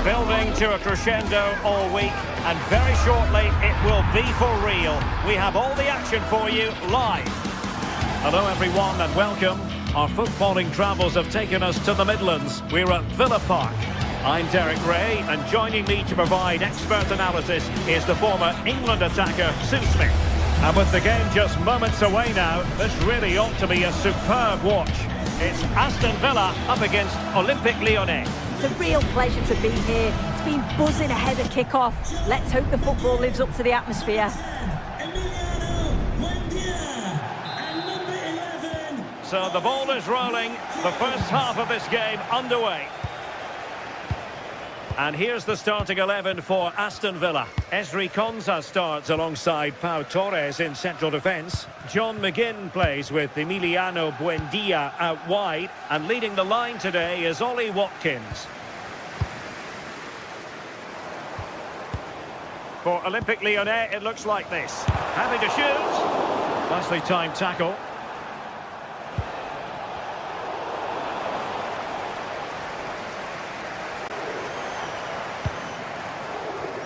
Building to a crescendo all week, and very shortly it will be for real. We have all the action for you live. Hello everyone and welcome. Our footballing travels have taken us to the Midlands. We're at Villa Park. I'm Derek Ray, and joining me to provide expert analysis is the former England attacker, Sue Smith. And with the game just moments away now, this really ought to be a superb watch. It's Aston Villa up against Olympique Lyonnais. It's a real pleasure to be here. It's been buzzing ahead of kick-off. Let's hope the football lives up to the atmosphere. So the ball is rolling, the first half of this game underway. And here's the starting 11 for Aston Villa. Ezri Konsa starts alongside Pau Torres in central defence. John McGinn plays with Emiliano Buendia out wide. And leading the line today is Ollie Watkins. For Olympique Lyonnais, it looks like this. Having to shoot. Nicely timed tackle.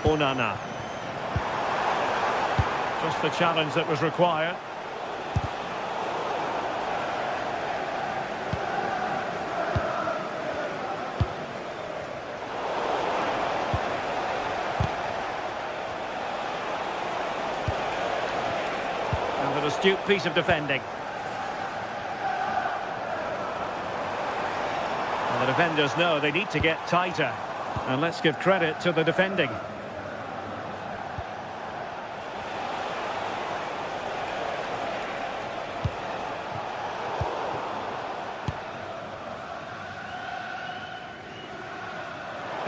Onana. Just the challenge that was required. And an astute piece of defending. And the defenders know they need to get tighter. And let's give credit to the defending.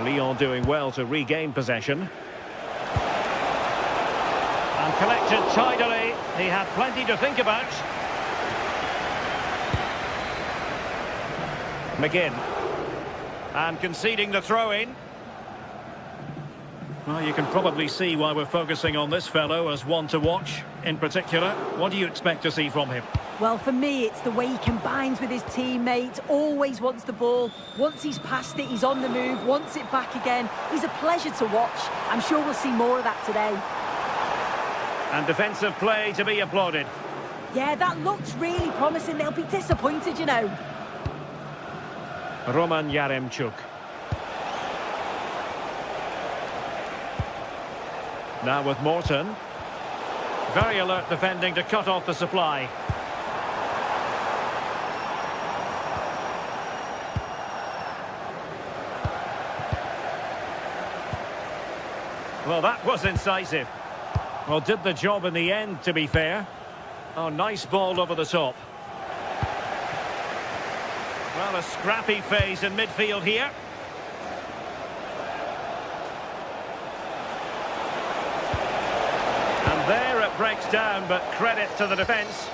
Lyon doing well to regain possession. And collected tidily. He had plenty to think about. McGinn. And conceding the throw-in. Well, you can probably see why we're focusing on this fellow as one to watch. In particular, what do you expect to see from him? Well, for me, it's the way he combines with his teammates, always wants the ball. Once he's passed it, he's on the move, wants it back again. He's a pleasure to watch. I'm sure we'll see more of that today. And defensive play to be applauded. Yeah, that looks really promising. They'll be disappointed, you know. Roman Yaremchuk. Now with Morton. Very alert defending to cut off the supply. Well, that was incisive. Well, did the job in the end, to be fair. Oh, nice ball over the top. Well, a scrappy phase in midfield here. And there it breaks down, but credit to the defence.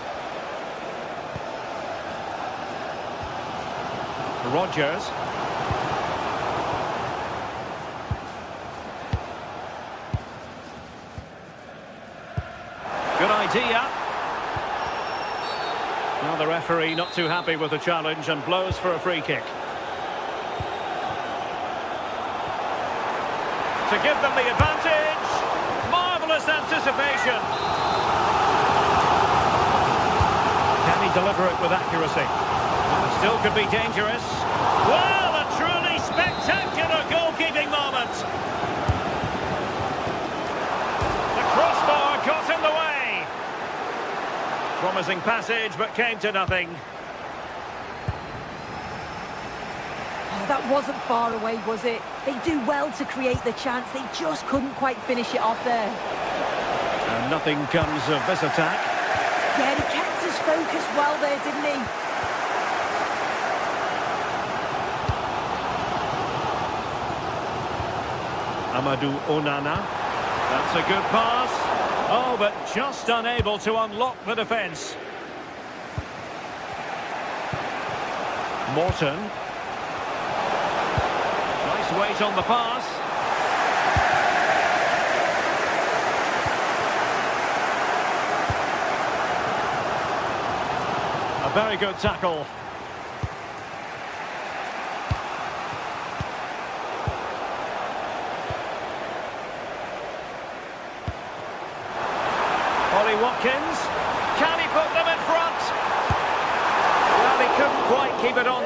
Rodgers. Good idea. Now the referee not too happy with the challenge and blows for a free kick. To give them the advantage. Marvellous anticipation. Can he deliver it with accuracy? Well, it still could be dangerous. Well, a truly spectacular goalkeeping moment. The crossbar got in the way. Promising passage, but came to nothing. Oh, that wasn't far away, was it? They do well to create the chance. They just couldn't quite finish it off there. And nothing comes of this attack. Yeah, he kept his focus well there, didn't he? Amadou Onana. That's a good pass. Oh, but just unable to unlock the defence. Morton. Nice weight on the pass. A very good tackle.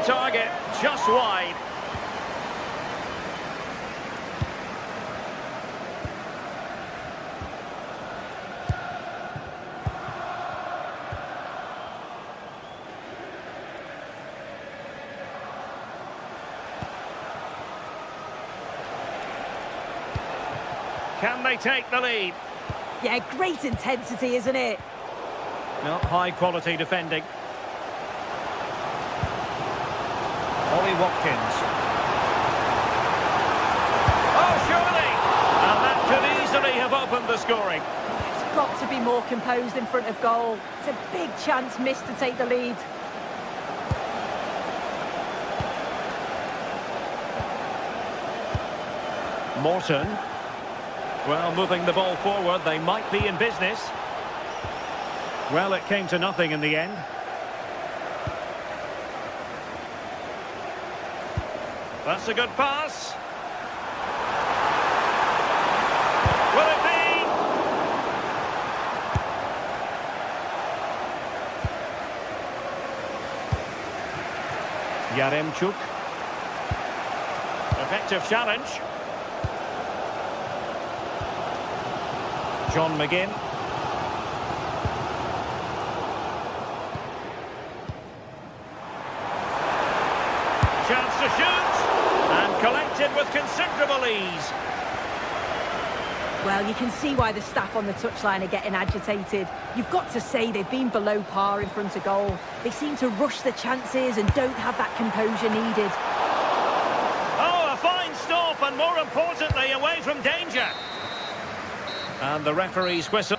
target, just wide. Can they take the lead? Yeah, great intensity, isn't it? No, high quality defending. Ollie Watkins. Oh, surely! And that could easily have opened the scoring. It's got to be more composed in front of goal. It's a big chance missed to take the lead. Morton. Well, moving the ball forward, they might be in business. Well, it came to nothing in the end. That's a good pass. Will it be? Yaremchuk. Effective challenge. John McGinn. Chance to shoot. And collected with considerable ease. Well, you can see why the staff on the touchline are getting agitated. You've got to say they've been below par in front of goal. They seem to rush the chances and don't have that composure needed. Oh, a fine stop, and more importantly, away from danger. And the referee's whistle.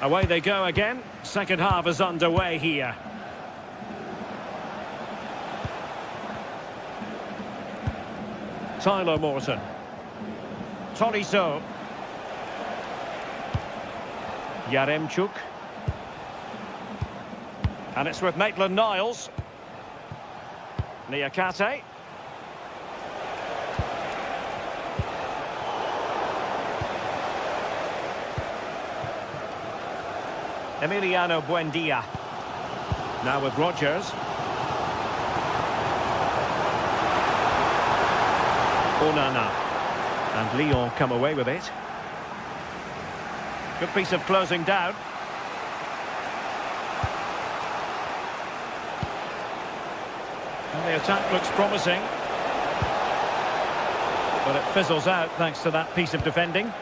Away they go again. Second half is underway here. Tyler Morton. Tolisso. Yaremchuk. And it's with Maitland-Niles. Niakate. Emiliano Buendia. Now with Rodgers. Onana. And Lyon come away with it. Good piece of closing down. And the attack looks promising. But it fizzles out thanks to that piece of defending.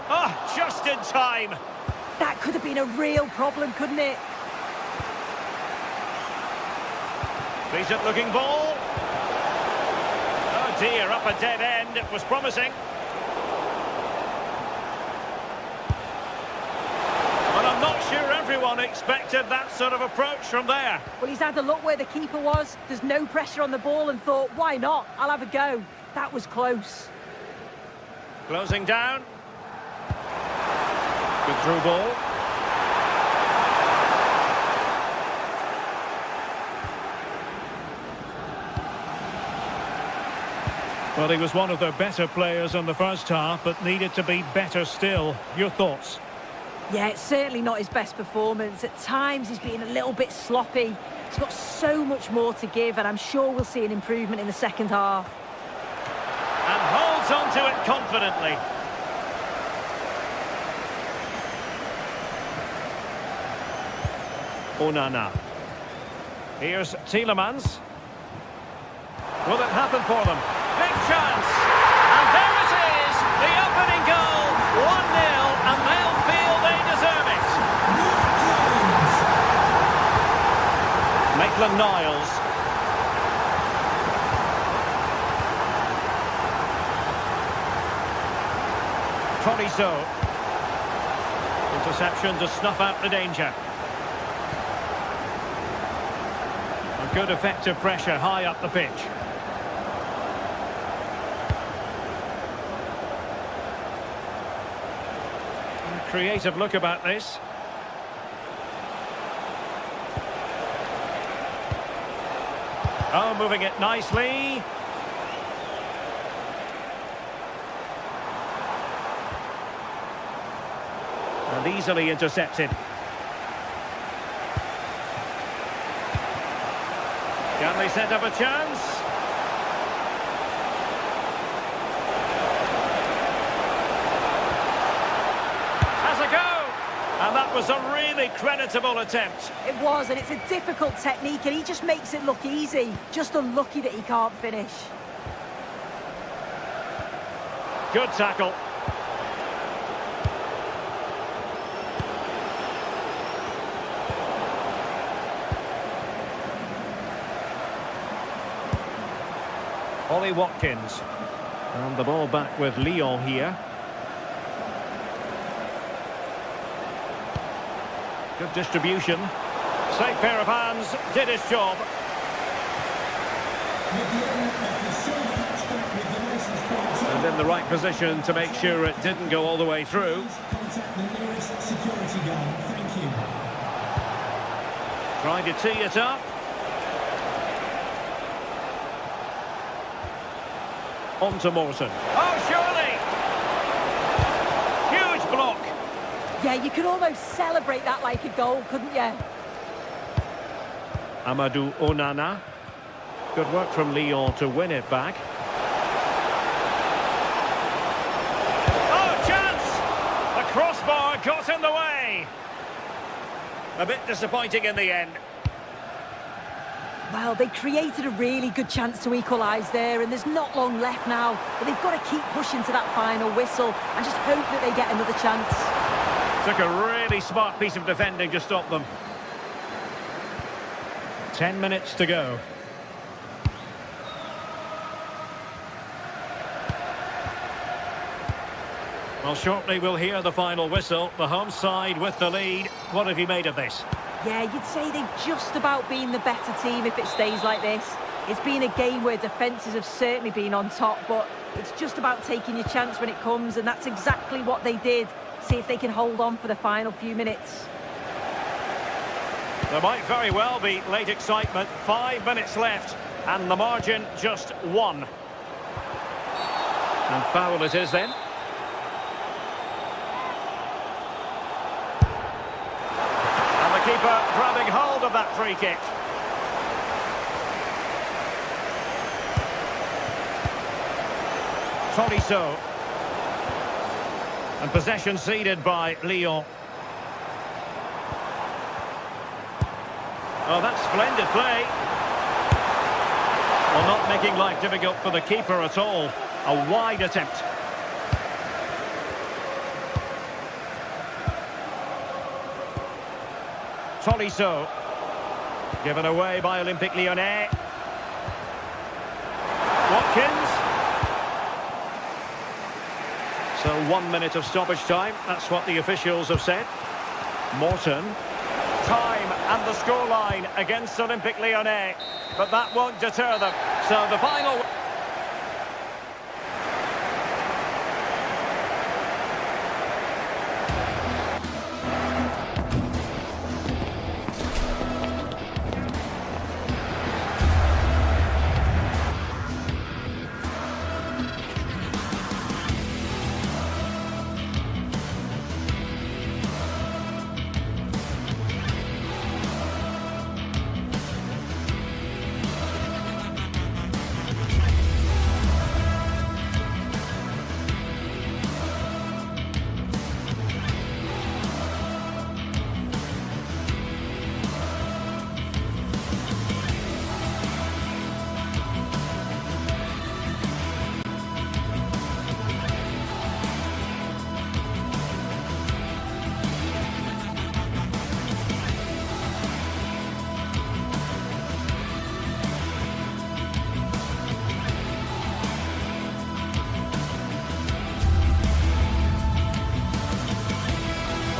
Oh, just in time. That could have been a real problem, couldn't it? Decent looking ball. Oh dear, up a dead end. It was promising. But I'm not sure everyone expected that sort of approach from there. Well, he's had a look where the keeper was. There's no pressure on the ball and thought, why not? I'll have a go. That was close. Closing down. Good through ball. Well, he was one of their better players in the first half, but needed to be better still. Your thoughts? Yeah, it's certainly not his best performance. At times, he's been a little bit sloppy. He's got so much more to give, and I'm sure we'll see an improvement in the second half. And holds on to it confidently. Onana. Here's Tielemans. Will it happen for them? Big chance! And there it is! The opening goal! 1-0, and they'll feel they deserve it. Maitland-Niles. Tolisso. Interception to snuff out the danger. A good effective pressure high up the pitch. Creative look about this. Oh, moving it nicely. And easily intercepted. Can they set up a chance? Has a go! And that was a really creditable attempt. It was, and it's a difficult technique, and he just makes it look easy. Just unlucky that he can't finish. Good tackle. Ollie Watkins. And the ball back with Lyon here. Good distribution. Safe pair of hands, did his job. And in the right position to make sure it didn't go all the way through. Trying to tee it up. On to Morton. Oh, surely! Huge block. Yeah, you could almost celebrate that like a goal, couldn't you? Amadou Onana. Good work from Lyon to win it back. Oh, chance! The crossbar got in the way. A bit disappointing in the end. Well, they created a really good chance to equalise there, and there's not long left now. But they've got to keep pushing to that final whistle and just hope that they get another chance. Took a really smart piece of defending to stop them. 10 minutes to go. Well, shortly we'll hear the final whistle. The home side with the lead. What have you made of this? Yeah, you'd say they've just about been the better team if it stays like this. It's been a game where defences have certainly been on top, but it's just about taking your chance when it comes, and that's exactly what they did. See if they can hold on for the final few minutes. There might very well be late excitement. 5 minutes left, and the margin just 1. And foul it is then. Keeper grabbing hold of that free kick. Tolisso. And possession ceded by Lyon. Oh, that's splendid play. Well, not making life difficult for the keeper at all. A wide attempt. Tolisso. Given away by Olympique Lyonnais. Watkins. So 1 minute of stoppage time. That's what the officials have said. Morton. Time and the scoreline against Olympique Lyonnais. But that won't deter them. So the final...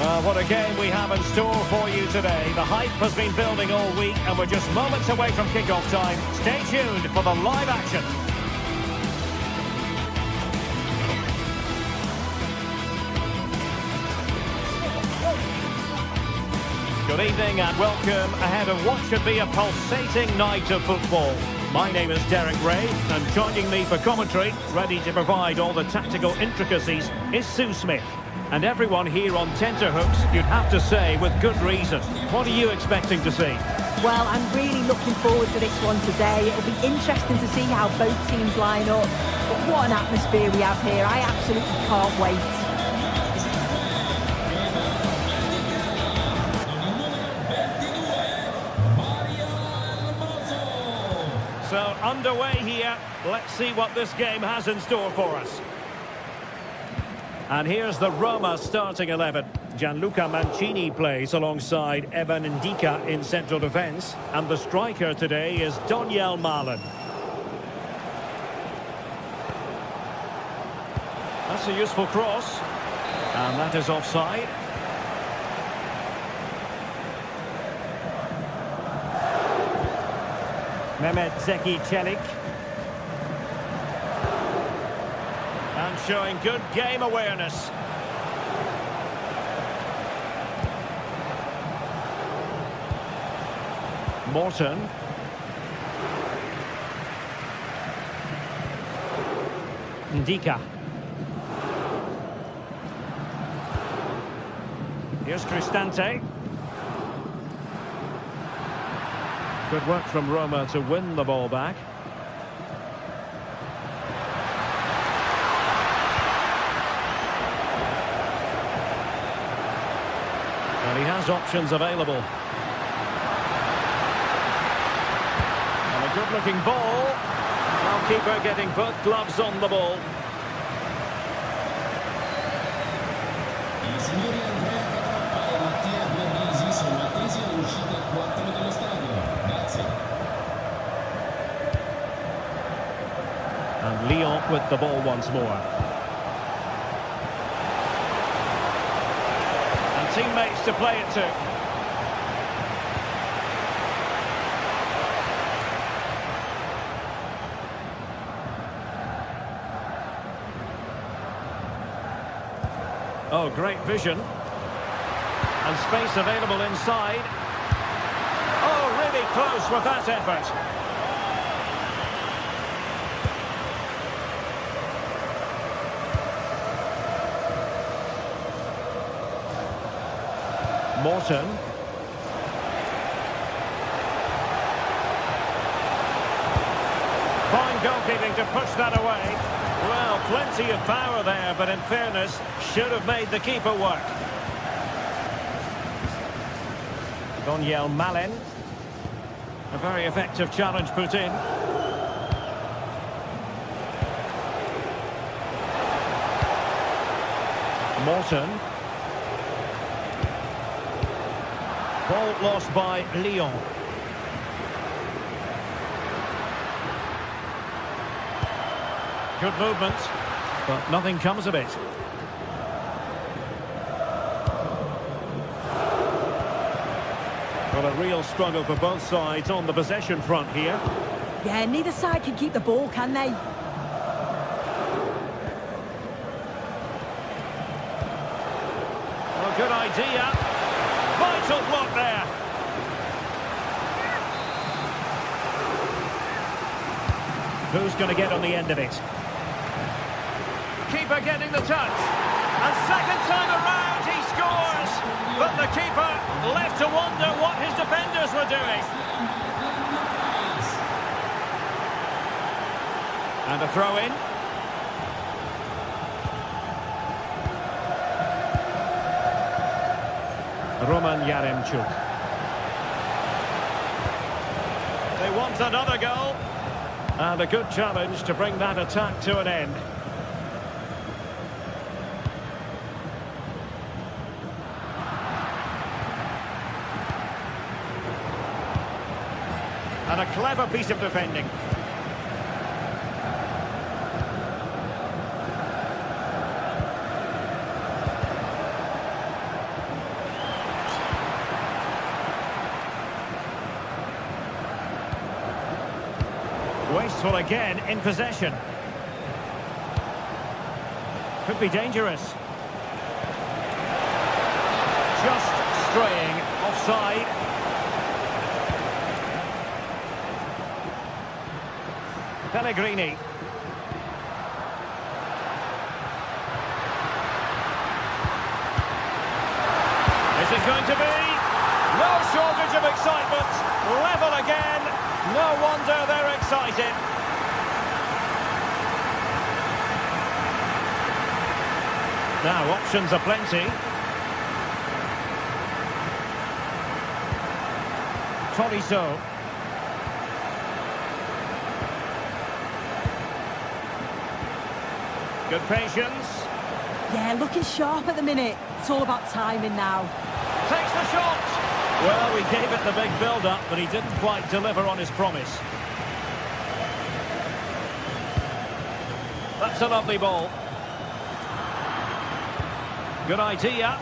Well, what a game we have in store for you today. The hype has been building all week, and we're just moments away from kick-off time. Stay tuned for the live action. Good evening and welcome ahead of what should be a pulsating night of football. My name is Derek Ray, and joining me for commentary, ready to provide all the tactical intricacies, is Sue Smith. And everyone here on tenterhooks, you'd have to say, with good reason. What are you expecting to see? Well, I'm really looking forward to this one today. It'll be interesting to see how both teams line up. But what an atmosphere we have here. I absolutely can't wait. So, underway here. Let's see what this game has in store for us. And here's the Roma starting 11. Gianluca Mancini plays alongside Evan Ndika in central defence. And the striker today is Donyell Malen. That's a useful cross. And that is offside. Mehmet Zeki Çelik. And showing good game awareness. Morton. Ndika. Here's Cristante. Good work from Roma to win the ball back. And he has options available. And a good-looking ball. Goalkeeper getting both gloves on the ball. And Lyon with the ball once more. And teammates to play it to. Oh, great vision. And space available inside. Oh, really close with that effort. Morton. Fine goalkeeping to push that away. Well, plenty of power there, but in fairness, should have made the keeper work. Donyell Malen. A very effective challenge put in. Morton. Ball lost by Lyon. Good movement, but nothing comes of it. Well, a real struggle for both sides on the possession front here. Yeah, neither side can keep the ball, can they? Well, good idea. Vital block there. Who's going to get on the end of it? Keeper getting the touch. And second time around he scores. But the keeper left to wonder what his defenders were doing. And a throw in. Roman Yaremchuk. They want another goal. And a good challenge to bring that attack to an end. And a clever piece of defending. Wasteful again in possession. Could be dangerous. Just straying offside. Pellegrini. Is it going to be? No shortage of excitement. Level again. No wonder they're excited. Now, options are plenty. Tolisso. Good patience. Yeah, looking sharp at the minute. It's all about timing now. Takes the shot. Well, we gave it the big build-up, but he didn't quite deliver on his promise. That's a lovely ball. Good idea.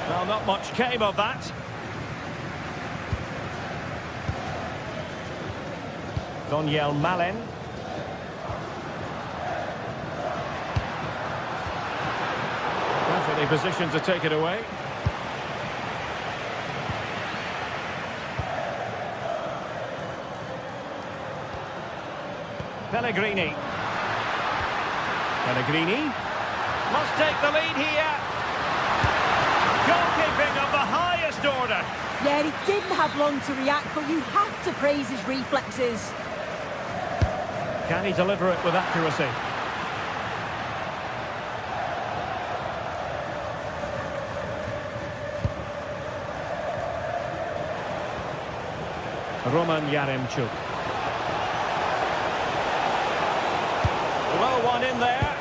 Well, not much came of that. Daniel Malen. Perfectly positioned to take it away. Pellegrini. Pellegrini must take the lead here. Goalkeeping of the highest order. Yeah, he didn't have long to react, but you have to praise his reflexes. Can he deliver it with accuracy? Roman Yaremchuk. Low one in there.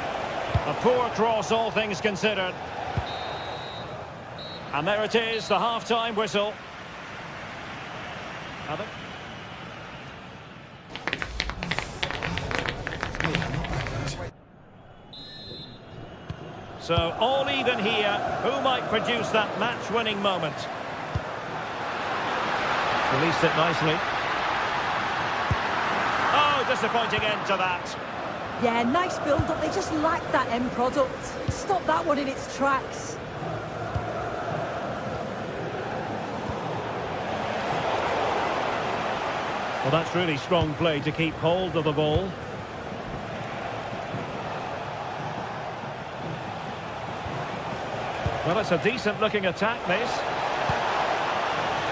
A poor cross, all things considered. And there it is, the half-time whistle. So, all even here. Who might produce that match-winning moment? Released it nicely. Oh, disappointing end to that. Yeah, nice build-up. They just lack that end product. Stop that one in its tracks. Well, that's really strong play to keep hold of the ball. Well, it's a decent-looking attack, this.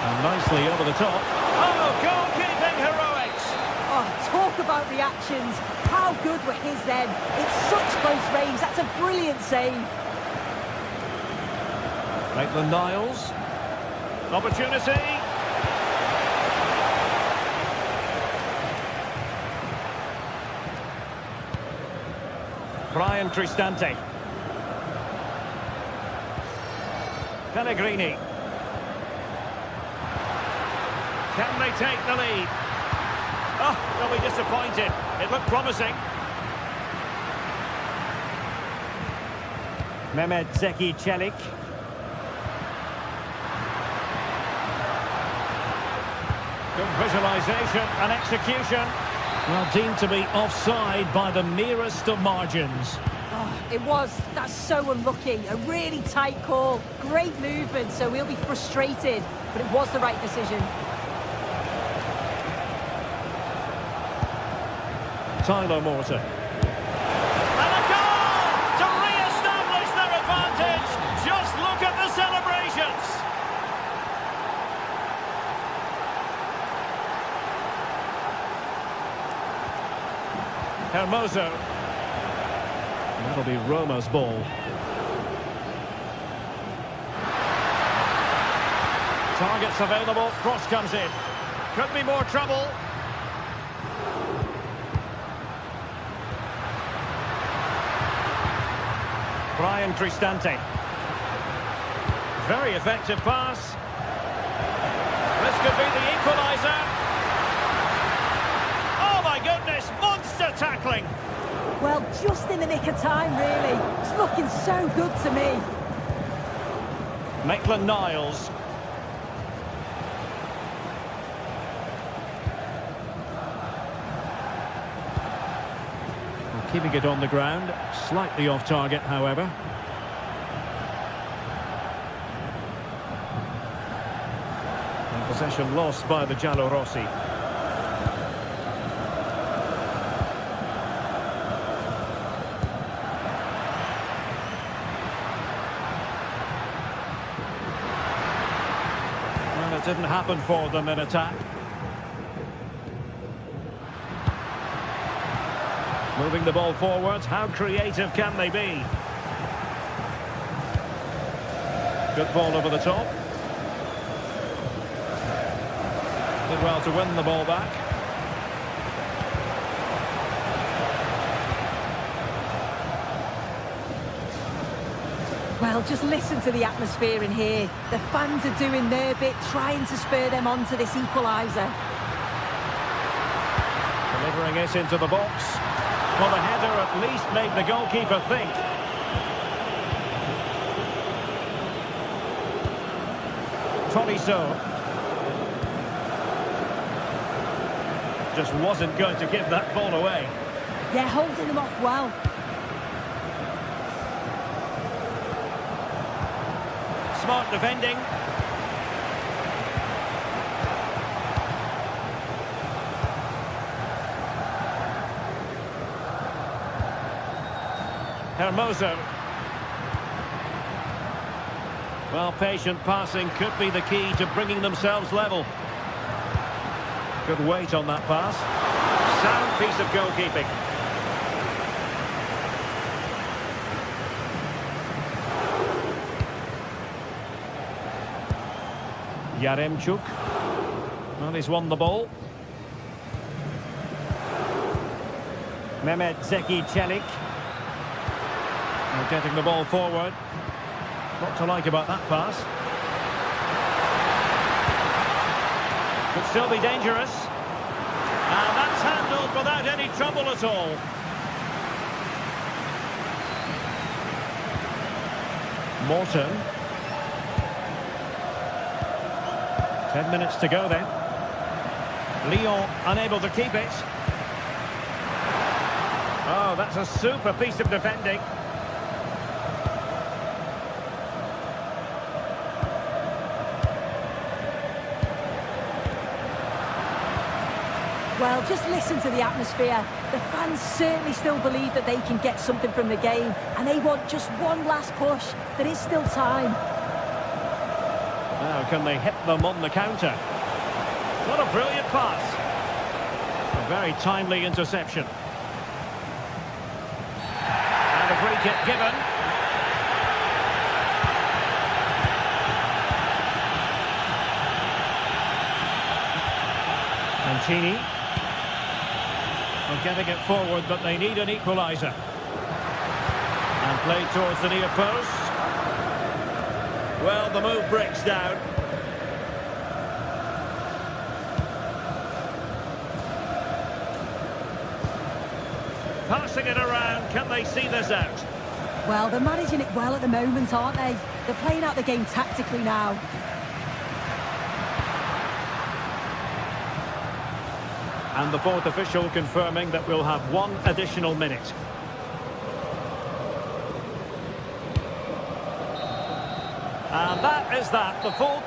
And nicely over the top. Oh, goalkeeping heroics! Oh, talk about reactions. How good were his then? It's such close range. That's a brilliant save. Maitland-Niles. Opportunity. Brian Cristante. Pellegrini. Can they take the lead? Oh, they'll be disappointed. It looked promising. Mehmet Zeki Çelik. Good visualisation and execution. Well, deemed to be offside by the merest of margins. Oh, it was. That's so unlucky. A really tight call. Great movement, so we'll be frustrated. But it was the right decision. Tyler Morton. And a goal to re-establish their advantage. Just look at the celebrations. Hermoso. That'll be Roma's ball. Targets available. Cross comes in. Could be more trouble. Brian Cristante. Very effective pass. This could be the equaliser. Oh my goodness, monster tackling. Well, just in the nick of time, really. It's looking so good to me. Maitland-Niles. Keeping it on the ground, slightly off target, however. Possession lost by the Giallorossi. Well, it didn't happen for them in attack. Moving the ball forwards, how creative can they be? Good ball over the top. Did well to win the ball back. Well, just listen to the atmosphere in here. The fans are doing their bit, trying to spur them on to this equaliser. Delivering it into the box. Well, the header at least made the goalkeeper think. Tolisso. Just wasn't going to give that ball away. They're holding them off well. Smart defending. Hermoso. Well, patient passing could be the key to bringing themselves level. Good weight on that pass. Sound piece of goalkeeping. Yaremchuk. Well, he's won the ball. Mehmet Zeki Çelik. Getting the ball forward. What to like about that pass. Could still be dangerous. And that's handled without any trouble at all. Morton. 10 minutes to go then. Lyon unable to keep it. Oh, that's a super piece of defending. Well, just listen to the atmosphere. The fans certainly still believe that they can get something from the game, and they want just one last push. There is still time. Now, can they hit them on the counter? What a brilliant pass. A very timely interception. And a free kick given. Mancini. Well, getting it forward, but they need an equaliser. And played towards the near post. Well, the move breaks down. Passing it around, can they see this out? Well, they're managing it well at the moment, aren't they? They're playing out the game tactically now. And the fourth official confirming that we'll have one additional minute. And that is that, the full...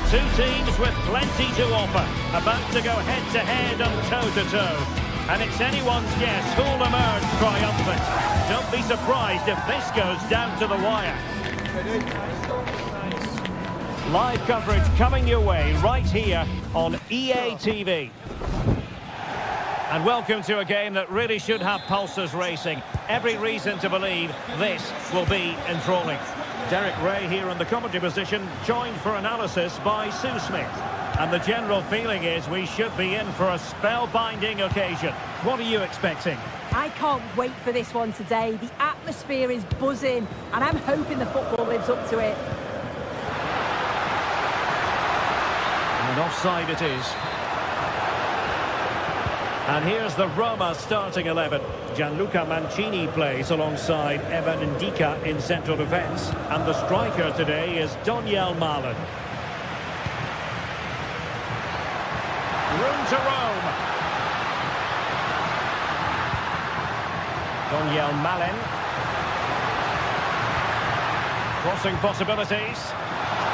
Two teams with plenty to offer, about to go head-to-head and toe-to-toe. And it's anyone's guess who'll emerge triumphant. Don't be surprised if this goes down to the wire. Live coverage coming your way right here on EA TV. And welcome to a game that really should have pulses racing. Every reason to believe this will be enthralling. Derek Ray here in the commentary position, joined for analysis by Sue Smith. And the general feeling is we should be in for a spellbinding occasion. What are you expecting? I can't wait for this one today. The atmosphere is buzzing, and I'm hoping the football lives up to it. And offside it is. And here's the Roma starting 11. Gianluca Mancini plays alongside Evan Ndika in central defence. And the striker today is Daniel Malen. Room to roam. Daniel Malen. Crossing possibilities.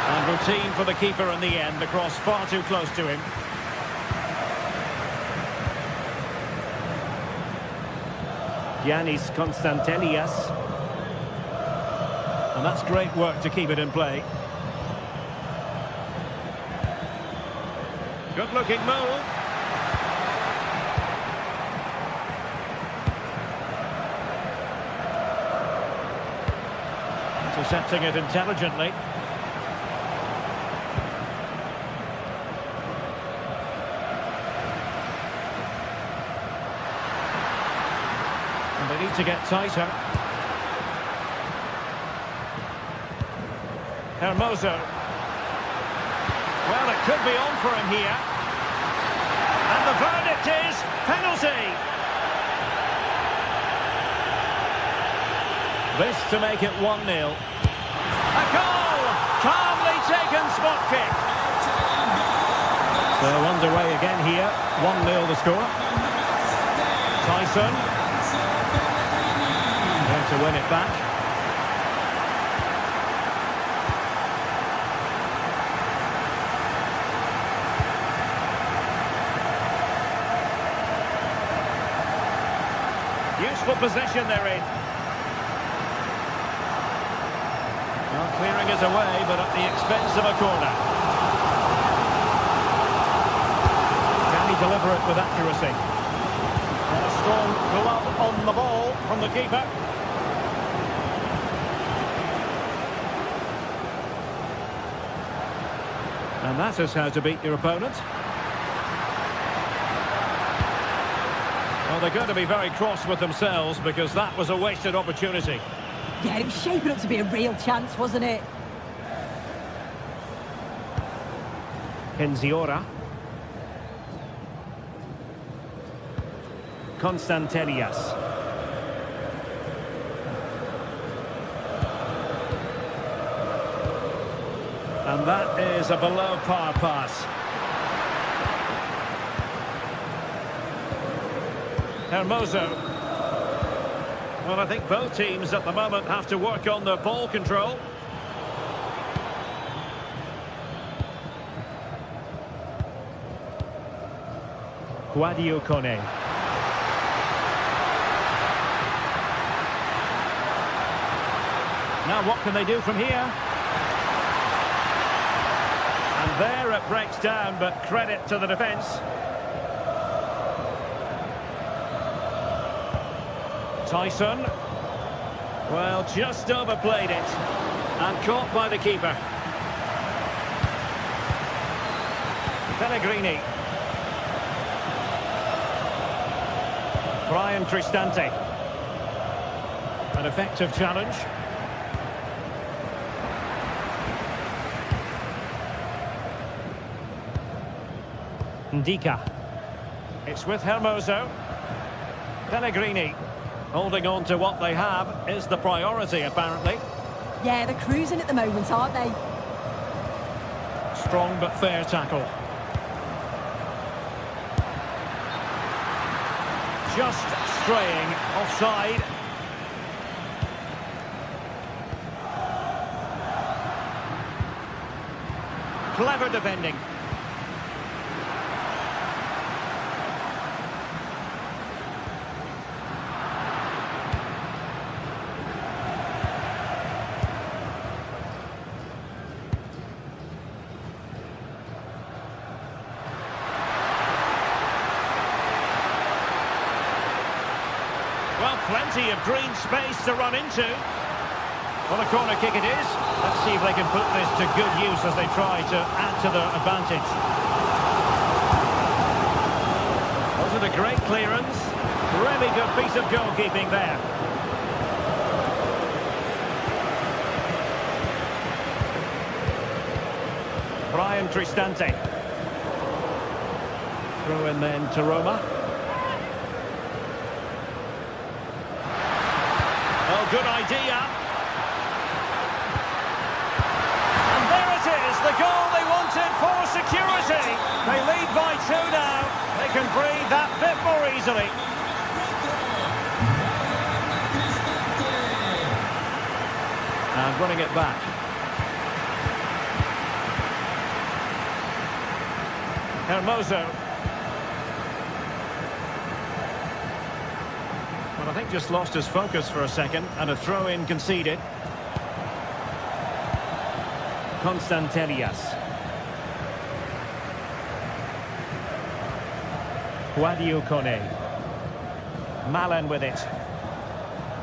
And routine for the keeper in the end. The cross far too close to him. Giannis Constantelias. And that's great work to keep it in play. Good looking move. Intercepting it intelligently. They need to get tighter. Hermoso. Well, it could be on for him here. And the verdict is penalty. This to make it 1-0. A goal! Calmly taken spot kick. So underway again here. 1-0 the score. Tyson. To win it back. Useful position they're in. Well, clearing it away, but at the expense of a corner. Can he deliver it with accuracy? And a strong glove on the ball from the keeper. And that is how to beat your opponent. Well, they're going to be very cross with themselves because that was a wasted opportunity. Yeah, it was shaping up to be a real chance, wasn't it? Kenziora. Constantelias. And that is a below-par pass. Hermoso. Well, I think both teams at the moment have to work on their ball control. Guadio Kone. Now what can they do from here? And there it breaks down, but credit to the defence. Tyson. Well, just overplayed it. And caught by the keeper. Pellegrini. Brian Cristante. An effective challenge. Ndika. It's with Hermoso. Pellegrini. Holding on to what they have is the priority, apparently. Yeah, they're cruising at the moment, aren't they? Strong but fair tackle. Just straying offside. Clever defending. Well, plenty of green space to run into. Well, a corner kick it is. Let's see if they can put this to good use as they try to add to their advantage. Wasn't a great clearance. Really good piece of goalkeeping there. Brian Cristante. Throw in then to Roma. Oh, good idea. And there it is, the goal they wanted for security. They lead by 2 now. They can breathe that bit more easily. And running it back. Hermoso. Well, I think just lost his focus for a second, and a throw-in conceded. Constantelias. Guadio Kone. Malen with it.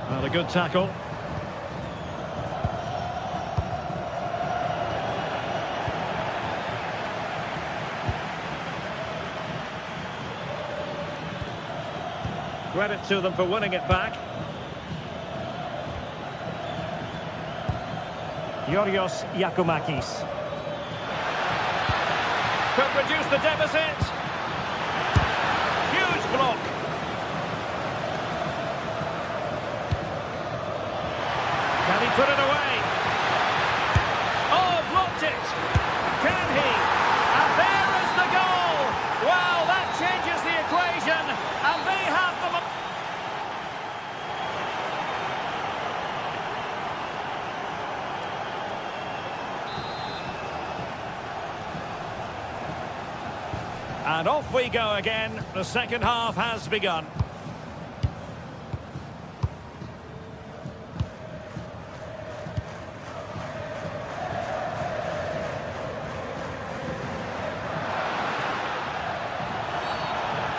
Well, a good tackle. Credit to them for winning it back. Yorios Yakumakis. Could reduce the deficit. Huge block. Can he put it away? Oh, blocked it. Can he? And there is the goal. Wow, that changes the equation. And they have the... And off we go again. The second half has begun.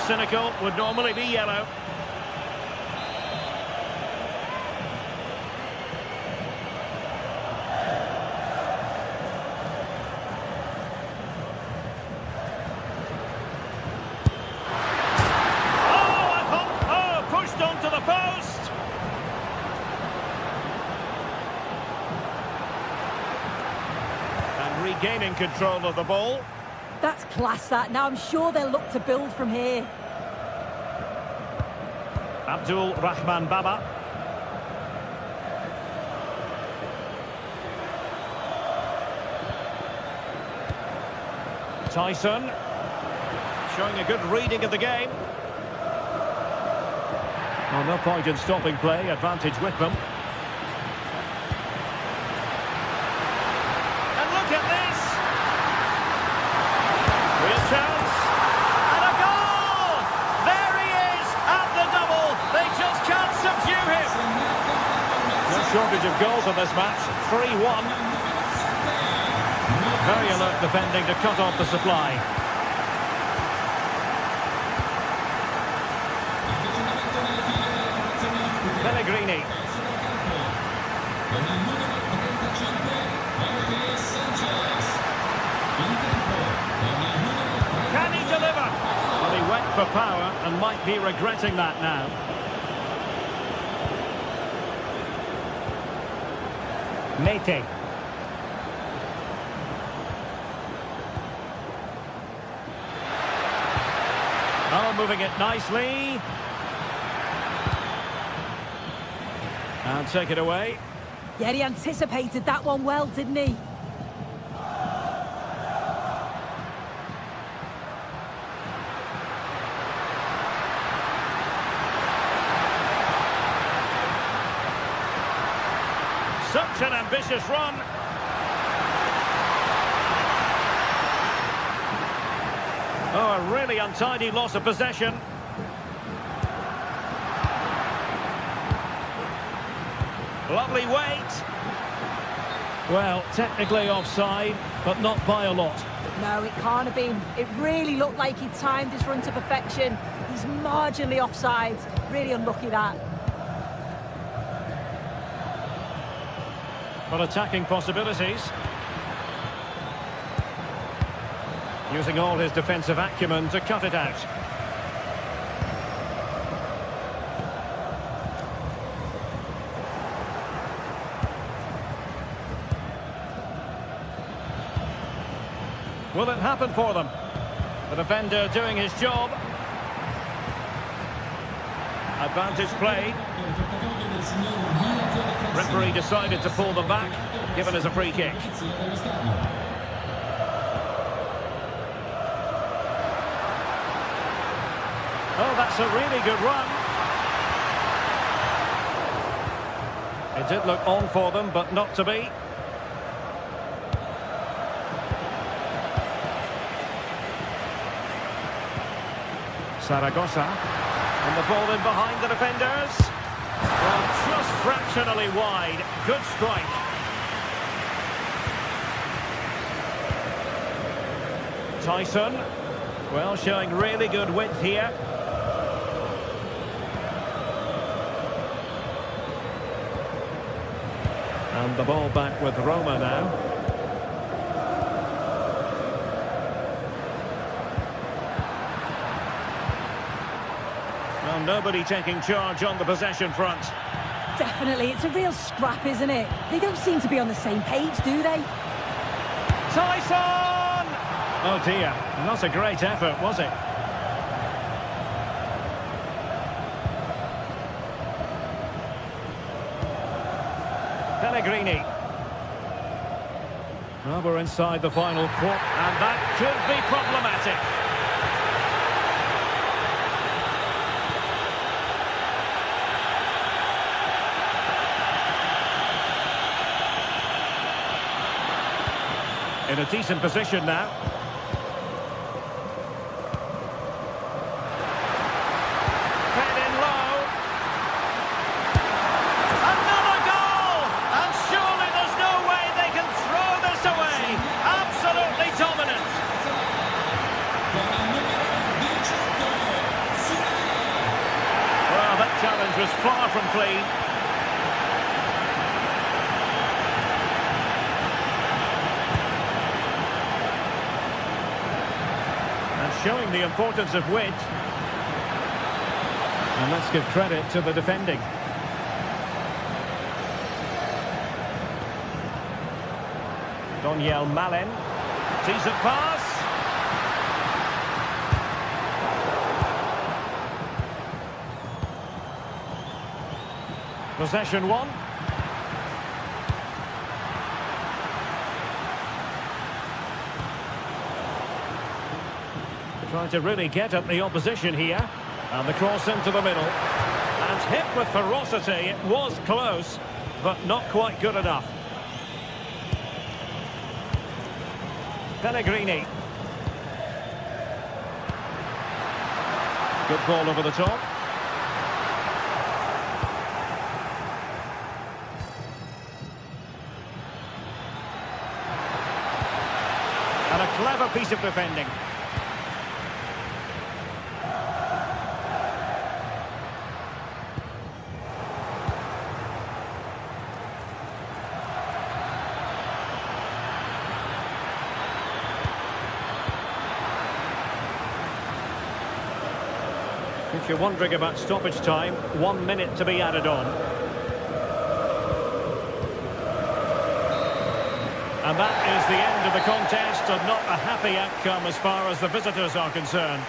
Cynical would normally be yellow. Onto the post. And regaining control of the ball. That's class, that. Now I'm sure they'll look to build from here. Abdul Rahman Baba. Tyson. Showing a good reading of the game. Well, no point in stopping play, advantage with them. And look at this! Real chance. And a goal! There he is at the double. They just can't subdue him. No shortage of goals on this match. 3-1. Very alert defending to cut off the supply. Pellegrini. Can he deliver? Well, he went for power and might be regretting that now. Mete. Oh, moving it nicely. And take it away. Yeah, he anticipated that one well, didn't he? Such an ambitious run. Oh, a really untidy loss of possession. Lovely weight. Well, technically offside, but not by a lot. No, it can't have been. It really looked like he timed his run to perfection. He's marginally offside. Really unlucky that. But attacking possibilities. Using all his defensive acumen to cut it out. Will it happen for them? The defender doing his job. Advantage played. Referee decided to pull them back, given as a free kick. Oh, that's a really good run. It did look on for them, but not to be. Zaragoza. And the ball in behind the defenders. Well, just fractionally wide. Good strike. Tyson. Well, showing really good width here. And the ball back with Roma now. Well, nobody taking charge on the possession front. Definitely, it's a real scrap, isn't it? They don't seem to be on the same page, do they? Tyson! Oh dear, not a great effort, was it? Pellegrini. Well, we're inside the final quarter, and that could be problematic. In a decent position now. Fed in low. Another goal! And surely there's no way they can throw this away. Absolutely dominant. Well, that challenge was far from clean. Showing the importance of width. And let's give credit to the defending. Daniel Malen. Decent pass. Possession one. Trying to really get at the opposition here. And the cross into the middle. And hit with ferocity. It was close, but not quite good enough. Pellegrini. Good ball over the top. And a clever piece of defending. If you're wondering about stoppage time, 1 minute to be added on. And that is the end of the contest, and not a happy outcome as far as the visitors are concerned.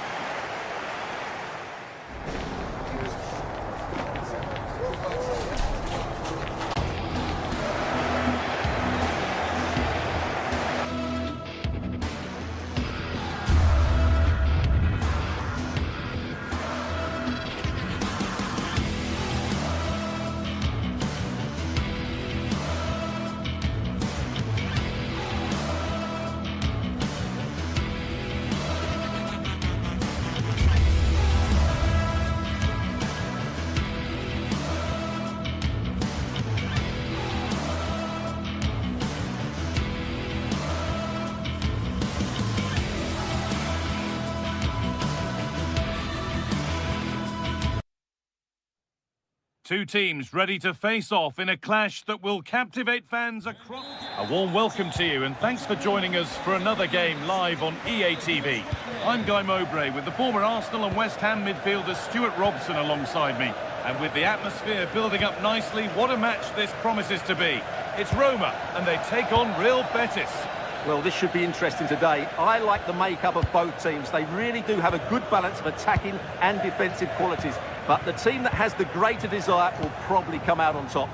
Two teams ready to face off in a clash that will captivate fans across... A warm welcome to you and thanks for joining us for another game live on EA TV. I'm Guy Mowbray with the former Arsenal and West Ham midfielder Stuart Robson alongside me. And with the atmosphere building up nicely, what a match this promises to be. It's Roma and they take on Real Betis. Well, this should be interesting today. I like the makeup of both teams. They really do have a good balance of attacking and defensive qualities. But the team that has the greater desire will probably come out on top.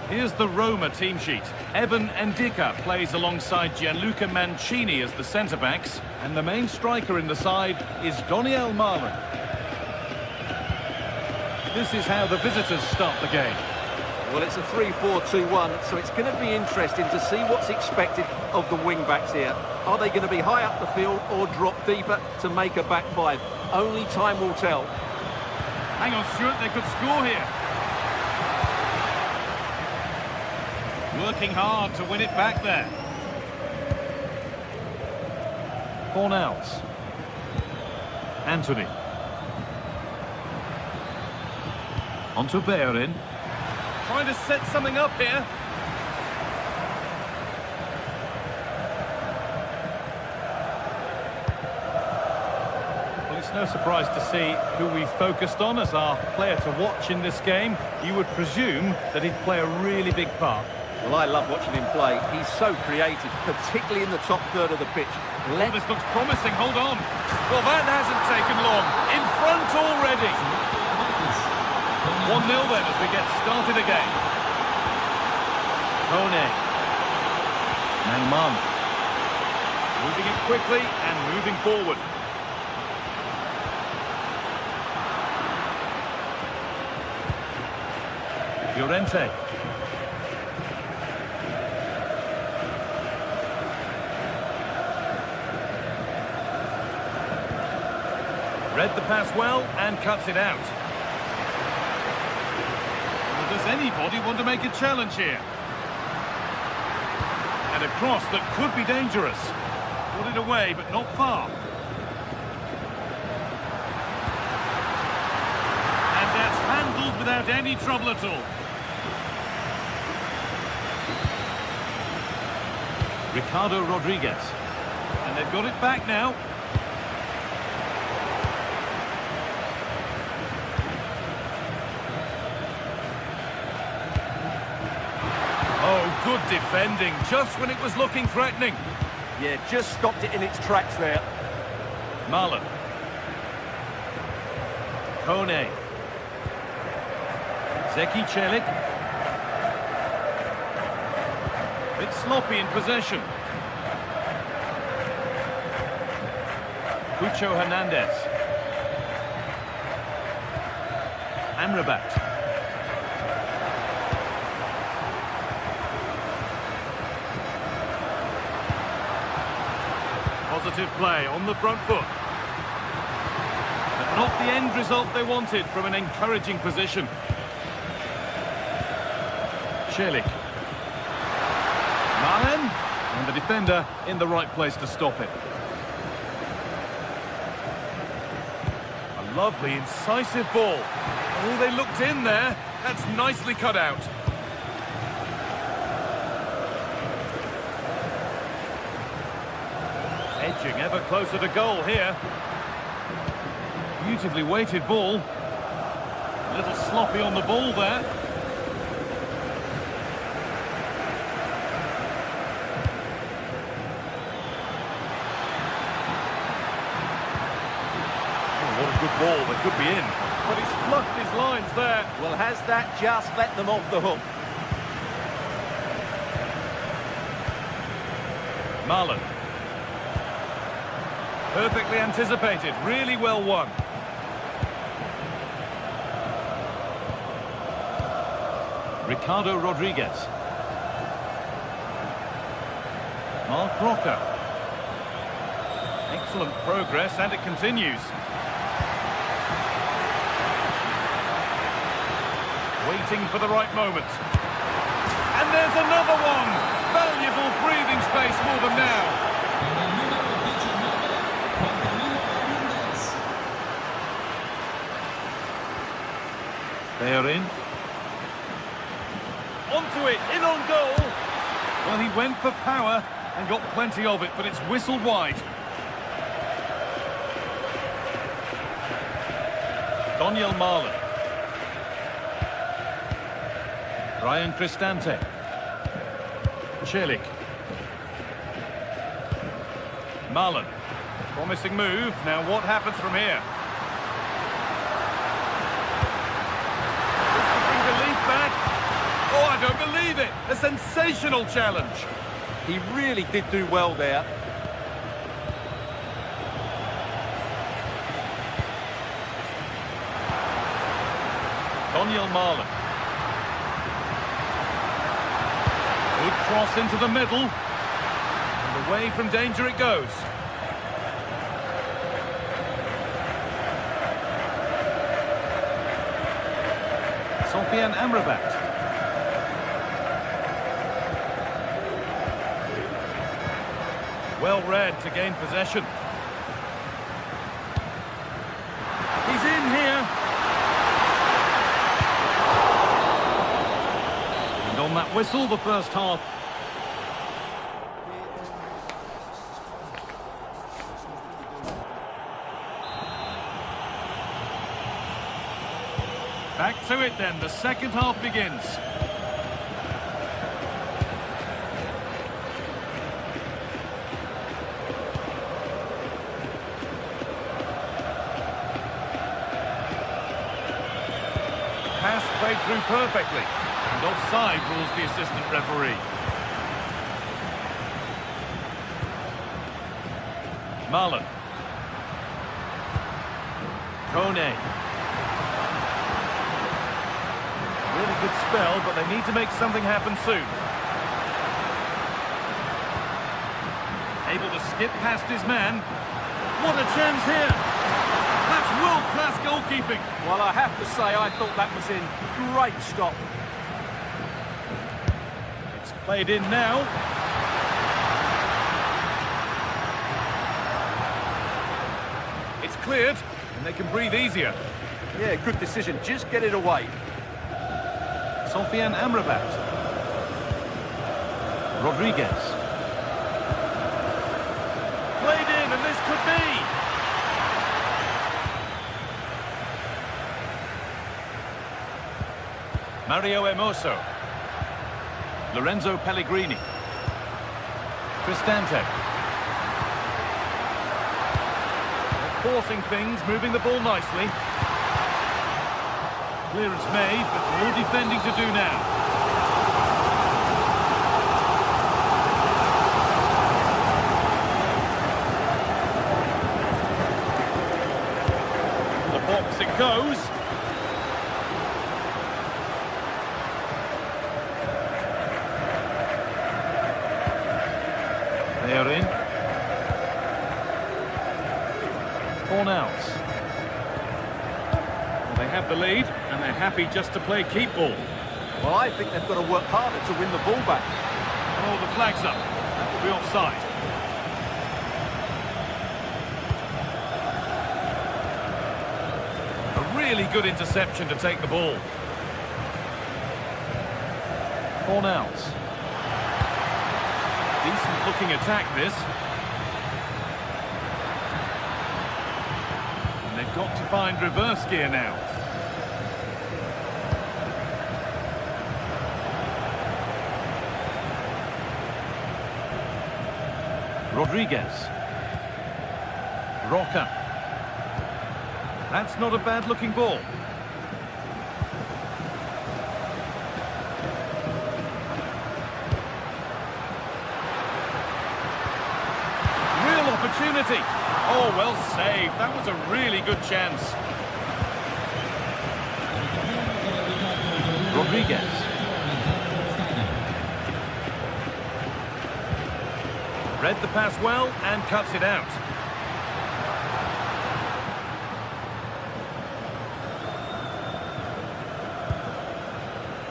Here's the Roma team sheet. Evan Ndicka plays alongside Gianluca Mancini as the centre-backs. And the main striker in the side is Doniel Marlon. This is how the visitors start the game. Well, it's a 3-4-2-1, so it's going to be interesting to see what's expected of the wing-backs here. Are they going to be high up the field or drop deeper to make a back five? Only time will tell. Hang on, Stuart, they could score here. Working hard to win it back there. Fornals. Anthony. Onto Bellerin. Trying to set something up here. Well, it's no surprise to see who we focused on as our player to watch in this game. You would presume that he'd play a really big part. Well, I love watching him play. He's so creative, particularly in the top third of the pitch. Oh, this looks promising. Hold on. Well, that hasn't taken long. In front already. 1-0 then as we get started again. Kone. Nangman. Moving it quickly and moving forward. Llorente. Read the pass well and cuts it out. Well, does anybody want to make a challenge here? And a cross that could be dangerous. Got it away, but not far. And that's handled without any trouble at all. Ricardo Rodriguez. And they've got it back now. Oh, good defending, just when it was looking threatening. Yeah, just stopped it in its tracks there. Marlon. Kone. Zeki Celik. Bit sloppy in possession. Cucho Hernandez. Amrabat. Positive play on the front foot. But not the end result they wanted from an encouraging position. Celik. Malen. And the defender in the right place to stop it. A lovely, incisive ball. Oh, they looked in there. That's nicely cut out. Edging ever closer to goal here. Beautifully weighted ball. A little sloppy on the ball there. Oh, what a good ball. That could be in. But he's fluffed his lines there. Well, has that just let them off the hook? Marlon. Perfectly anticipated, really well won. Ricardo Rodriguez. Mark Roca. Excellent progress, and it continues. Waiting for the right moment. And there's another one! Valuable breathing space for them now. They are in. Onto it, in on goal. Well, he went for power and got plenty of it, but it's whistled wide. Daniel Marlon. Ryan Cristante. Celik. Marlon. Promising move. Now what happens from here? This could bring relief back. Oh, I don't believe it. A sensational challenge. He really did do well there. Daniel Marlon. Good cross into the middle. And away from danger it goes. Sofian Amrabat. Well read to gain possession. He's in here. And on that whistle, the first half. Back to it then, the second half begins. Pass played through perfectly, and offside rules the assistant referee. Marlon. Kone. Really good spell, but they need to make something happen soon. Able to skip past his man. What a chance here! That's world-class goalkeeping. Well, I have to say, I thought that was in. Great stop. It's played in now. It's cleared, and they can breathe easier. Yeah, good decision. Just get it away. Sofian Amrabat. Rodriguez. Played in, and this could be. Mario Hermoso. Lorenzo Pellegrini. Cristante. Forcing things, moving the ball nicely. Clearance made, but more defending to do now. The box it goes. They are in. Cornels. Well, they have the lead, and they're happy just to play keep ball. Well, I think they've got to work harder to win the ball back. Oh, the flag's up. That will be offside. A really good interception to take the ball. Cornels. Decent looking attack, this. And they've got to find reverse gear now. Rodriguez. Roca. That's not a bad looking ball. Real opportunity. Oh, well saved. That was a really good chance. Rodriguez. Read the pass well and cuts it out.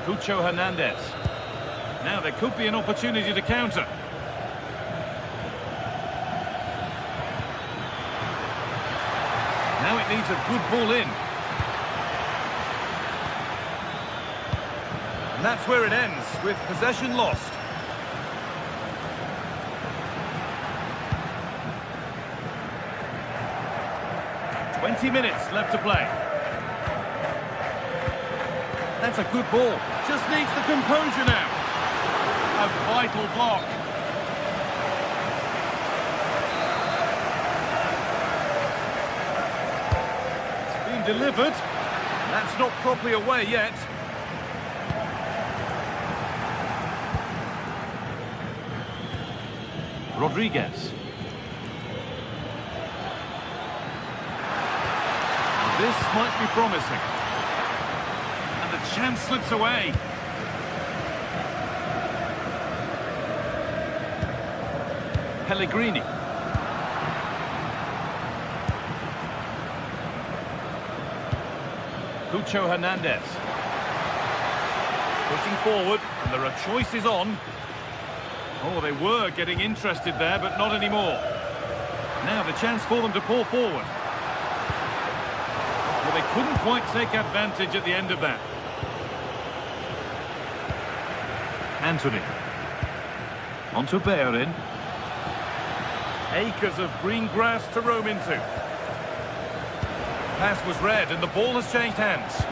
Cucho Hernandez. Now there could be an opportunity to counter. Now it needs a good ball in. And that's where it ends, with possession lost. "20 minutes left to play. That's a good ball. Just needs the composure now. A vital block. It's been delivered. That's not properly away yet. Rodriguez. This might be promising. And the chance slips away. Pellegrini. Cucho Hernandez. Pushing forward, and there are choices on. Oh, they were getting interested there, but not anymore. Now the chance for them to pull forward. Well, they couldn't quite take advantage at the end of that. Anthony. On to Bellerin. Acres of green grass to roam into. Pass was read and the ball has changed hands.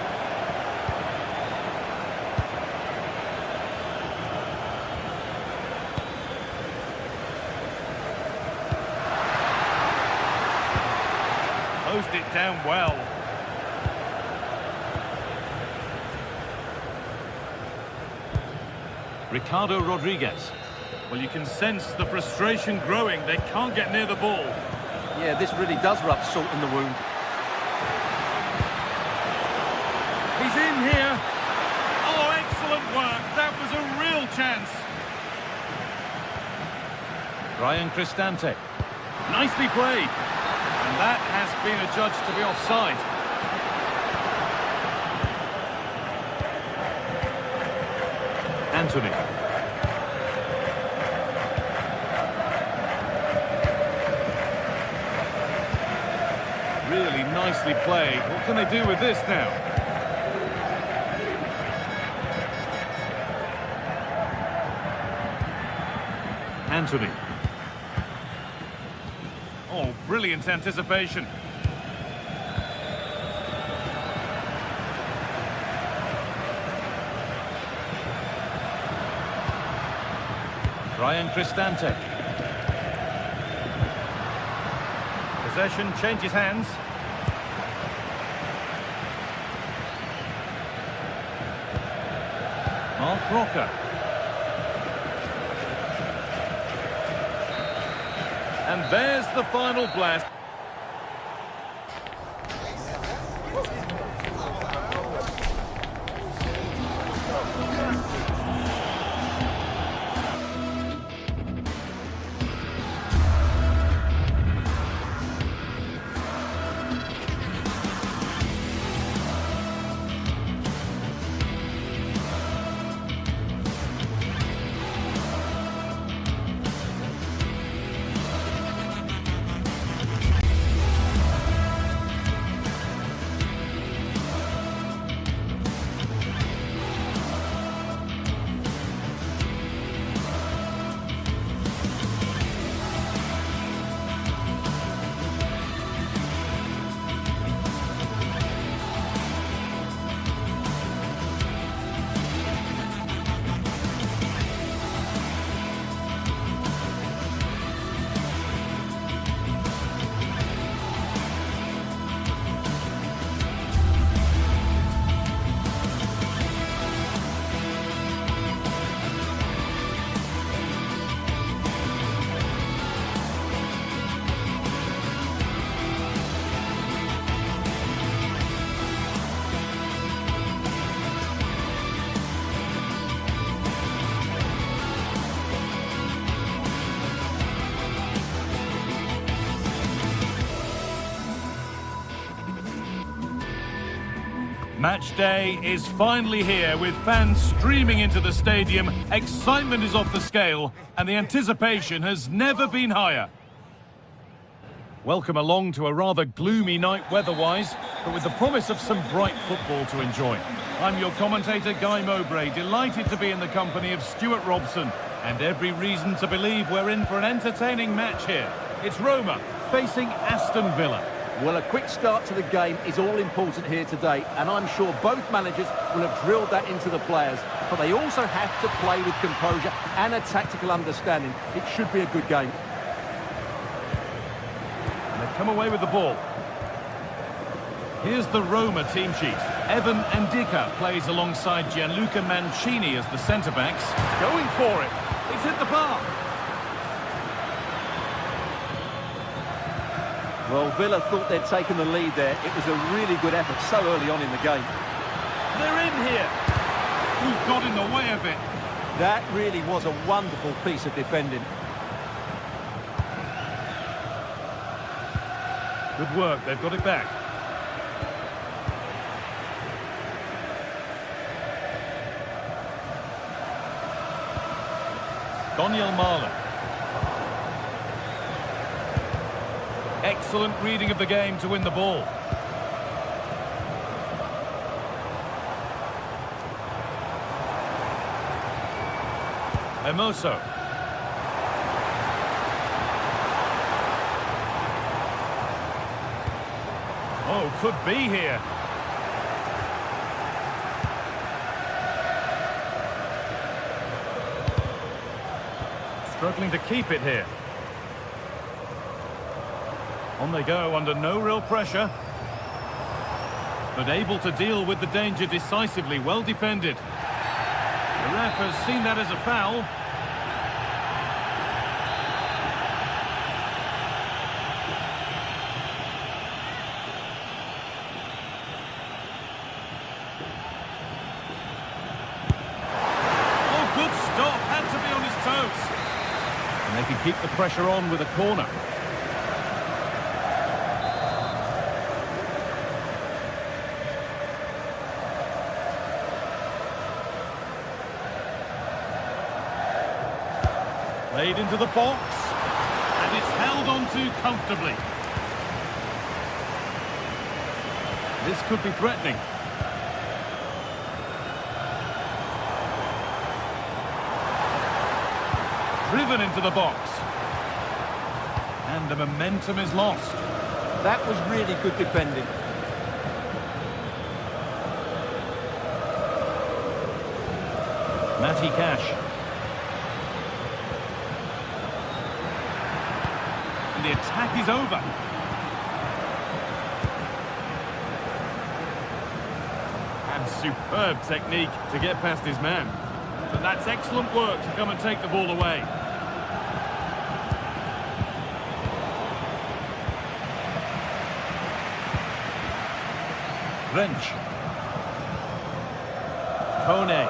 Closed it down well. Ricardo Rodriguez. Well, you can sense the frustration growing. They can't get near the ball. Yeah, this really does rub salt in the wound. He's in here. Oh, excellent work. That was a real chance. Ryan Cristante. Nicely played. And that has been adjudged to be offside. Anthony. Really nicely played. What can they do with this now? Anthony. Oh, brilliant anticipation. Ryan Cristante. Possession changes hands. Mark Rocker. And there's the final blast. Match day is finally here with fans streaming into the stadium. Excitement is off the scale and the anticipation has never been higher. Welcome along to a rather gloomy night weather-wise, but with the promise of some bright football to enjoy. I'm your commentator, Guy Mowbray, delighted to be in the company of Stuart Robson, and every reason to believe we're in for an entertaining match here. It's Roma facing Aston Villa. Well, a quick start to the game is all important here today, and I'm sure both managers will have drilled that into the players. But they also have to play with composure and a tactical understanding. It should be a good game. And they've come away with the ball. Here's the Roma team sheet. Evan Ndika plays alongside Gianluca Mancini as the centre-backs. Going for it. It's hit the bar. Well, Villa thought they'd taken the lead there. It was a really good effort so early on in the game. They're in here. Who got in the way of it? That really was a wonderful piece of defending. Good work, they've got it back. Daniel Marlon. Excellent reading of the game to win the ball. Hermoso. Oh, could be here. Struggling to keep it here. On they go under no real pressure. But able to deal with the danger decisively. Well defended. The ref has seen that as a foul. Oh, good stop. Had to be on his toes. And they can keep the pressure on with a corner. Played into the box, and it's held on to comfortably. This could be threatening. Driven into the box. And the momentum is lost. That was really good defending. Matty Cash. And the attack is over. And superb technique to get past his man. But that's excellent work to come and take the ball away. Wrench. Kone.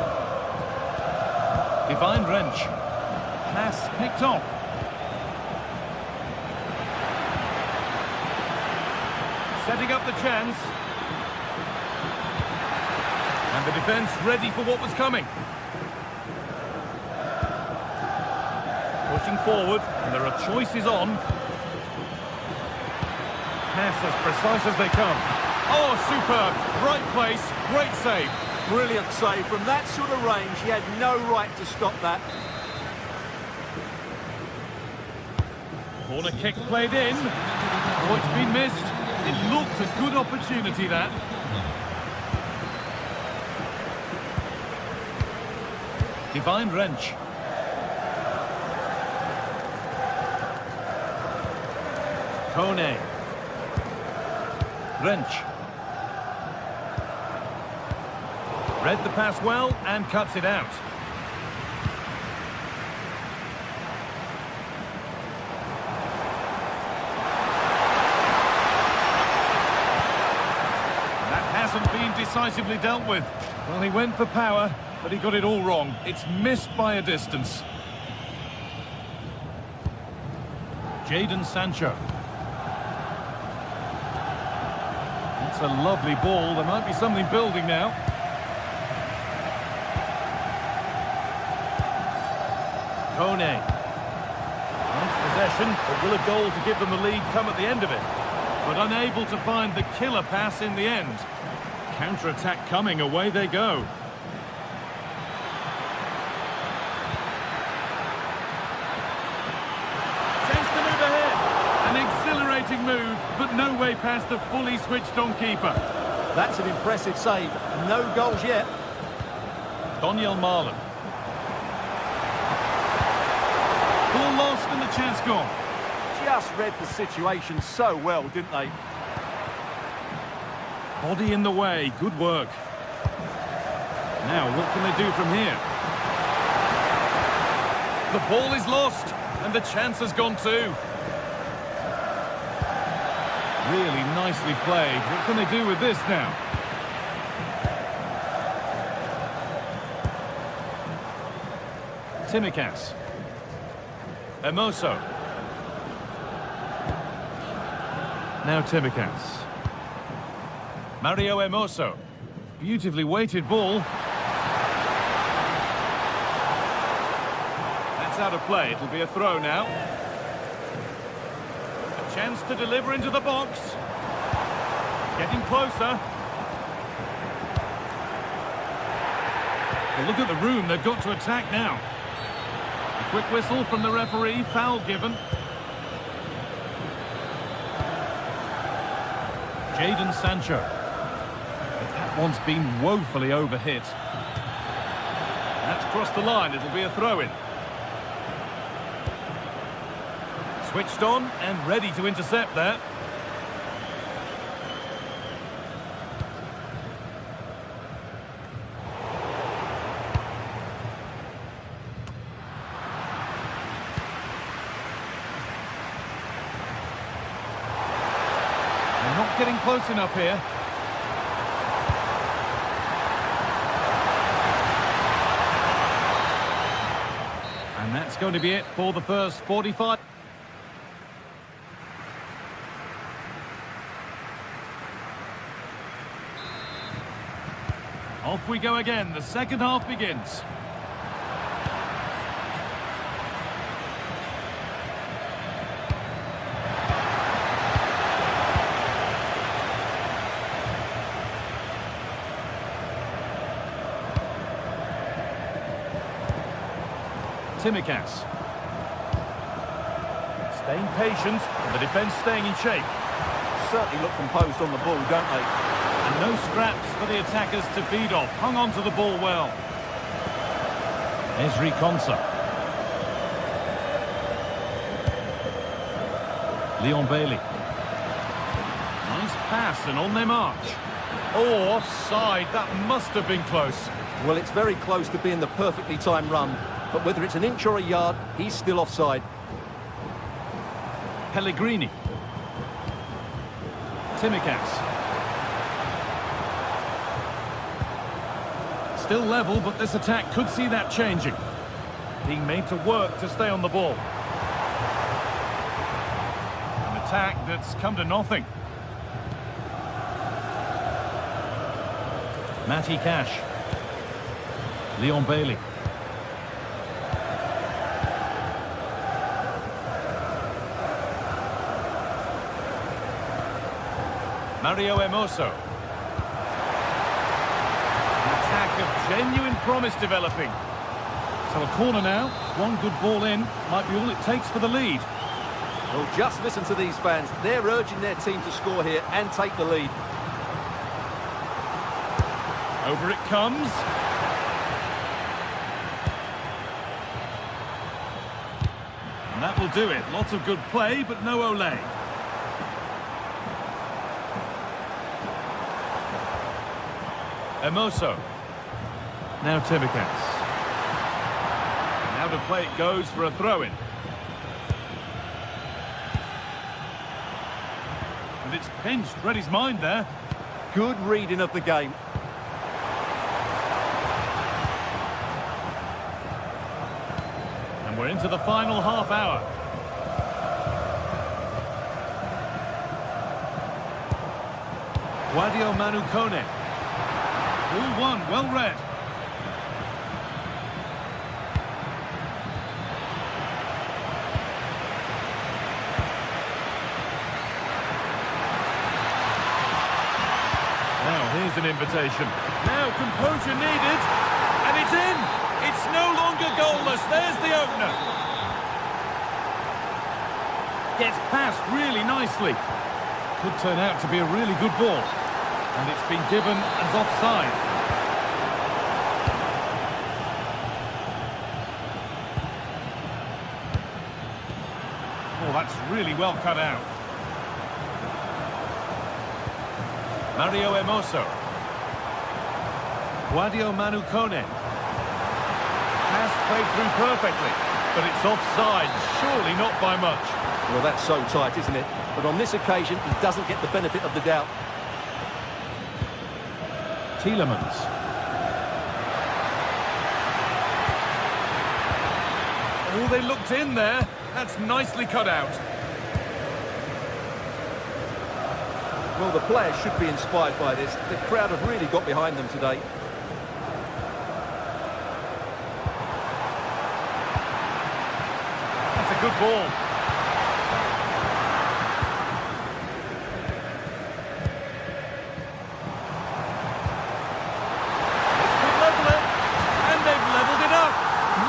Divine Wrench. Pass picked off. Setting up the chance. And the defence ready for what was coming. Pushing forward, and there are choices on. Pass as precise as they come. Oh, superb. Right place, great save. Brilliant save. From that sort of range, he had no right to stop that. Corner kick played in. Oh, it's been missed. It looked a good opportunity, that. Divine Wrench. Kone. Wrench. Read the pass well and cuts it out. That hasn't been decisively dealt with. Well, he went for power, but he got it all wrong. It's missed by a distance. Jadon Sancho. It's a lovely ball. There might be something building now. Kone. Nice possession, but will a goal to give them the lead come at the end of it? but unable to find the killer pass in the end. Counter-attack coming, away they go. Chance to move ahead. An exhilarating move, but no way past a fully switched-on keeper. That's an impressive save. No goals yet. Daniel Marlon. Ball lost and the chance gone. Just read the situation so well, didn't they? Body in the way, good work. Now, what can they do from here? The ball is lost, and the chance has gone too. Really nicely played. What can they do with this now? Tsimikas. Emoso. Now Tsimikas. Mario Emoso. Beautifully weighted ball. That's out of play. It'll be a throw now. A chance to deliver into the box. Getting closer. Well, look at the room. They've got to attack now. A quick whistle from the referee. Foul given. Jadon Sancho. That one's been woefully overhit. That's crossed the line. It'll be a throw-in. Switched on and ready to intercept there. They're not getting close enough here. And that's going to be it for the first 45. Off we go again. The second half begins. Tsimikas. Staying patient, and the defence staying in shape. Certainly look composed on the ball, don't they? And no scraps for the attackers to feed off. Hung on to the ball well. Ezri Konsa. Leon Bailey. Nice pass and on their march. Oh, offside. That must have been close. Well, it's very close to being the perfectly timed run. But whether it's an inch or a yard, he's still offside. Pellegrini. Tsimikas. Still level, but this attack could see that changing. Being made to work to stay on the ball. An attack that's come to nothing. Matty Cash. Leon Bailey. Mario Emoso. An attack of genuine promise developing. So a corner now. One good ball in. Might be all it takes for the lead. Well, just listen to these fans. They're urging their team to score here and take the lead. Over it comes. And that will do it. Lots of good play, but no Olé. Emoso. Now Tsimikas. Now to play it goes for a throw-in. And it's pinched. Read his mind there. Good reading of the game. And we're into the final half hour. Guadio Manu Kone. All one, well read. an invitation. Now composure needed, and it's in! It's no longer goalless, there's the opener. Gets past really nicely. Could turn out to be a really good ball. And it's been given as offside. Oh, that's really well cut out. Mario Hermoso. Guadio Manucone. Pass played through perfectly, but it's offside, surely not by much. Well, that's so tight, isn't it? But on this occasion, he doesn't get the benefit of the doubt. Tielemans. Oh, they looked in there. That's nicely cut out. Well, the players should be inspired by this. The crowd have really got behind them today. That's a good ball. This could level it. And they've levelled it up.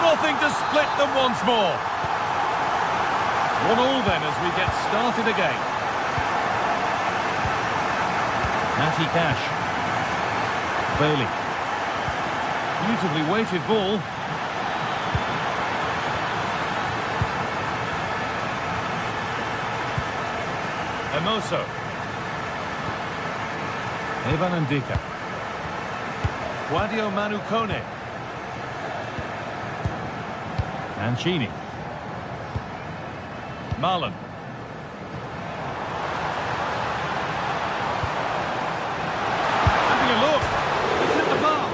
Nothing to split them once more. 1-1 then as we get started again. Matty Cash. Bailey. Beautifully weighted ball. Hermoso. Evan Ndika. Guadio Manucone. Mancini. Marlon. Having a look. It's hit the bar.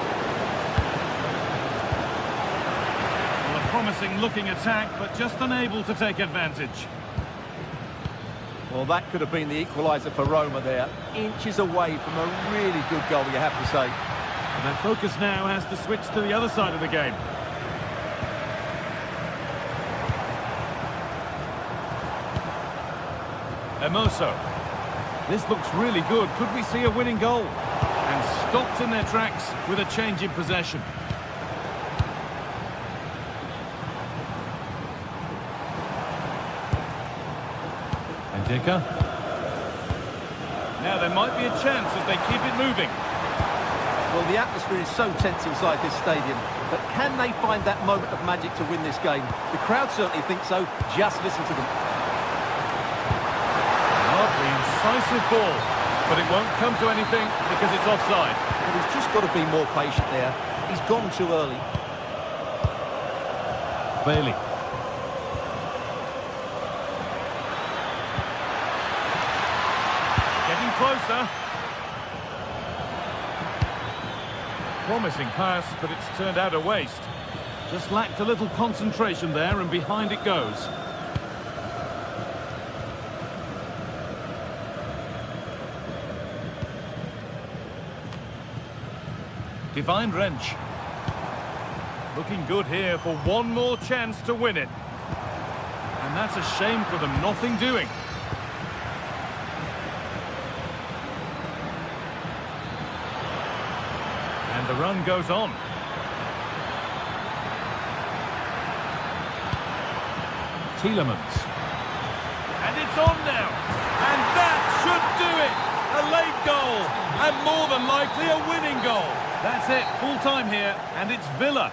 Well, a promising looking attack, but just unable to take advantage. Well, that could have been the equaliser for Roma there. Inches away from a really good goal, you have to say. And their focus now has to switch to the other side of the game. Hermoso. This looks really good. Could we see a winning goal? And stopped in their tracks with a change in possession. Ndika. Now there might be a chance as they keep it moving. Well, the atmosphere is so tense inside this stadium, but can they find that moment of magic to win this game? The crowd certainly think so. Just listen to them. Lovely, incisive ball, but it won't come to anything because it's offside. Well, he's just got to be more patient there. He's gone too early. Bailey. Getting closer. Promising pass, but it's turned out a waste. Just lacked a little concentration there, and behind it goes. Divine wrench. Looking good here for one more chance to win it. And that's a shame for them, nothing doing. And the run goes on. Tielemans. And it's on now. And that should do it. A late goal. And more than likely a winning goal. That's it, full time here, and it's Villa.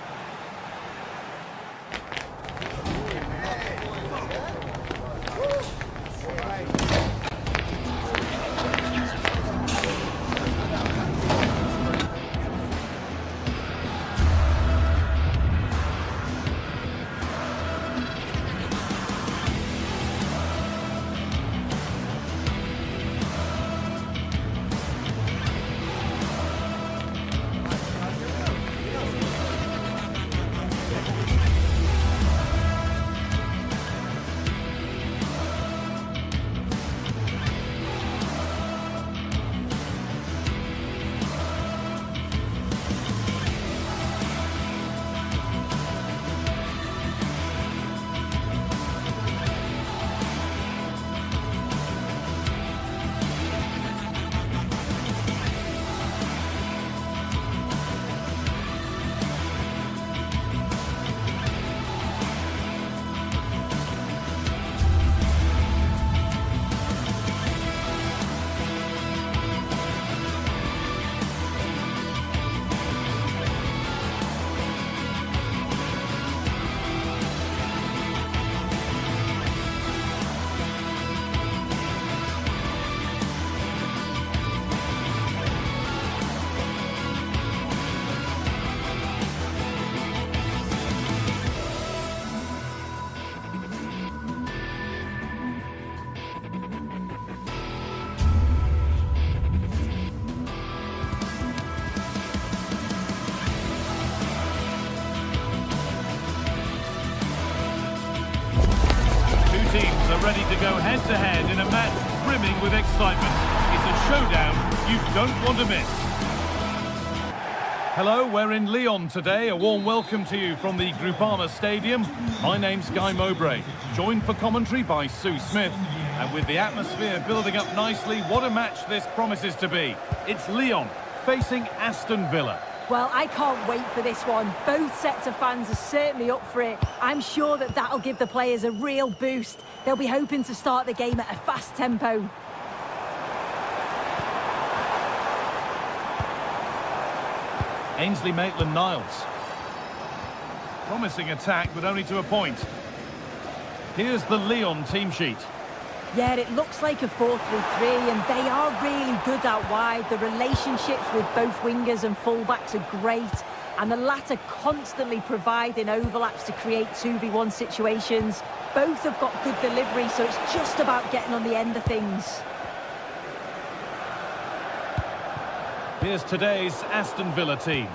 are ready to go head-to-head in a match brimming with excitement. It's a showdown you don't want to miss. Hello, we're in Lyon today. A warm welcome to you from the Groupama Stadium. My name's Guy Mowbray, joined for commentary by Sue Smith. And with the atmosphere building up nicely, what a match this promises to be. It's Lyon facing Aston Villa. Well, I can't wait for this one. Both sets of fans are certainly up for it. I'm sure that that'll give the players a real boost. They'll be hoping to start the game at a fast tempo. Ainsley Maitland-Niles. Promising attack, but only to a point. Here's the Lyon team sheet. Yeah, it looks like a 4-3-3, and they are really good out wide. The relationships with both wingers and fullbacks are great, and the latter constantly providing overlaps to create 2v1 situations. Both have got good delivery, so it's just about getting on the end of things. Here's today's Aston Villa team.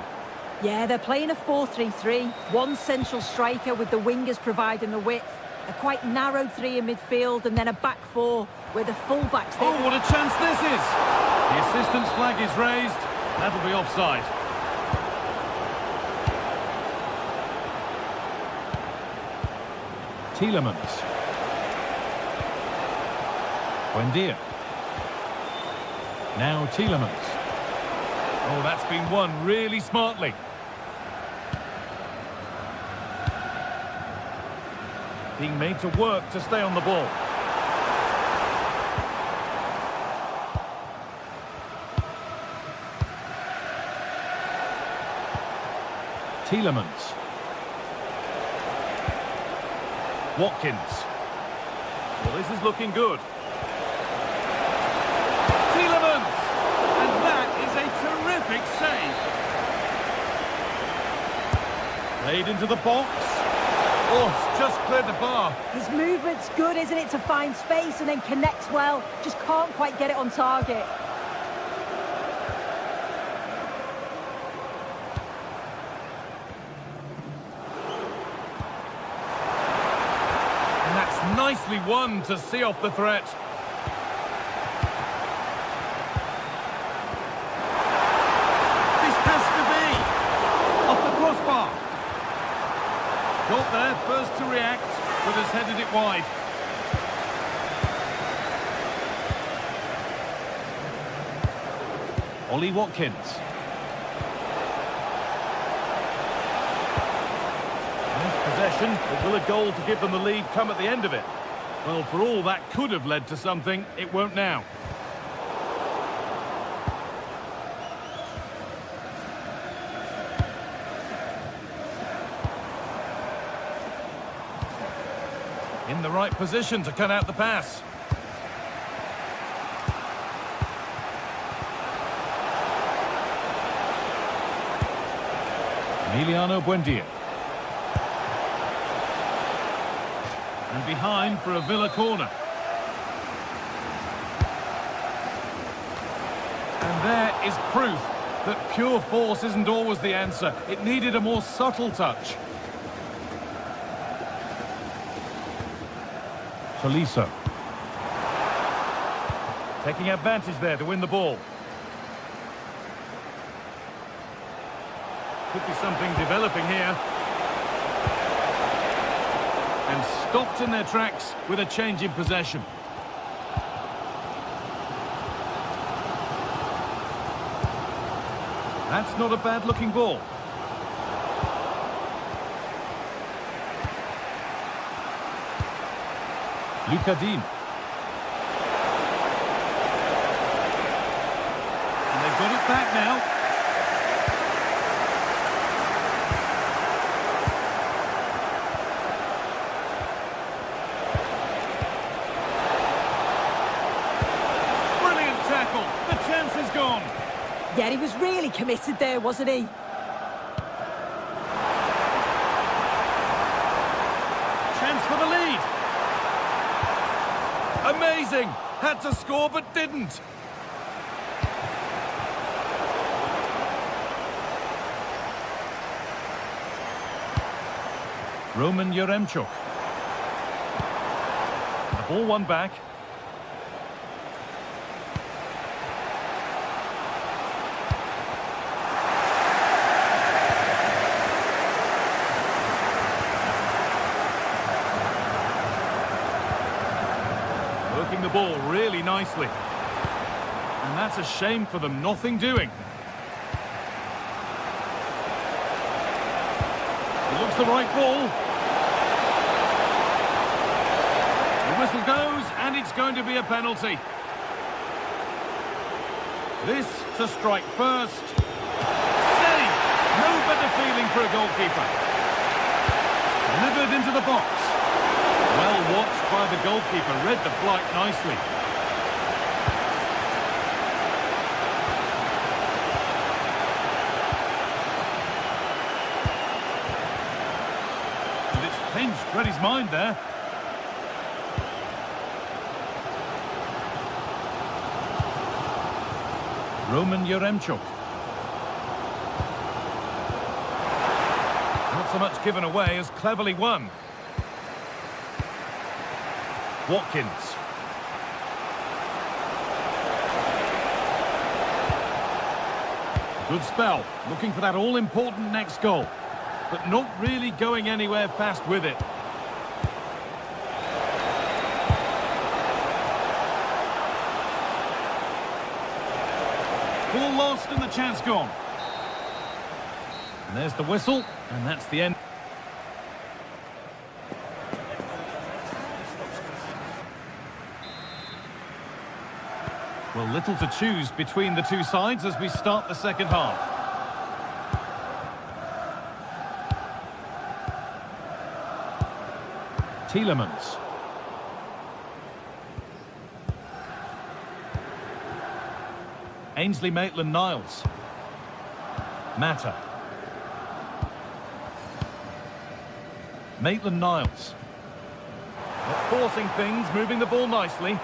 Yeah, they're playing a 4-3-3. One central striker with the wingers providing the width. A quite narrow three in midfield, and then a back four where the fullbacks... Oh, what a chance this is! The assistant's flag is raised. That'll be offside. Tielemans. Buendia. Now Tielemans. Oh, that's been won really smartly. Being made to work to stay on the ball. Tielemans. Watkins. Well, this is looking good. Tielemans! And that is a terrific save. Played into the box. Oh, it's just cleared the bar. His movement's good, isn't it, to find space and then connects well. Just can't quite get it on target. And that's nicely won to see off the threat. This has to be off the crossbar. Got there, first to react, but has headed it wide. Ollie Watkins. Nice possession, but will a goal to give them the lead come at the end of it? Well, for all that could have led to something, it won't now. In the right position to cut out the pass. Emiliano Buendia. And behind for a Villa corner. And there is proof that pure force isn't always the answer. It needed a more subtle touch. Tolisso. Taking advantage there to win the ball. Could be something developing here. And stopped in their tracks with a change in possession. That's not a bad-looking ball. Lucadine. And they've got it back now. Brilliant tackle. The chance is gone. Yeah, he was really committed there, wasn't he? Chance for the lead. Amazing! Had to score but didn't. Roman Yaremchuk. The Ball won back. Working the ball really nicely. And that's a shame for them, nothing doing. It looks the right ball. The whistle goes, and it's going to be a penalty. This to strike first. Saved! No better feeling for a goalkeeper. Delivered into the box. Well watched by the goalkeeper, read the flight nicely. And it's pinched, read his mind there. Roman Yaremchuk. Not so much given away as cleverly won. Watkins. Good spell, looking for that all-important next goal, but not really going anywhere fast with it. Ball lost and the chance gone. And there's the whistle, and that's the end. Well, little to choose between the two sides as we start the second half. Tielemans. Ainsley Maitland-Niles. Mata. Maitland-Niles. Not forcing things, moving the ball nicely.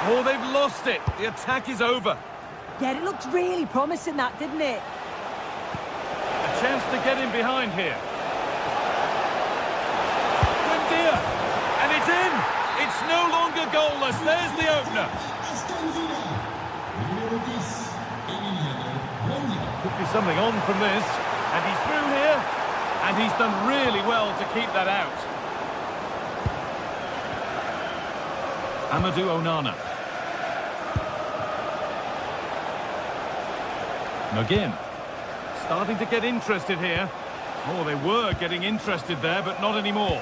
Oh, they've lost it. The attack is over. Yeah, it looked really promising, that, didn't it? A chance to get in behind here. Buendia. And it's in. It's no longer goalless. There's the opener. Could be something on from this. And he's through here. And he's done really well to keep that out. Amadou Onana. McGinn. Starting to get interested here. Oh, they were getting interested there, but not anymore.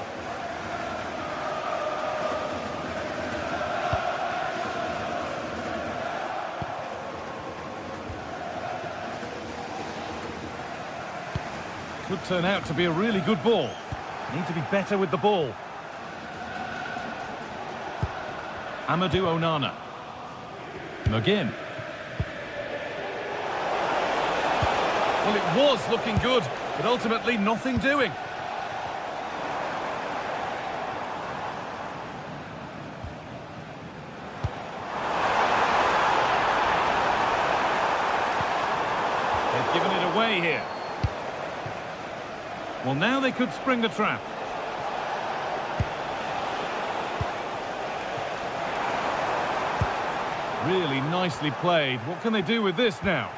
Could turn out to be a really good ball. Need to be better with the ball. Amadou Onana. McGinn. Well, it was looking good, but ultimately nothing doing. They've given it away here. Well, now they could spring the trap. Really nicely played. What can they do with this now?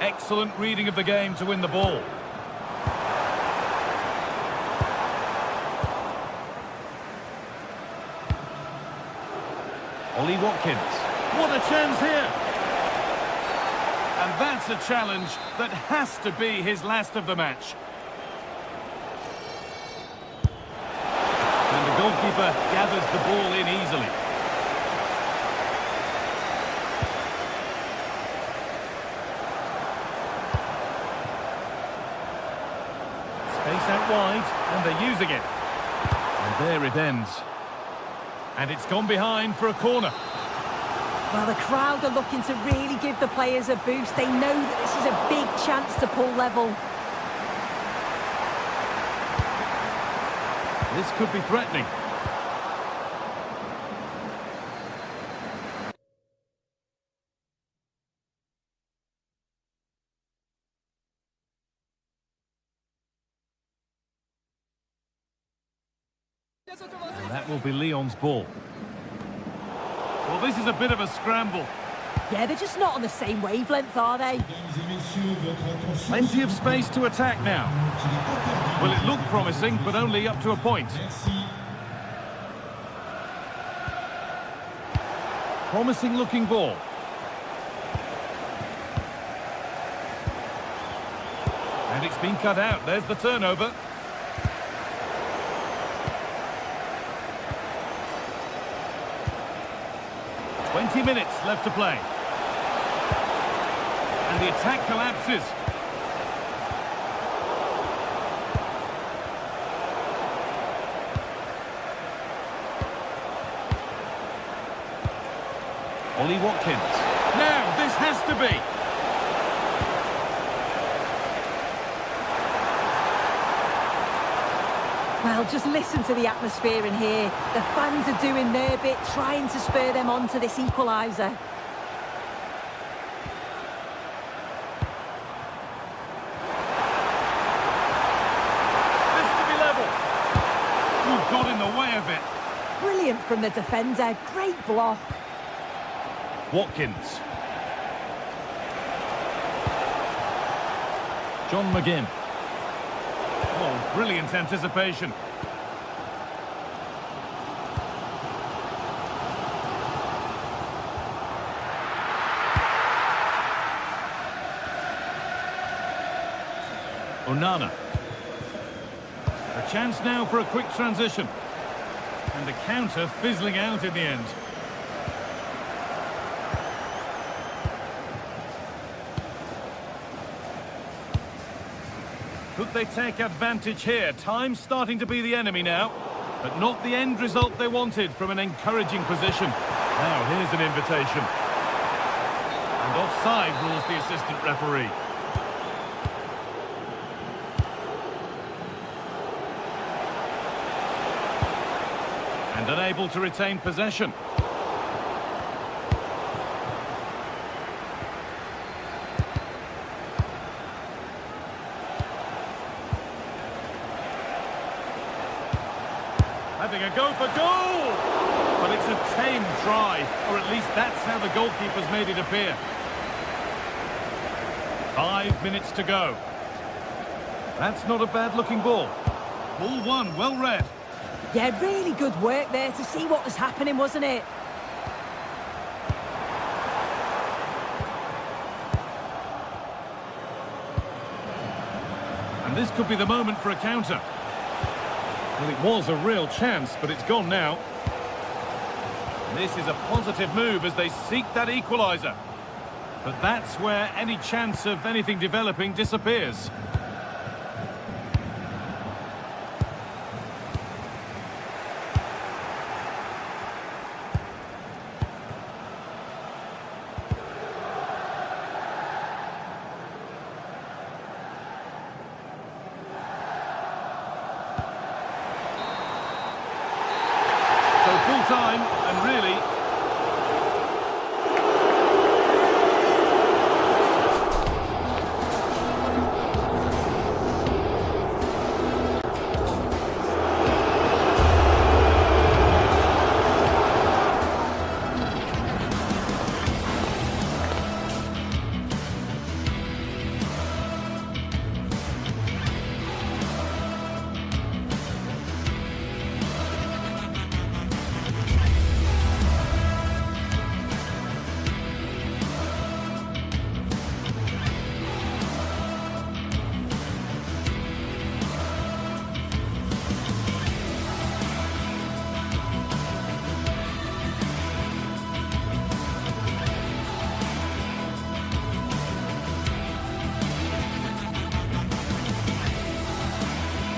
Excellent reading of the game to win the ball. Ollie Watkins. What a chance here! And that's a challenge that has to be his last of the match. And the goalkeeper gathers the ball in easily. Space out wide, and they're using it. And there it ends. And it's gone behind for a corner. Well, the crowd are looking to really give the players a boost. They know that this is a big chance to pull level. This could be threatening. And that will be Lyon's ball. Well, this is a bit of a scramble. Yeah, they're just not on the same wavelength, are they? Plenty of space to attack now. Well, it looked promising, but only up to a point. Promising looking ball. And it's been cut out. There's the turnover. "20 minutes left to play. And the attack collapses. Ollie Watkins. Now, this has to be. Well, just listen to the atmosphere in here. The fans are doing their bit, trying to spur them on to this equaliser. This to be level. Ooh, got in the way of it. Brilliant from the defender. Great block. Watkins. John McGinn. Oh, brilliant anticipation. Onana. A chance now for a quick transition. And the counter fizzling out in the end. Could they take advantage here? Time's starting to be the enemy now, but not the end result they wanted from an encouraging position. Now here's an invitation. And offside rules the assistant referee. And unable to retain possession. Having a go for goal! But it's a tame try, or at least that's how the goalkeeper's made it appear. 5 minutes to go. That's not a bad-looking ball. Ball one, well read. Yeah, really good work there to see what was happening, wasn't it? And this could be the moment for a counter. Well, it was a real chance, but it's gone now. This is a positive move as they seek that equaliser. But that's where any chance of anything developing disappears. Full time, and really...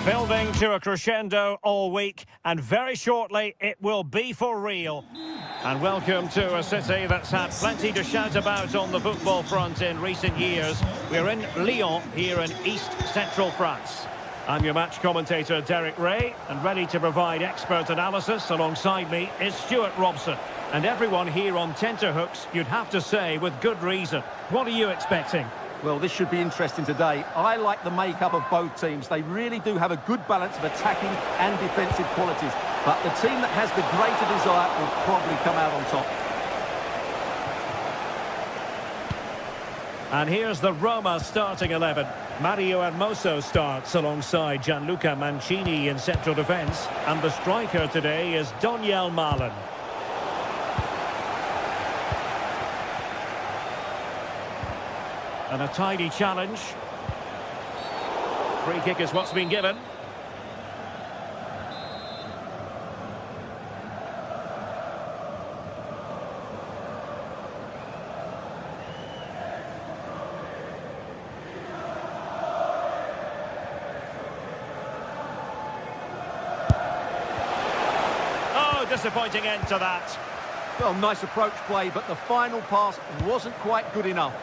Building to a crescendo all week, and very shortly it will be for real. And welcome to a city that's had plenty to shout about on the football front in recent years. We're in Lyon, here in East Central France. I'm your match commentator, Derek Ray, and ready to provide expert analysis alongside me is Stuart Robson. And everyone here on tenterhooks, you'd have to say, with good reason. What are you expecting? Well, this should be interesting today. I like the makeup of both teams. They really do have a good balance of attacking and defensive qualities. But the team that has the greater desire will probably come out on top. And here's the Roma starting 11. Mario Hermoso starts alongside Gianluca Mancini in central defence. And the striker today is Donyell Malen. And a tidy challenge. Free kick is what's been given. Disappointing end to that. Well, nice approach play, but the final pass wasn't quite good enough.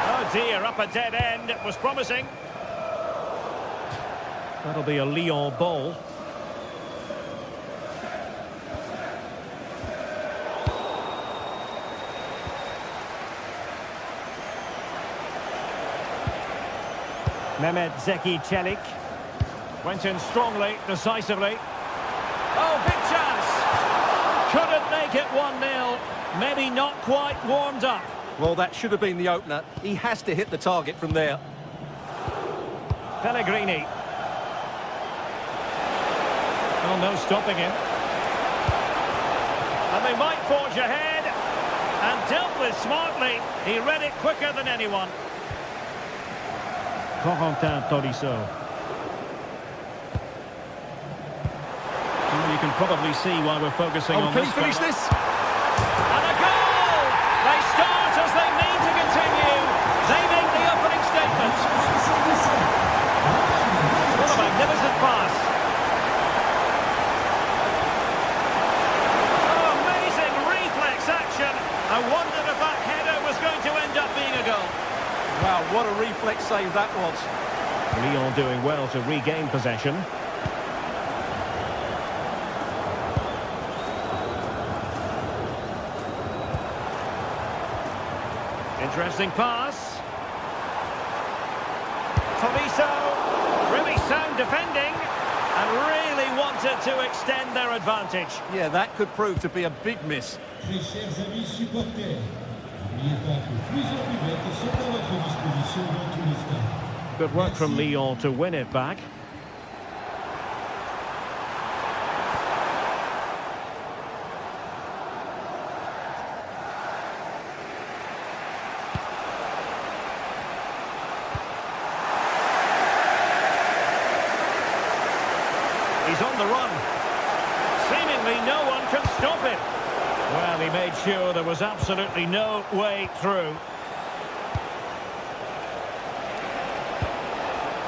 Oh dear, up a dead end. It was promising. That'll be a Lyon ball. Mehmet Zeki Çelik went in strongly, decisively. Oh, big chance! Couldn't make it 1-0. Maybe not quite warmed up. Well, that should have been the opener. He has to hit the target from there. Pellegrini. Oh, no stopping him. And they might forge ahead. And dealt with smartly. He read it quicker than anyone. Corentin Tolisso. You can probably see why we're focusing on this. Can he finish this? And a goal! They start as they need to continue. They make the opening statement. What a magnificent pass. Oh, amazing reflex action. I wondered if that header was going to end up being a goal. Wow, what a reflex save that was. Lyon doing well to regain possession. Interesting pass. Tolisso, really sound defending, and really wanted to extend their advantage. Yeah, that could prove to be a big miss. Good work from Lyon to win it back. He's on the run. Seemingly no one can stop him. Well, he made sure there was absolutely no way through.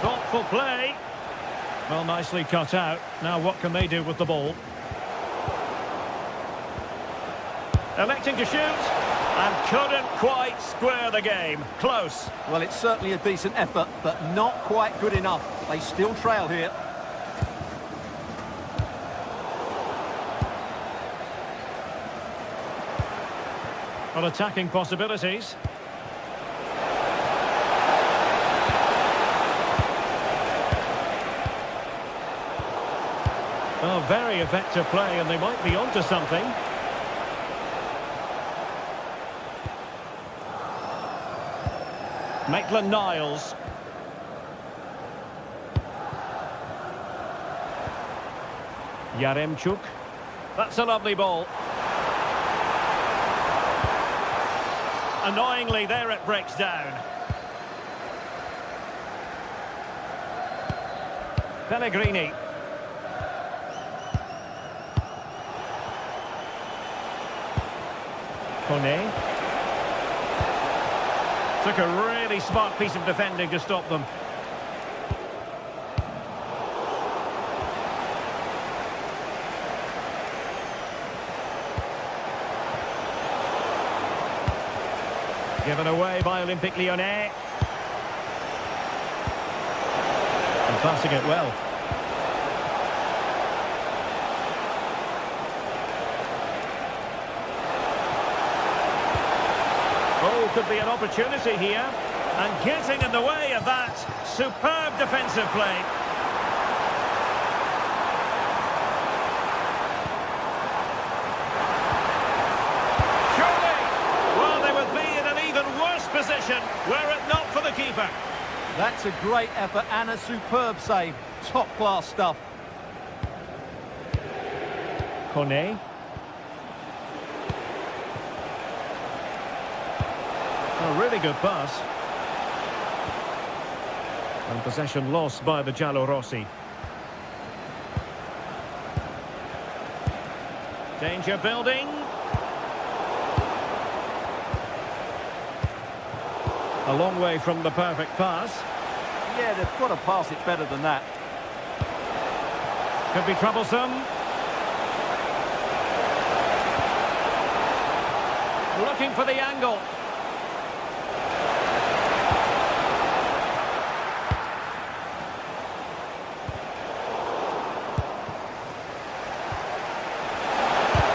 Thoughtful play. Well, nicely cut out. Now what can they do with the ball? Electing to shoot. And couldn't quite square the game. Close. Well, it's certainly a decent effort, but not quite good enough. They still trail here. Well, attacking possibilities. Oh, very effective play, and they might be onto something. Maitland-Niles. Yaremchuk. That's a lovely ball. Annoyingly, there it breaks down. Pellegrini. Kone. Took a really smart piece of defending to stop them. Given away by Olympique Lyonnais. And passing it well. Oh, could be an opportunity here. And getting in the way of that superb defensive play. Surely, well, they would be in an even worse position were it not for the keeper. That's a great effort and a superb save. Top-class stuff. Kone. A really good pass. And possession lost by the Giallorossi. Danger building. A long way from the perfect pass. Yeah, they've got to pass it better than that. Could be troublesome. Looking for the angle.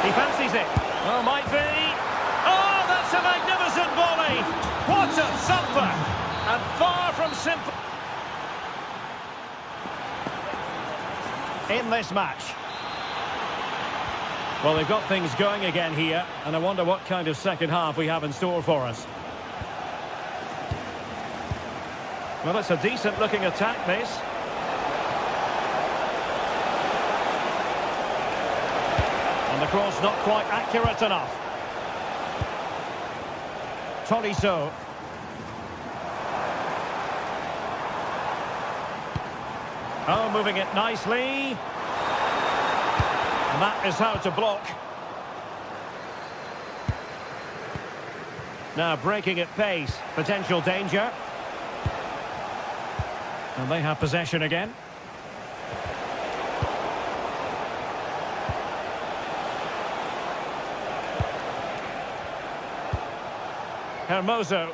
He fancies it. Oh, might be. Oh, that's a magnificent volley. What a thumper. And far from simple in this match. Well, they've got things going again here, and I wonder what kind of second half we have in store for us. Well, it's a decent-looking attack, this. And the cross not quite accurate enough. Tolisso. Oh, moving it nicely. And that is how to block. Now breaking at pace. Potential danger. And they have possession again. Hermoso.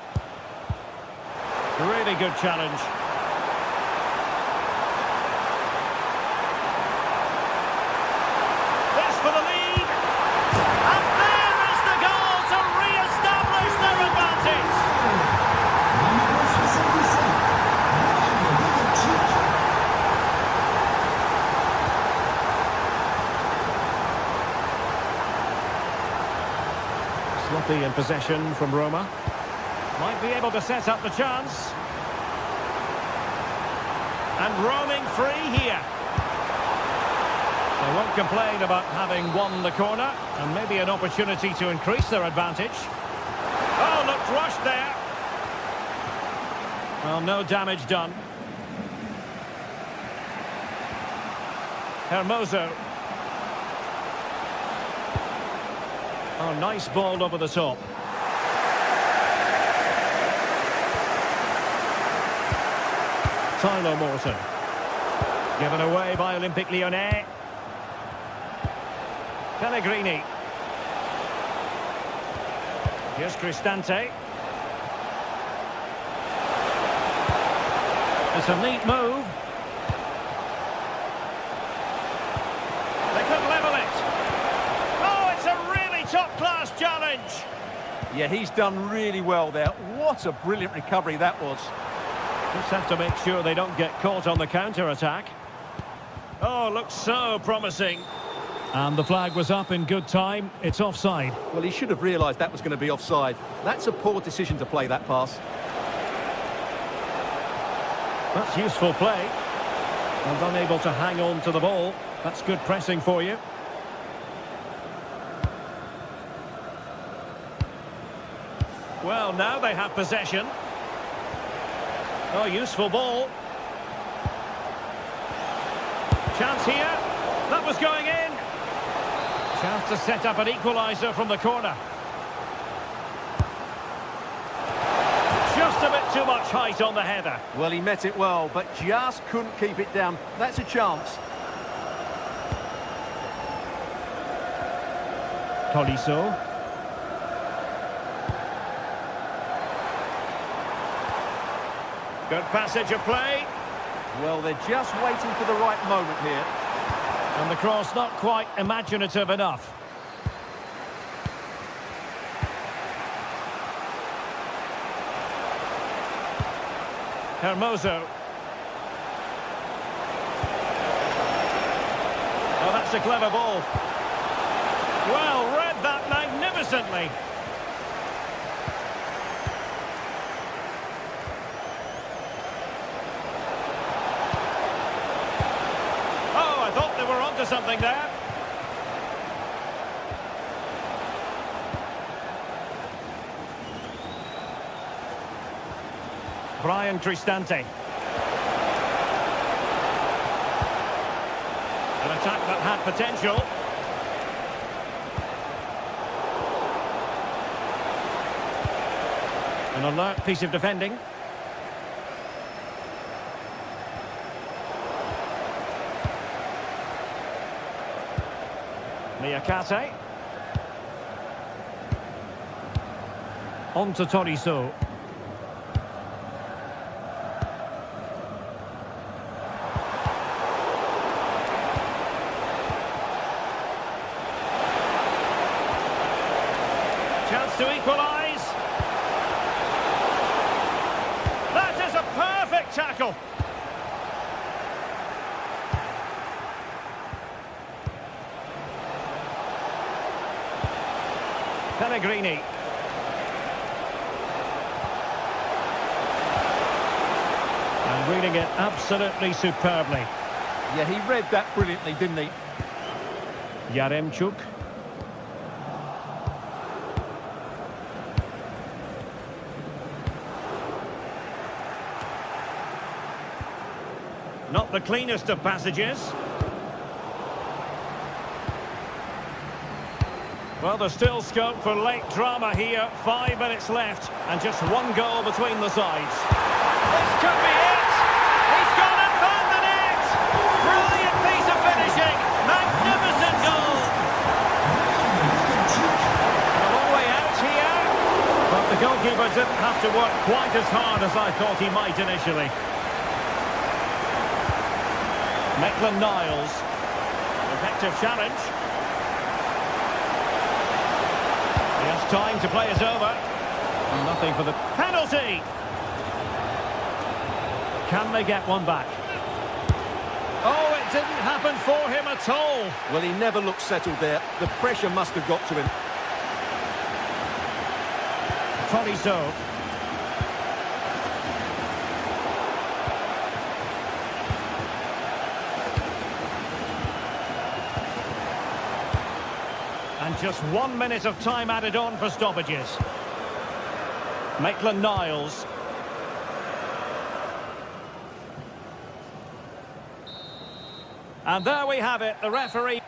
Really good challenge. This for the lead. And there is the goal to re-establish their advantage. Sloppy in possession from Roma. Might be able to set up the chance. And roaming free here. They won't complain about having won the corner, and maybe an opportunity to increase their advantage. Oh, looked rushed there. Well, no damage done. Hermoso. Oh, nice ball over the top. Tyler Morton. Given away by Olympique Lyonnais. Pellegrini. Here's Cristante. It's a neat move. They could level it. Oh, it's a really top-class challenge. Yeah, he's done really well there. What a brilliant recovery that was. Just have to make sure they don't get caught on the counter-attack. Oh, looks so promising. And the flag was up in good time. It's offside. Well, he should have realised that was going to be offside. That's a poor decision to play that pass. That's useful play. And unable to hang on to the ball. That's good pressing for you. Well, now they have possession. Oh, useful ball. Chance here. That was going in. Chance to set up an equaliser from the corner. Just a bit too much height on the header. Well, he met it well, but just couldn't keep it down. That's a chance. Tolisso. Good passage of play. Well, they're just waiting for the right moment here. And the cross not quite imaginative enough. Hermoso. Oh, that's a clever ball. Well, read that magnificently. Oh, I thought they were onto something there. Brian Cristante. An attack that had potential. An alert piece of defending. Miyakate. On to Toriso. Chance to equalise. That is a perfect tackle. Pellegrini. And reading it absolutely superbly. Yeah, he read that brilliantly, didn't he? Yaremchuk. Not the cleanest of passages. Well, there's still scope for late drama here. 5 minutes left and just one goal between the sides. This could be it! He's gone and found the net! Brilliant piece of finishing! Magnificent goal! A long way out here. But the goalkeeper didn't have to work quite as hard as I thought he might initially. Maitland-Niles. Effective challenge. He has time to play it over. Nothing for the penalty. Can they get one back? Oh, it didn't happen for him at all. Well, he never looked settled there. The pressure must have got to him. Toriso. And just 1 minute of time added on for stoppages. Maitland-Niles. And there we have it, the referee.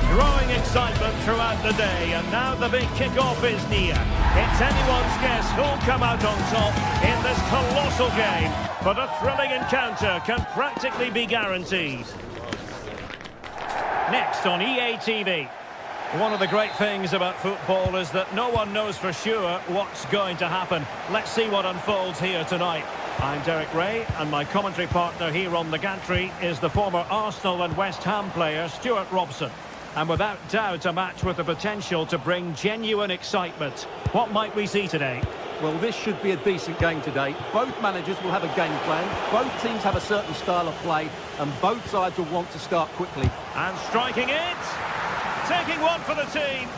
Growing excitement throughout the day, and now the big kick-off is near. It's anyone's guess who'll come out on top in this colossal game, but a thrilling encounter can practically be guaranteed. Next on EA TV. One of the great things about football is that no one knows for sure what's going to happen. Let's see what unfolds here tonight. I'm Derek Ray, and my commentary partner here on the gantry is the former Arsenal and West Ham player Stuart Robson. And without doubt, a match with the potential to bring genuine excitement. What might we see today? Well, this should be a decent game today. Both managers will have a game plan. Both teams have a certain style of play, and both sides will want to start quickly. And striking it! Taking one for the team.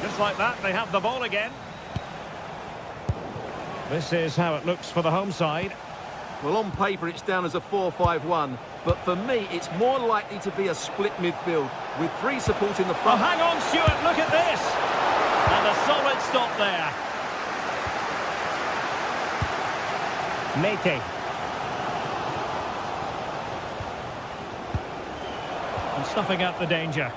Just like that, they have the ball again. This is how it looks for the home side. Well, on paper, it's down as a 4-5-1. But for me, it's more likely to be a split midfield, with 3 supporting the front. Oh, hang on, Stuart, look at this! And a solid stop there. Mete. And snuffing out the danger.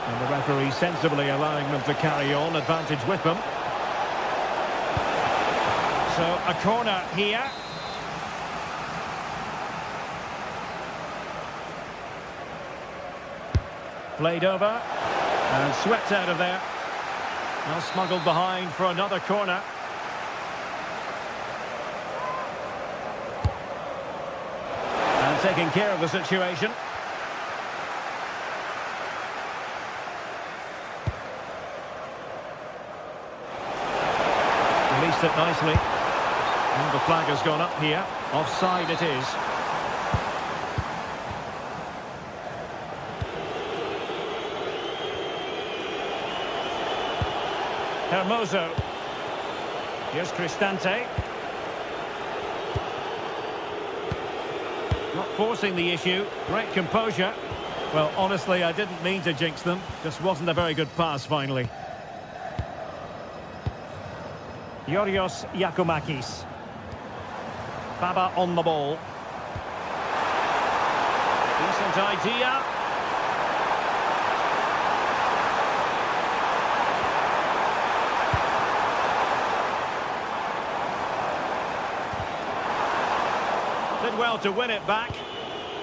And the referee sensibly allowing them to carry on, advantage with them. So a corner here. Played over and swept out of there. Now smuggled behind for another corner. And taking care of the situation. Released it nicely. And the flag has gone up here. Offside it is. Hermoso. Here's Cristante. Not forcing the issue. Great composure. Well, honestly, I didn't mean to jinx them. Just wasn't a very good pass, finally. Yorios Giacomakis. Baba on the ball. Decent idea. Did well to win it back.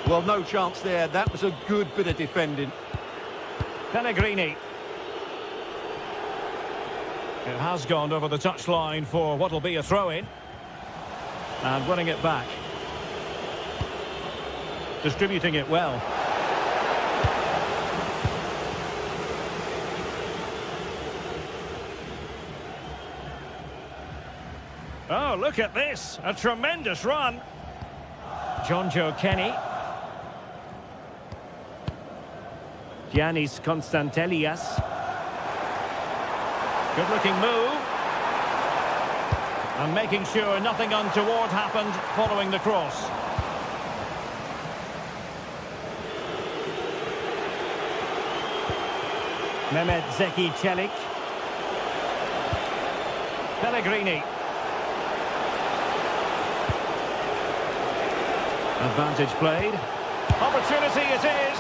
Well, no chance there. That was a good bit of defending. Pellegrini. It has gone over the touchline for what will be a throw-in. And winning it back. Distributing it well. Oh, look at this. A tremendous run. Jonjo Kenny. Giannis Constantelias. Good-looking move. And making sure nothing untoward happened following the cross. Mehmet Zeki Çelik. Pellegrini. Advantage played. Opportunity it is.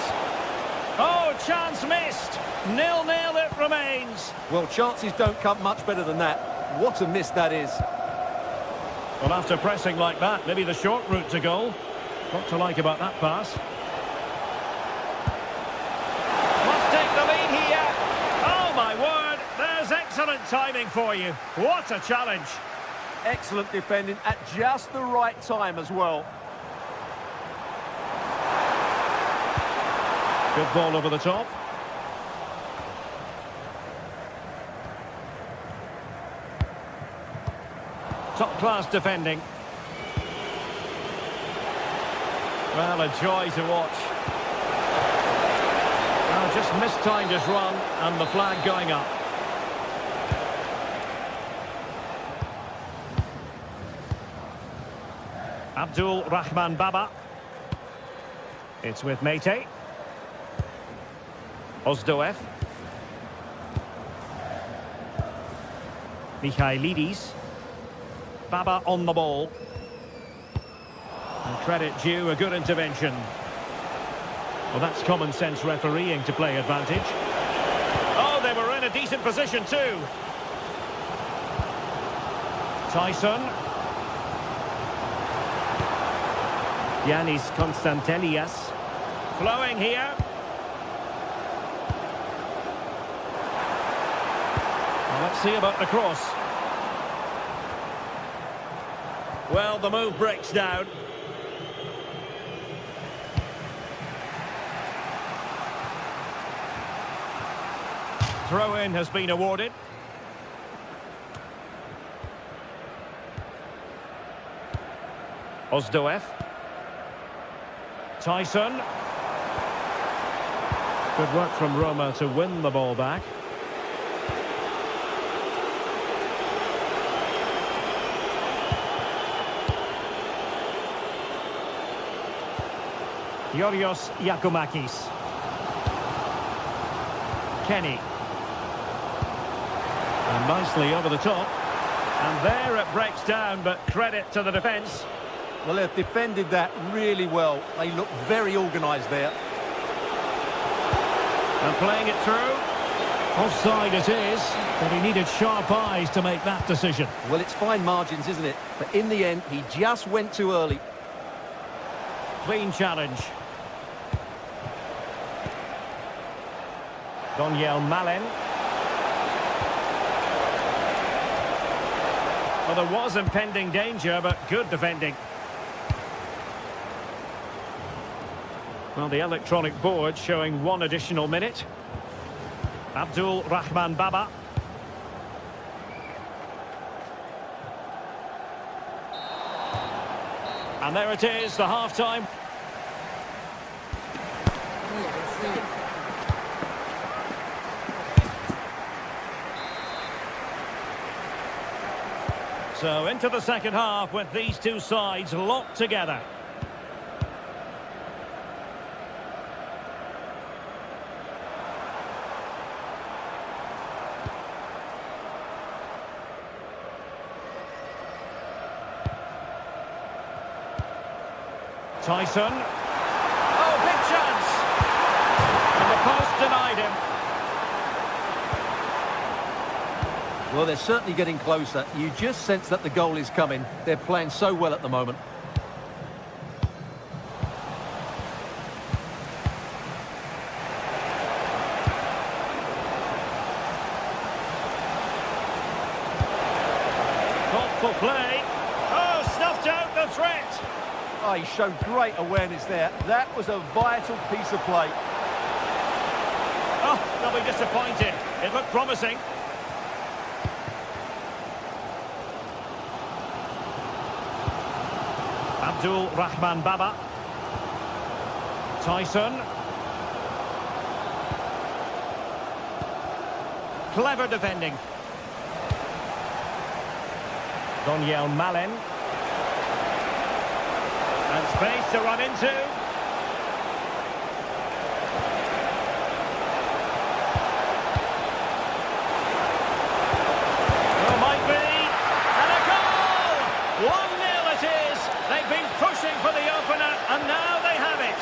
Oh, chance missed. 0-0 it remains. Well, chances don't come much better than that. What a miss that is. Well, after pressing like that, maybe the short route to goal. What to like about that pass? Must take the lead here. Oh, my word. There's excellent timing for you. What a challenge. Excellent defending at just the right time as well. Good ball over the top. Top-class defending. Well, a joy to watch. Well, just mistimed his run, and the flag going up. Abdul Rahman Baba. It's with Mete. Ozdoev. Michailidis. Baba on the ball. And credit due, a good intervention. Well, that's common sense refereeing to play advantage. Oh, they were in a decent position too. Tyson. Giannis Constantelias. Flowing here. Well, let's see about the cross. Well, the move breaks down. Throw-in has been awarded. Ozdoev. Tyson. Good work from Roma to win the ball back. Yorios Giacomakis. Kenny. And nicely over the top. And there it breaks down, but credit to the defence. Well, they've defended that really well. They look very organised there. And playing it through. Offside it is, but he needed sharp eyes to make that decision. Well, it's fine margins, isn't it? But in the end, he just went too early. Clean challenge. Daniel Malen. Well, there was impending danger, but good defending. Well, the electronic board showing 1 additional minute. Abdul Rahman Baba. And there it is, the half-time. So into the second half with these two sides locked together. Tyson. Oh, big chance. And the post denied him. Well, they're certainly getting closer. You just sense that the goal is coming. They're playing so well at the moment. Thoughtful play. Oh, snuffed out the threat. Oh, he showed great awareness there. That was a vital piece of play. Oh, they'll be disappointed. It looked promising. Abdul Rahman Baba. Tyson. Clever defending. Daniel Malen. And space to run into. Oh, might be. And a goal! 1-0 it is. They've been pushing for the opener, and now they have it.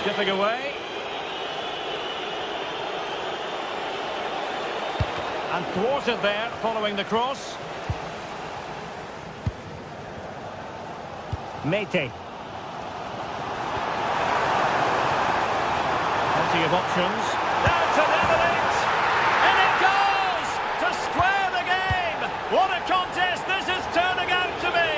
Skipping away. And thwarted there, following the cross. Mete. Plenty of options. Down to level it! And it goes! To square the game! What a contest this is turning out to be!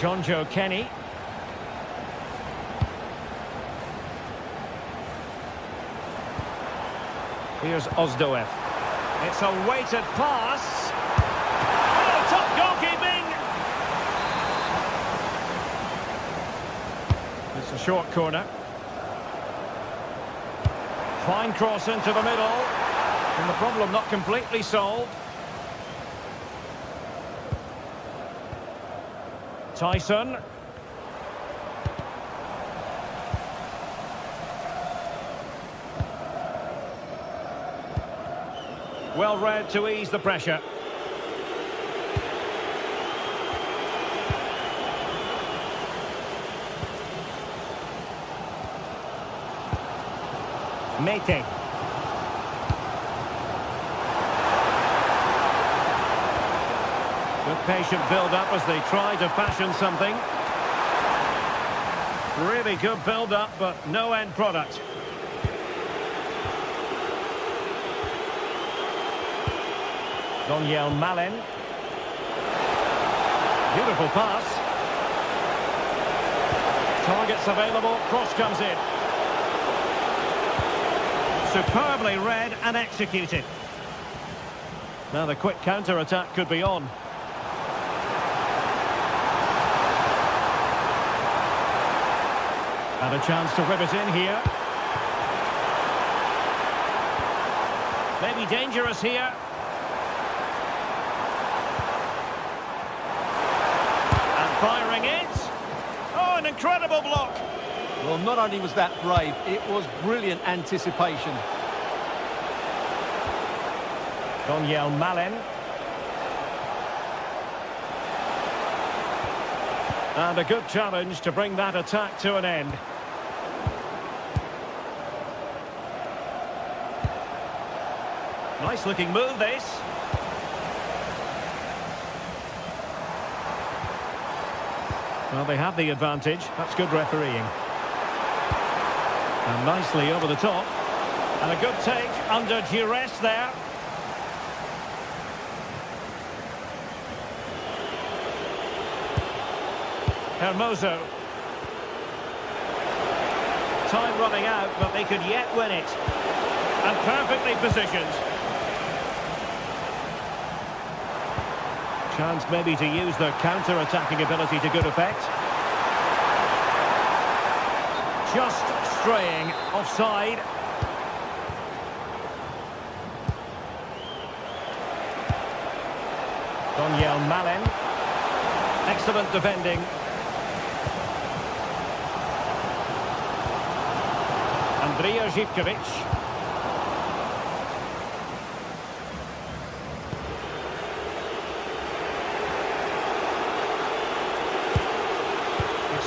John Joe Kenny. Here's Ozdoev. It's a weighted pass. Oh, top goalkeeping! It's a short corner. Fine cross into the middle. And the problem not completely solved. Tyson. Well read to ease the pressure. Mete. Good patient build-up as they try to fashion something. Really good build-up, but no end product. Daniel Malen. Beautiful pass. Targets available, cross comes in. Superbly read and executed. Now the quick counter-attack could be on. And a chance to rip it in here. Maybe dangerous here. incredible block. Well, not only was that brave, it was brilliant anticipation. Daniel Malen. And a good challenge to bring that attack to an end. Nice looking move, this. Well, they have the advantage. That's good refereeing. And nicely over the top. And a good take under duress there. Hermoso. Time running out, but they could yet win it. And perfectly positioned. Chance maybe to use their counter-attacking ability to good effect. Just straying offside. Daniel Malen. Excellent defending. Andrija Živković.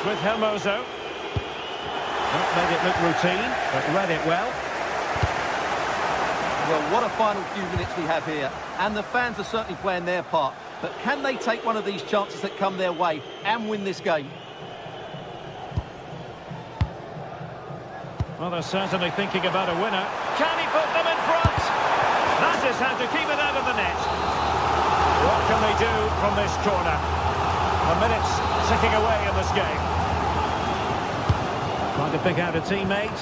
With Hermoso. Not made it look routine, but read it well. Well, what a final few minutes we have here. And the fans are certainly playing their part. But can they take one of these chances that come their way and win this game? Well, they're certainly thinking about a winner. Can he put them in front? That is how to keep it out of the net. What can they do from this corner? The minutes ticking away in this game. Trying to pick out a teammate.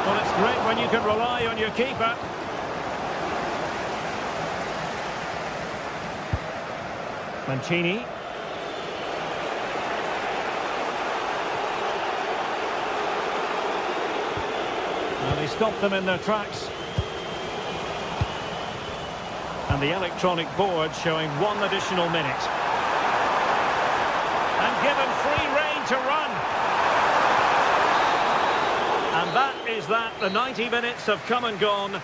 Well, it's great when you can rely on your keeper. Mancini. Well, they stopped them in their tracks. And the electronic board showing 1 additional minute. And given free rein to run. And that is that. The 90 minutes have come and gone.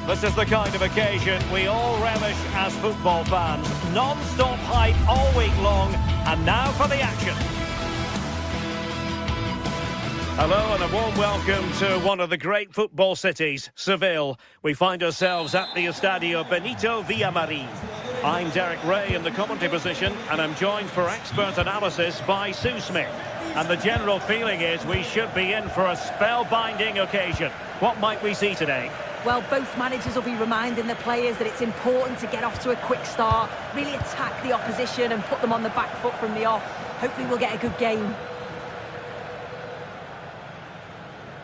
This is the kind of occasion we all relish as football fans. Non-stop hype all week long, and now for the action. Hello and a warm welcome to one of the great football cities, Seville. We find ourselves at the Estadio Benito Villamarín. I'm Derek Ray in the commentary position, and I'm joined for expert analysis by Sue Smith. And the general feeling is we should be in for a spellbinding occasion. What might we see today? Well, both managers will be reminding the players that it's important to get off to a quick start, really attack the opposition and put them on the back foot from the off. Hopefully we'll get a good game.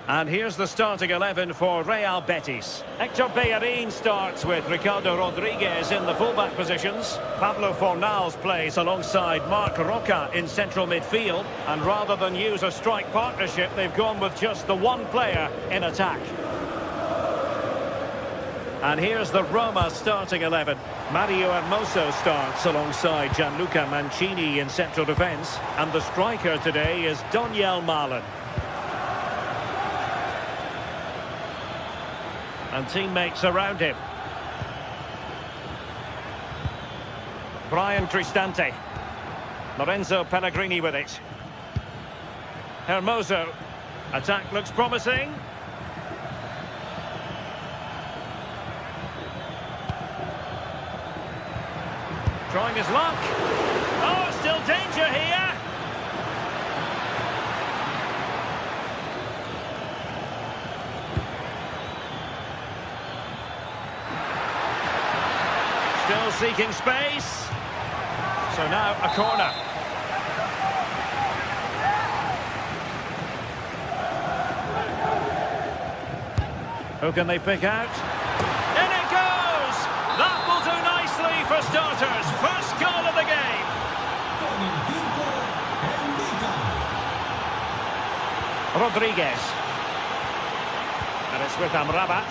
And here's the starting 11 for Real Betis. Hector Bellerin starts with Ricardo Rodriguez in the fullback positions. Pablo Fornals plays alongside Marc Roca in central midfield. And rather than use a strike partnership, they've gone with just the one player in attack. And here's the Roma starting 11. Mario Hermoso starts alongside Gianluca Mancini in central defence. And the striker today is Daniel Malen. And teammates around him. Brian Cristante. Lorenzo Pellegrini with it. Hermoso. Attack looks promising. Trying his luck. Oh, still danger here. Still seeking space. So now a corner. Who can they pick out? In it goes! That will do nicely for starters. First goal of the game. Rodriguez. And it's with Amrabat.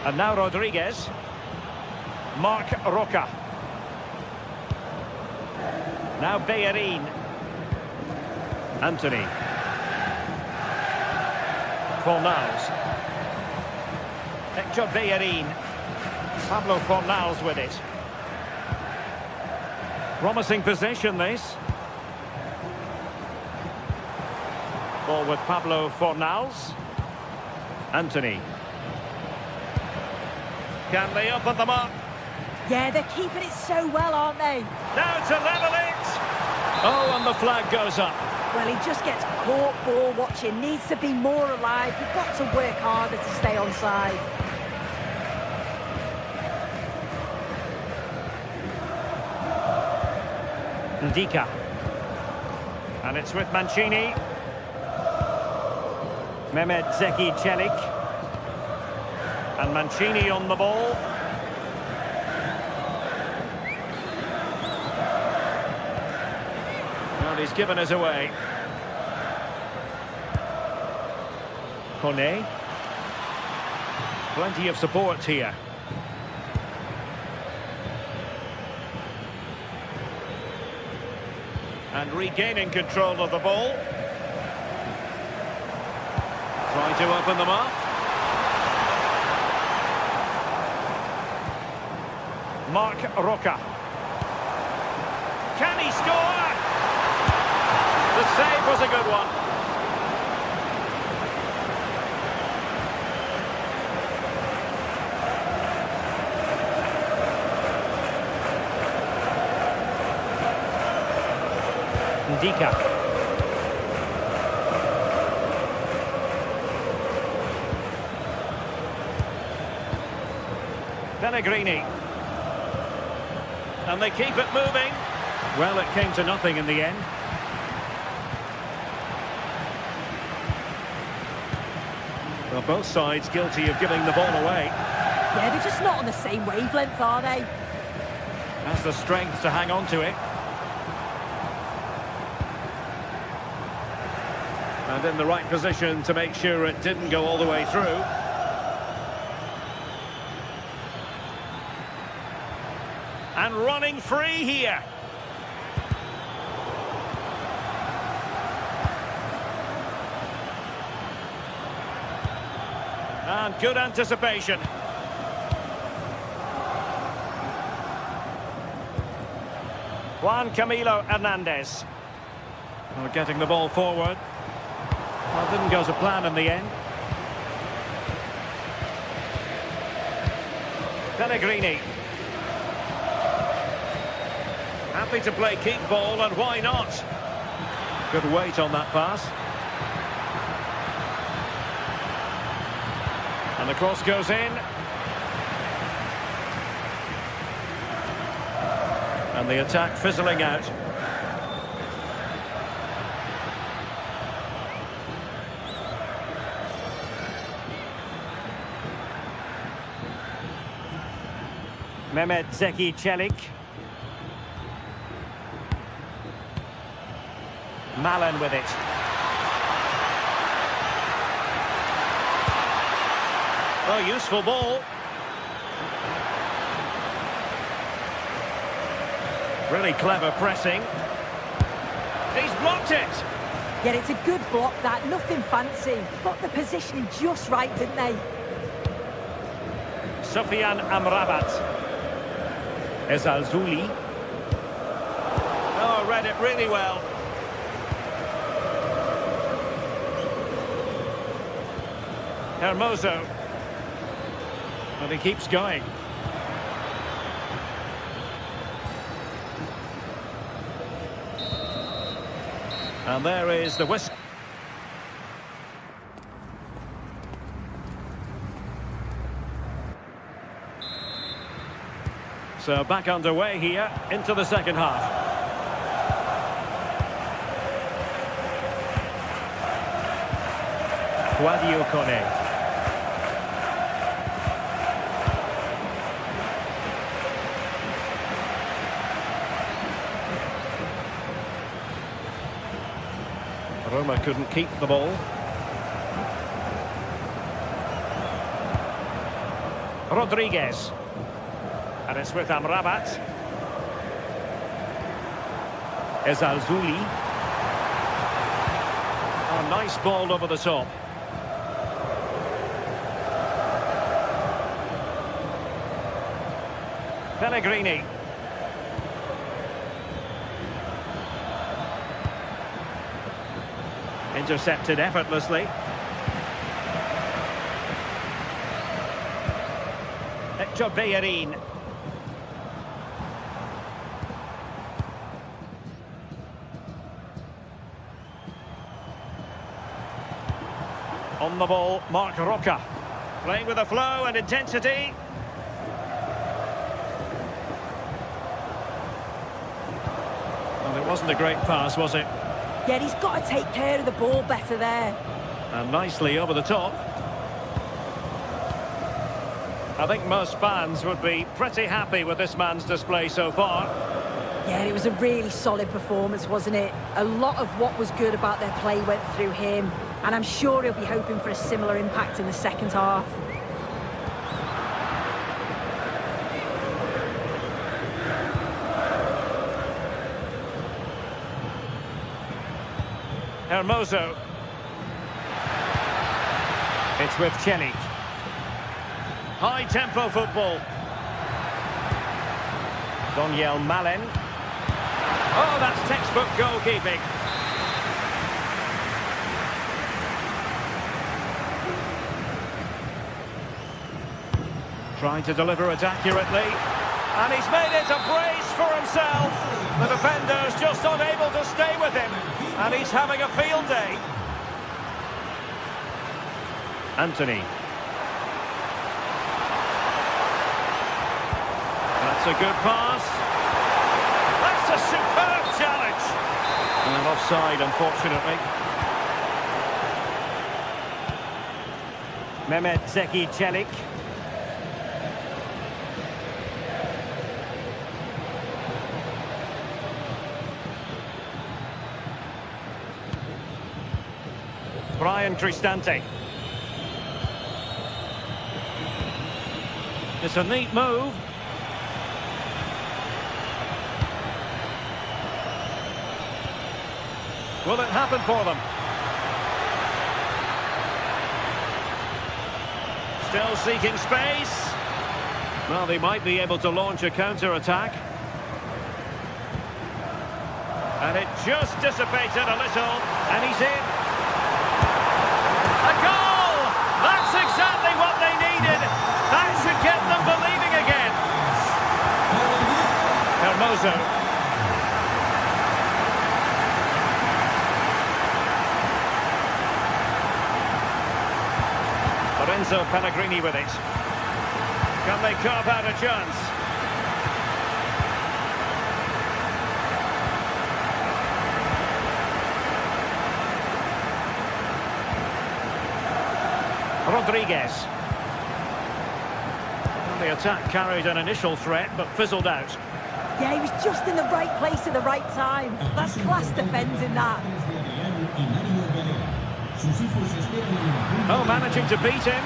And now Rodriguez. Marc Roca. Now Bellerin. Anthony. Fornals. Hector Bellerin. Pablo Fornals with it. Promising possession, this. Ball with Pablo Fornals. Anthony. Can they open them up? Yeah, they're keeping it so well, aren't they? Now to level it! Oh, and the flag goes up. Well, he just gets caught ball watching. Needs to be more alive. You've got to work harder to stay onside. Ndika. And it's with Mancini. Mehmet Zeki Çelik. And Mancini on the ball. Well, he's given us away. Kone. Plenty of support here. And regaining control of the ball. Trying to open them up. Marc Roca. Can he score? The save was a good one. Ndika. Pellegrini. And they keep it moving. Well, it came to nothing in the end. Well, both sides guilty of giving the ball away. Yeah, they're just not on the same wavelength, are they? Has the strength to hang on to it. And in the right position to make sure it didn't go all the way through. And running free here. And good anticipation. Juan Camilo Hernandez. Well, getting the ball forward. Well, didn't go to plan in the end. Pellegrini. Happy to play keep ball, and why not? Good weight on that pass. And the cross goes in. And the attack fizzling out. Mehmet Zeki Çelik. Malen with it. Oh, useful ball. Really clever pressing. He's blocked it. Yeah, it's a good block, that. Nothing fancy. Got the positioning just right, didn't they? Sofian Amrabat. Ezalzouli. read it really well. Hermoso. And he keeps going. And there is the whistle. So back underway here into the second half. Guadio Kone. Roma couldn't keep the ball. Rodriguez. And it's with Amrabat. Ezalzouli. A nice ball over the top. Pellegrini. Intercepted effortlessly. Hector Bellerin. On the ball, Marc Roca. Playing with a flow and intensity. Well, it wasn't a great pass, was it? Yeah, he's got to take care of the ball better there. And nicely over the top. I think most fans would be pretty happy with this man's display so far. Yeah, it was a really solid performance, wasn't it? A lot of what was good about their play went through him, and I'm sure he'll be hoping for a similar impact in the second half. Hermoso. It's with Celik. High-tempo football. Daniel Malen. Oh, that's textbook goalkeeping. Trying to deliver it accurately. And he's made it a brace for himself. The defender's just unable to stay with him. And he's having a field day. Anthony. That's a good pass. That's a superb challenge. And offside, unfortunately. Mehmet Zeki Celik. Brian Cristante. It's a neat move. Will it happen for them? Still seeking space. Well, they might be able to launch a counter-attack. And it just dissipated a little, and he's in. A goal! That's exactly what they needed. That should get them believing again. Hermoso. Lorenzo Pellegrini with it. Can they carve out a chance? Rodriguez. The attack carried an initial threat, but fizzled out. Yeah, he was just in the right place at the right time. That's class defending that. Oh, managing to beat him.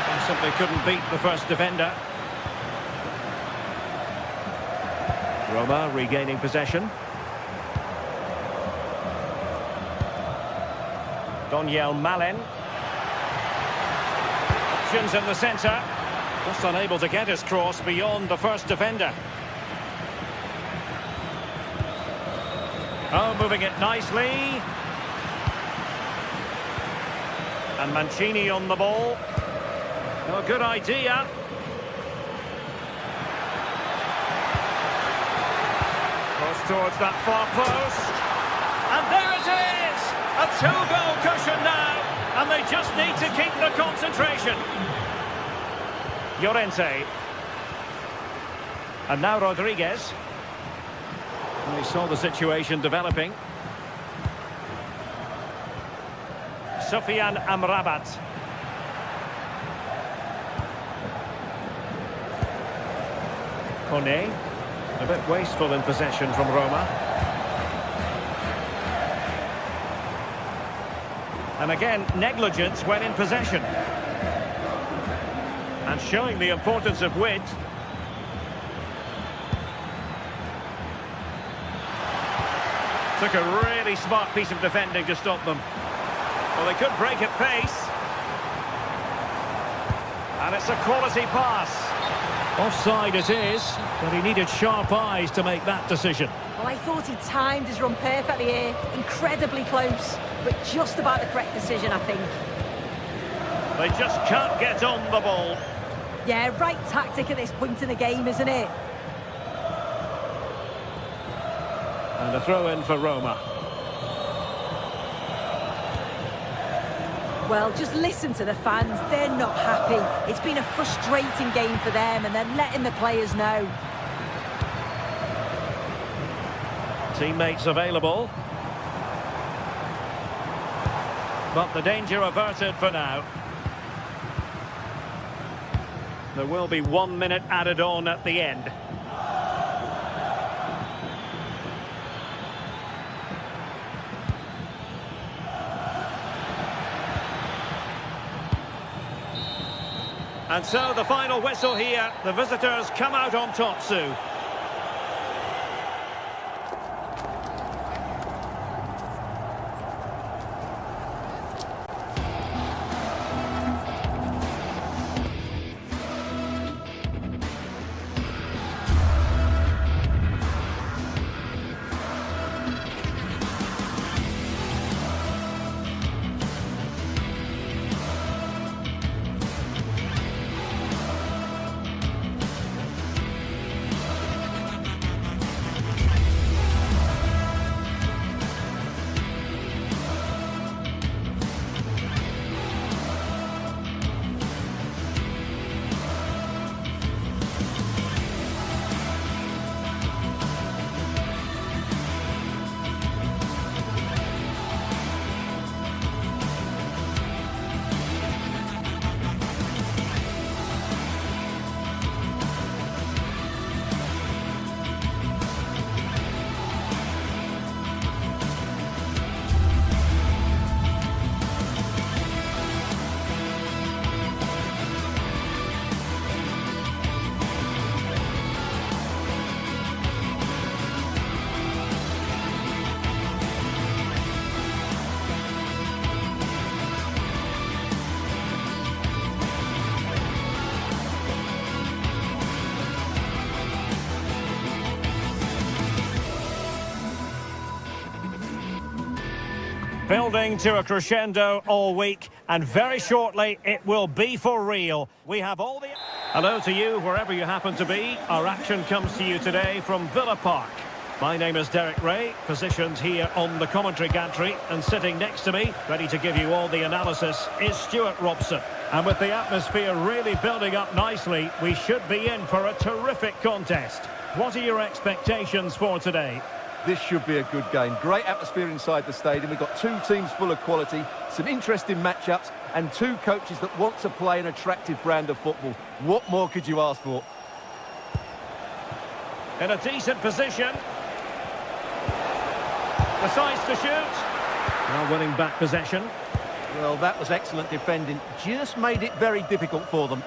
And simply couldn't beat the first defender. Roma regaining possession. Daniel Malen. Options in the centre. Just unable to get his cross beyond the first defender. Oh, moving it nicely. And Mancini on the ball. Oh, good idea. Cross towards that far post. And there it is! A two-goal cushion now. And they just need to keep the concentration. Llorente. And now Rodriguez. We saw the situation developing. Sufyan Amrabat. Kone. A bit wasteful in possession from Roma. And again, negligence when in possession. And showing the importance of width. Took a really smart piece of defending to stop them. Well, they could break at pace. And it's a quality pass. Offside it is, but he needed sharp eyes to make that decision. Well, I thought he timed his run perfectly here. Incredibly close, but just about the correct decision, I think. They just can't get on the ball. Yeah, right tactic at this point in the game, isn't it? And a throw-in for Roma. Well, just listen to the fans. They're not happy. It's been a frustrating game for them, and they're letting the players know. Teammates available. But the danger averted for now. There will be 1 minute added on at the end. And so the final whistle here. The visitors come out on top, Sue. Building to a crescendo all week, and very shortly it will be for real. We have all the... Hello to you, wherever you happen to be. Our action comes to you today from Villa Park. My name is Derek Ray, positioned here on the commentary gantry, and sitting next to me, ready to give you all the analysis, is Stuart Robson. And with the atmosphere really building up nicely, we should be in for a terrific contest. What are your expectations for today? This should be a good game. Great atmosphere inside the stadium. We've got two teams full of quality, some interesting matchups, and two coaches that want to play an attractive brand of football. What more could you ask for? In a decent position. Decides to shoot. Now winning back possession. Well, that was excellent defending. Just made it very difficult for them.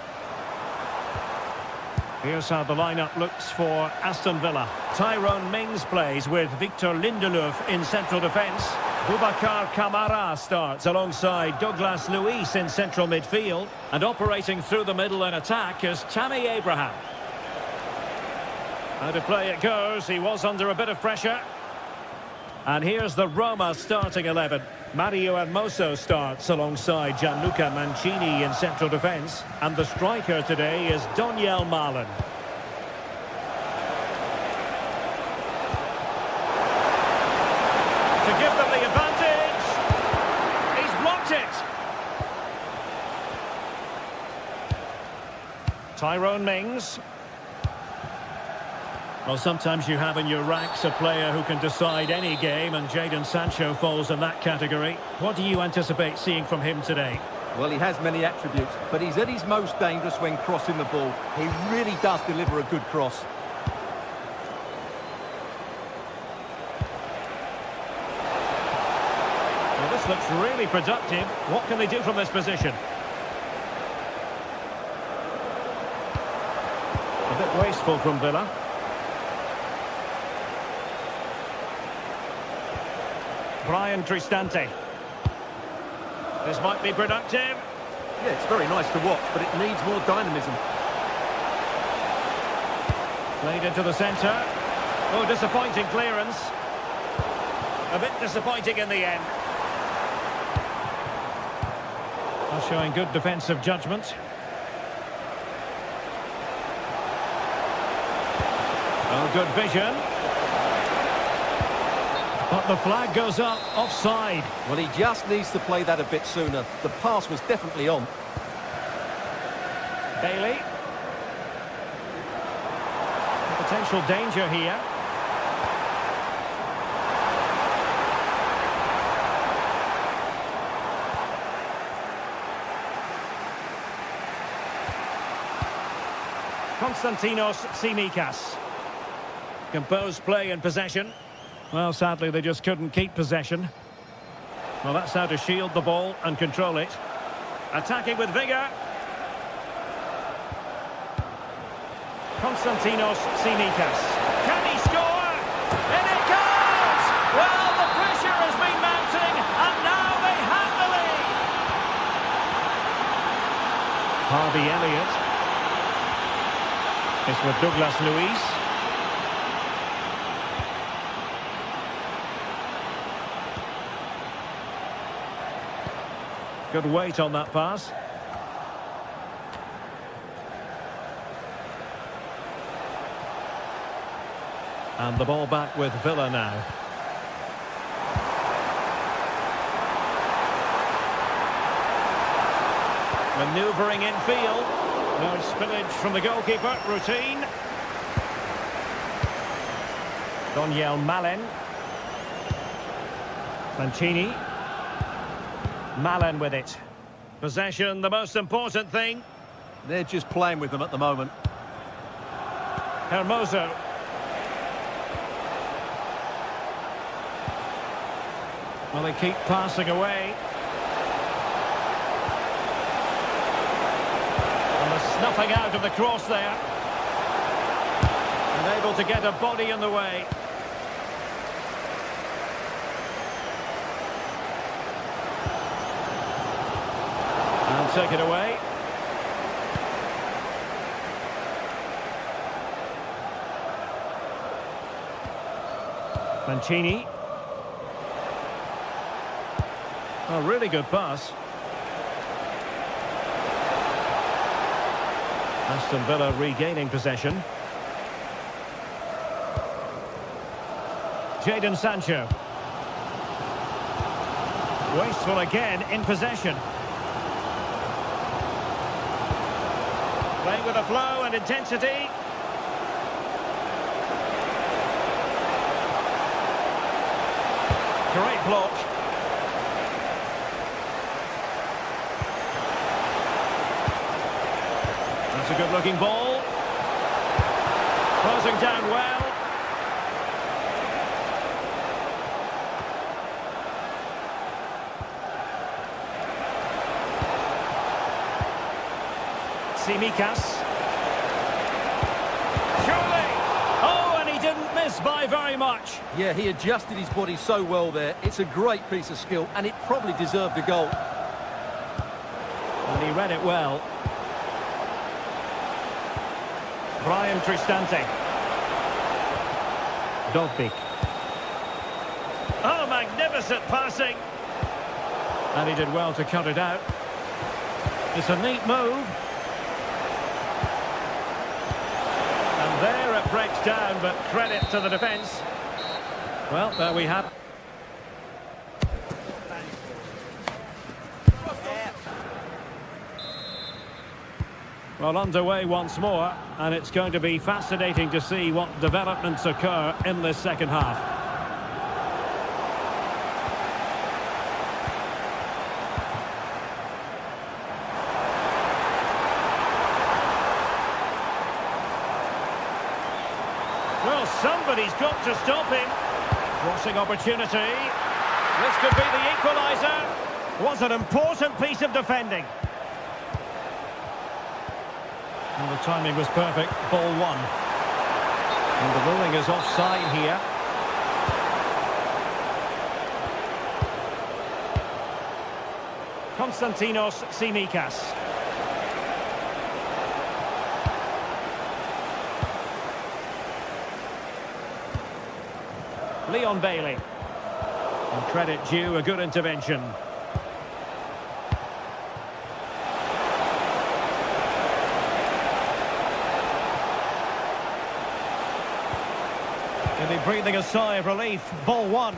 Here's how the lineup looks for Aston Villa. Tyrone Mings plays with Victor Lindelöf in central defence. Boubacar Kamara starts alongside Douglas Luiz in central midfield. And operating through the middle in attack is Tammy Abraham. How to play it goes. He was under a bit of pressure. And here's the Roma starting 11. Mario Hermoso starts alongside Gianluca Mancini in central defence. And the striker today is Daniel Malen. To give them the advantage. He's blocked it. Tyrone Mings. Well, sometimes you have in your ranks a player who can decide any game, and Jadon Sancho falls in that category. What do you anticipate seeing from him today? Well, he has many attributes, but he's at his most dangerous when crossing the ball. He really does deliver a good cross. Well, this looks really productive. What can they do from this position? A bit wasteful from Villa. Brian Cristante. This might be productive. Yeah, it's very nice to watch, but it needs more dynamism. Played into the centre. Oh, disappointing clearance. A bit disappointing in the end. Well, showing good defensive judgment. Oh, good vision. But the flag goes up, offside. Well, he just needs to play that a bit sooner. The pass was definitely on. Bailey. Potential danger here. Konstantinos Tsimikas. Composed play in possession. Well, sadly, they just couldn't keep possession. Well, that's how to shield the ball and control it. Attacking with vigour. Konstantinos Tsimikas. Can he score? In it goes! Well, the pressure has been mounting, and now they have the lead. Harvey Elliott. It's with Douglas Luiz. Good weight on that pass. And the ball back with Villa now. Manoeuvring infield. No spillage from the goalkeeper. Routine. Daniel Malen. Mancini. Malen with it. Possession, the most important thing. They're just playing with them at the moment. Hermoso. Well, they keep passing away. And the snuffing out of the cross there. Unable to get a body in the way. And take it away. Mancini. A really good pass. Aston Villa regaining possession. Jadon Sancho. Wasteful again in possession. Playing with a flow and intensity. Great block. That's a good-looking ball. Closing down well. Tsimikas. Surely! Oh, and he didn't miss by very much. Yeah, he adjusted his body so well there. It's a great piece of skill, and it probably deserved a goal. And he read it well. Brian Cristante. Dovbik. Oh, magnificent passing. And he did well to cut it out. It's a neat move. And there it breaks down, but credit to the defence. Well, there we have. Well, underway once more, and it's going to be fascinating to see what developments occur in this second half. Well, somebody's got to stop him. Crossing opportunity. This could be the equaliser. Was an important piece of defending. And the timing was perfect. Ball one. And the ruling is offside here. Konstantinos Tsimikas. Leon Bailey. And credit due, a good intervention. Maybe breathing a sigh of relief. Ball one.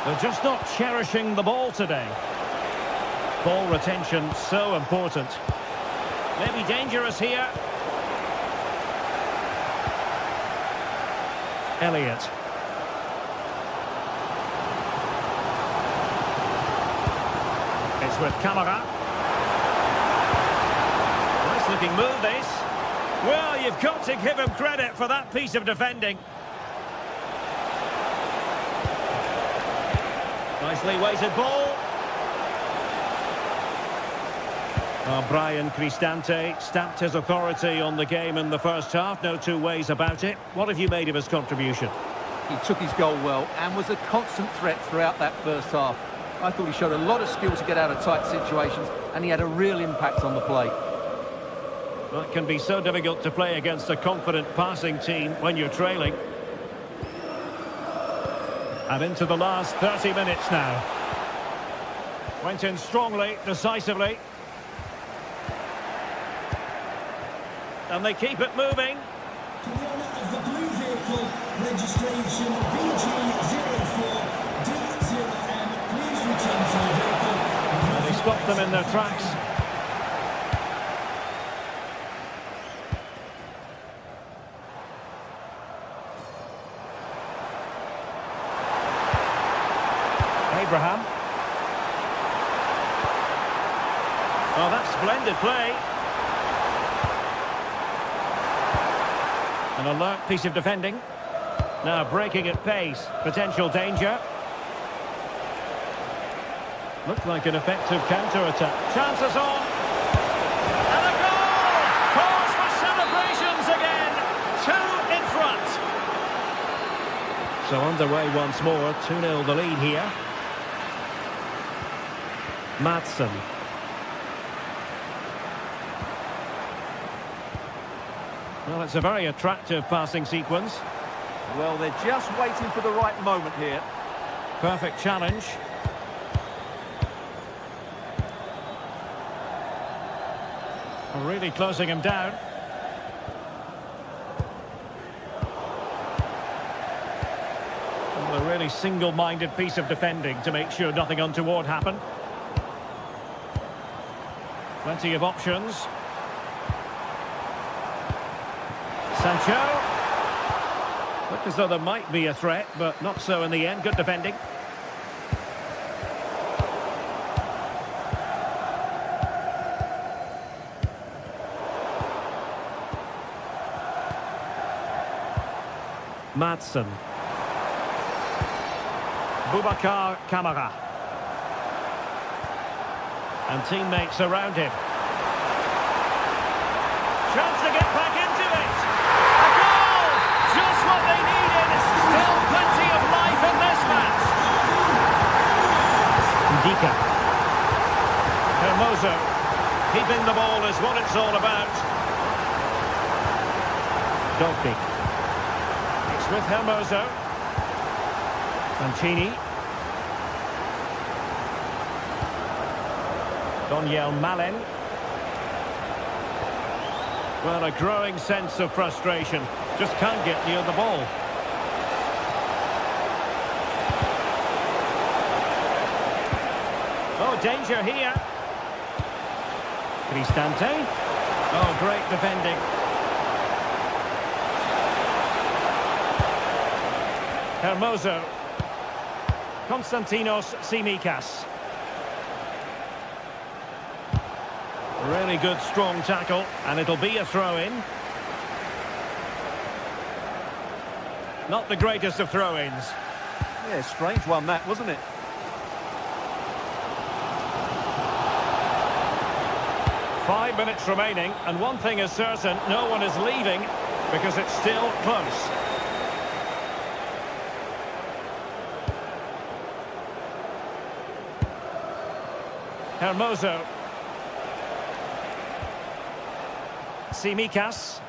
They're just not cherishing the ball today. Ball retention so important. Maybe dangerous here. Elliott. It's with Camara. Nice looking move this. Well, you've got to give him credit for that piece of defending. Nicely weighted ball. Brian Cristante stamped his authority on the game in the first half. No two ways about it. What have you made of his contribution? He took his goal well and was a constant threat throughout that first half. I thought he showed a lot of skill to get out of tight situations, and he had a real impact on the play. Well, it can be so difficult to play against a confident passing team when you're trailing. And into the last 30 minutes now. Went in strongly, decisively. And they keep it moving. To the honour of the blue vehicle, registration BG04D0M, please return to the vehicle. And they stopped them in their tracks. Abraham. Oh, that's splendid play. An alert piece of defending. Now breaking at pace. Potential danger. Looked like an effective counter-attack. Chances on. And a goal! Cause for celebrations again. 2 in front. So underway once more. 2-0 the lead here. Madsen. Well, it's a very attractive passing sequence. Well, they're just waiting for the right moment here. Perfect challenge. Really closing him down. Well, a really single-minded piece of defending to make sure nothing untoward happened. Plenty of options. Sancho. Looked as though there might be a threat, but not so in the end. Good defending. Madsen. Boubacar Kamara. And teammates around him. Chance to get back into it. A goal! Just what they needed. Still plenty of life in this match. Ndika. Hermoso. Keeping the ball is what it's all about. Dolby. It's with Hermoso. Mancini. Daniel Malen. Well, a growing sense of frustration. Just can't get near the ball. Oh, danger here. Cristante. Oh, great defending. Hermoso. Konstantinos Tsimikas. Really good, strong tackle, and it'll be a throw-in. Not the greatest of throw-ins. Yeah, strange one that, wasn't it? Five minutes remaining, and one thing is certain, no one is leaving because it's still close. Hermoso. Tsimikas.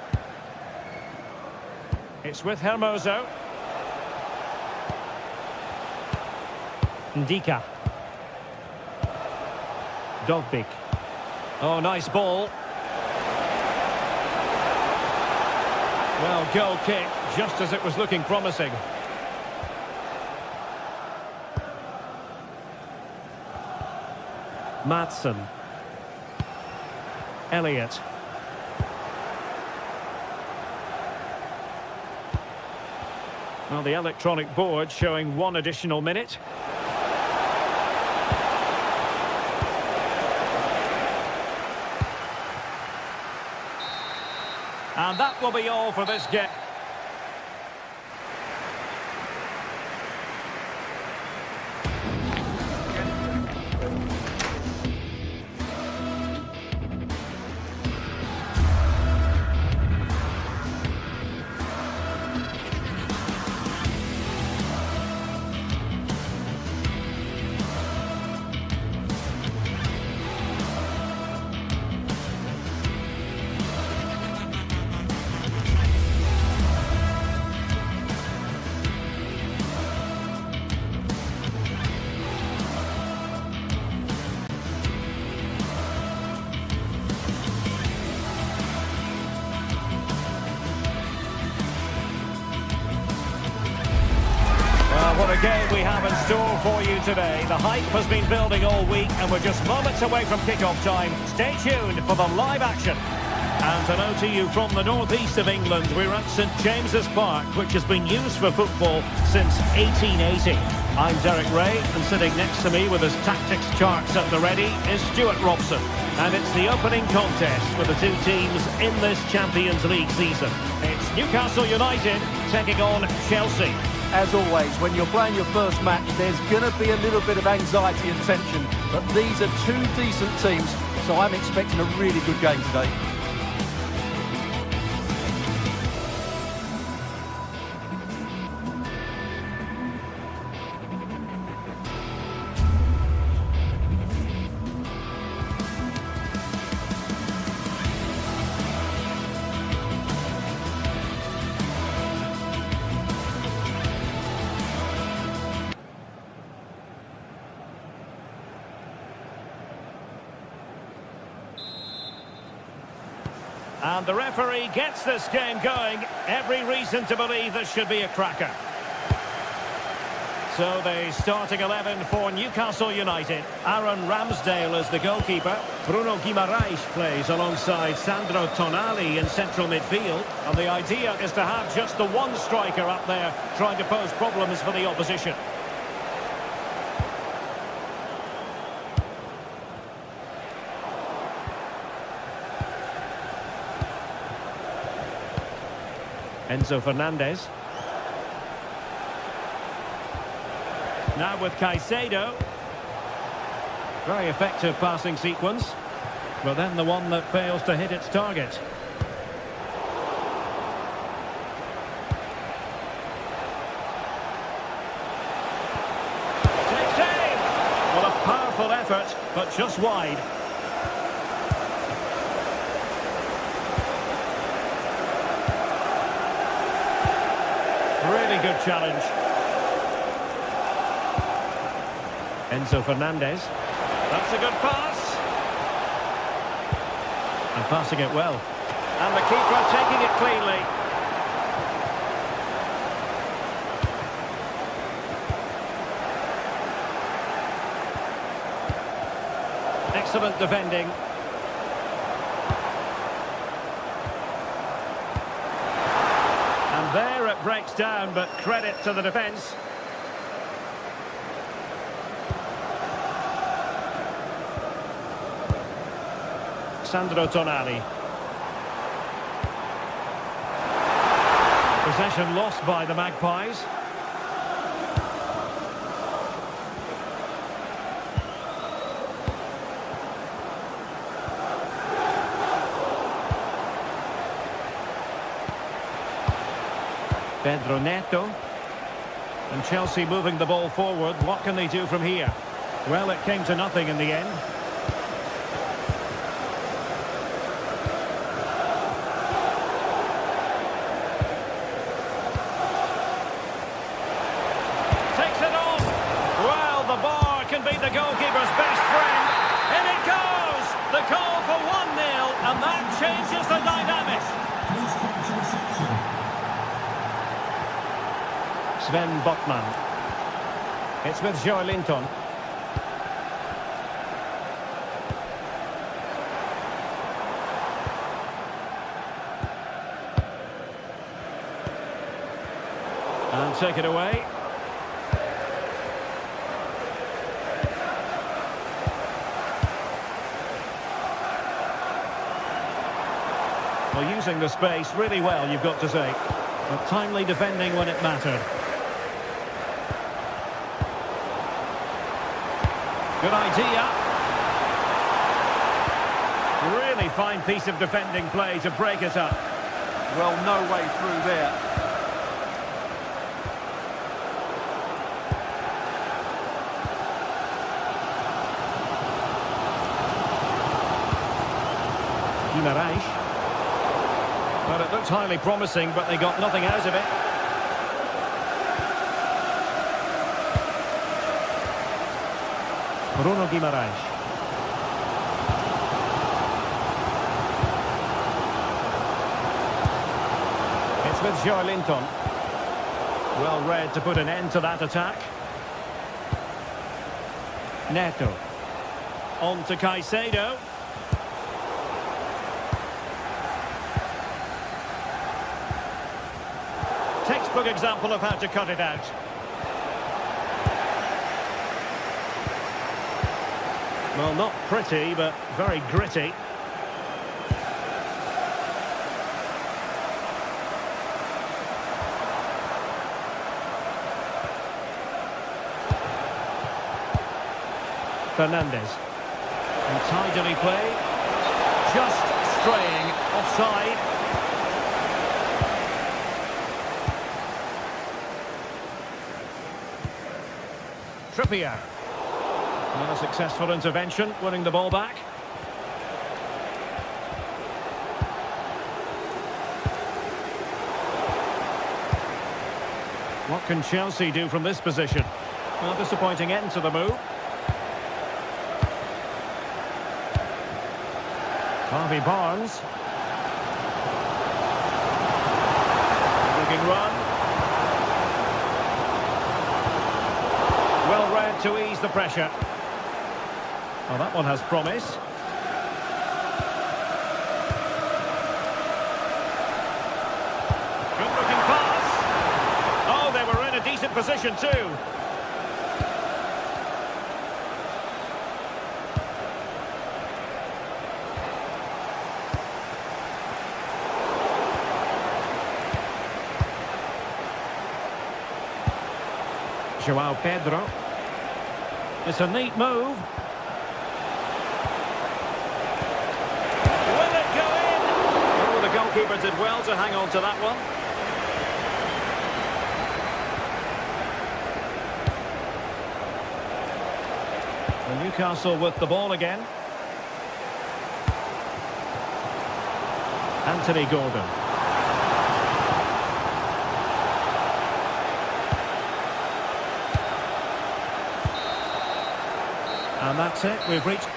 It's with Hermoso. Ndika. Dogbik. Oh, nice ball. Well, goal kick, just as it was looking promising. Maatsen. Elliott. Well, the electronic board showing one additional minute. And that will be all for this game. What a game we have in store for you today. The hype has been building all week and we're just moments away from kick-off time. Stay tuned for the live action. And hello to you from the northeast of England. We're at St James's Park, which has been used for football since 1880. I'm Derek Ray, and sitting next to me with his tactics charts at the ready is Stuart Robson. And it's the opening contest for the two teams in this Champions League season. It's Newcastle United taking on Chelsea. As always, when you're playing your first match, there's going to be a little bit of anxiety and tension. But these are two decent teams, so I'm expecting a really good game today. And the referee gets this game going. Every reason to believe this should be a cracker. So the starting 11 for Newcastle United. Aaron Ramsdale is the goalkeeper. Bruno Guimaraes plays alongside Sandro Tonali in central midfield. And the idea is to have just the one striker up there trying to pose problems for the opposition. Enzo Fernandez. Now with Caicedo. Very effective passing sequence. But then the one that fails to hit its target. Takes aim! What a powerful effort, but just wide. Really good challenge. Enzo Fernandez. That's a good pass. And passing it well. And the keeper taking it cleanly. Excellent defending. And there it breaks down, but credit to the defence. Sandro Tonali. Possession lost by the Magpies. Pedro Neto. And Chelsea moving the ball forward. What can they do from here? Well, it came to nothing in the end. Takes it on. Well, the bar can be the goalkeeper's best friend. In it goes! The goal for 1-0, and that changes the dynamic. Please come to reception. Sven Botman. It's with Joelinton. And take it away. Well, using the space really well, you've got to say. But timely defending when it mattered. Good idea. Really fine piece of defending play to break it up. Well, no way through there. Guimaraes. Well, it looked highly promising, but they got nothing out of it. Bruno Guimaraes. It's with Joelinton. Well read to put an end to that attack. Neto. On to Caicedo. Textbook example of how to cut it out. Well, not pretty, but very gritty. Fernandez. And tidily play. Just straying offside. Trippier. Not a successful intervention, winning the ball back. What can Chelsea do from this position? Well, disappointing end to the move. Harvey Barnes. Looking run. Well read to ease the pressure. Well, that one has promise. Good looking pass. Oh, they were in a decent position too. João Pedro. It's a neat move. Will it go in? Oh, the goalkeeper did well to hang on to that one. And Newcastle with the ball again. Anthony Gordon. And that's it, we've reached...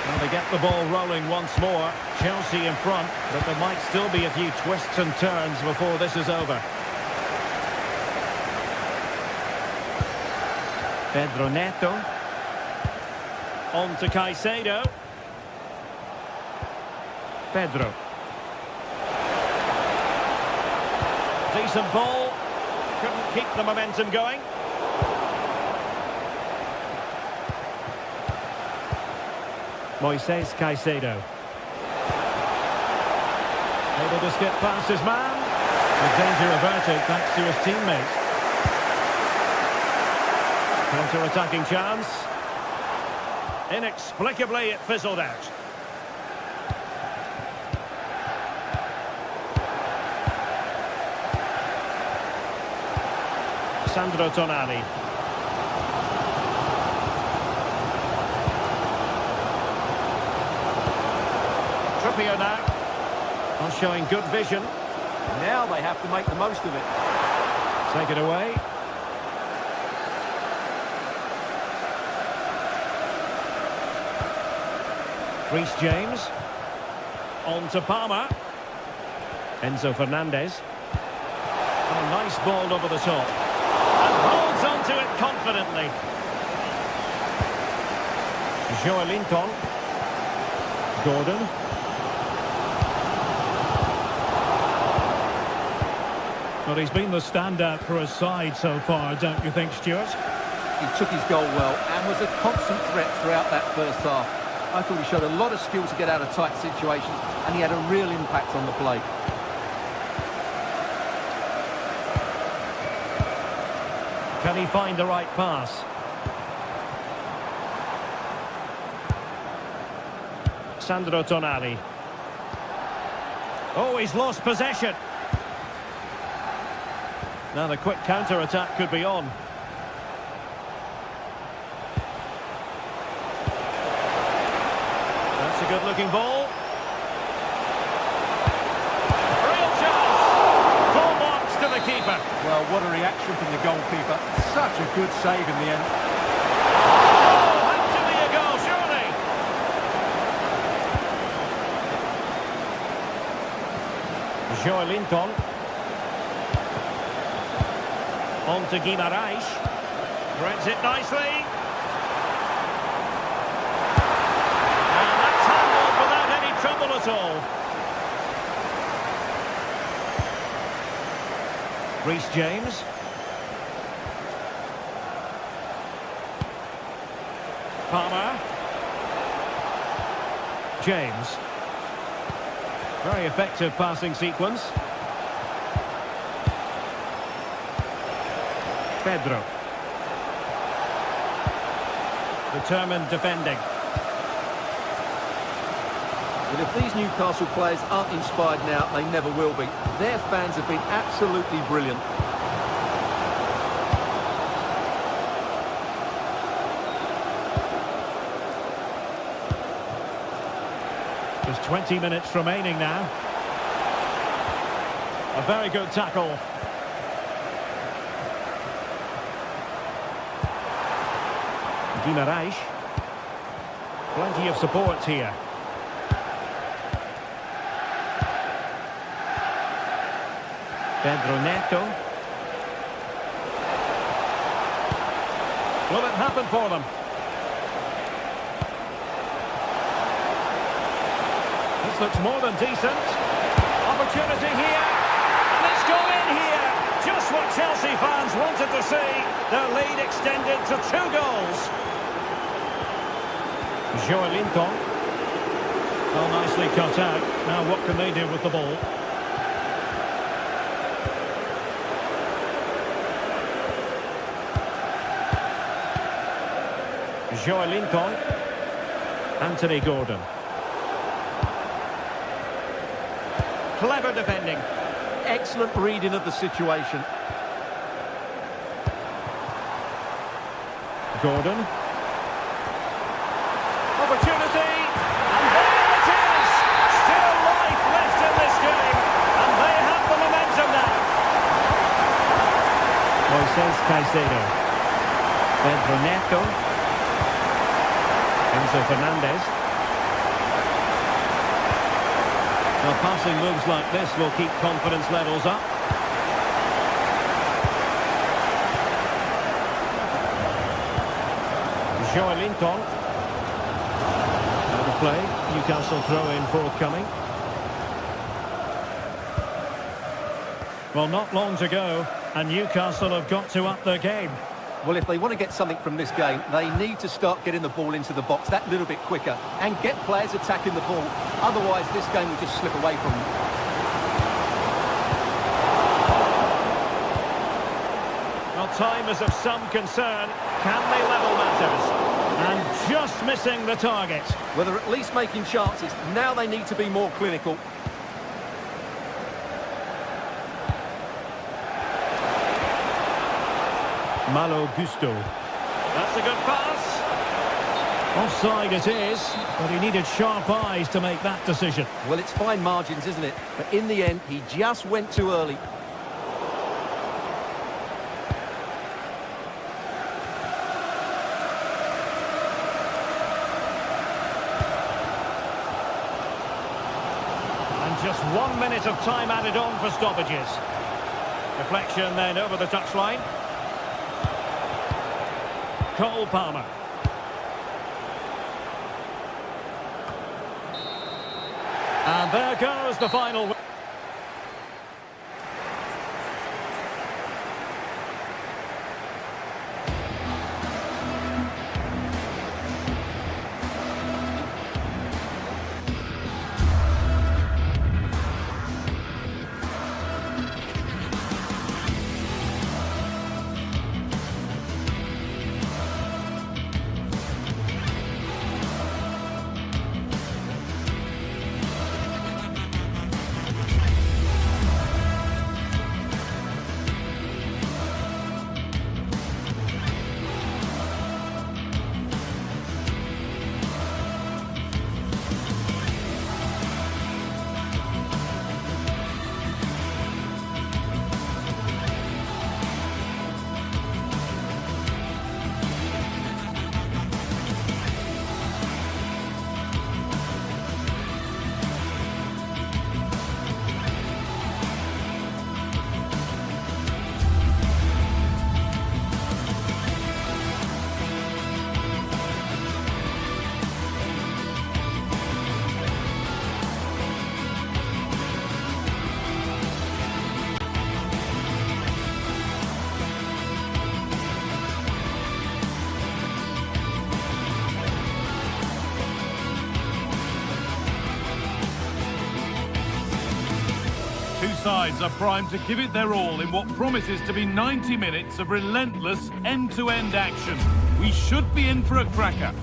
Well, they get the ball rolling once more. Chelsea in front, but there might still be a few twists and turns before this is over. Pedro Neto. On to Caicedo. Pedro. Decent ball. Couldn't keep the momentum going. Moises Caicedo. Able to skip past his man. The danger averted thanks to his teammate. Counter-attacking chance. Inexplicably it fizzled out. Sandro Tonali. Trippier now. Well, showing good vision. Now they have to make the most of it. Take it away. Reece James. On to Palmer. Enzo Fernandez. Oh, nice ball over the top. And holds on to it confidently. Joelinton. Gordon. Well, he's been the standout for his side so far, don't you think, Stuart? He took his goal well and was a constant threat throughout that first half. I thought he showed a lot of skill to get out of tight situations, and he had a real impact on the play. Can he find the right pass? Sandro Tonali. Oh, he's lost possession. Now the quick counter-attack could be on. That's a good-looking ball. Real chance. Full marks to the keeper. Well, what a reaction from the goalkeeper. Such a good save in the end. Oh, had to be a goal, surely. Joelinton. On to Guimarães. Threads it nicely. And that's handled without any trouble at all. Reece James. Palmer. James. Very effective passing sequence. Pedro. Determined defending. But if these Newcastle players aren't inspired now, they never will be. Their fans have been absolutely brilliant. Just 20 minutes remaining now. A very good tackle. Guimarães. Plenty of support here. Pedro Neto. Will it happen for them? This looks more than decent. Opportunity here. And it's gone in here. Just what Chelsea fans wanted to see. Their lead extended to 2 goals. Joelinton. Oh, nicely cut out. Now what can they do with the ball? Joelinton. Anthony Gordon. Clever defending. Excellent reading of the situation. Gordon. Opportunity. And there it is. Still life left in this game. And they have the momentum now. Caicedo. Pedro Neto. Enzo Fernandez. Now, passing moves like this will keep confidence levels up. Joelinton. Out of play. Newcastle throw-in forthcoming. Well, not long to go, and Newcastle have got to up their game. Well, if they want to get something from this game, they need to start getting the ball into the box that little bit quicker and get players attacking the ball. Otherwise, this game will just slip away from them. Well, time is of some concern. Can they level matters? And just missing the target. Well, they're at least making chances. Now they need to be more clinical. Malo Gusto. That's a good pass. Offside it is, but he needed sharp eyes to make that decision. Well, it's fine margins, isn't it? But in the end, he just went too early. And just 1 minute of time added on for stoppages. Deflection then over the touchline. Cole Palmer. And there goes the final. Two sides are primed to give it their all in what promises to be 90 minutes of relentless end-to-end action. We should be in for a cracker.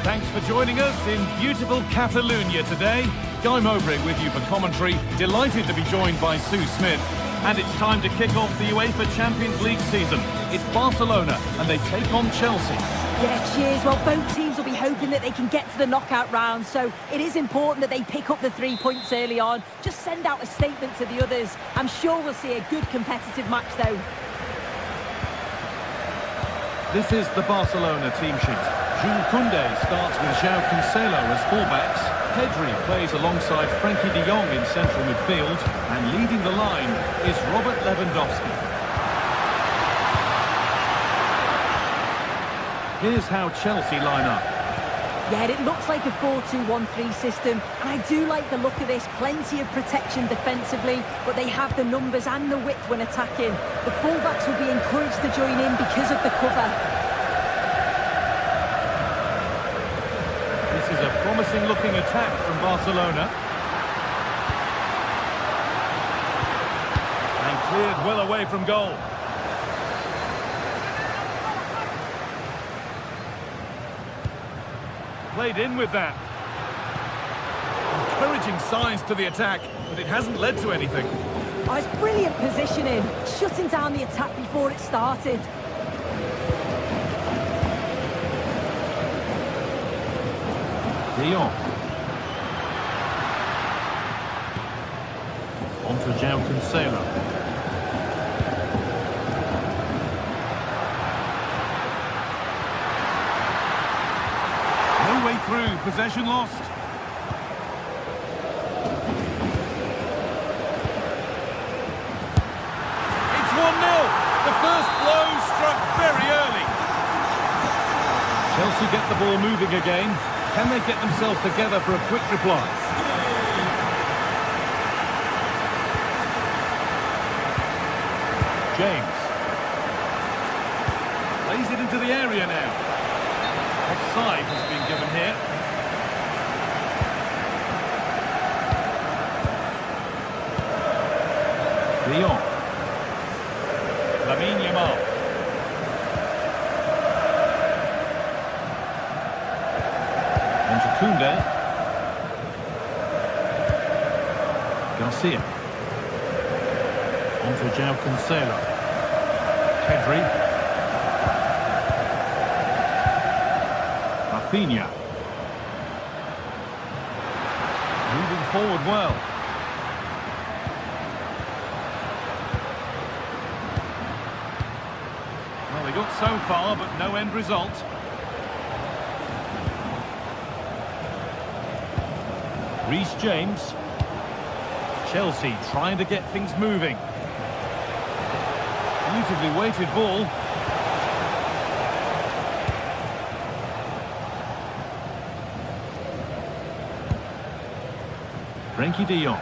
Thanks for joining us in beautiful Catalonia today. Guy Mowbray with you for commentary. Delighted to be joined by Sue Smith. And it's time to kick off the UEFA Champions League season. It's Barcelona and they take on Chelsea. Yeah, cheers. Well, both teams will be hoping that they can get to the knockout round, so it is important that they pick up the 3 points early on. Just send out a statement to the others. I'm sure we'll see a good competitive match, though. This is the Barcelona team sheet. Jules Koundé starts with João Cancelo as fullbacks. Pedri plays alongside Frankie de Jong in central midfield. And leading the line is Robert Lewandowski. Here's how Chelsea line up. Yeah, it looks like a 4-2-1-3 system, and I do like the look of this. Plenty of protection defensively, but they have the numbers and the width when attacking. The fullbacks will be encouraged to join in because of the cover. This is a promising-looking attack from Barcelona. And cleared well away from goal. Played in with that. Encouraging signs to the attack, but it hasn't led to anything. Oh, it's brilliant positioning, shutting down the attack before it started. De Jong. Cancelo. No way through, possession lost. It's 1-0. The first blow struck very early. Chelsea get the ball moving again. Can they get themselves together for a quick reply? James. Plays it into the area now. Offside has been given here. De Jong. Lamine Yamal. Kunde. Garcia. On to Cancelo. Pedri. Rafinha. Moving forward well. Well, they got so far, but no end result. Reece James. Chelsea trying to get things moving. Beautifully weighted ball. Frankie de Jong.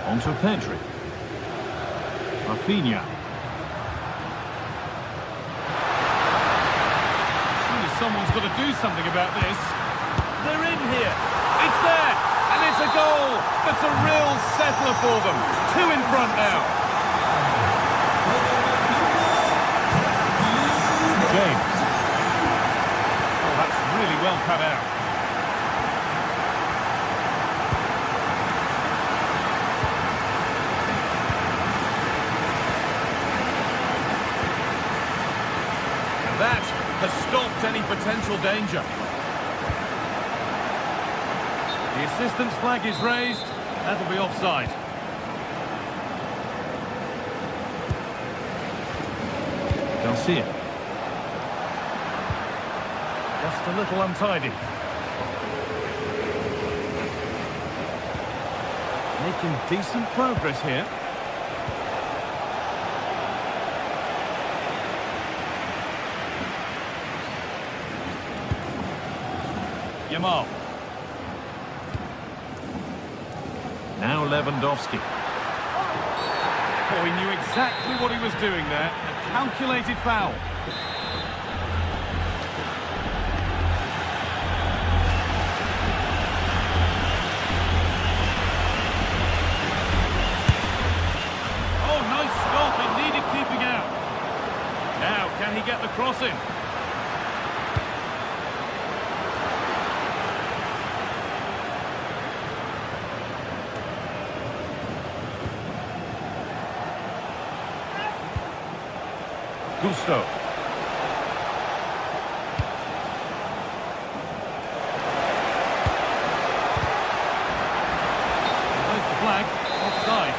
On to Pedri. Rafinha. Surely someone's got to do something about this. They're in here. It's there. And it's a goal. That's a real settler for them. 2 in front now. James. Oh, that's really well cut out. And that has stopped any potential danger. The assistant's flag is raised. That'll be offside. Garcia. Just a little untidy. Making decent progress here. Yamal. Now Lewandowski. Oh, he knew exactly what he was doing there. A calculated foul. Oh, nice stop. It needed keeping out. Now, can he get the cross in? Gusto. There's the flag. Offside.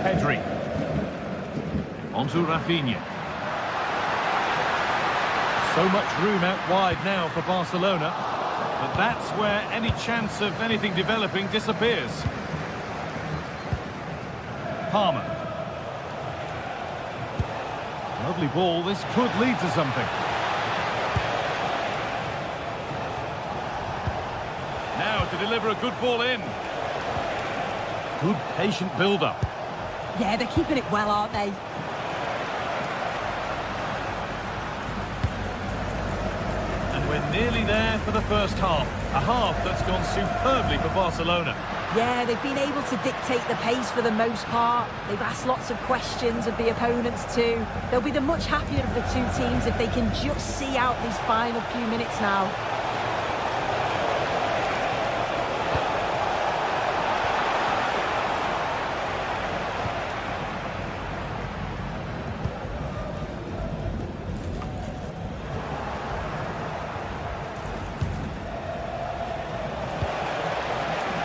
Pedri. On to Rafinha. So much room out wide now for Barcelona. But that's where any chance of anything developing disappears. Palmer. Lovely ball. This could lead to something. Now to deliver a good ball in. Good patient build-up. Yeah, they're keeping it well, aren't they? And we're nearly there for the first half. A half that's gone superbly for Barcelona. Yeah, they've been able to dictate the pace for the most part. They've asked lots of questions of the opponents too. They'll be the much happier of the two teams if they can just see out these final few minutes now.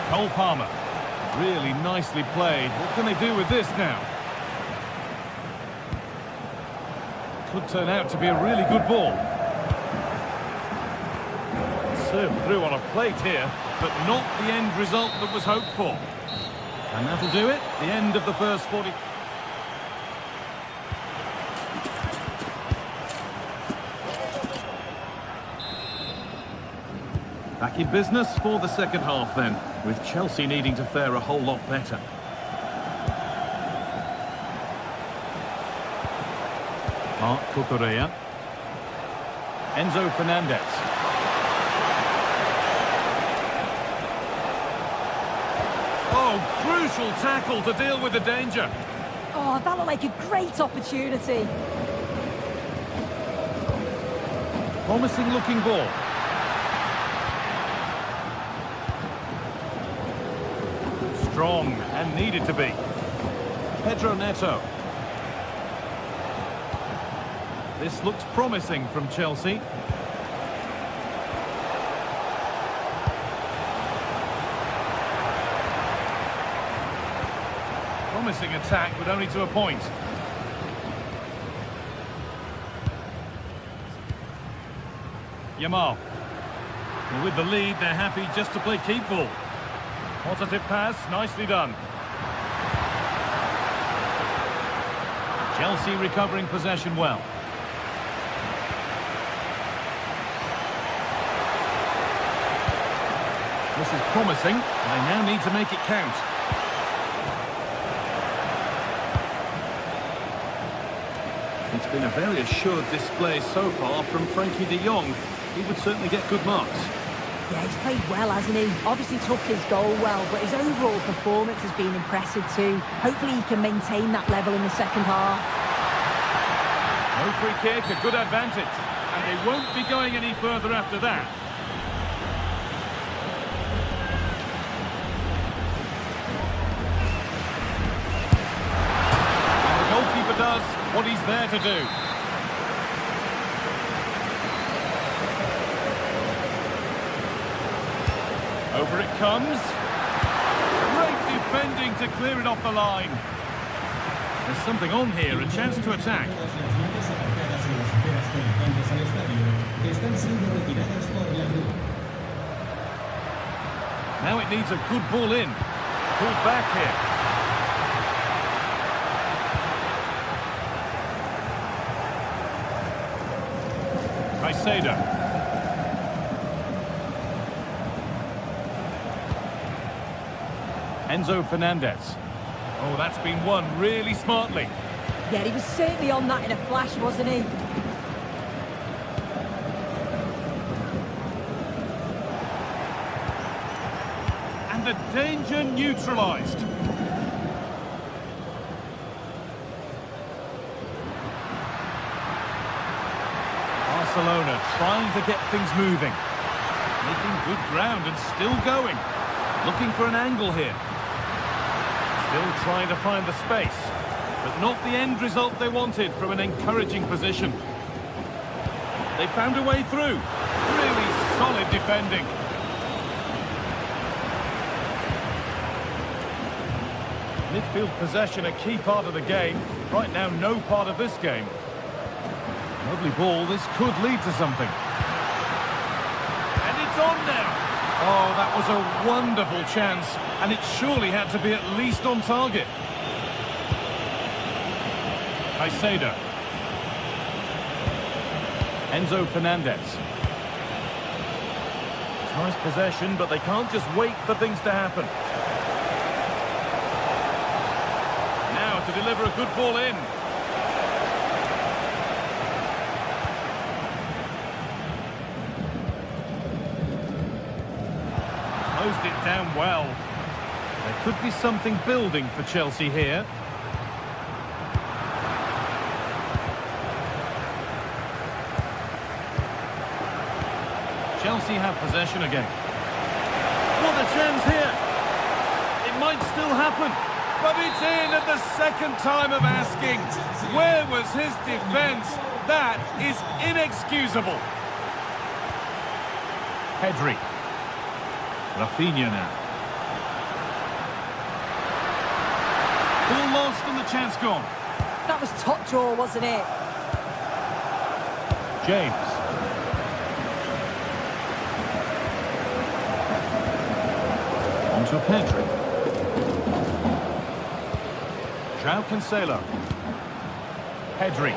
Cole Palmer. Really nicely played. What can they do with this now? Could turn out to be a really good ball. Served through on a plate here, but not the end result that was hoped for. And that'll do it. The end of the first 40. Back in business for the second half then, with Chelsea needing to fare a whole lot better. Marc Cucurella. Enzo Fernandez. Oh, crucial tackle to deal with the danger. Oh, that looked like a great opportunity. Promising looking ball. Strong and needed to be. Pedro Neto. This looks promising from Chelsea. Promising attack, but only to a point. Yamal. Well, with the lead, they're happy just to play keep ball. Positive pass, nicely done. Chelsea recovering possession well. This is promising. They now need to make it count. It's been a very assured display so far from Frankie de Jong. He would certainly get good marks. Yeah, he's played well, hasn't he? Obviously took his goal well, but his overall performance has been impressive too. Hopefully he can maintain that level in the second half. No free kick, a good advantage. And they won't be going any further after that. And the goalkeeper does what he's there to do. Over it comes. Great defending to clear it off the line. There's something on here, a chance to attack. Now it needs a good ball in. Pulled back here. Caicedo. Enzo Fernandez. Oh, that's been won really smartly. Yeah, he was certainly on that in a flash, wasn't he? And the danger neutralised. Barcelona trying to get things moving. Making good ground and still going. Looking for an angle here. Still trying to find the space, but not the end result they wanted from an encouraging position. They found a way through. Really solid defending. Midfield possession a key part of the game. Right now, no part of this game. Lovely ball. This could lead to something. And it's on now. Oh, that was a wonderful chance, and it surely had to be at least on target. Caicedo. Enzo Fernandez. It's nice possession, but they can't just wait for things to happen. Now to deliver a good ball in. Closed it down well. There could be something building for Chelsea here. Chelsea have possession again. What a chance here! It might still happen, but it's in at the second time of asking. Where was his defence? That is inexcusable. Pedri. Rafinha now. Ball lost and the chance gone. That was top draw, wasn't it? James. On to Pedri. João Cancelo. Pedri.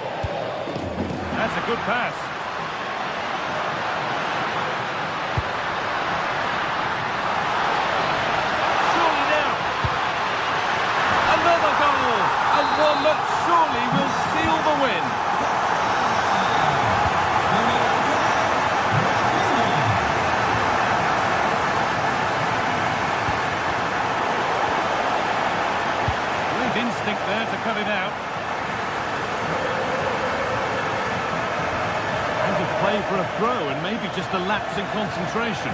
That's a good pass. Surely now. Another goal. And one that surely will seal the win. Instinct there to cut it out. And to play for a throw and maybe just a lapse in concentration.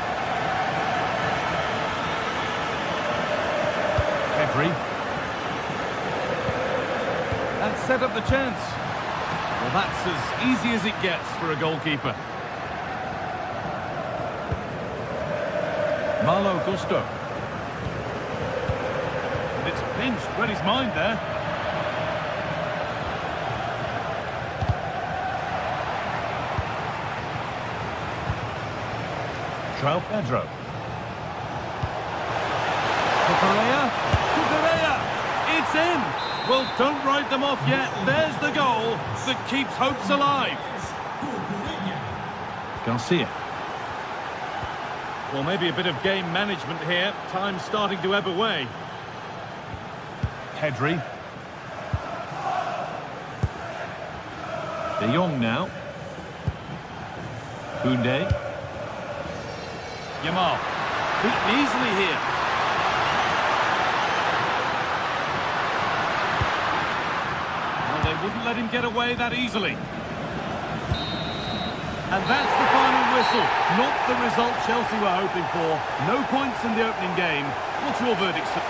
Pedri. That set up the chance. Well, that's as easy as it gets for a goalkeeper. Malo Gusto. It's pinched, read his mind there. João Pedro. Cucurella. It's in. Well, don't write them off yet. There's the goal that keeps hopes alive. Garcia. Well, maybe a bit of game management here. Time's starting to ebb away. Pedri. De Jong now. Koundé. Yamal. Beaten easily here. Well, they wouldn't let him get away that easily. And that's the final whistle. Not the result Chelsea were hoping for. No points in the opening game. What's your verdict, sir?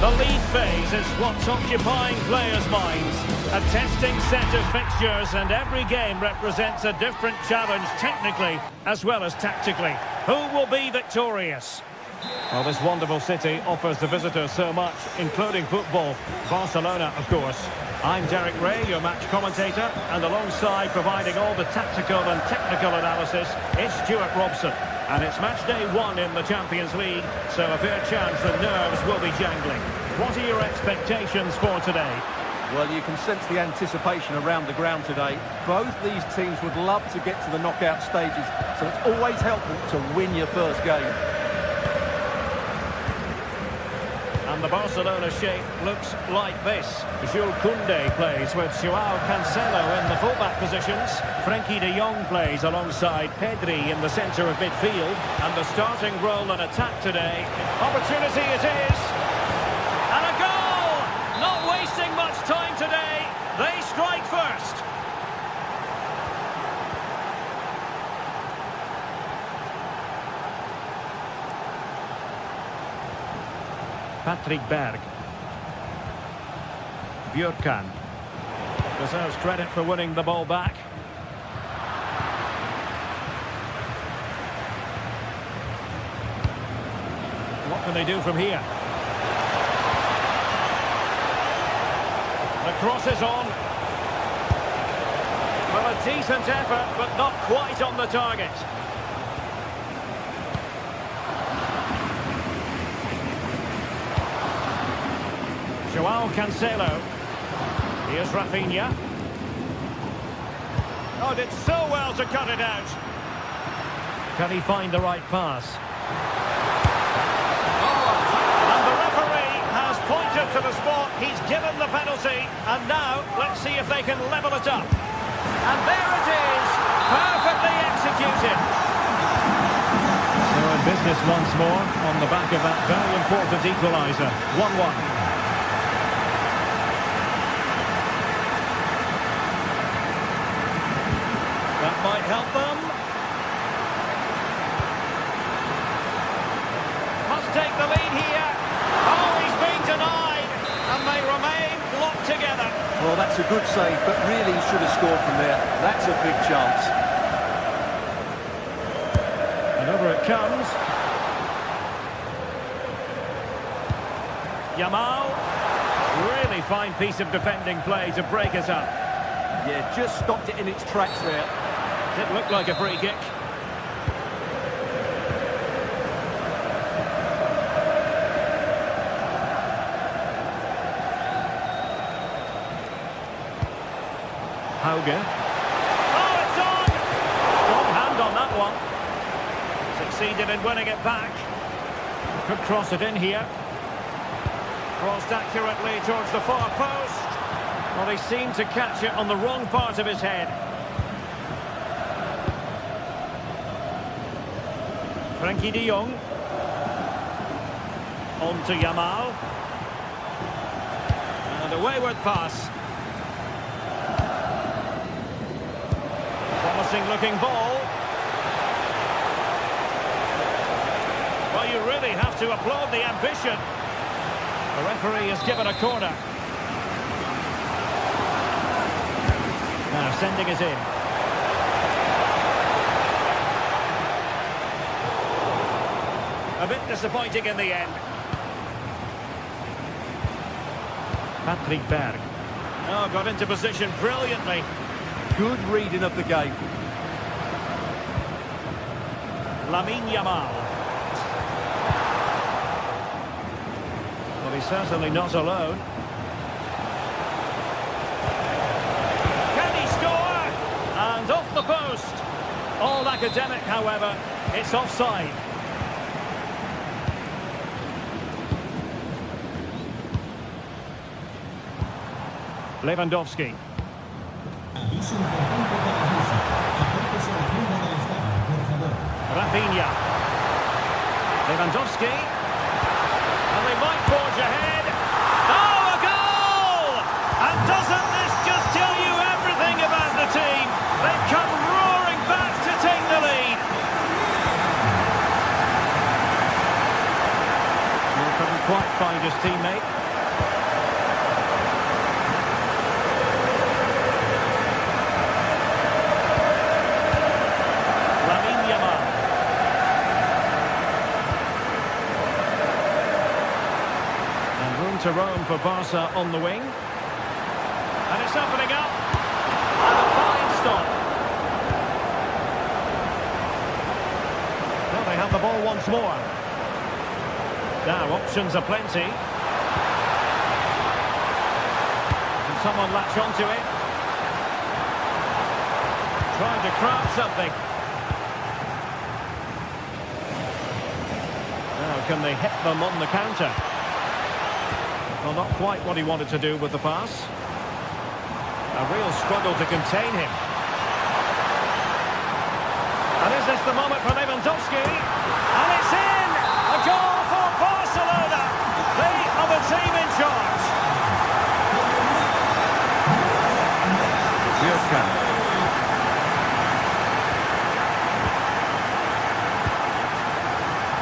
The lead phase is what's occupying players' minds. A testing set of fixtures, and every game represents a different challenge technically as well as tactically. Who will be victorious? Well, this wonderful city offers the visitors so much, including football. Barcelona, of course. I'm Derek Ray, your match commentator, and alongside providing all the tactical and technical analysis, it's Stuart Robson. And it's match day 1 in the Champions League, so a fair chance the nerves will be jangling. What are your expectations for today? Well, you can sense the anticipation around the ground today. Both these teams would love to get to the knockout stages, so it's always helpful to win your first game. And the Barcelona shape looks like this. Jules Koundé plays with João Cancelo in the fullback positions. Frenkie de Jong plays alongside Pedri in the centre of midfield. And the starting role in attack today. Opportunity it is. And a goal! Not wasting much time today. They strike first. Patrick Berg. Björkan deserves credit for winning the ball back. What can they do from here? The cross is on. Well, a decent effort, but not quite on the target. Joao Cancelo. Here's Rafinha. Oh, did so well to cut it out. Can he find the right pass? And the referee has pointed to the spot. He's given the penalty. And now, let's see if they can level it up. And there it is. Perfectly executed. So in business once more on the back of that very important equaliser. 1-1. That might help them. Must take the lead here. Oh, he's been denied. And they remain locked together. Well, that's a good save, but really he should have scored from there. That's a big chance. And over it comes. Yamal. Really fine piece of defending play to break us up. Yeah, just stopped it in its tracks there. It looked like a free kick. Hauge. Oh, it's on! Strong hand on that one. Succeeded in winning it back. Could cross it in here. Crossed accurately towards the far post. Well, he seemed to catch it on the wrong part of his head. Frankie de Jong. On to Yamal. And a wayward pass. Promising looking ball. Well, you really have to applaud the ambition. The referee has given a corner. Now sending it in. A bit disappointing in the end. Patrick Berg. Oh, got into position brilliantly. Good reading of the game. Lamine Yamal. Well, he's certainly not alone. Can he score? And off the post. All academic, however. It's offside. Lewandowski. Rafinha. Lewandowski. And they might forge ahead. Oh, a goal! And doesn't this just tell you everything about the team? They've come roaring back to take the lead. He couldn't quite find his teammate. To roam for Barca on the wing. And it's opening up. And a fine stop. Well, they have the ball once more. Now, options are plenty. Can someone latch onto it? Trying to craft something. Now, can they hit them on the counter? Well, not quite what he wanted to do with the pass. A real struggle to contain him. And is this the moment for Lewandowski? And it's in! A goal for Barcelona! They are the team in charge. Jurgen.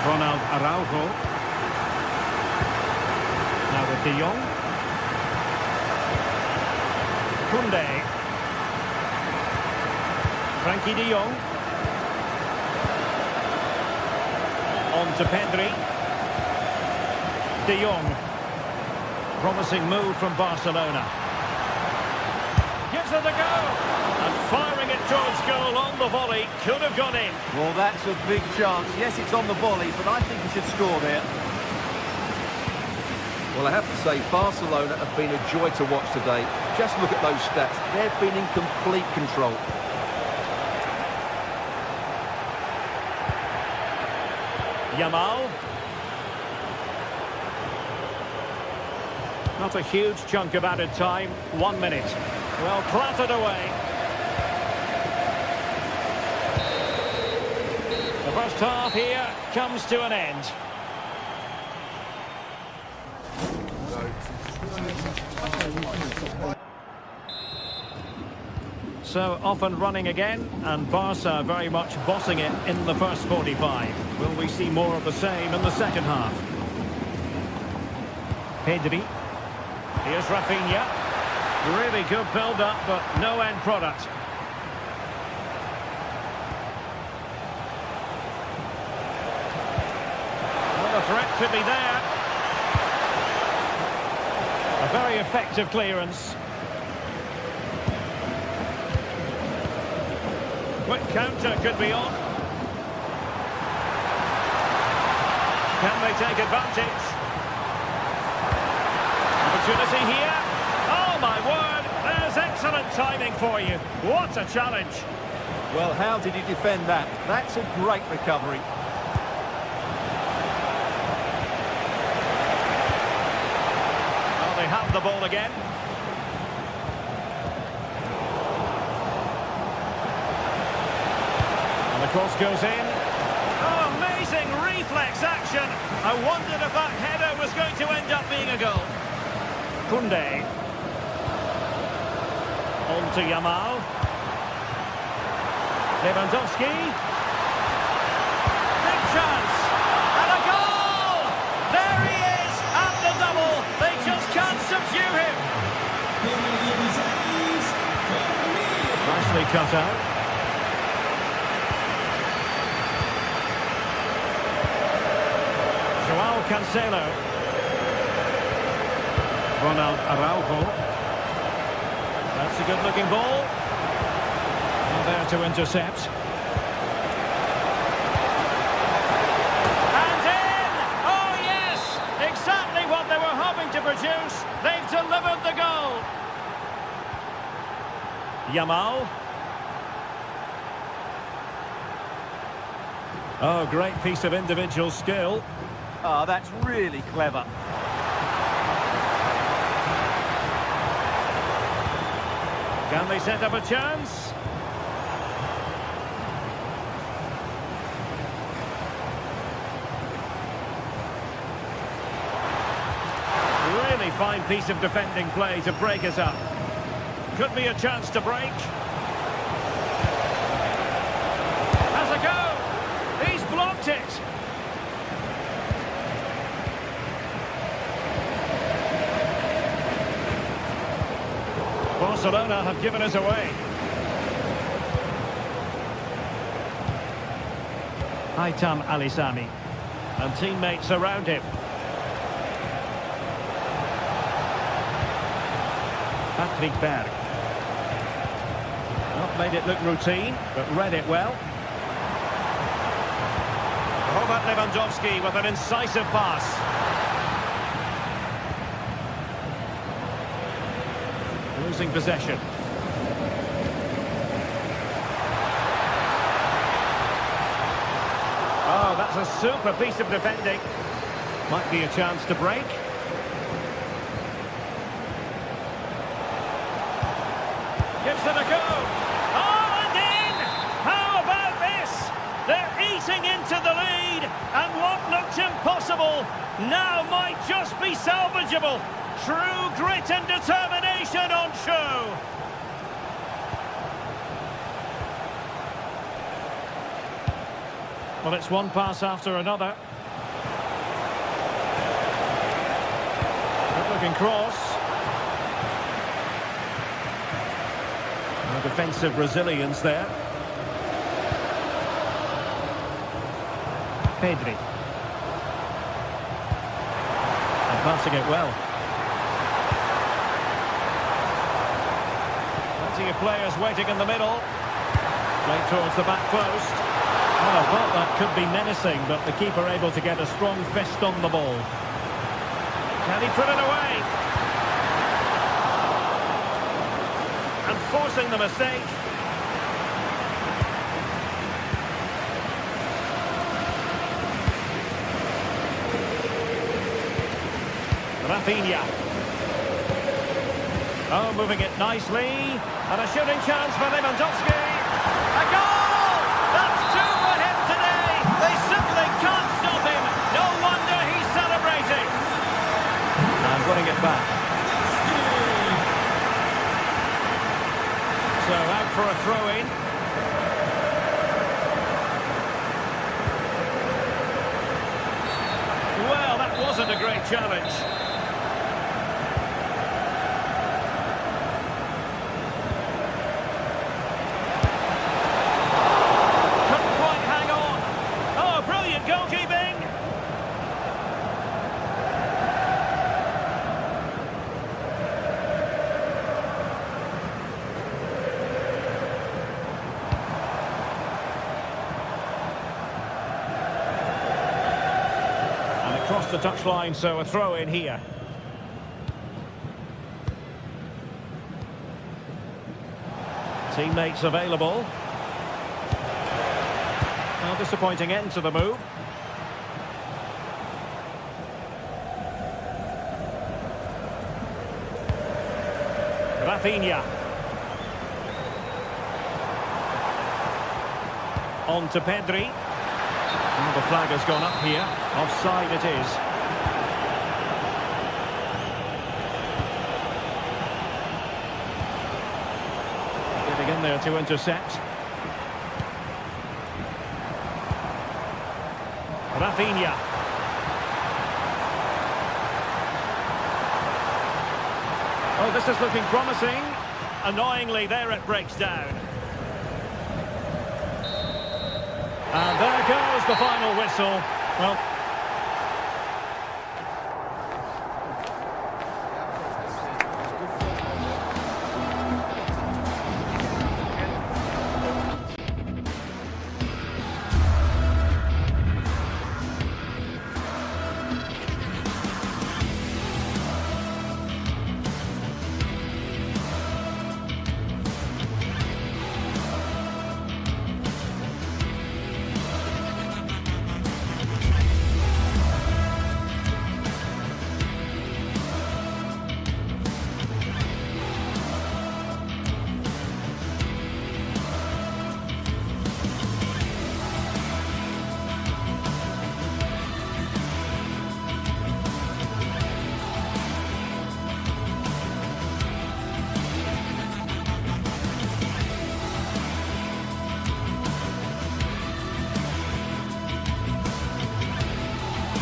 Ronald Araujo. Now with de Jong. Koundé. Frankie de Jong. On to Pedri. De Jong. Promising move from Barcelona. Gives it a go. And firing it towards goal on the volley. Could have gone in. Well, that's a big chance. Yes, it's on the volley, but I think he should score there. Well, I have to say, Barcelona have been a joy to watch today. Just look at those stats. They've been in complete control. Yamal. Not a huge chunk of added time. 1 minute. Well, clattered away. The first half here comes to an end. So off and running again, and Barca very much bossing it in the first 45. Will we see more of the same in the second half? Pedri. Here's Rafinha. Really good build-up, but no end product. Well, the threat could be there. A very effective clearance. Quick counter could be on. Can they take advantage? Opportunity here. Oh my word, there's excellent timing for you. What a challenge. Well, how did he defend that? That's a great recovery. Well, they have the ball again. And the cross goes in. Oh, amazing reflex action. I wondered if that header was going to end up being a goal. Koundé. On to Yamal. Lewandowski. Big chance. And a goal! There he is at the double. They just can't subdue him. Nicely cut out. Joao Cancelo. Ronald Araujo. That's a good-looking ball. And there to intercept. And in! Oh, yes! Exactly what they were hoping to produce. They've delivered the goal. Yamal. Oh, great piece of individual skill. Ah, that's really clever. Can they set up a chance? Really fine piece of defending play to break us up. Could be a chance to break. Has a go! He's blocked it! Barcelona have given us away. Aitam Alisami. And teammates around him. Patrick Berg. Not made it look routine, but read it well. Robert Lewandowski with an incisive pass. Losing possession. Oh, that's a super piece of defending. Might be a chance to break. Gives it a go. Oh, and in! How about this? They're eating into the lead, and what looked impossible now might just be salvageable. True grit and determination on show. Well, it's one pass after another. Good-looking cross. No defensive resilience there. Pedri. And passing it well. Plenty of players waiting in the middle. Played towards the back post. Well, I thought that could be menacing, but the keeper able to get a strong fist on the ball. Can he put it away? And forcing the mistake. Rafinha. Oh, moving it nicely. And a shooting chance for Lewandowski. A goal! That's two for him today. They simply can't stop him. No wonder he's celebrating. And winning it back. So out for a throw-in. Well, that wasn't a great challenge. Across the touchline, so a throw in here. Teammates available. Well, disappointing end to the move. Rafinha. On to Pedri. The flag has gone up here. Offside it is. Getting in there to intercept. Rafinha. Oh, this is looking promising. Annoyingly, there it breaks down. And there goes the final whistle. Well,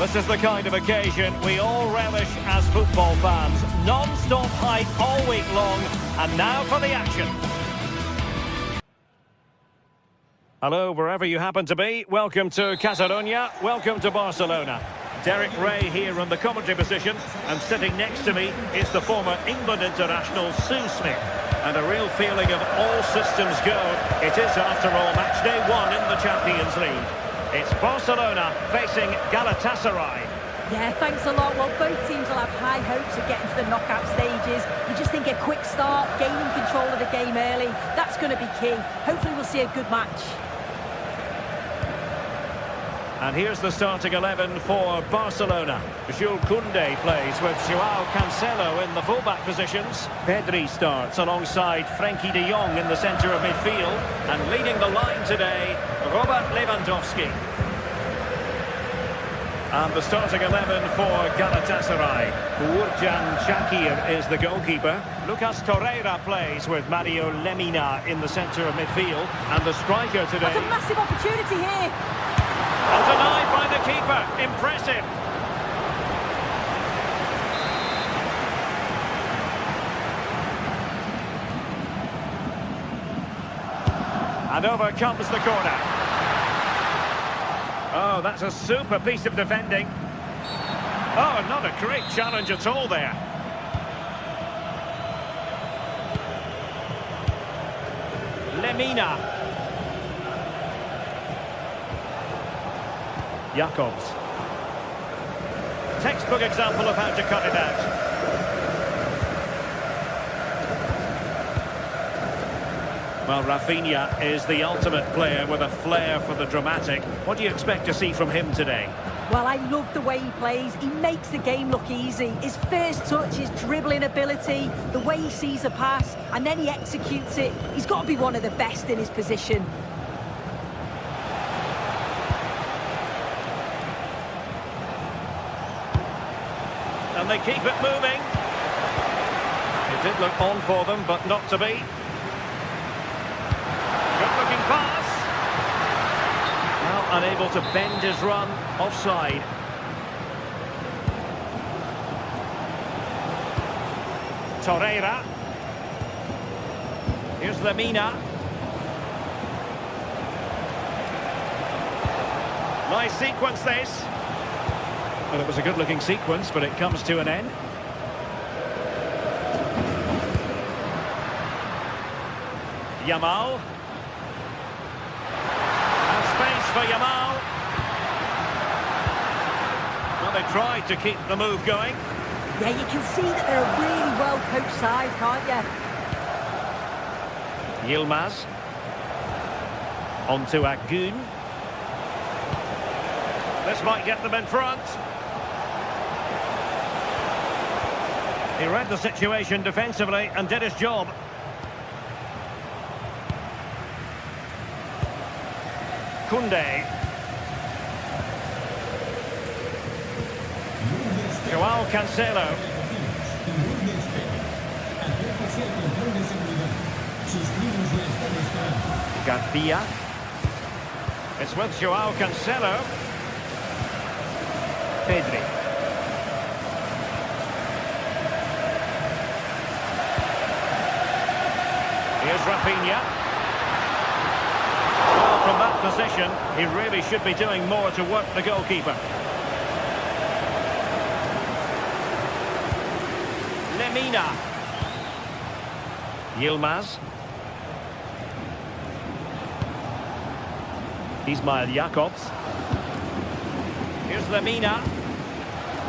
this is the kind of occasion we all relish as football fans. Non-stop hype all week long, and now for the action. Hello, wherever you happen to be. Welcome to Catalonia. Welcome to Barcelona. Derek Ray here in the commentary position, and sitting next to me is the former England international Sue Smith. And a real feeling of all systems go. It is, after all, match day one in the Champions League. It's Barcelona facing Galatasaray. Yeah, thanks a lot. Well, both teams will have high hopes of getting to the knockout stages. You just think a quick start, gaining control of the game early, that's going to be key. Hopefully we'll see a good match. And here's the starting 11 for Barcelona. Jules Koundé plays with Joao Cancelo in the fullback positions. Pedri starts alongside Frenkie de Jong in the centre of midfield. And leading the line today, Robert Lewandowski. And the starting 11 for Galatasaray. Uğurcan Çakır is the goalkeeper. Lucas Torreira plays with Mario Lemina in the centre of midfield. And the striker today... That's a massive opportunity here. And denied by the keeper. Impressive. And over comes the corner. Oh, that's a super piece of defending. Oh, not a great challenge at all there. Lemina. Jacobs. Textbook example of how to cut it out. Well, Rafinha is the ultimate player with a flair for the dramatic. What do you expect to see from him today? Well, I love the way he plays. He makes the game look easy. His first touch, his dribbling ability, the way he sees a pass, and then he executes it. He's got to be one of the best in his position. And they keep it moving. It did look on for them, but not to be. Good-looking pass. Well, unable to bend his run. Offside. Torreira. Here's Lemina. Nice sequence, this. Well, it was a good-looking sequence, but it comes to an end. Yamal. And space for Yamal. Well, they tried to keep the move going. Yeah, you can see that they're a really well-coached side, can't you? Yilmaz. On to Agun. This might get them in front. He read the situation defensively and did his job. Koundé. Joao Cancelo. Garcia. It's with Joao Cancelo. Pedri. Here's Rafinha. Well, from that position, he really should be doing more to work the goalkeeper. Lemina. Yilmaz. Ismail Jacobs. Here's Lemina.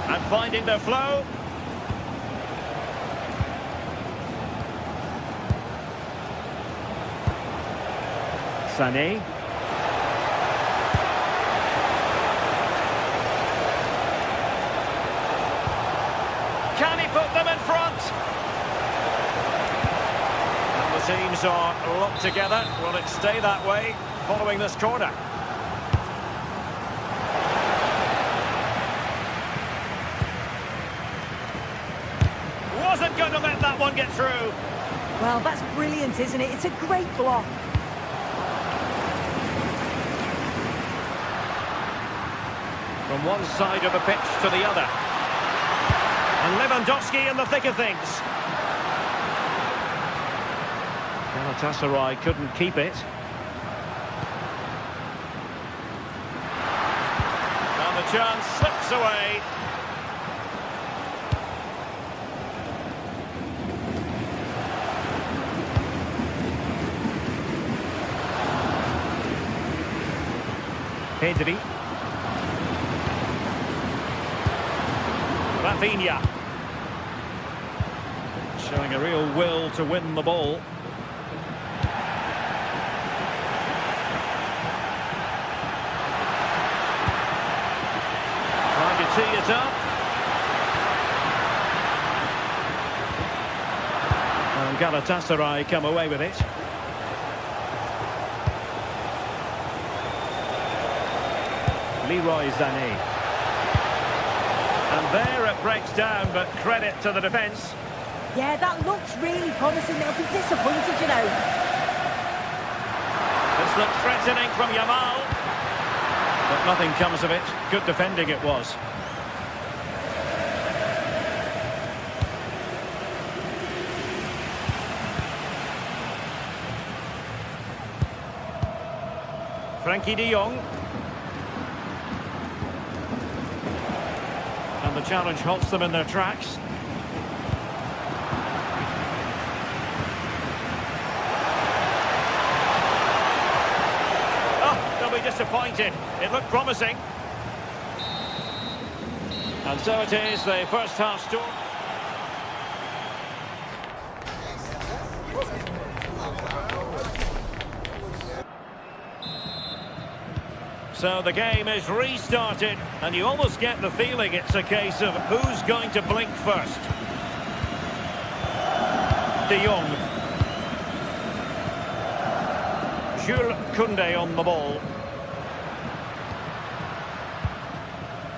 And finding their flow. Sané. Can he put them in front? And the teams are locked together. Will it stay that way following this corner? Wasn't going to let that one get through. Well, that's brilliant, isn't it? It's a great block. From one side of the pitch to the other. And Lewandowski in the thick of things. Galatasaray couldn't keep it. And the chance slips away. Pedri. Rafinha. Showing a real will to win the ball. Trying to tee it up. And Galatasaray come away with it. Leroy Sané. And there it breaks down, but credit to the defence. Yeah, that looks really promising. They'll be disappointed, you know. This looks threatening from Yamal. But nothing comes of it. Good defending it was. Frankie de Jong. And the challenge halts them in their tracks. disappointed. It looked promising. And so it is, the first half score. So the game is restarted, and you almost get the feeling it's a case of who's going to blink first. De Jong. Jules Koundé on the ball.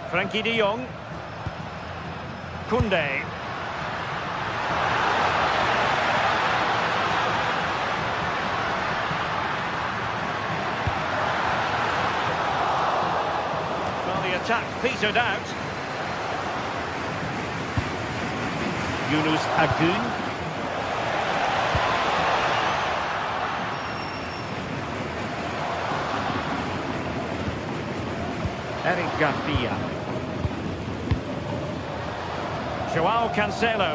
Frankie de Jong. Koundé. Well, the attack petered out. Yunus Agun. Eric Garcia. Joao Cancelo.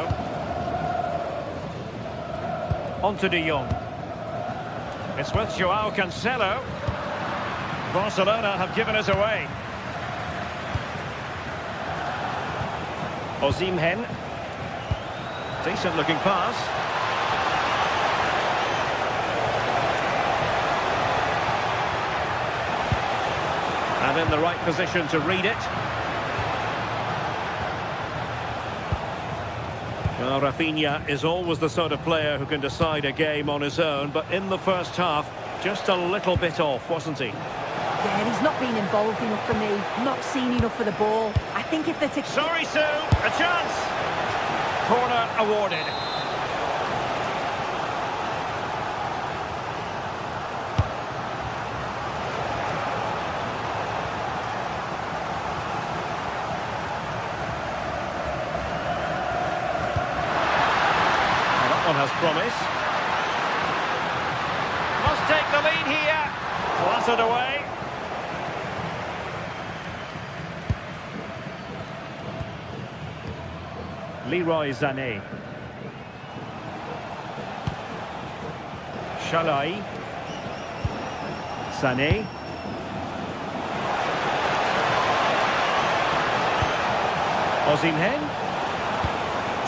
On to De Jong. It's with Joao Cancelo. Barcelona have given us away. Osimhen. Decent looking pass. And in the right position to read it. Well, Rafinha is always the sort of player who can decide a game on his own, but in the first half, just a little bit off, wasn't he? Yeah, he's not been involved enough for me, not seen enough for the ball. I think if they're... Sorry, Sue, a chance! Corner awarded. Has promise. Must take the lead here. Clattered away. Leroy Sané. Shalai. Sané. Osimhen.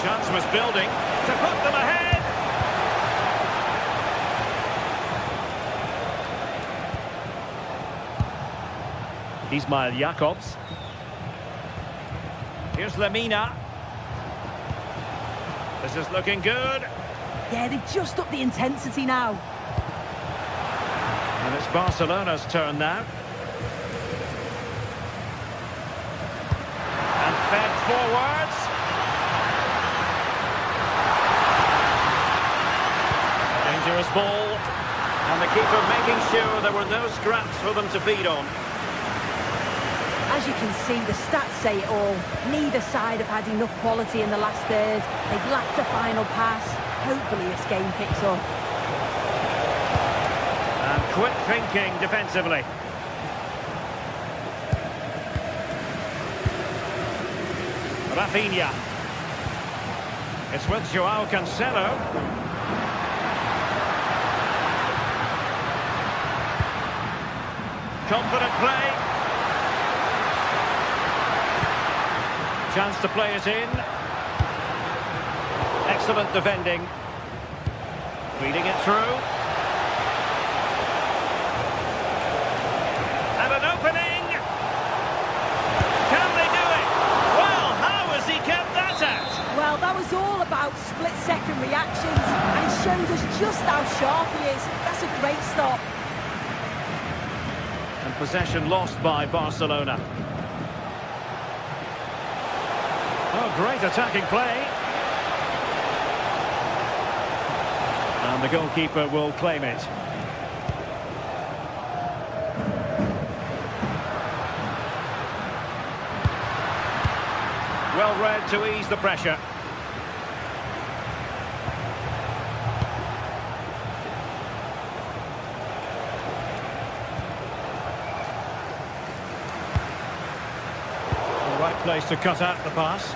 Chance was building to put them ahead. Ismail Jakobs. Here's Lemina. This is looking good. Yeah, they've just upped the intensity now. And it's Barcelona's turn now. And fed forwards. Dangerous ball. And the keeper making sure there were no scraps for them to feed on. As you can see, the stats say it all. Neither side have had enough quality in the last third. They've lacked a final pass. Hopefully this game picks up. And quick thinking defensively. Rafinha. It's with Joao Cancelo. Confident play. Chance to play it in. Excellent defending. Feeding it through. And an opening. Can they do it? Well, how has he kept that out? Well, that was all about split-second reactions, and he showed us just how sharp he is. That's a great stop. And possession lost by Barcelona. Oh, great attacking play. And the goalkeeper will claim it. Well read to ease the pressure. The right place to cut out the pass.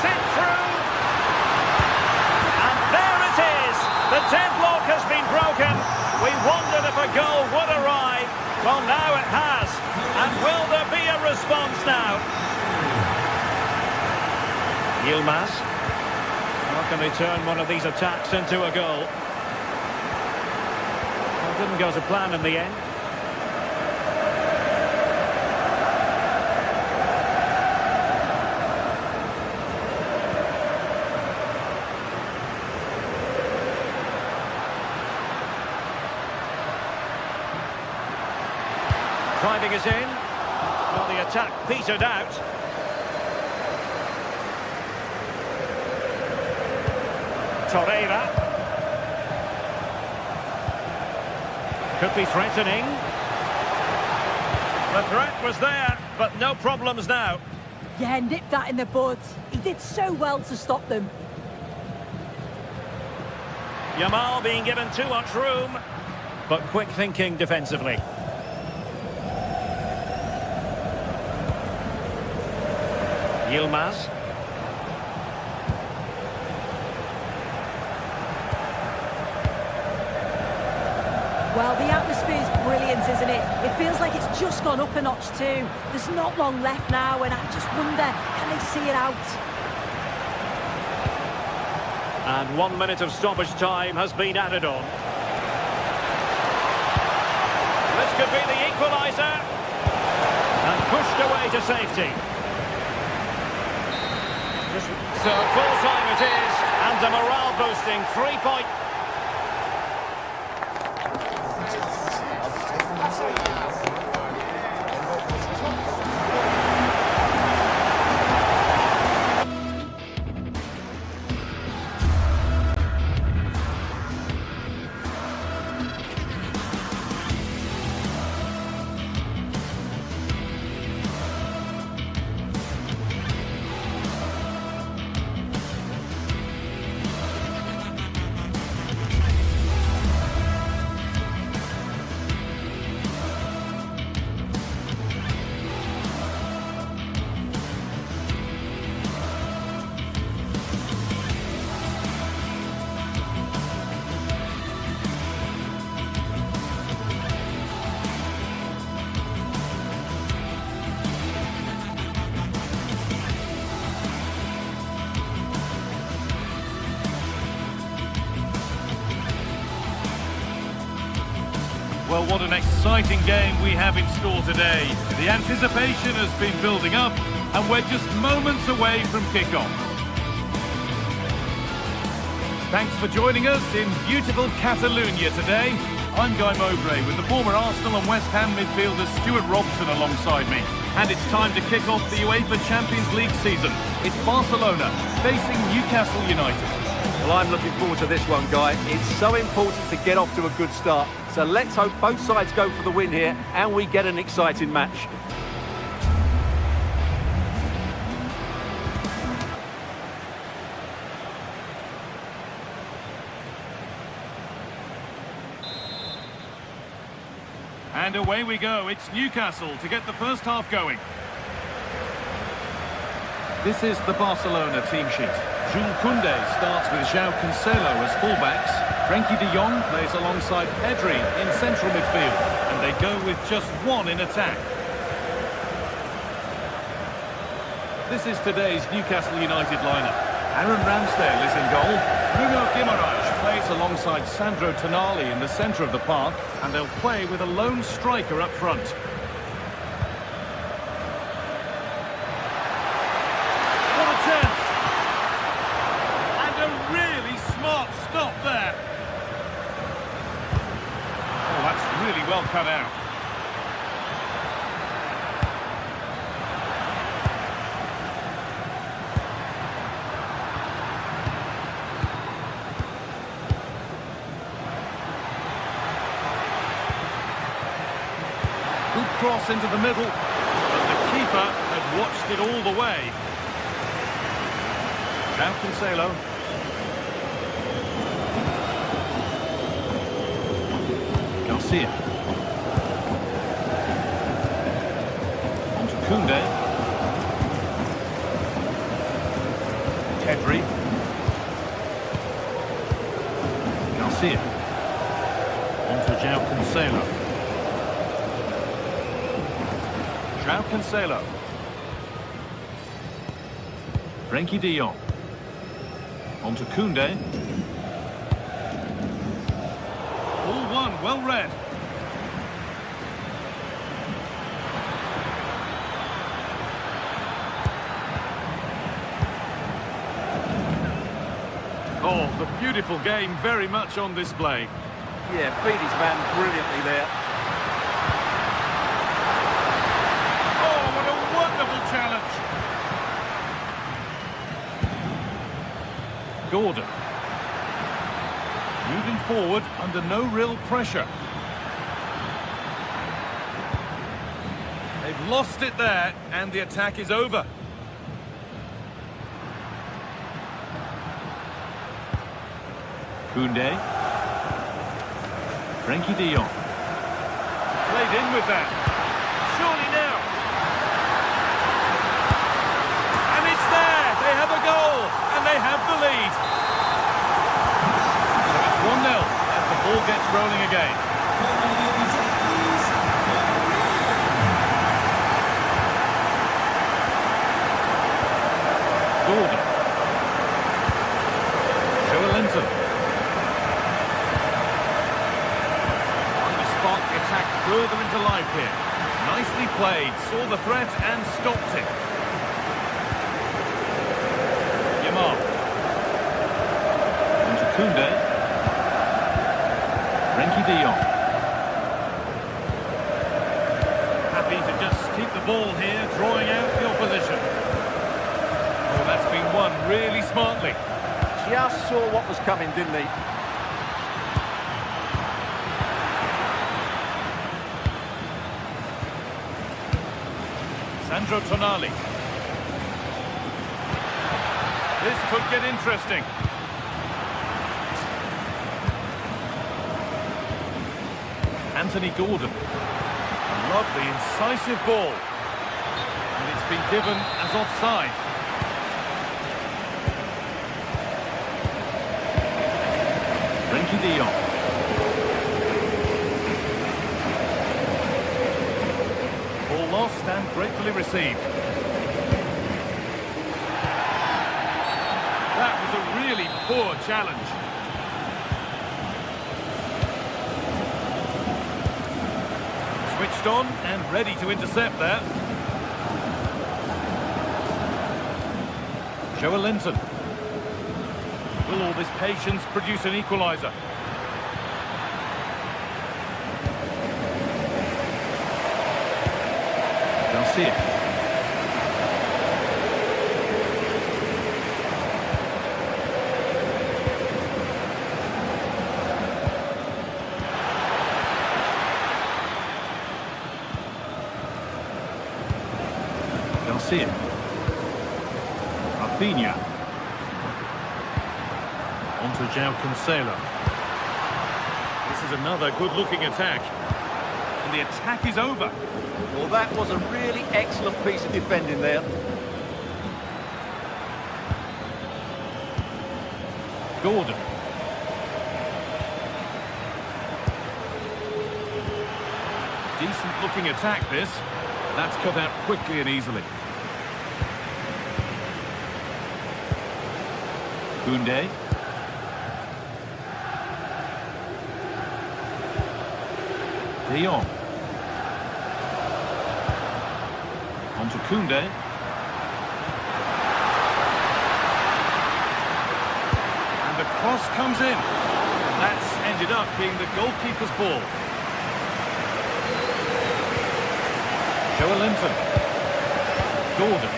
Sent through. And there response now. Yilmaz. How can they turn one of these attacks into a goal? Well, didn't go to plan in the end. Driving us in. Well, the attack petered out. Torreira. Could be threatening. The threat was there, but no problems now. Yeah, nipped that in the bud. He did so well to stop them. Yamal being given too much room, but quick thinking defensively. Yilmaz. Well, the atmosphere's brilliant, isn't it? It feels like it's just gone up a notch too. There's not long left now, and I just wonder, can they see it out? And 1 minute of stoppage time has been added on. This could be the equaliser. And pushed away to safety. So full time it is, and a morale-boosting 3-point. Well, what an exciting game we have in store today. The anticipation has been building up, and we're just moments away from kickoff. Thanks for joining us in beautiful Catalonia today. I'm Guy Mowbray with the former Arsenal and West Ham midfielder Stuart Robson alongside me. And it's time to kick off the UEFA Champions League season. It's Barcelona facing Newcastle United. Well, I'm looking forward to this one, Guy. It's so important to get off to a good start. So let's hope both sides go for the win here and we get an exciting match. And away we go. It's Newcastle to get the first half going. This is the Barcelona team sheet. Jules Koundé starts with João Cancelo as fullbacks. Frenkie de Jong plays alongside Pedri in central midfield. And they go with just one in attack. This is today's Newcastle United lineup. Aaron Ramsdale is in goal. Bruno Guimaraes plays alongside Sandro Tonali in the centre of the park. And they'll play with a lone striker up front. What a chance! And a really smart stop there. Oh, that's really well cut out. Good cross into the middle, but the keeper had watched it all the way. João Cancelo. Garcia. On to Koundé. Pedri. Garcia. On to João Cancelo. João Cancelo. Frankie de Jong. On to Koundé. Ball one, well read. Oh, the beautiful game very much on display. Yeah, beat his man brilliantly there. Oh, what a wonderful challenge. Gordon. Moving forward under no real pressure. They've lost it there, and the attack is over. Koundé. Frankie de Jong. Played in with that. Surely now. And it's there. They have a goal. And they have the lead. So it's 1-0 as the ball gets rolling again. Gordon. Joelinton. Spark the attack further into life here. Nicely played, saw the threat and stopped it. Yamal. Into Koundé. Frankie de Jong. Happy to just keep the ball here, drawing out the opposition. Oh, that's been won really smartly. Just saw what was coming, didn't he? Sandro Tonali. This could get interesting. Anthony Gordon. A lovely, incisive ball. And it's been given as offside. Frankie de Jong. Ball lost and gratefully received. That was a really poor challenge. Switched on and ready to intercept there. Joelinton. Will all this patience produce an equaliser? Garcia. Garcia. Rafinha. On to Cancelo. This is another good-looking attack. And the attack is over. Well, that was a really excellent piece of defending there. Gordon. Decent-looking attack, this. That's cut out quickly and easily. Koundé. De Jong. On to Koundé. And the cross comes in. That's ended up being the goalkeeper's ball. Joelinton. Gordon.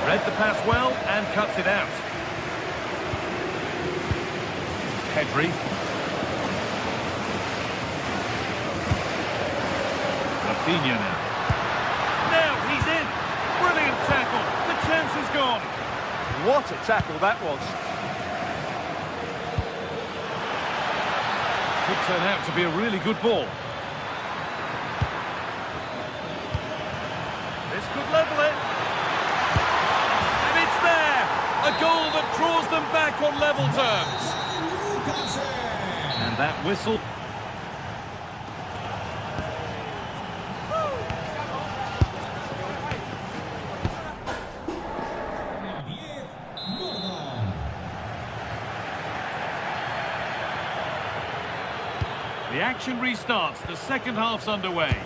Read the pass well and cuts it out. Pedri. Rafinha now. Now he's in. Brilliant tackle. The chance is gone. What a tackle that was. Could turn out to be a really good ball. This could level it. And it's there. A goal that draws them back on level terms. And that whistle. action restarts. The second half's underway.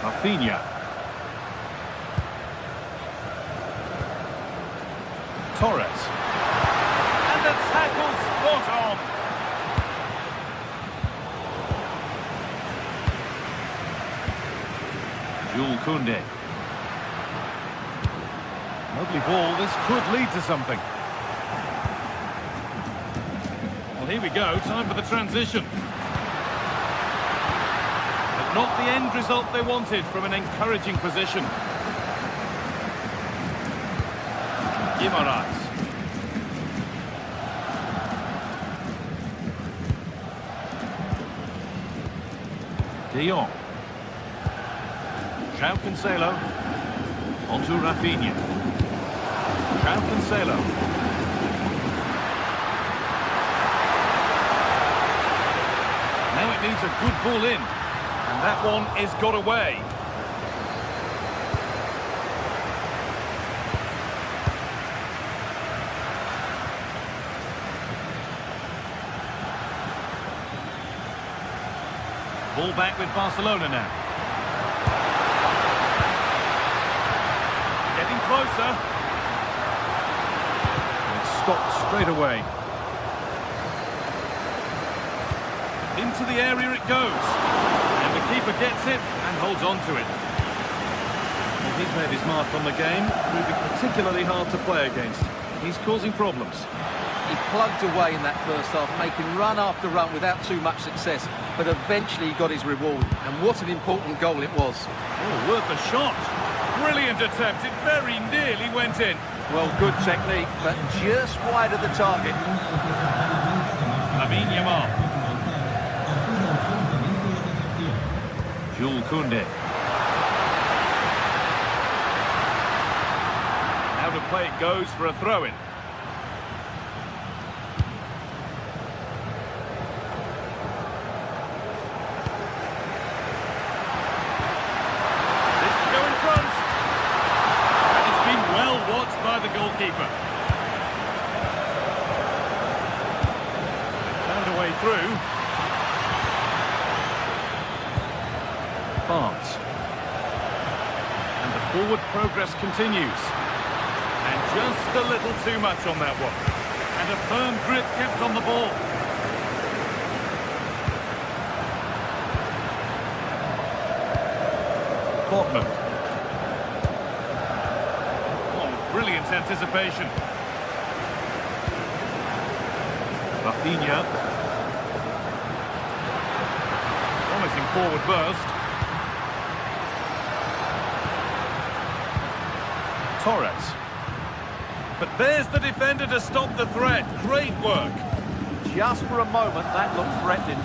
Rafinha. Torres. And the tackle spot on. Jules Koundé. Lovely ball. This could lead to something. Well, here we go. Time for the transition. But not the end result they wanted from an encouraging position. Guimaraes. De Jong. João Cancelo. Onto Rafinha. João Cancelo. Now it needs a good ball in. And that one is got away. Ball back with Barcelona now. Getting closer. It's stopped straight away. Into the area it goes. And the keeper gets it and holds on to it. Well, he's made his mark on the game, proving particularly hard to play against. He's causing problems. He plugged away in that first half, making run after run without too much success, but eventually he got his reward. And what an important goal it was. Oh, worth a shot. Brilliant attempt. It very nearly went in. Well, good technique, but just wide of the target. Lamine Yamal. Jules Koundé. Out of play it goes for a throw-in. This to go in front. And it's been well watched by the goalkeeper. Found a way through. Barnes. And the forward progress continues. And just a little too much on that one. And a firm grip kept on the ball. Botman. Oh, brilliant anticipation. Rafinha. Promising forward burst. Torres. But there's the defender to stop the threat. Great work. Just for a moment, that looked threatening.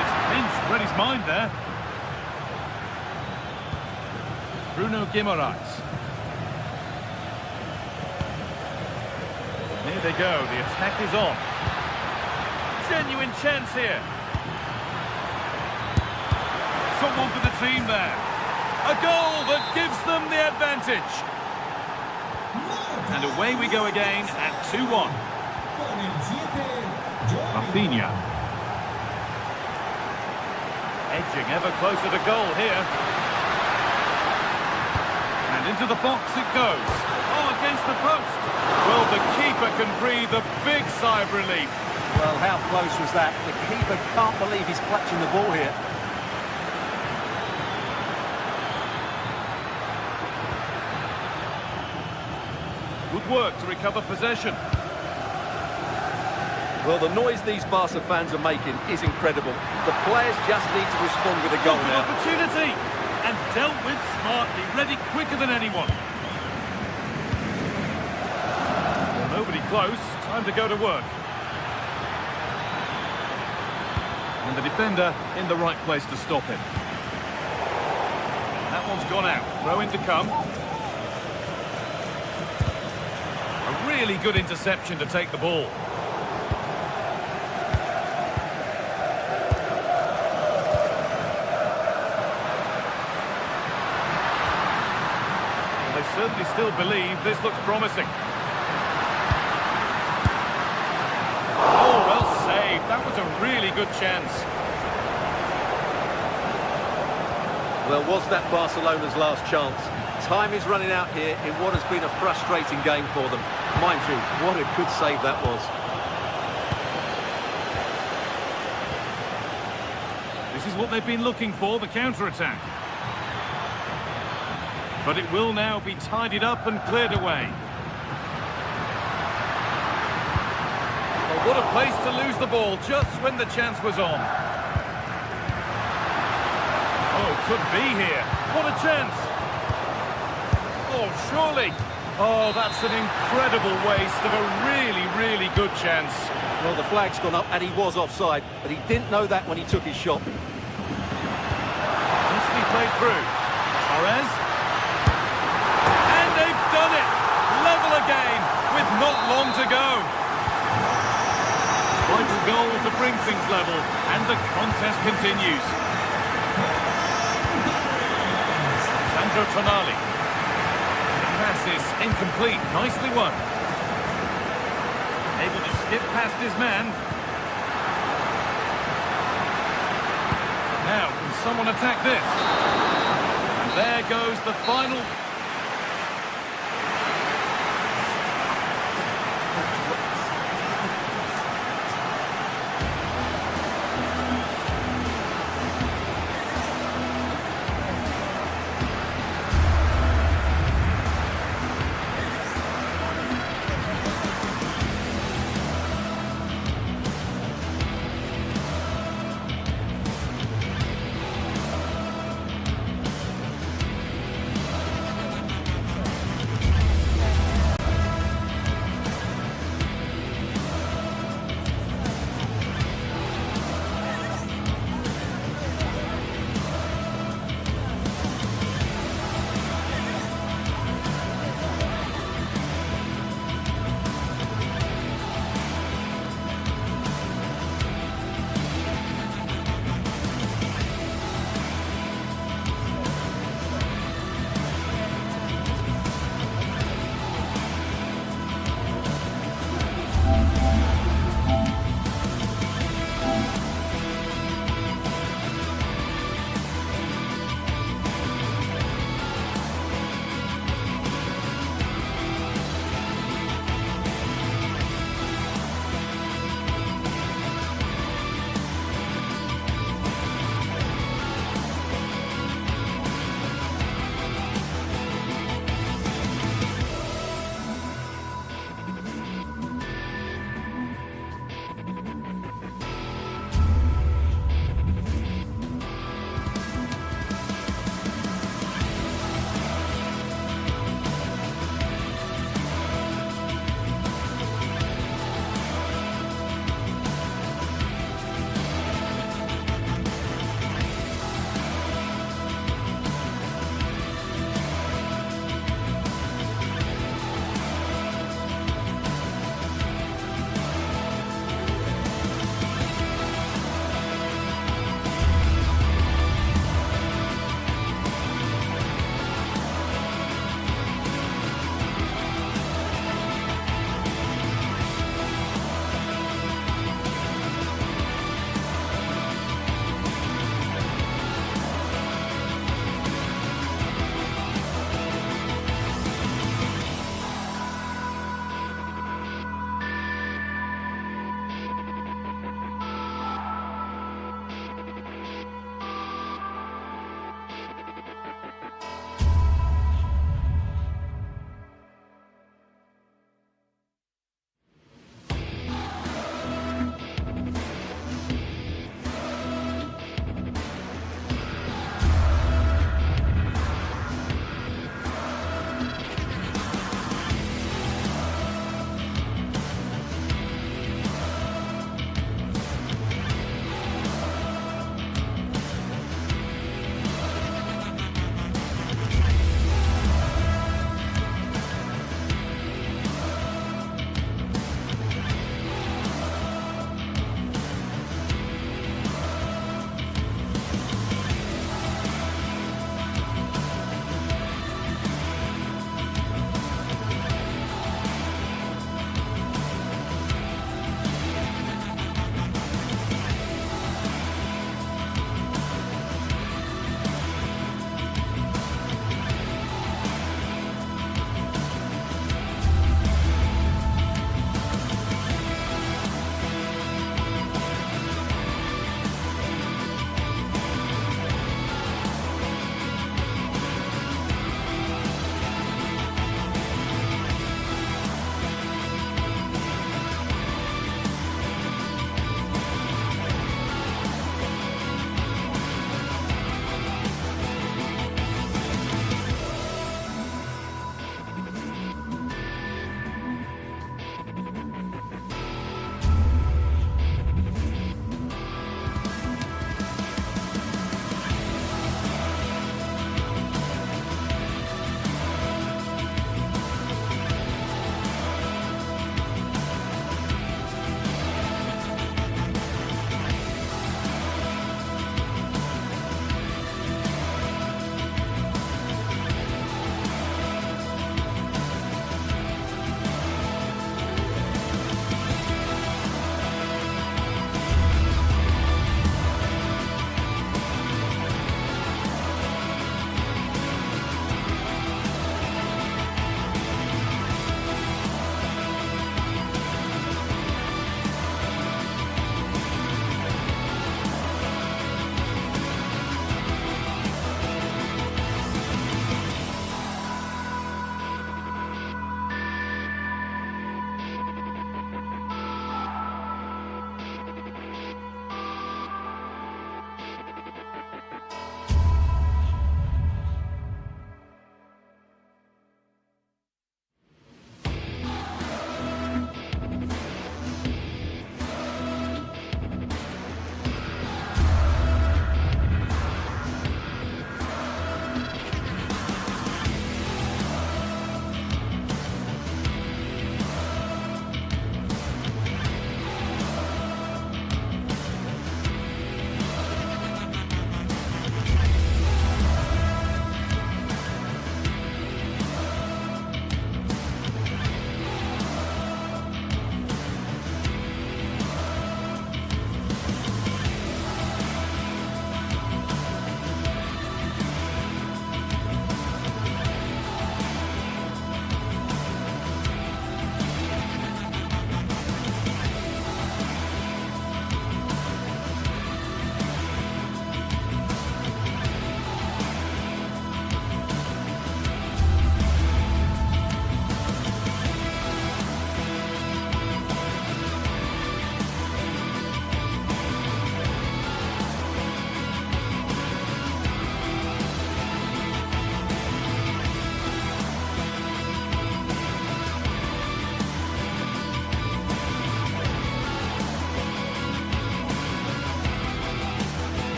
It's pinched, read his mind there. Bruno Guimaraes. Here they go, the attack is on. Genuine chance here. Someone for the team there. A goal that gives them the advantage. And away we go again at 2-1. Rafinha. Edging ever closer to goal here. And into the box it goes. Oh, against the post. Well, the keeper can breathe a big sigh of relief. Well, how close was that? The keeper can't believe he's clutching the ball here. Good work to recover possession. Well, the noise these Barca fans are making is incredible. The players just need to respond with a goal Good now. opportunity. And dealt with smartly, ready quicker than anyone. Well, nobody close. Time to go to work. And the defender in the right place to stop him. That one's gone out. Throw in to come. A really good interception to take the ball. certainly still believe this looks promising. Oh, well saved. That was a really good chance. Well, was that Barcelona's last chance? Time is running out here in what has been a frustrating game for them. Mind you, what a good save that was. This is what they've been looking for, the counter-attack. But it will now be tidied up and cleared away. Oh, what a place to lose the ball just when the chance was on. Oh, could be here. What a chance. Oh, surely. Oh, that's an incredible waste of a really, really good chance. Well, the flag's gone up and he was offside, but he didn't know that when he took his shot. Nicely played through. Torres. And they've done it. Level again with not long to go. Vital goal to bring things level, and the contest continues. Sandro Tonali. Pass is incomplete. Nicely won. Able to skip past his man. Now, can someone attack this? And there goes the final.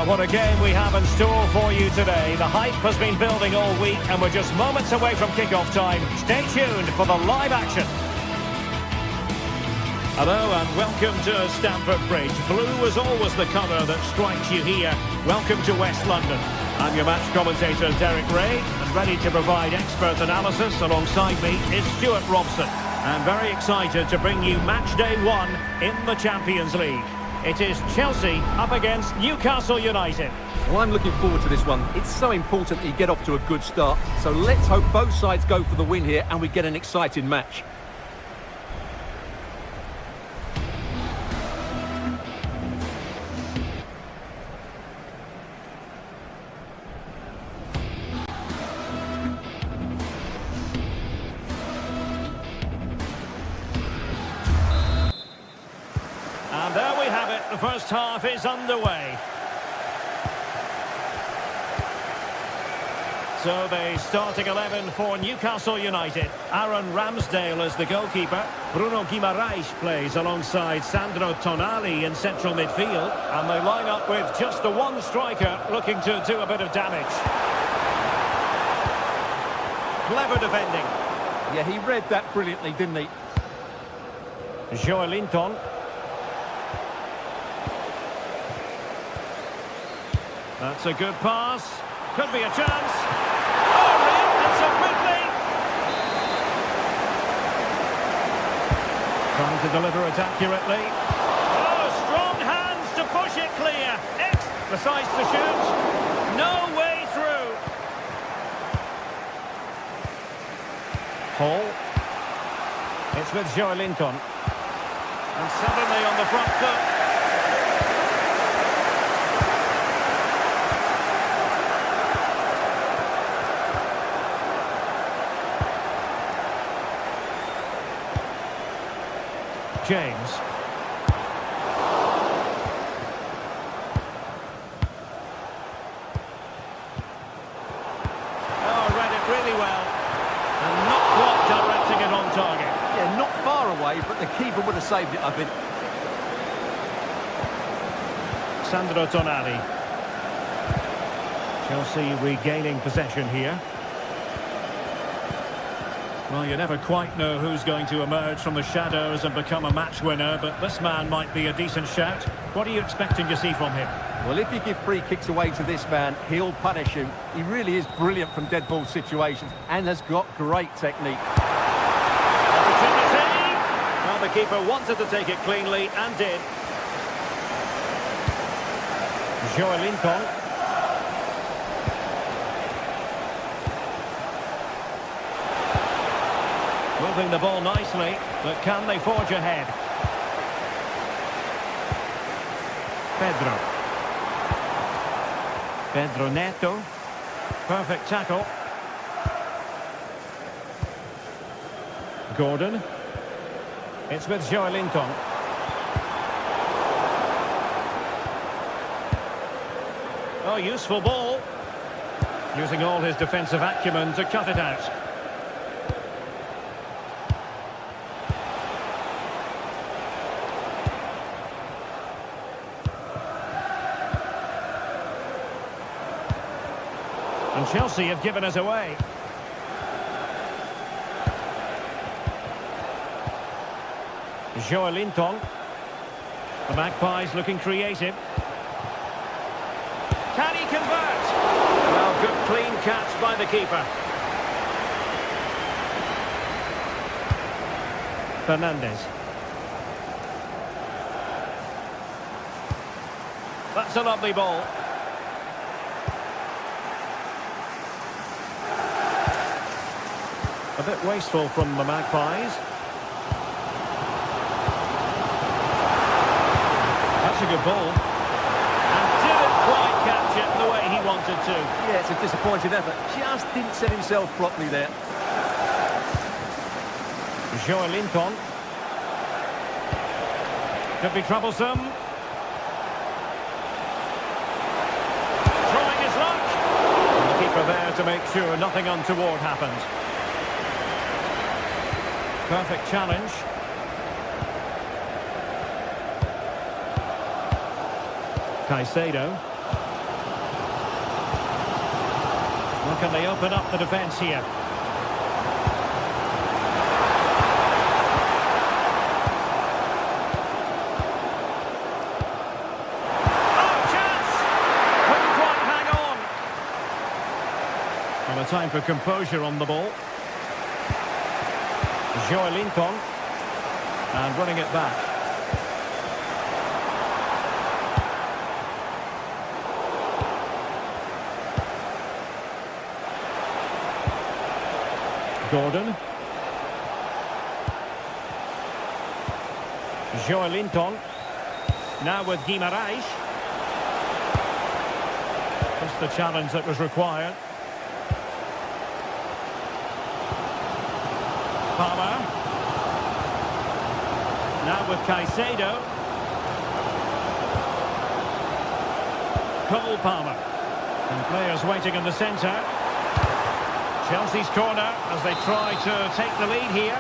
What a game we have in store for you today. The hype has been building all week and we're just moments away from kick-off time. Stay tuned for the live action. Hello and welcome to Stamford Bridge. Blue is always the colour that strikes you here. Welcome to West London. I'm your match commentator Derek Ray, and ready to provide expert analysis alongside me is Stuart Robson. I'm very excited to bring you match day 1 in the Champions League. It is Chelsea up against Newcastle United. Well, I'm looking forward to this one. It's so important that you get off to a good start. So let's hope both sides go for the win here and we get an exciting match. And there we have it. The first half is underway. So the starting 11 for Newcastle United. Aaron Ramsdale is the goalkeeper. Bruno Guimaraes plays alongside Sandro Tonali in central midfield. And they line up with just the one striker looking to do a bit of damage. Clever defending. Yeah, he read that brilliantly, didn't he? Joelinton. That's a good pass. Could be a chance. Oh, and so quickly. Trying to deliver it accurately. Oh, strong hands to push it clear. Decides to shoot. No way through. Hall. It's with Joelinton. And suddenly on the front foot. James. Oh, read it really well. And not quite directing it on target. Yeah, not far away, but the keeper would have saved it, I think. Sandro Tonali. Chelsea regaining possession here. Well, you never quite know who's going to emerge from the shadows and become a match winner, but this man might be a decent shout. What are you expecting to see from him? Well, if you give free kicks away to this man, he'll punish you. He really is brilliant from dead ball situations and has got great technique. Opportunity! Well, the keeper wanted to take it cleanly and did. Joelinton. Moving the ball nicely, but can they forge ahead? Pedro Neto. Perfect tackle. Gordon. It's with Joelinton. Oh, useful ball. Using all his defensive acumen to cut it out. And Chelsea have given us away. Joelinton. The Magpies looking creative. Can he convert? Well, good clean catch by the keeper. Fernandes. That's a lovely ball. A bit wasteful from the Magpies. That's a good ball. And didn't quite catch it the way he wanted to. Yeah, it's a disappointing effort. Just didn't set himself properly there. Joelinton. Could be troublesome. Trying his luck. And the keeper there to make sure nothing untoward happens. Perfect challenge. Caicedo. can they open up the defence here? A time for composure on the ball. Joelinton, and running it back. Gordon. Joelinton. Now with Guimaraes. Just the challenge that was required. Palmer. Now with Caicedo. Cole Palmer. And players waiting in the centre. Chelsea's corner as they try to take the lead here.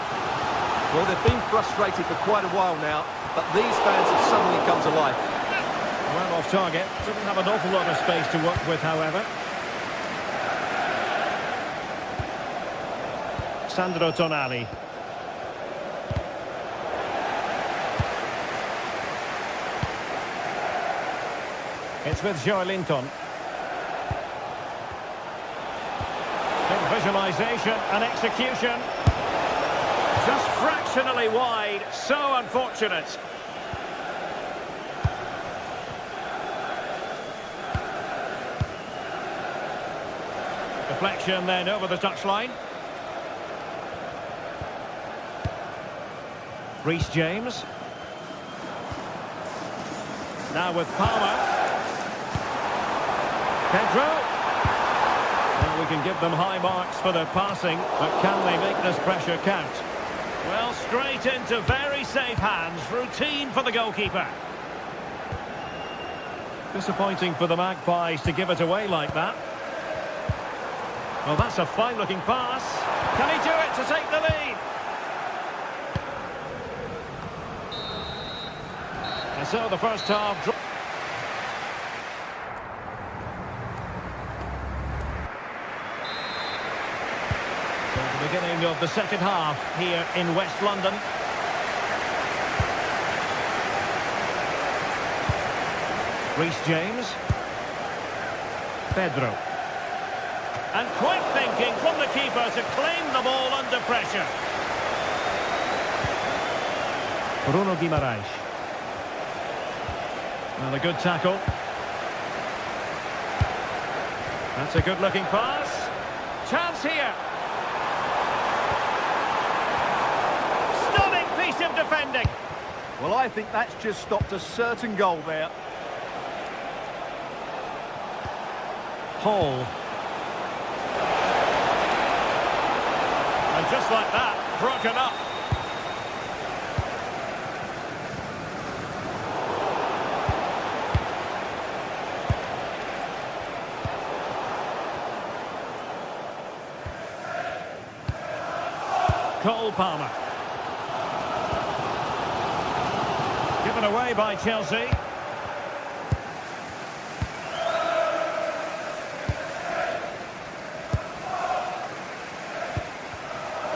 Well, they've been frustrated for quite a while now, but these fans have suddenly come to life. Well off target. Didn't have an awful lot of space to work with, however. Sandro Tonali. It's with Joelinton. Visualisation and execution. Just fractionally wide. So unfortunate. Deflection then over the touchline. Reece James. Now with Palmer. Pedro. Well, we can give them high marks for their passing, but can they make this pressure count? Well, straight into very safe hands. Routine for the goalkeeper. Disappointing for the Magpies to give it away like that. Well, that's a fine-looking pass. Can he do it to take the lead? And so the first half... The beginning of the second half here in West London. Reece James. Pedro. And quick thinking from the keeper to claim the ball under pressure. Bruno Guimaraes. And a good tackle. That's a good-looking pass. Chance here. Stunning piece of defending. Well, I think that's just stopped a certain goal there. Hall. And just like that, broken up. Cole Palmer. Given away by Chelsea.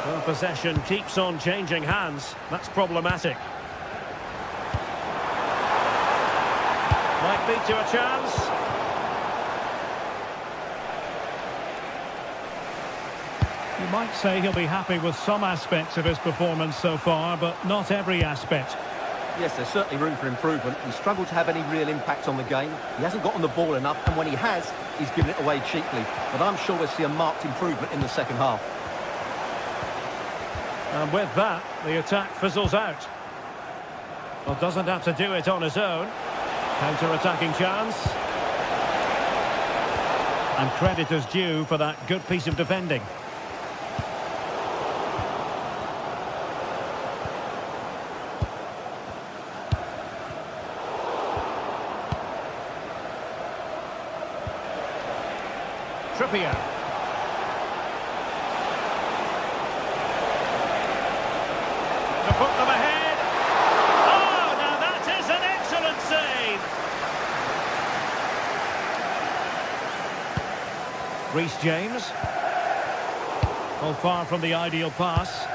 Well, possession keeps on changing hands. That's problematic. Might lead to a chance. You might say he'll be happy with some aspects of his performance so far, but not every aspect. Yes, there's certainly room for improvement. He's struggled to have any real impact on the game. He hasn't got on the ball enough, and when he has, he's given it away cheaply. But I'm sure we'll see a marked improvement in the second half. And with that, the attack fizzles out. Well, doesn't have to do it on his own. Counter-attacking chance. And credit is due for that good piece of defending. Trippier. To put them ahead. Oh, now that is an excellent save. Reece James. Well, far from the ideal pass.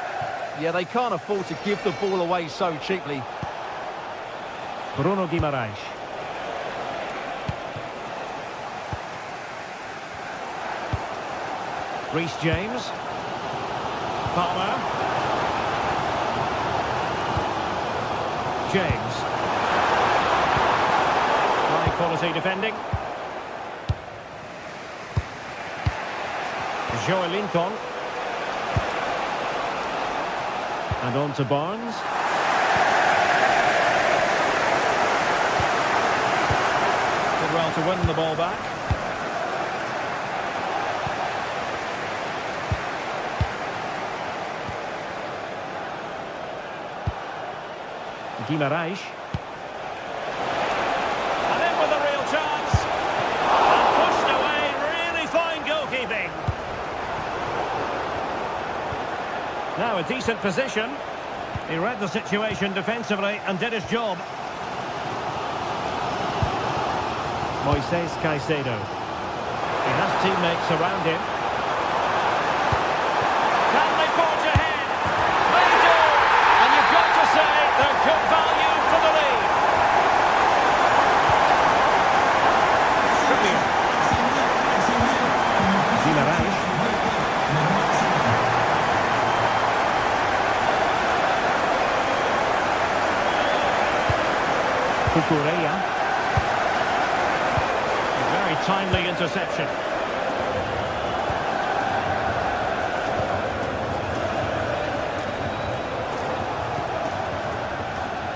Yeah, they can't afford to give the ball away so cheaply. Bruno Guimaraes. Reece James. Palmer. James. High quality defending. Joelinton. And on to Barnes. Did well to win the ball back. Guimaraes. And in with a real chance. And pushed away. Really fine goalkeeping. Now a decent position. He read the situation defensively and did his job. Moises Caicedo. He has teammates around him. Can they forge ahead? They do! And you've got to say they're good value for the lead. Guimaraes. Cucurella. A very timely interception.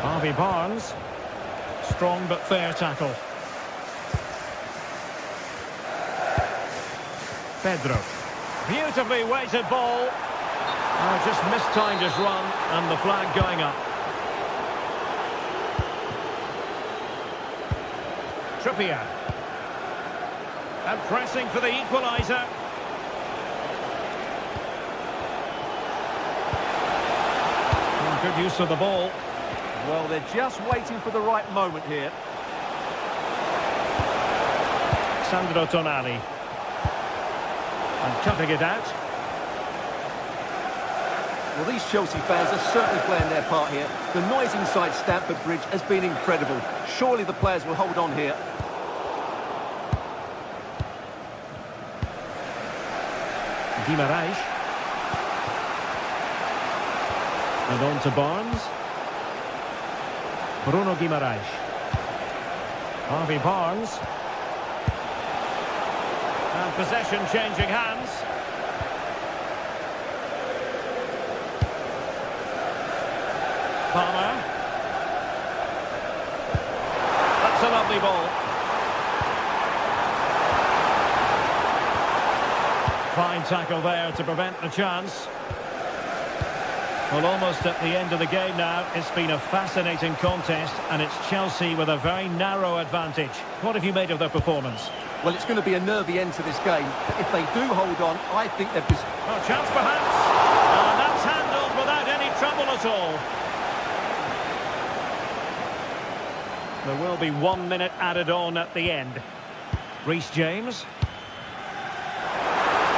Harvey Barnes. Strong but fair tackle. Pedro. Beautifully weighted ball. Oh, just mistimed his run and the flag going up. Trippier. And pressing for the equaliser. Good use of the ball. Well, they're just waiting for the right moment here. Sandro Tonali. And cutting it out. Well, these Chelsea fans are certainly playing their part here. The noise inside Stamford Bridge has been incredible. Surely the players will hold on here. Guimaraes. And on to Barnes. Bruno Guimaraes. Harvey Barnes. And possession changing hands. Palmer. That's a lovely ball. Fine tackle there to prevent the chance. Well, almost at the end of the game now. It's been a fascinating contest, and it's Chelsea with a very narrow advantage. What have you made of their performance? Well, it's going to be a nervy end to this game. But if they do hold on, I think they've just... Oh, chance perhaps. And that's handled without any trouble at all. There will be 1 minute added on at the end. Reece James.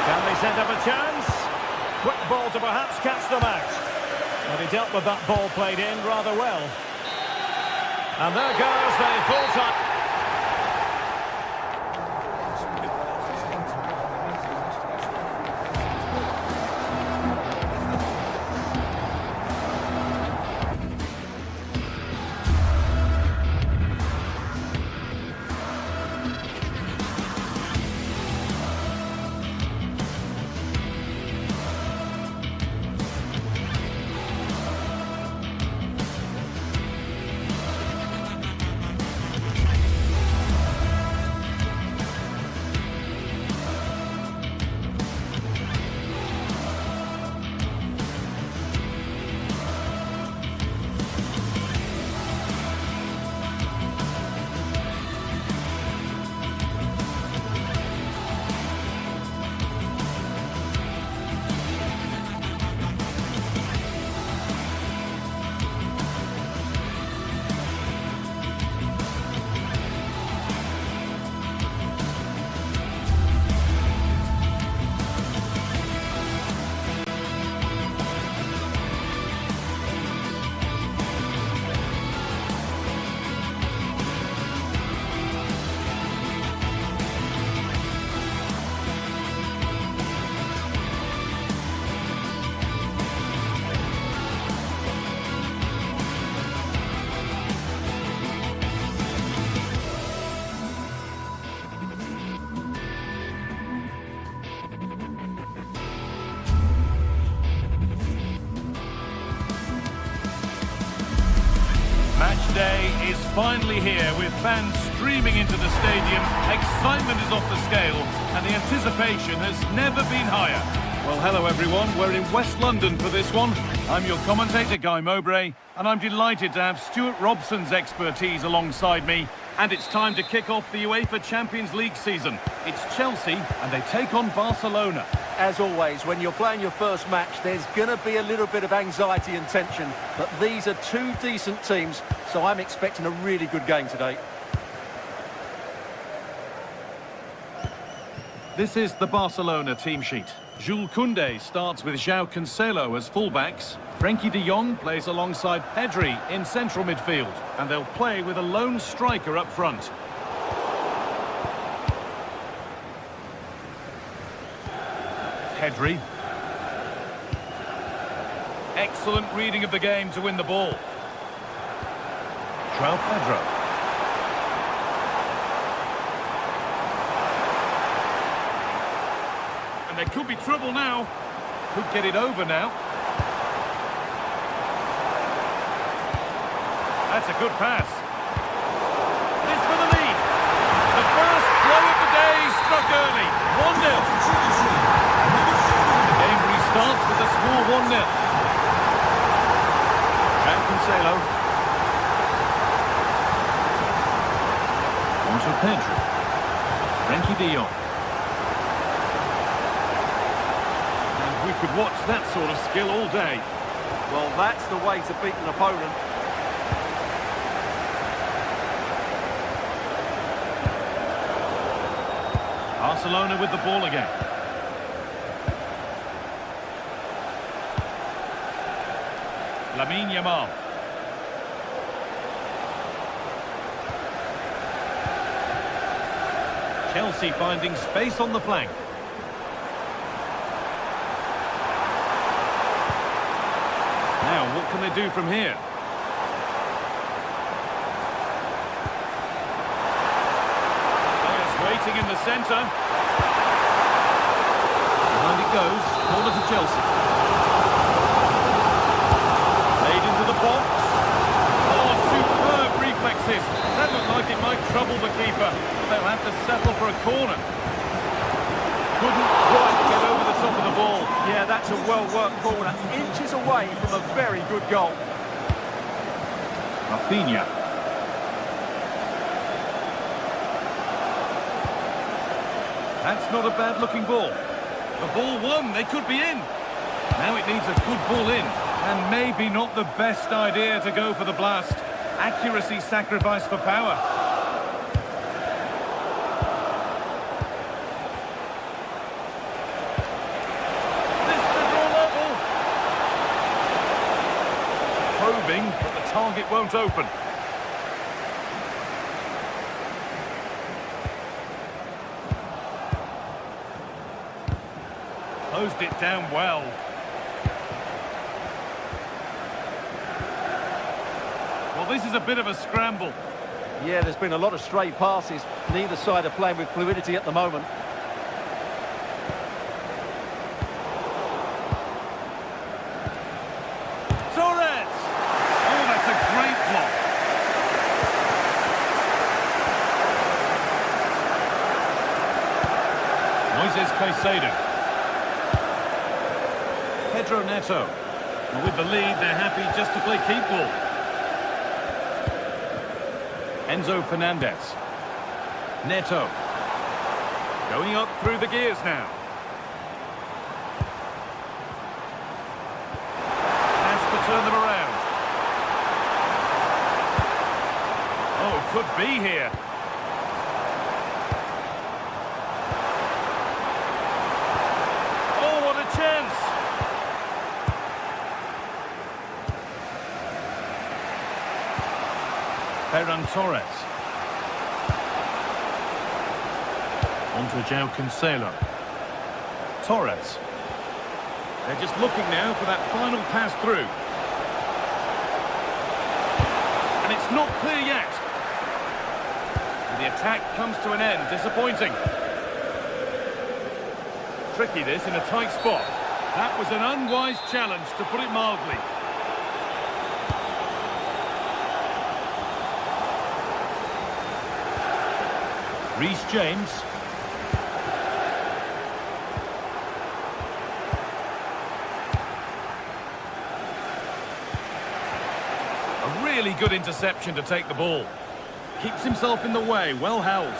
Can they set up a chance? Quick ball to perhaps catch them out. But he dealt with that ball played in rather well. And there goes the full time. day is finally here with fans streaming into the stadium. Excitement is off the scale and the anticipation has never been higher. Well, hello everyone, we're in West London for this one. I'm your commentator, Guy Mowbray, and I'm delighted to have Stuart Robson's expertise alongside me. And it's time to kick off the UEFA Champions League season. It's Chelsea and they take on Barcelona. As always, when you're playing your first match, there's going to be a little bit of anxiety and tension. But these are two decent teams, so I'm expecting a really good game today. This is the Barcelona team sheet. Jules Koundé starts with João Cancelo as fullbacks. Frenkie de Jong plays alongside Pedri in central midfield. And they'll play with a lone striker up front. Pedri. Excellent reading of the game to win the ball. João Pedro. And there could be trouble now. Could get it over now. That's a good pass. This for the lead. The first blow of the day struck early. 1-0. The game restarts with the score 1-0. João Cancelo. On to Pedri. Frenkie de Jong. We could watch that sort of skill all day. Well, that's the way to beat an opponent. Barcelona with the ball again. Lamine Yamal. Chelsea finding space on the flank. Now, what can they do from here? Players waiting in the centre. Behind it goes. Corner to Chelsea. Played into the box. Oh, superb reflexes. That looked like it might trouble the keeper. They'll have to settle for a corner. Couldn't quite get over the top of the ball. Yeah, that's a well-worked corner. Inches away from a very good goal. Rafinha. That's not a bad-looking ball. The ball won. They could be in. Now it needs a good ball in. And maybe not the best idea to go for the blast. Accuracy sacrificed for power. Probing, but the target won't open. Closed it down well. Well, this is a bit of a scramble. Yeah, there's been a lot of stray passes. Neither side are playing with fluidity at the moment. Caicedo. Pedro Neto. And with the lead, they're happy just to play keep ball. Enzo Fernandez. Neto. Going up through the gears now. Has to turn them around. Oh, could be here. Chance. Ferran Torres. On to João Cancelo. Torres. They're just looking now for that final pass through. And it's not clear yet. And the attack comes to an end. Disappointing. Tricky this in a tight spot. That was an unwise challenge, to put it mildly. Reece James. A really good interception to take the ball. Keeps himself in the way, well held.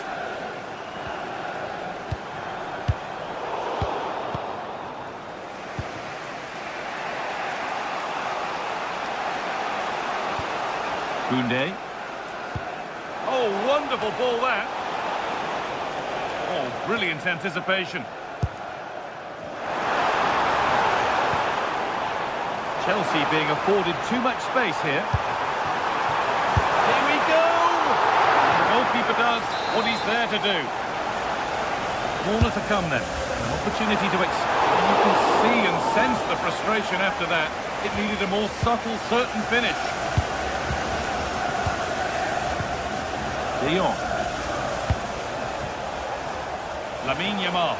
Koundé. Oh, wonderful ball that. Oh, brilliant anticipation. Chelsea being afforded too much space here. Here we go! The goalkeeper does what he's there to do. Corner to come then. An opportunity to you can see and sense the frustration after that. It needed a more subtle, certain finish. De Jong. Lamine Yamal.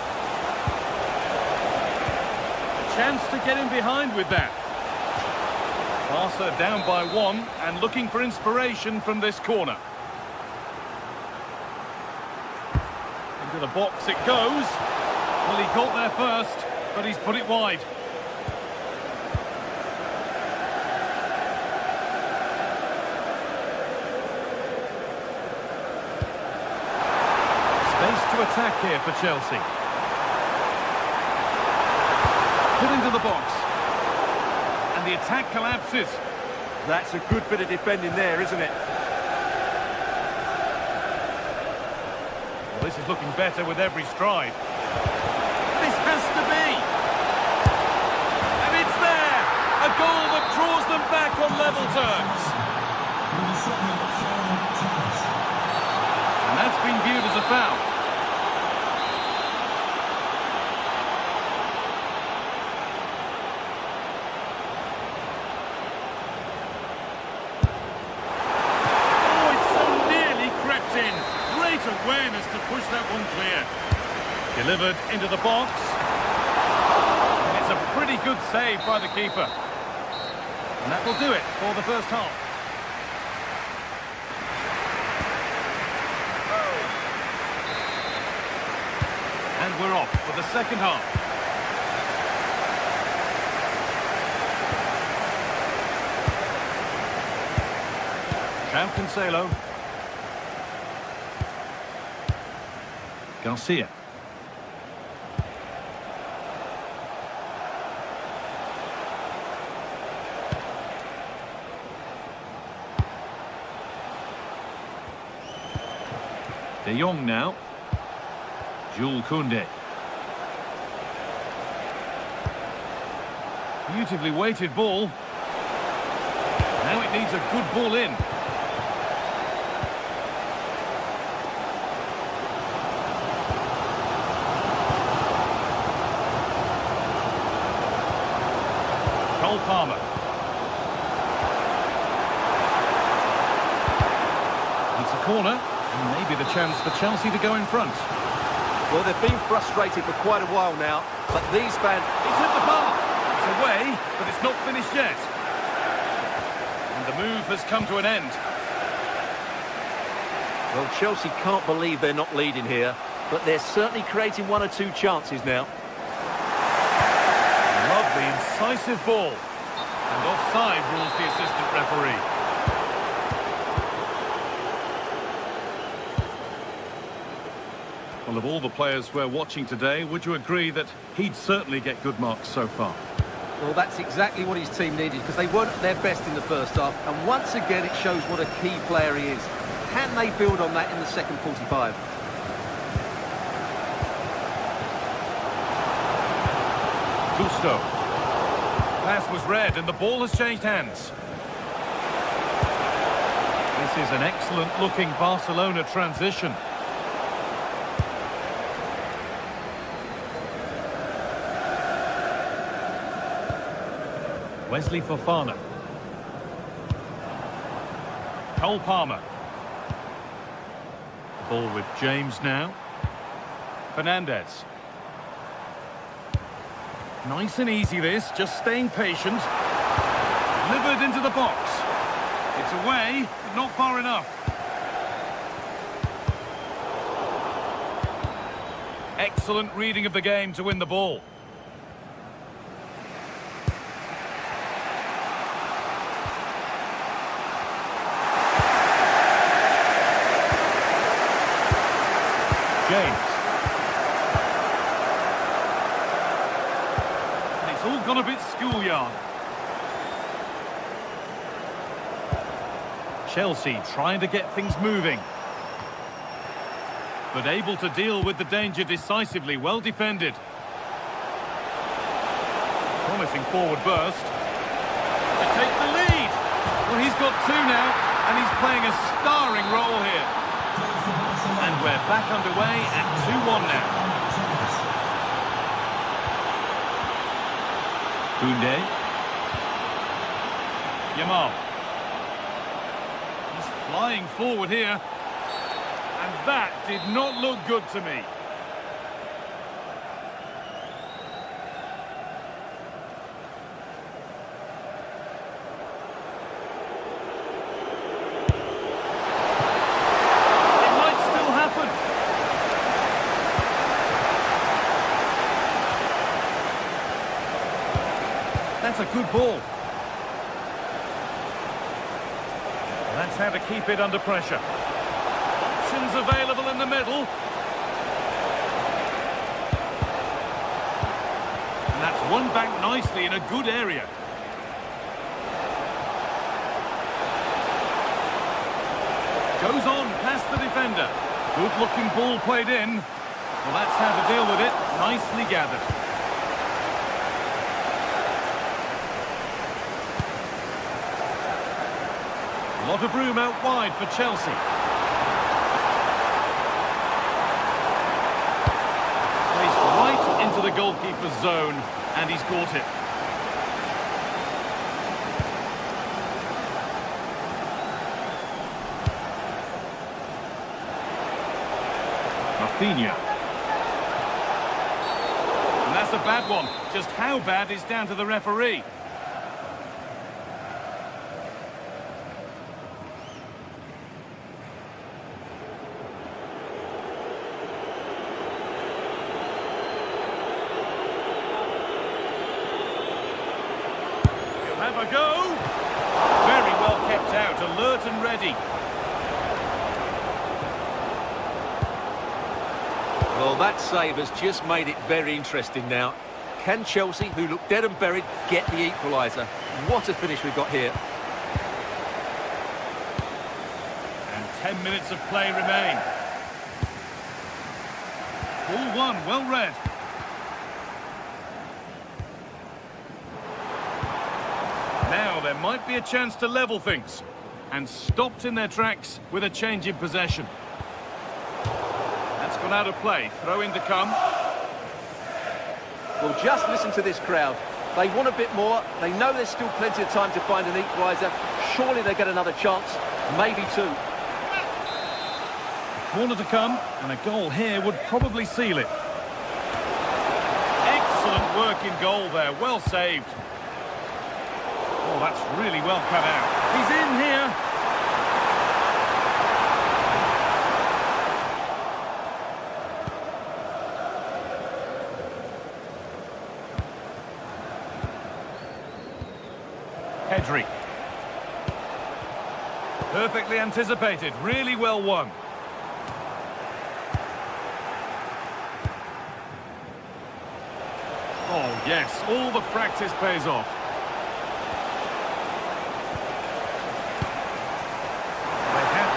A chance to get in behind with that. Barca down by 1 and looking for inspiration from this corner. Into the box it goes. Well, he got there first, but he's put it wide. To attack here for Chelsea. Put into the box. And the attack collapses. That's a good bit of defending there, isn't it? Well, this is looking better with every stride. This has to be. And it's there. A goal that draws them back on level terms. And that's been viewed as a foul. Awareness to push that one clear. Delivered into the box. And it's a pretty good save by the keeper. And that will do it for the first half. And we're off for the second half. Cancelo. Garcia. De Jong now. Jules Koundé. Beautifully weighted ball. Now it needs a good ball in. Palmer. It's a corner, and maybe the chance for Chelsea to go in front. Well, they've been frustrated for quite a while now, but these fans... It's hit the bar. It's away, but it's not finished yet. And the move has come to an end. Well, Chelsea can't believe they're not leading here, but they're certainly creating one or two chances now. Lovely, incisive ball. And offside rules the assistant referee. Well, of all the players we're watching today, would you agree that he'd certainly get good marks so far? Well, that's exactly what his team needed, because they weren't at their best in the first half. And once again, it shows what a key player he is. Can they build on that in the second 45? Gusto. Pass was read and the ball has changed hands. This is an excellent looking Barcelona transition. Wesley Fofana. Cole Palmer. Ball with James now. Fernandez. Nice and easy this, just staying patient. Delivered into the box. It's away, but not far enough. Excellent reading of the game to win the ball. James. And it's all gone a bit schoolyard. Chelsea trying to get things moving. But able to deal with the danger decisively, well defended. Promising forward burst. To take the lead. Well, he's got two now, and he's playing a starring role here. And we're back underway at 2-1 now. Koundé. Yamal. He's flying forward here. And that did not look good to me. It might still happen. That's a good ball. That's how to keep it under pressure. Options available in the middle. And that's won back nicely in a good area. Goes on past the defender. Good looking ball played in. Well, that's how to deal with it. Nicely gathered. A lot of room out wide for Chelsea. Into the goalkeeper's zone, and he's caught it. Rafinha. And that's a bad one. Just how bad is down to the referee. Have a go. Very well kept out, alert and ready. Well, that save has just made it very interesting now. Can Chelsea, who look dead and buried, get the equaliser? What a finish we've got here. And 10 minutes of play remain. Ball one, well read. Now there might be a chance to level things. And stopped in their tracks with a change in possession. That's gone out of play. Throw in to come. Well, just listen to this crowd. They want a bit more. They know there's still plenty of time to find an equaliser. Surely they get another chance. Maybe two. Corner to come. And a goal here would probably seal it. Excellent work in goal there. Well saved. Oh, that's really well cut out. He's in here. Pedri. Perfectly anticipated. Really well won. Oh, yes. All the practice pays off.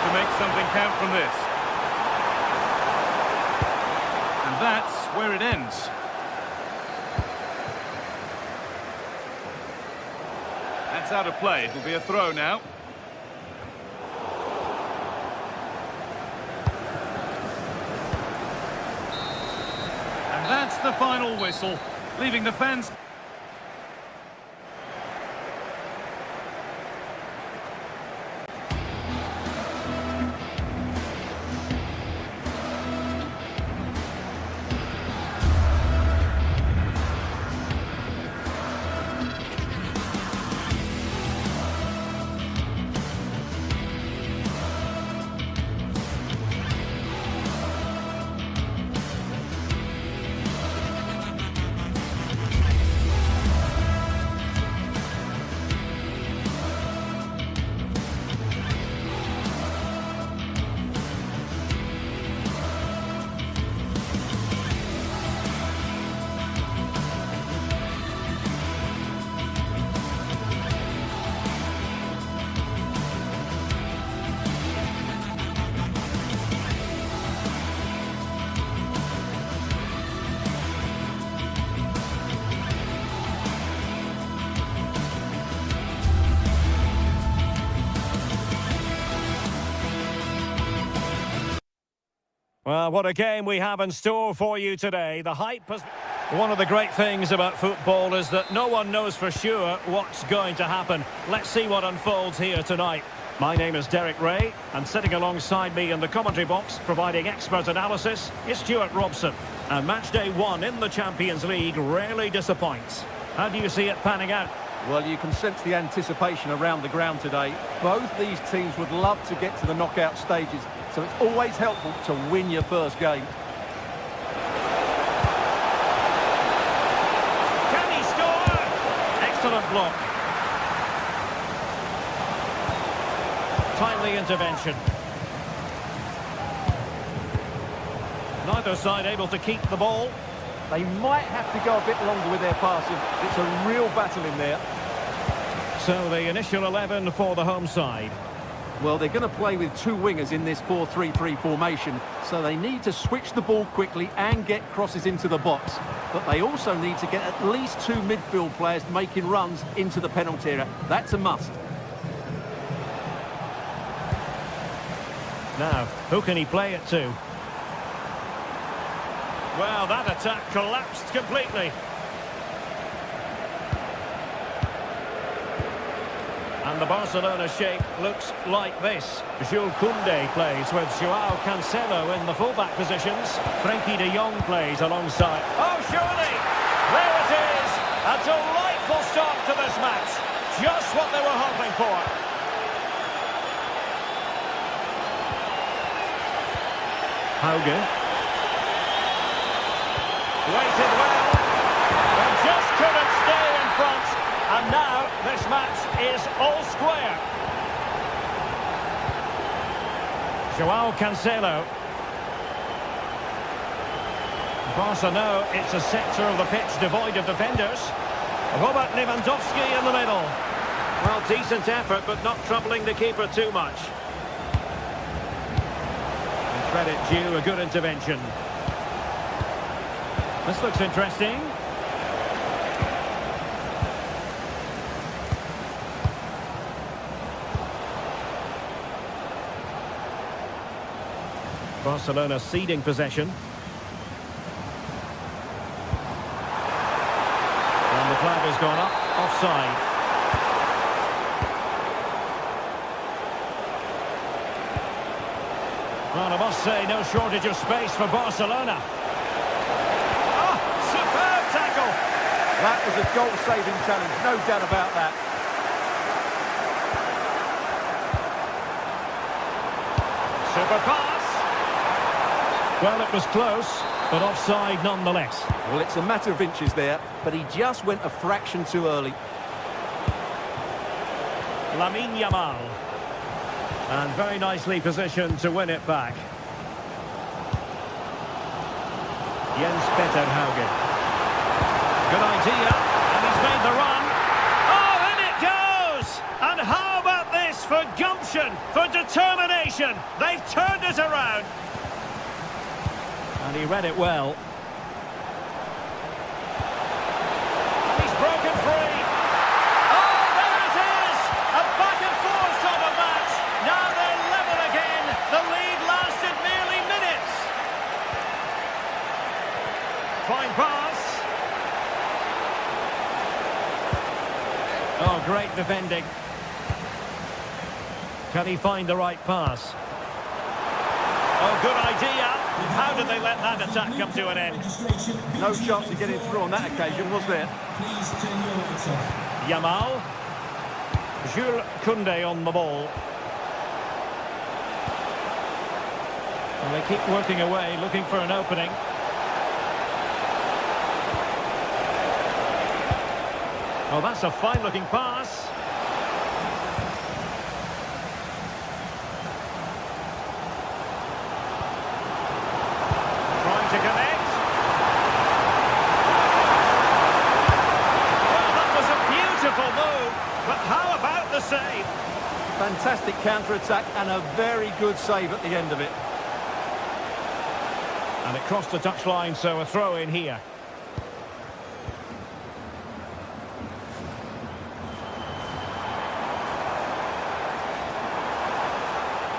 Make something count from this. And that's where it ends. That's out of play. It'll be a throw now. And that's the final whistle, leaving the fans... Well, what a game we have in store for you today. The hype has... One of the great things about football is that no one knows for sure what's going to happen. Let's see what unfolds here tonight. My name is Derek Ray, and sitting alongside me in the commentary box, providing expert analysis, is Stuart Robson. And match day 1 in the Champions League rarely disappoints. How do you see it panning out? Well, you can sense the anticipation around the ground today. Both these teams would love to get to the knockout stages, so it's always helpful to win your first game. Can he score? Excellent block. Timely intervention. Neither side able to keep the ball. They might have to go a bit longer with their passing. It's a real battle in there. So the initial 11 for the home side. Well, they're going to play with 2 wingers in this 4-3-3 formation, so they need to switch the ball quickly and get crosses into the box. But they also need to get at least 2 midfield players making runs into the penalty area. That's a must. Now, who can he play it to? Well, that attack collapsed completely. And the Barcelona shape looks like this. Jules Koundé plays with Joao Cancelo in the fullback positions. Frenkie de Jong plays alongside. Oh, surely! There it is! A delightful start to this match. Just what they were hoping for. Hauge. Waited well. They just couldn't stay in front. And now this match is all square. Joao Cancelo. Barca know it's a sector of the pitch devoid of defenders. Robert Lewandowski in the middle. Well, decent effort, but not troubling the keeper too much. And credit due, a good intervention. This looks interesting. Barcelona ceding possession. And the flag has gone up, offside. Well, I must say, no shortage of space for Barcelona. That was a goal-saving challenge, no doubt about that. Super pass. Well, it was close, but offside nonetheless. Well, it's a matter of inches there, but he just went a fraction too early. Lamine Yamal. And very nicely positioned to win it back. Jens Peter Hauge. Good idea, and he's made the run. Oh, in it goes! And how about this for gumption, for determination? They've turned it around. And he read it well. And he's broken free. Oh, there it is! A back and forth sort of match. Now they're level again. The lead lasted merely minutes. Fine pass. Oh, great defending. Can he find the right pass? Oh, good idea. How did they let that attack come to an end? No chance of getting through on that occasion, was there? Yamal. Jules Koundé on the ball. And they keep working away, looking for an opening. Oh, that's a fine-looking pass. Trying to connect. Well, that was a beautiful move, but how about the save? Fantastic counter-attack and a very good save at the end of it. And it crossed the touchline, so a throw in here.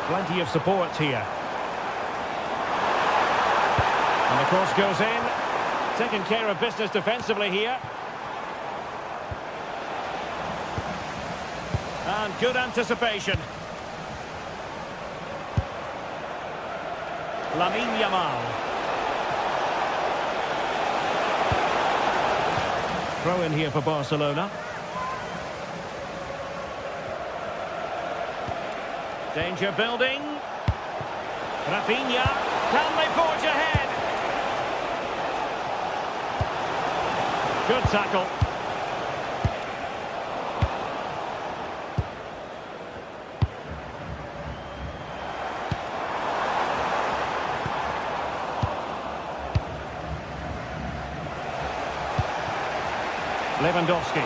Plenty of support here. Cross goes in. Taking care of business defensively here. And good anticipation. Lamine Yamal. Throw in here for Barcelona. Danger building. Rafinha. Can they forge ahead? Good tackle. Lewandowski.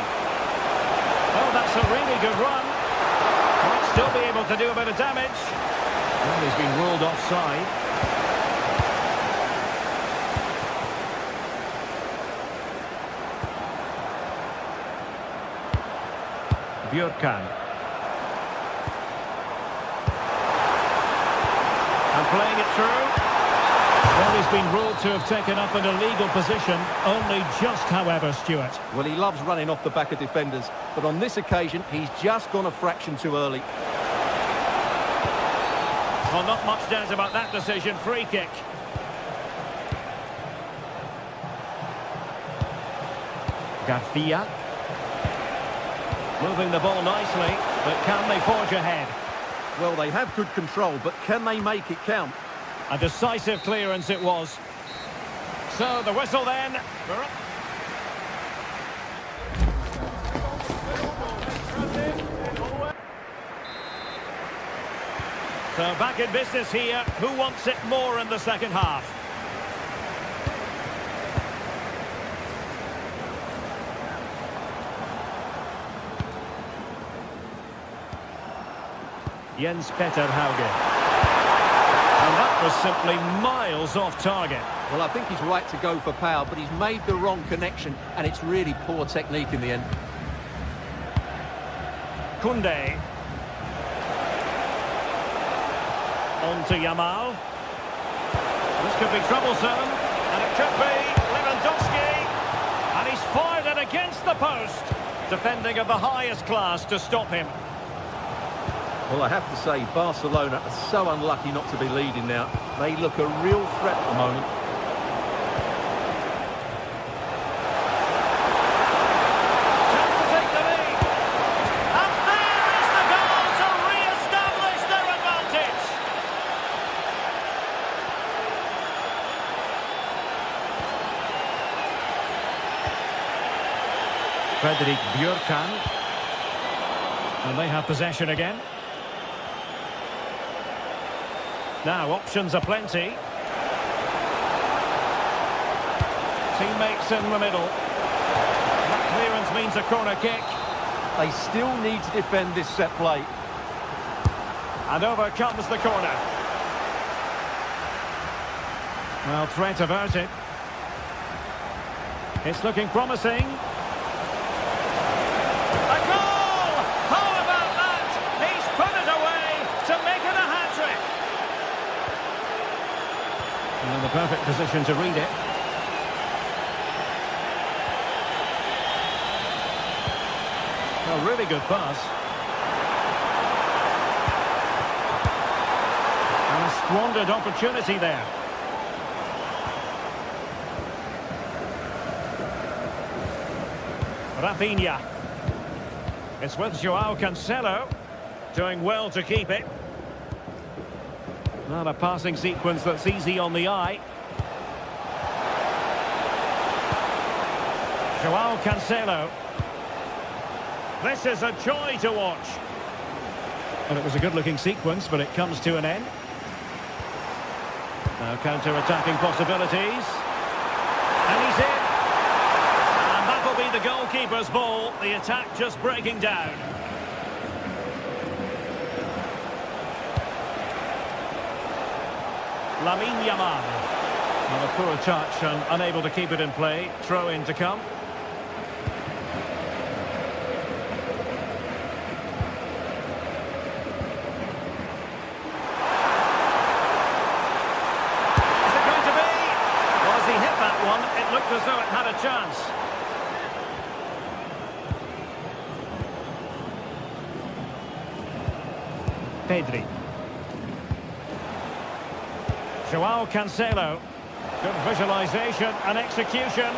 Oh, that's a really good run. Might still be able to do a bit of damage. Well, he's been ruled offside. Björkan. And playing it through. Well, he's been ruled to have taken up an illegal position, only just, however, Stuart. Well, he loves running off the back of defenders, but on this occasion, he's just gone a fraction too early. Well, not much doubt about that decision. Free kick. Garcia. Moving the ball nicely, but can they forge ahead? Well, they have good control, but can they make it count? A decisive clearance it was. So the whistle then. So back in business here. Who wants it more in the second half? Jens Petter Hauge. And that was simply miles off target. Well, I think he's right to go for power, but he's made the wrong connection, and it's really poor technique in the end. Koundé. On to Yamal. This could be troublesome, and it could be Lewandowski. And he's fired it against the post. Defending of the highest class to stop him. Well, I have to say, Barcelona are so unlucky not to be leading now. They look a real threat at the moment. Chance to take the lead. And there is the goal to re-establish their advantage. Frederick Björkan. And they have possession again. Now, options are plenty. Teammates in the middle. That clearance means a corner kick. They still need to defend this set play. And over comes the corner. Well, threat averted. It's looking promising. A goal! How about that? He's put it away to make it a hat-trick. In the perfect position to read it. A really good pass. And a squandered opportunity there. Rafinha. It's with Joao Cancelo. Doing well to keep it. Not a passing sequence that's easy on the eye. Joao Cancelo. This is a joy to watch. And it was a good-looking sequence, but it comes to an end. Now counter-attacking possibilities. And he's in. And that'll be the goalkeeper's ball. The attack just breaking down. Lamine Yamal. Well, a poor touch and unable to keep it in play. Throw in to come. Is it going to be? Well, chance. Pedri. Joao Cancelo. Good visualisation and execution.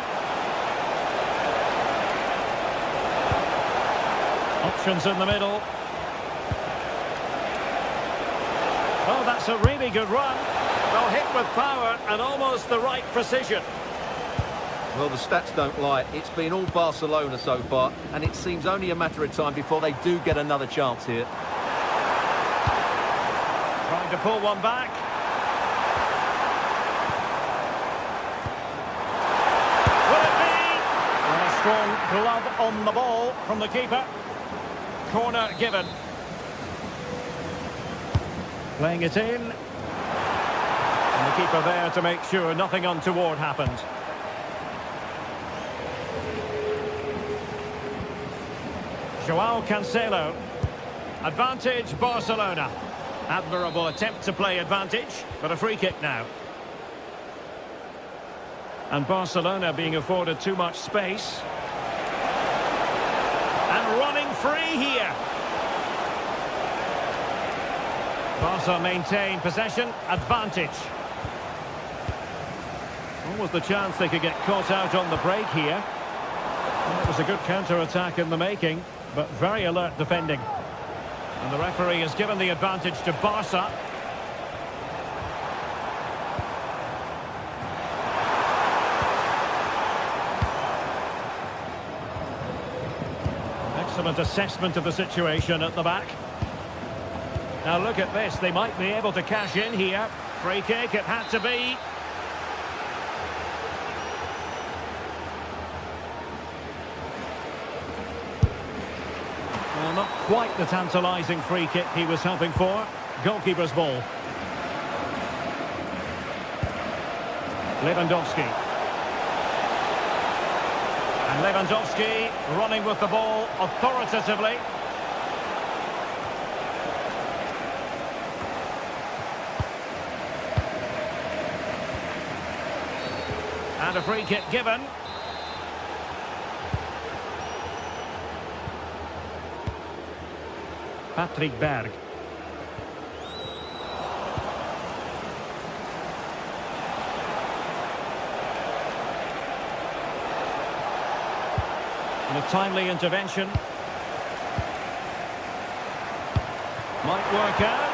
Options in the middle. Oh, that's a really good run. Well, hit with power and almost the right precision. Well, the stats don't lie. It's been all Barcelona so far, and it seems only a matter of time before they do get another chance here. Trying to pull one back. Will it be? And a strong glove on the ball from the keeper. Corner given. Playing it in. And the keeper there to make sure nothing untoward happened. Joao Cancelo. Advantage Barcelona. Admirable attempt to play advantage, but a free kick now. And Barcelona being afforded too much space. And running free here. Barca maintain possession, advantage. Almost the chance they could get caught out on the break here. Well, it was a good counter-attack in the making, but very alert defending. And the referee has given the advantage to Barca. Excellent assessment of the situation at the back. Now look at this, they might be able to cash in here. Free kick, it had to be. Well, not quite the tantalising free kick he was hoping for. Goalkeeper's ball. Lewandowski. And Lewandowski running with the ball authoritatively. And a free kick given. Patrick Berg. And a timely intervention. Might work out.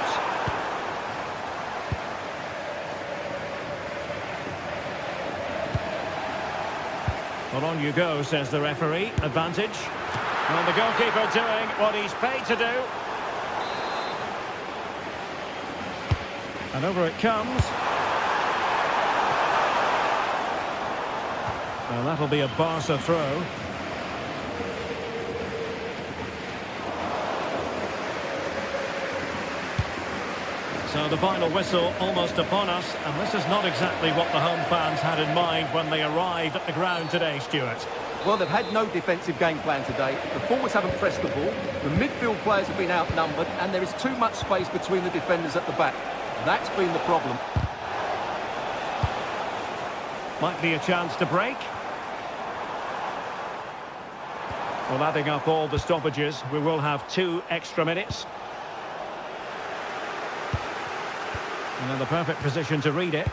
Well, on you go, says the referee. Advantage. Well, the goalkeeper doing what he's paid to do. And over it comes. Well, that'll be a Barca throw. So the final whistle almost upon us, and this is not exactly what the home fans had in mind when they arrived at the ground today, Stuart. Well, they've had no defensive game plan today. The forwards haven't pressed the ball, the midfield players have been outnumbered, and there is too much space between the defenders at the back. That's been the problem. Might be a chance to break. Well, adding up all the stoppages, we will have 2 extra minutes. And in the perfect position to read it.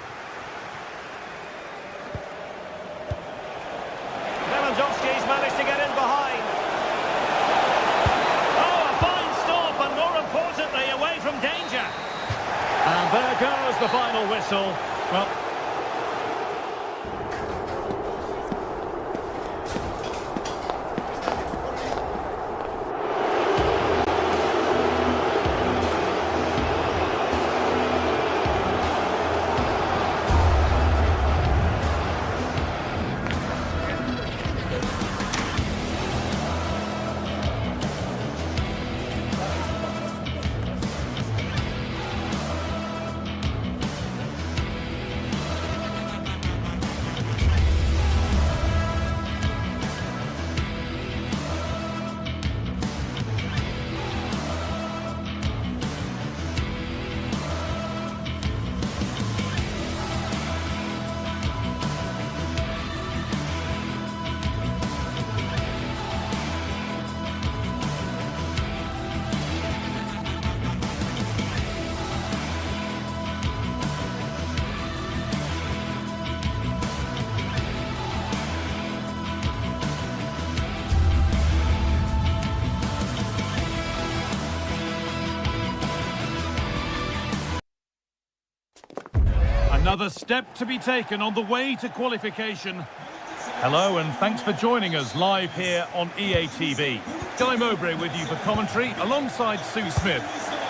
Lewandowski's managed to get in behind. Oh, a fine stop, and more importantly, away from danger. And there goes the final whistle. Well, Another step to be taken on the way to qualification. Hello and thanks for joining us live here on EA TV. Guy Mowbray with you for commentary alongside Sue Smith.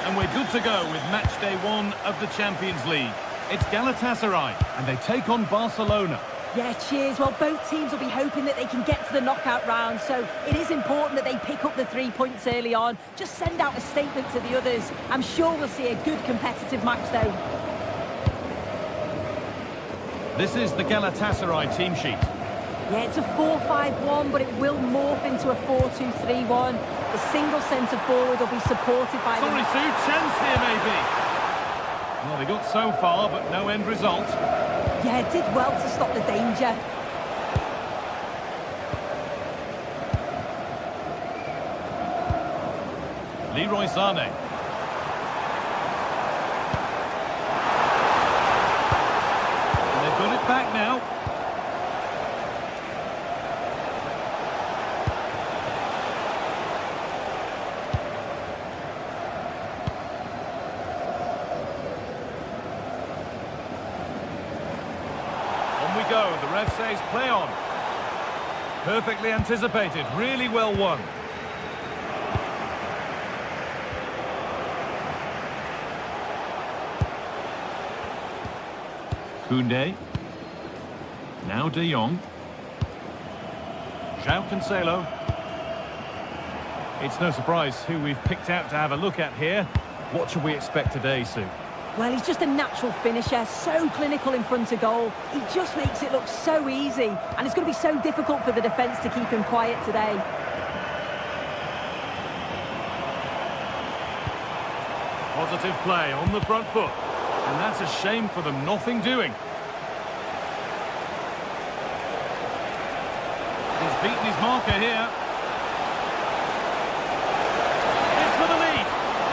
And we're good to go with match day 1 of the Champions League. It's Galatasaray and they take on Barcelona. Yeah, cheers. Well, both teams will be hoping that they can get to the knockout round, so it is important that they pick up the 3 points early on. Just send out a statement to the others. I'm sure we'll see a good competitive match, though. This is the Galatasaray team sheet. Yeah, it's a 4-5-1, but it will morph into a 4-2-3-1. The single centre-forward will be supported by... Sorry, Sue, chance here, maybe. Well, they got so far, but no end result. Yeah, did well to stop the danger. Leroy Sané. And they've got it back now. Go. The ref says play on. Perfectly anticipated, really well won. Koundé. Now De Jong. João Cancelo. It's no surprise who we've picked out to have a look at here. What should we expect today, Sue? Well, he's just a natural finisher, so clinical in front of goal. He just makes it look so easy, and it's going to be so difficult for the defence to keep him quiet today. Positive play on the front foot, and that's a shame for them, nothing doing. He's beaten his marker here. It's for the lead.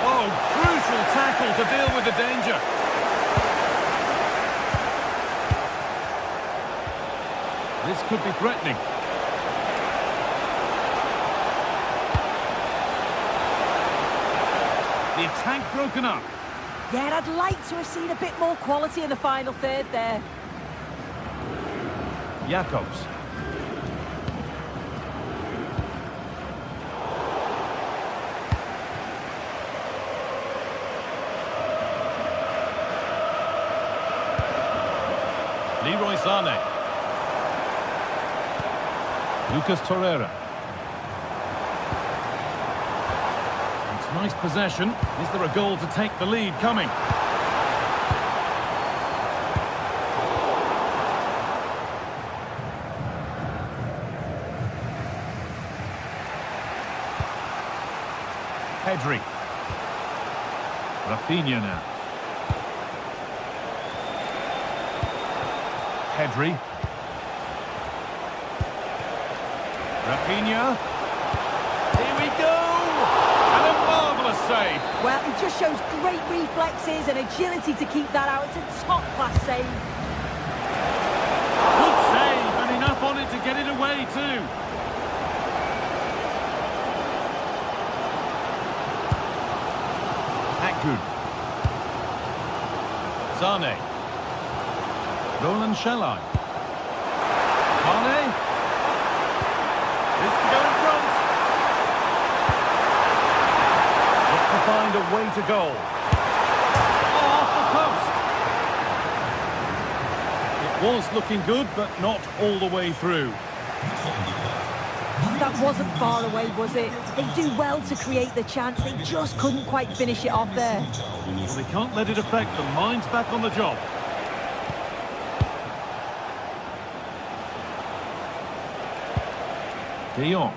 Oh, crucial tackle to deal with the danger. This could be threatening. The attack broken up. Yeah, I'd like to have seen a bit more quality in the final third there. Jacobs. Leroy Sané. Lucas Torreira. It's nice possession. Is there a goal to take the lead coming? Pedri. Rafinha now. Pedri. Rafinha. Here we go! And a marvellous save. Well, it just shows great reflexes and agility to keep that out. It's a top-class save. Good save, and enough on it to get it away too. Good. Sané. Roland Shalai. Sané. Is to go in front. Got to find a way to goal. Oh, off the post. It was looking good, but not all the way through. That wasn't far away, was it? They do well to create the chance. They just couldn't quite finish it off there. Well, they can't let it affect them. Mind's back on the job. De Jong.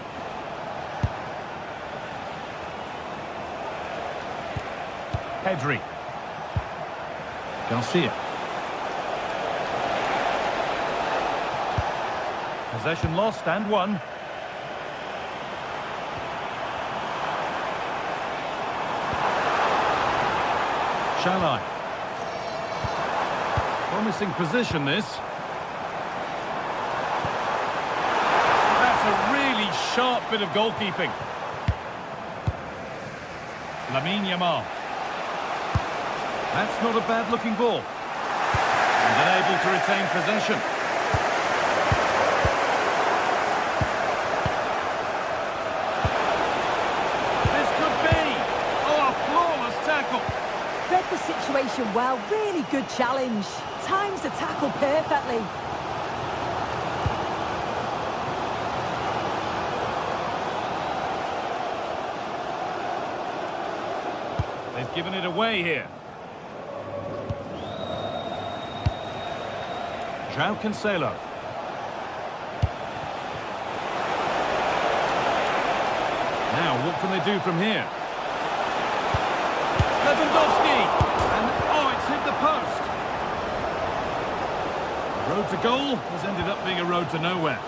Pedri. Garcia. Possession lost and won. Shalai. Promising position, this. That's a really sharp bit of goalkeeping. Lamine Yamal. That's not a bad-looking ball. And Unable to retain possession. This could be. Oh, a flawless tackle. Read the situation well, really good challenge. Times the tackle perfectly. They've given it away here. João Cancelo. Now, what can they do from here? Lewandowski! And, oh, it's hit the post. The road to goal has ended up being a road to nowhere.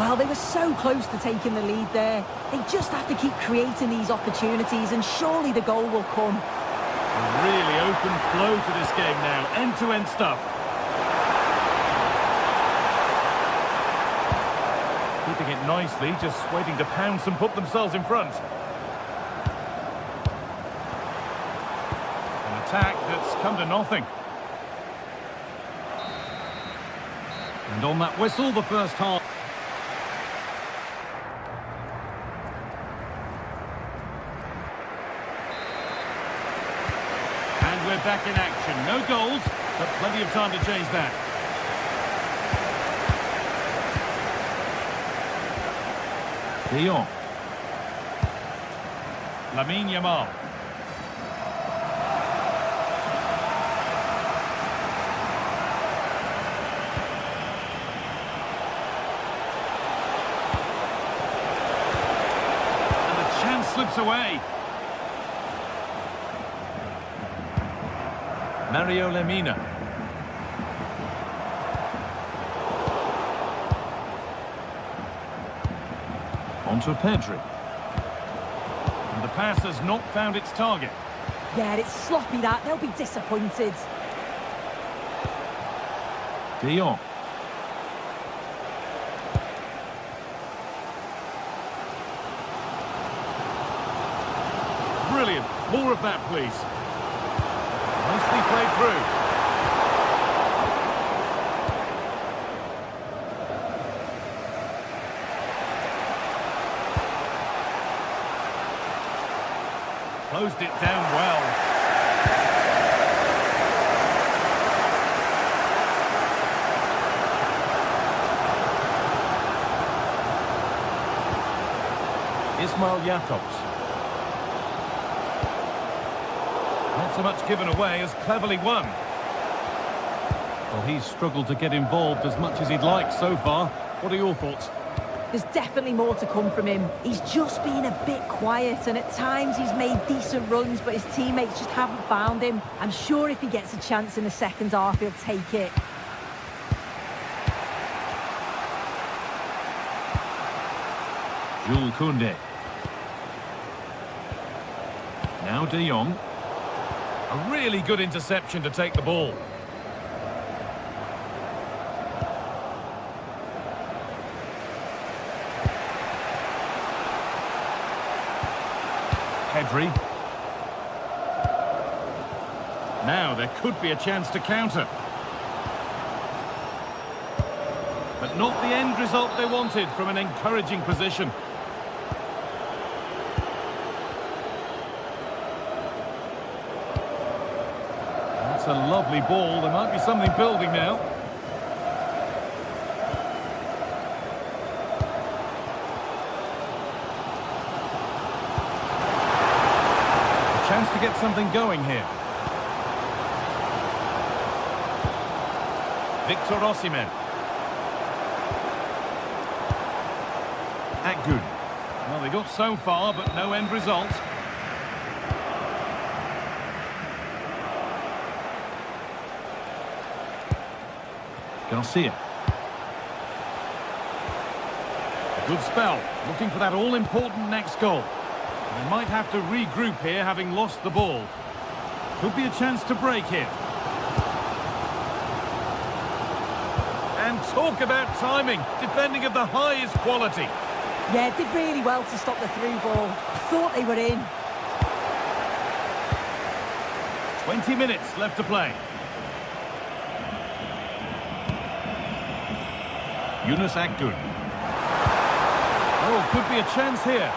Well, they were so close to taking the lead there. They just have to keep creating these opportunities and surely the goal will come. A really open flow to this game now. End-to-end stuff. Keeping it nicely, just waiting to pounce and put themselves in front. An attack that's come to nothing. And on that whistle, the first half. And we're back in action. No goals, but plenty of time to change that. De Jong. Lamine Yamal. And the chance slips away. Mario Lemina. Onto Pedri. And the pass has not found its target. Yeah, it's sloppy that. They'll be disappointed. De Jong. Brilliant. More of that, please. Nicely played through. Closed it down well. Ismail Jakobs. Not so much given away as cleverly won. Well, he's struggled to get involved as much as he'd like so far. What are your thoughts? There's definitely more to come from him. He's just been a bit quiet and at times he's made decent runs, but his teammates just haven't found him. I'm sure if he gets a chance in the second half, he'll take it. Jules Koundé. Now De Jong. A really good interception to take the ball. Pedri. Now there could be a chance to counter. But not the end result they wanted from an encouraging position. That's a lovely ball. There might be something building now. Chance to get something going here. Victor Osimhen. Good. Well, they got so far, but no end result. Garcia. A good spell. Looking for that all-important next goal. They might have to regroup here, having lost the ball. Could be a chance to break here. And talk about timing. Defending of the highest quality. Yeah, did really well to stop the through ball. I thought they were in. 20 minutes left to play. Yunus Akgün. Oh, could be a chance here.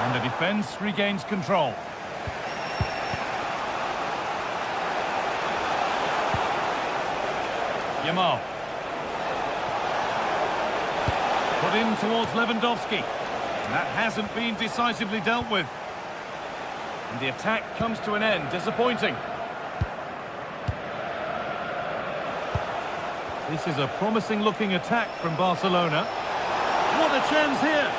And the defence regains control. Yamal. Put in towards Lewandowski. That hasn't been decisively dealt with. And the attack comes to an end. Disappointing. This is a promising-looking attack from Barcelona. What a chance here!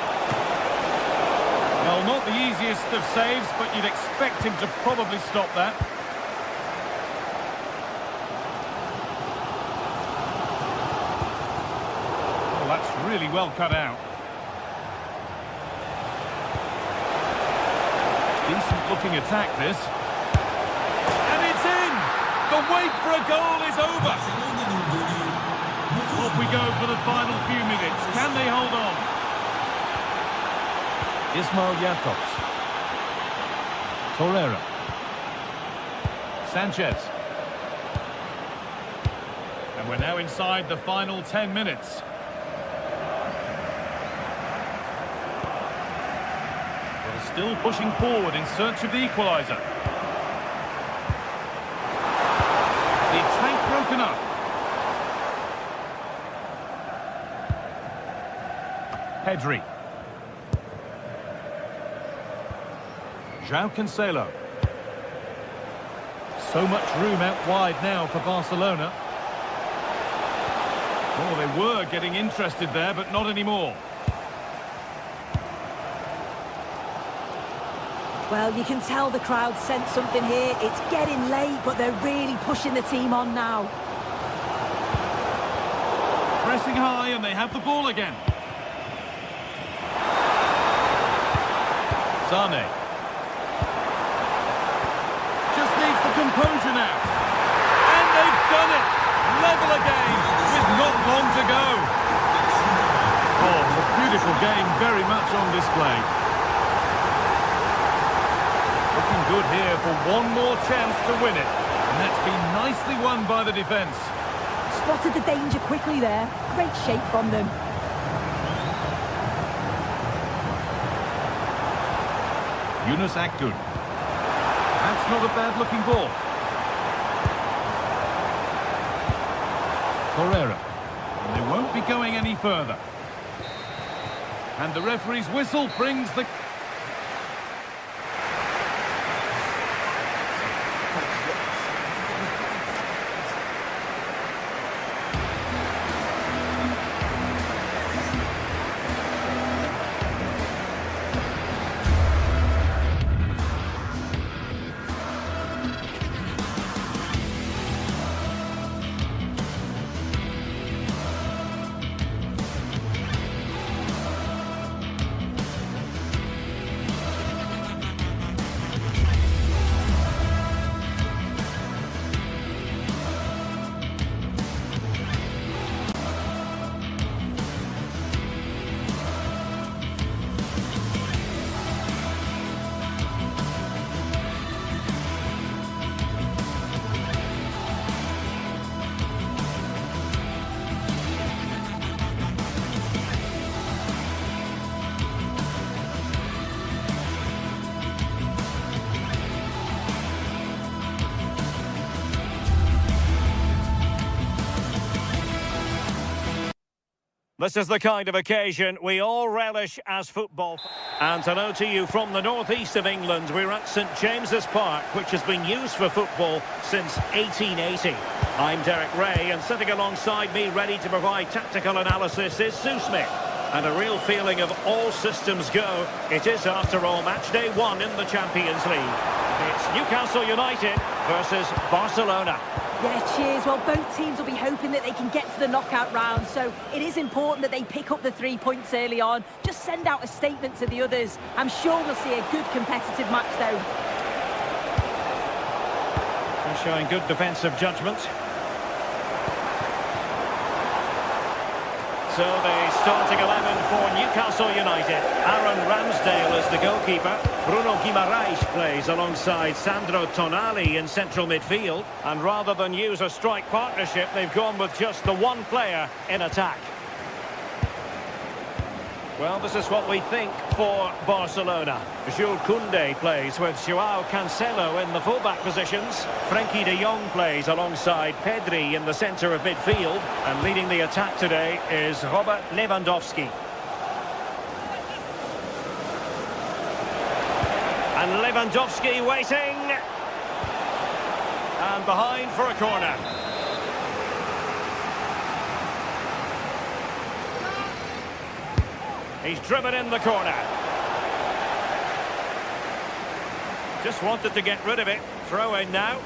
Well, not the easiest of saves, but you'd expect him to probably stop that. Well, that's really well cut out. Decent-looking attack, this. And it's in! The wait for a goal is over! Off we go for the final few minutes. Can they hold on? Ismail Jakobs. Torreira. Sanchez. And we're now inside the final 10 minutes. They're still pushing forward in search of the equaliser. The attack broken up. Pedri. João Cancelo. So much room out wide now for Barcelona. Oh, they were getting interested there, but not anymore. Well, you can tell the crowd sense something here. It's getting late, but they're really pushing the team on now. Pressing high, and they have the ball again. Sane. Just needs the composure now. And they've done it! Level again, with not long to go. Oh, a beautiful game, very much on display. Looking good here for one more chance to win it. And that's been nicely won by the defence. Spotted the danger quickly there. Great shape from them. Yunus Akgün. That's not a bad-looking ball. Torreira. And they won't be going any further. And the referee's whistle brings the... This is the kind of occasion we all relish as football. And hello to you from the northeast of England. We're at St James's Park, which has been used for football since 1880. I'm Derek Ray, and sitting alongside me, ready to provide tactical analysis, is Sue Smith. And a real feeling of all systems go. It is, after all, match day 1 in the Champions League. It's Newcastle United versus Barcelona. Yeah, cheers. Well, both teams will be hoping that they can get to the knockout round, so it is important that they pick up the 3 points early on. Just send out a statement to the others. I'm sure we'll see a good competitive match, though. They're showing good defensive judgment. So the starting 11 for Newcastle United. Aaron Ramsdale is the goalkeeper. Bruno Guimaraes plays alongside Sandro Tonali in central midfield. And rather than use a strike partnership, they've gone with just the one player in attack. Well, this is what we think for Barcelona. Jules Koundé plays with Joao Cancelo in the fullback positions. Frenkie de Jong plays alongside Pedri in the centre of midfield. And leading the attack today is Robert Lewandowski. And Lewandowski waiting. And behind for a corner. He's driven in the corner. Just wanted to get rid of it. Throw in now.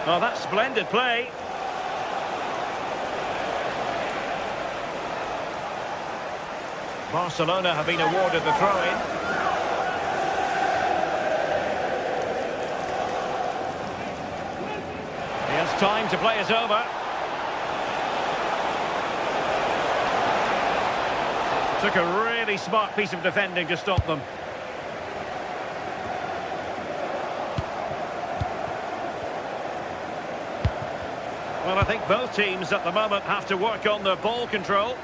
Oh, that's splendid play. Barcelona have been awarded the throw-in. He has time to play it over. Took a really smart piece of defending to stop them. Well, I think both teams at the moment have to work on their ball control.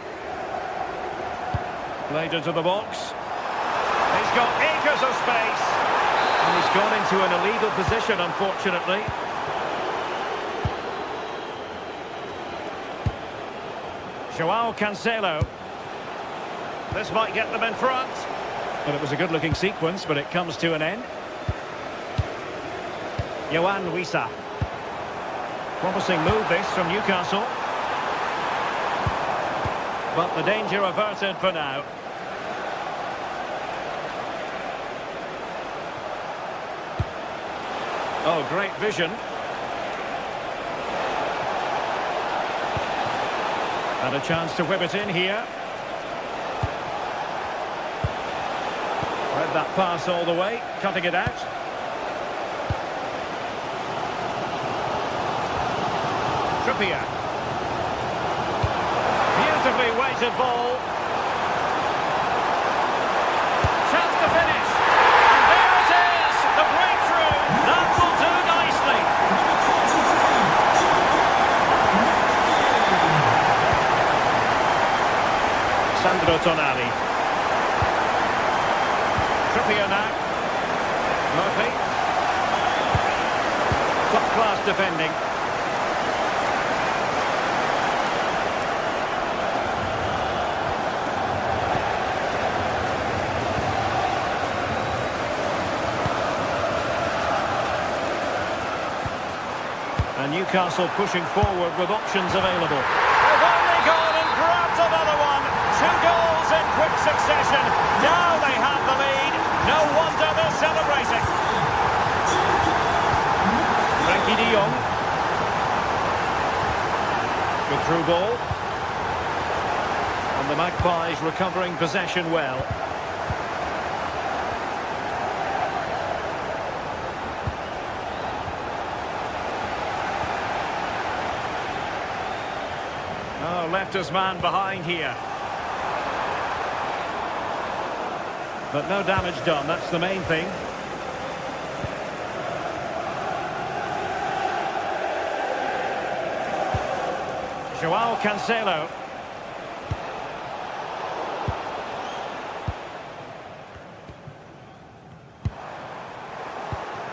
Played into the box. He's got acres of space. And he's gone into an illegal position, unfortunately. Joao Cancelo. This might get them in front. Well, it was a good-looking sequence, but it comes to an end. Yohan Wissa. Promising move this from Newcastle. But the danger averted for now. Oh, great vision. And a chance to whip it in here. Read that pass all the way, cutting it out. Trippier. Beautifully weighted ball. Chance to finish. And there it is, the breakthrough. That will do nicely. Sandro Tonali. Trippier now. Murphy. Top-class defending. And Newcastle pushing forward with options available. They've only gone and grabbed another one. 2 goals in quick succession. Now they have the lead. No wonder they're celebrating. Frenkie de Jong. Good through ball. And the Magpies recovering possession well. Oh, left his man behind here. But no damage done, that's the main thing. Joao Cancelo.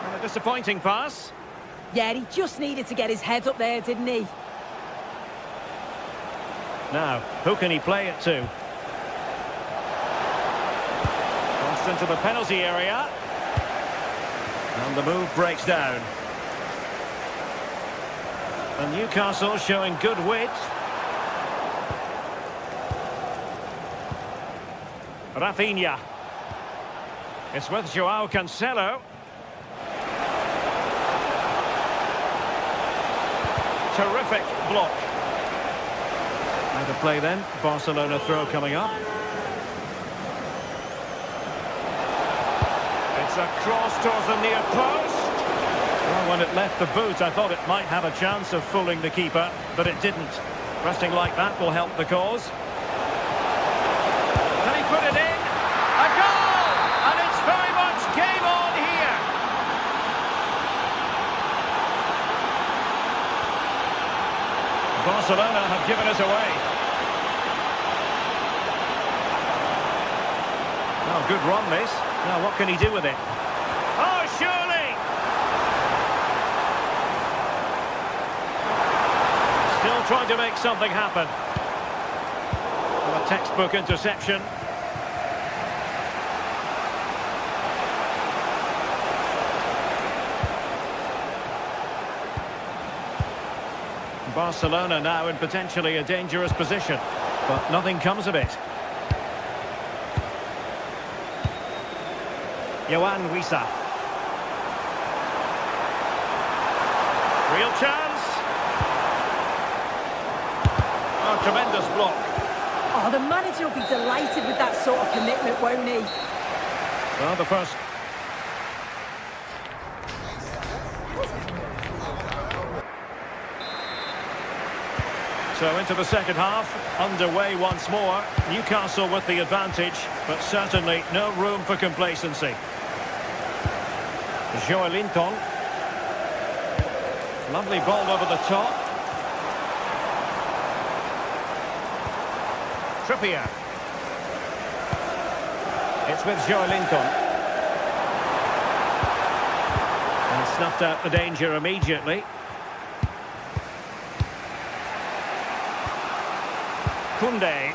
And a disappointing pass. Yeah, he just needed to get his head up there, didn't he? Now, who can he play it to? Into the penalty area, and the move breaks down. And Newcastle showing good wit. Rafinha. It's with Joao Cancelo. Terrific block. Now to play then. Barcelona throw coming up. It's a cross towards the near post. Well, when When it left the boot, I thought it might have a chance of fooling the keeper, but it didn't. Pressing like that will help the cause. Can he put it in? A goal! And it's very much game on here. Barcelona have given us away. Oh, good run, this. Now, what can he do with it? Oh, surely! Still trying to make something happen. Well, a textbook interception. Barcelona now in potentially a dangerous position, but nothing comes of it. Johan Wissa. Real chance. Oh, tremendous block. Oh, the manager will be delighted with that sort of commitment, won't he? Well, the first... So into the second half, underway once more. Newcastle with the advantage, but certainly no room for complacency. Joelinton. Lovely ball over the top. Trippier. It's with Joelinton. And snuffed out the danger immediately. Koundé.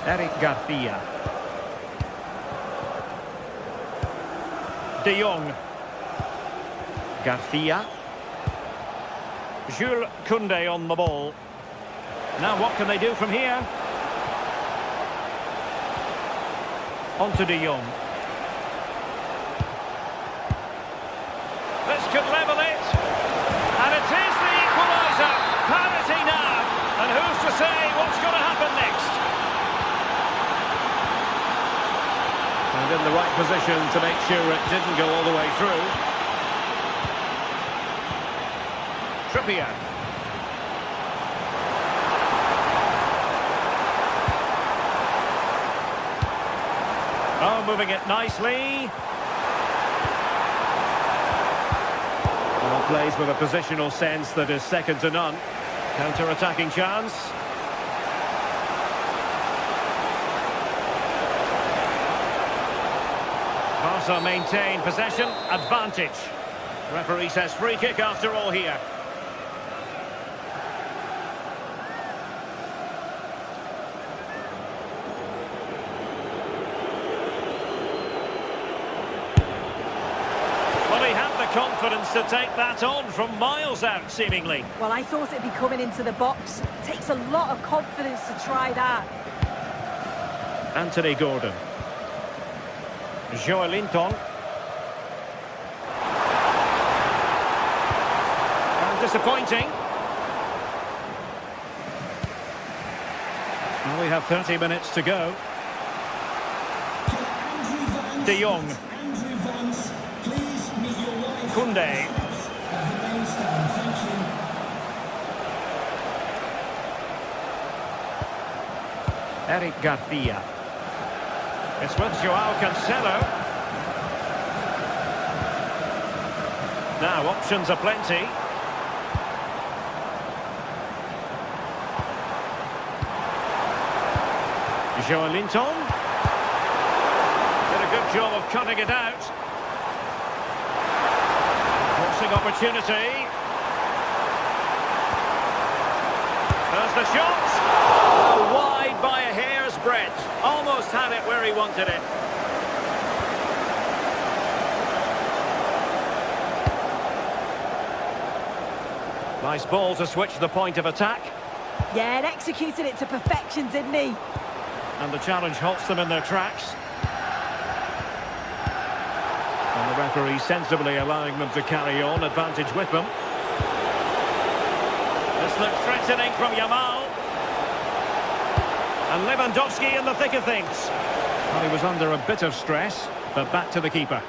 Eric Garcia. De Jong. Garcia. Jules Koundé on the ball. Now what can they do from here? On to De Jong. This could level it. And it is the equaliser. Parity now. And who's to say what's going to happen next? And in the right position to make sure it didn't go all the way through. Trippier. Oh, moving it nicely. Well, plays with a positional sense that is second to none. Counter-attacking chance. Barca maintain possession, advantage. Referee says free kick after all here. Well, he had the confidence to take that on from miles out, seemingly. Well, I thought it'd be coming into the box. It takes a lot of confidence to try that. Anthony Gordon. Joelinton. And disappointing. Well, we have 30 minutes to go. De Jong. Koundé. Eric Garcia. It's with Joao Cancelo. Now, options are plenty. Joelinton. Did a good job of cutting it out. Crossing opportunity. There's the shot. Oh, wide by a hair's breadth. Almost had it where he wanted it. Nice ball to switch the point of attack. Yeah, and executed it to perfection, didn't he? And the challenge halts them in their tracks. And the referee sensibly allowing them to carry on, advantage with them. This looks threatening from Yamal. And Lewandowski in the thick of things. Well, he was under a bit of stress, but back to the keeper.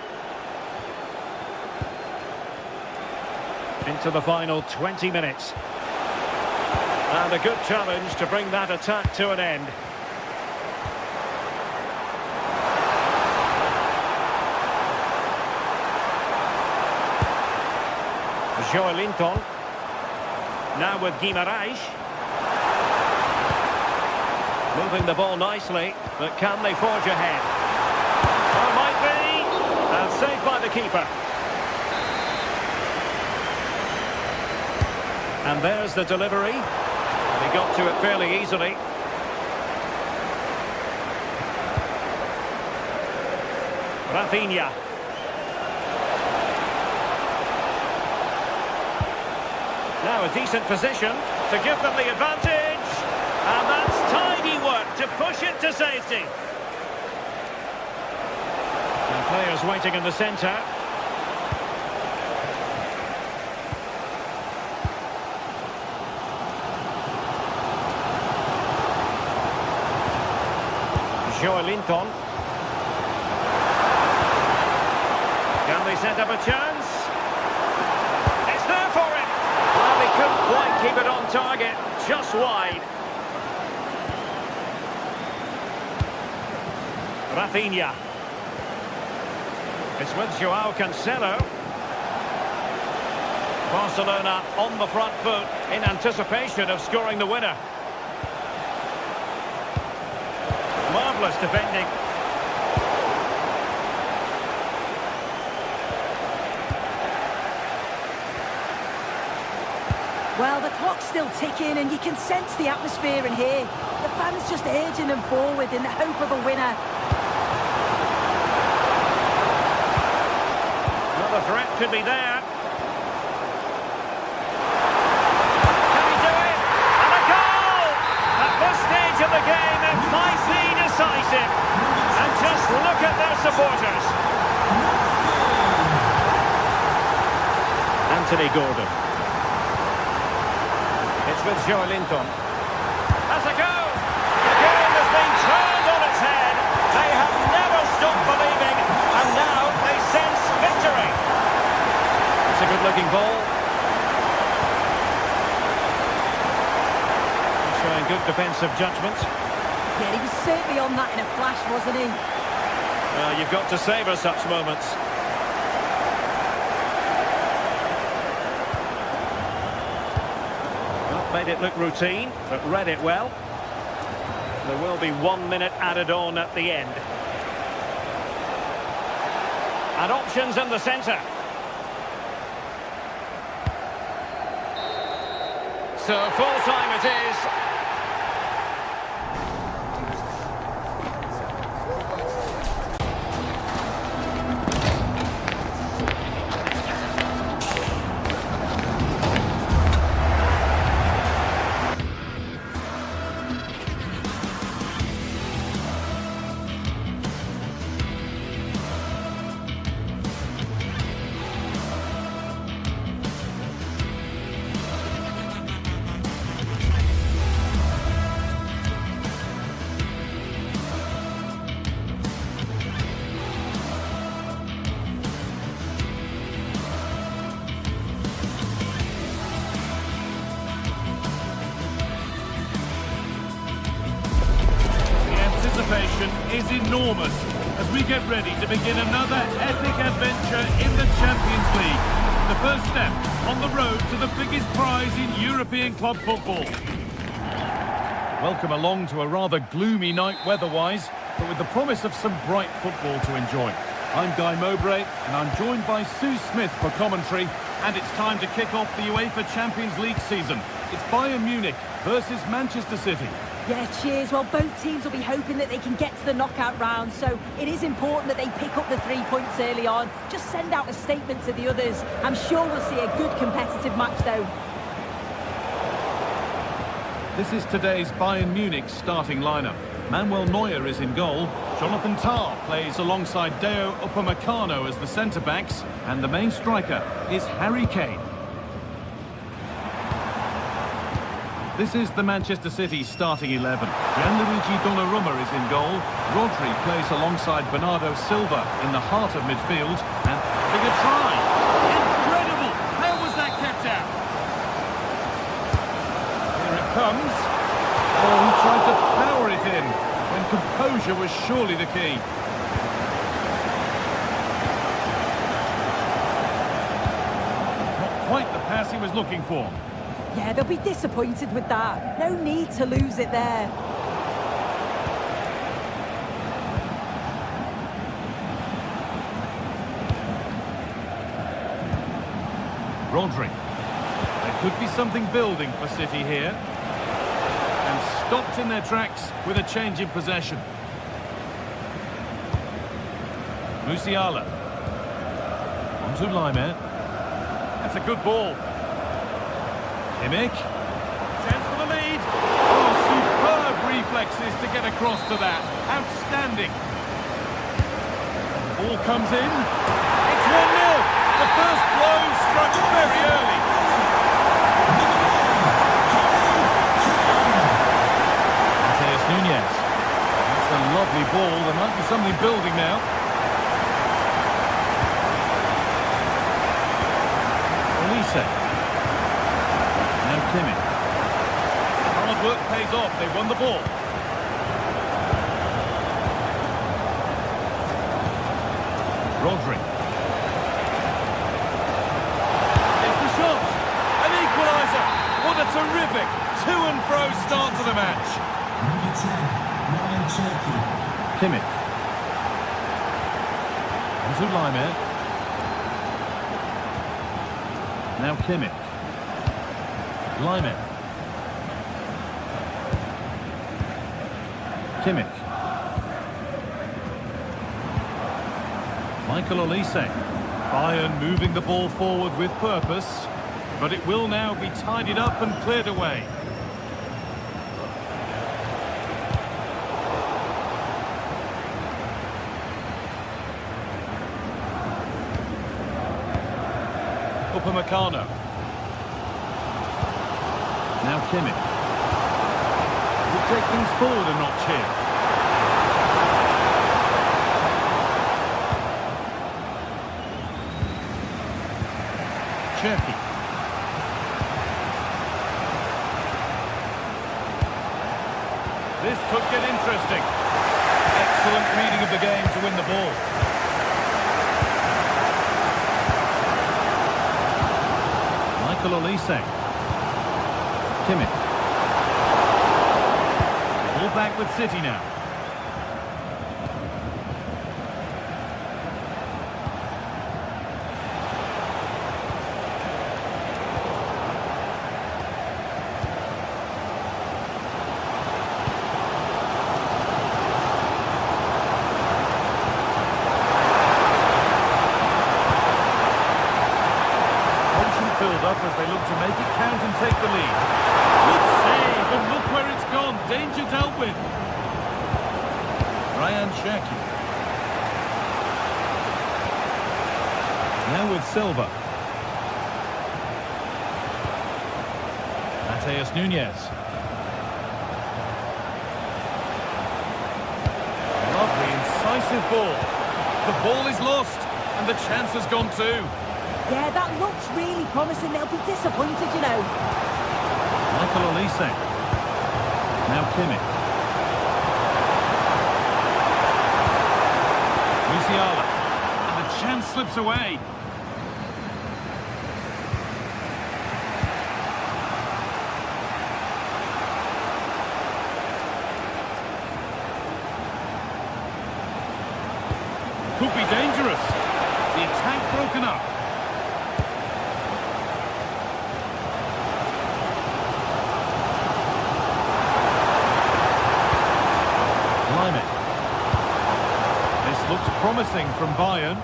Into the final 20 minutes. And a good challenge to bring that attack to an end. Joelinton. Now with Guimaraes. Moving the ball nicely, but can they forge ahead? Oh, might be! And saved by the keeper. And there's the delivery. And he got to it fairly easily. Rafinha. Now a decent position to give them the advantage. And that's tidy work to push it to safety. And players waiting in the centre. Joelinton. Can they set up a chance? It's there for him! Well, he couldn't quite keep it on target, just wide. Rafinha. It's with Joao Cancelo. Barcelona on the front foot in anticipation of scoring the winner. Marvellous defending. Well, the clock's still ticking and you can sense the atmosphere in here. The fans just urging them forward in the hope of a winner. Well, the threat could be there. Can he do it? And a goal! At this stage of the game, it might be decisive. And just look at their supporters. Anthony Gordon. It's with Joelinton. That's a go! The game has been turned on its head. They have never stopped believing, and now they sense victory. It's a good-looking ball. Showing good defensive judgment. Yeah, he was certainly on that in a flash, wasn't he? Well, you've got to savour such moments. Made it look routine, but read it well. There will be 1 minute added on at the end. And options in the centre. So full time it is. Is enormous as we get ready to begin another epic adventure in the Champions League. The first step on the road to the biggest prize in European club football. Welcome along to a rather gloomy night weather-wise, but with the promise of some bright football to enjoy. I'm Guy Mowbray, and I'm joined by Sue Smith for commentary, and it's time to kick off the UEFA Champions League season. It's Bayern Munich versus Manchester City. Yeah, cheers. Well, both teams will be hoping that they can get to the knockout round, so it is important that they pick up the 3 points early on. Just send out a statement to the others. I'm sure we'll see a good competitive match, though. This is today's Bayern Munich starting lineup. Manuel Neuer is in goal. Jonathan Tah plays alongside Deo Upamecano as the centre-backs, and the main striker is Harry Kane. This is the Manchester City starting 11. Gianluigi Donnarumma is in goal. Rodri plays alongside Bernardo Silva in the heart of midfield. And having a try. Incredible! How was that kept out? Here it comes. Oh, he tried to power it in when composure was surely the key. Not quite the pass he was looking for. Yeah, they'll be disappointed with that. No need to lose it there. Rodri. There could be something building for City here. And stopped in their tracks with a change in possession. Musiala. On to Laimer. That's a good ball. Kimmich. Chance for the lead. Oh, superb reflexes to get across to that. Outstanding. The ball comes in. It's 1-0. The first blow struck very early. Mateus Nunes. That's a lovely ball. There might be something building now. Olise. Now Kimmich. Hard work pays off. They won the ball. Rodri. It's the shot. An equaliser. What a terrific to-and-fro start to the match. Number 10, Ryan Cherky. Kimmich. On to Laimer. Now Kimmich. Laimer. Kimmich. Michael Olise. Bayern moving the ball forward with purpose, but it will now be tidied up and cleared away. Upamecano. Now Kimmich. Will take things forward a notch here. Cherky. This could get interesting. Excellent reading of the game to win the ball. Michael Olise. Kimmich. All back with City now. Up as they look to make it count and take the lead. Good save, and look where it's gone. Danger dealt with. Ryan Cherky. Now with Silva. Mateus Nunes. Lovely, incisive ball. The ball is lost, and the chance has gone too. Yeah, that looks really promising. They'll be disappointed, you know. Michael Olise. Now Kimmich. Musiala. And the chance slips away. Could be dangerous. The attack broken up. Looks promising from Bayern.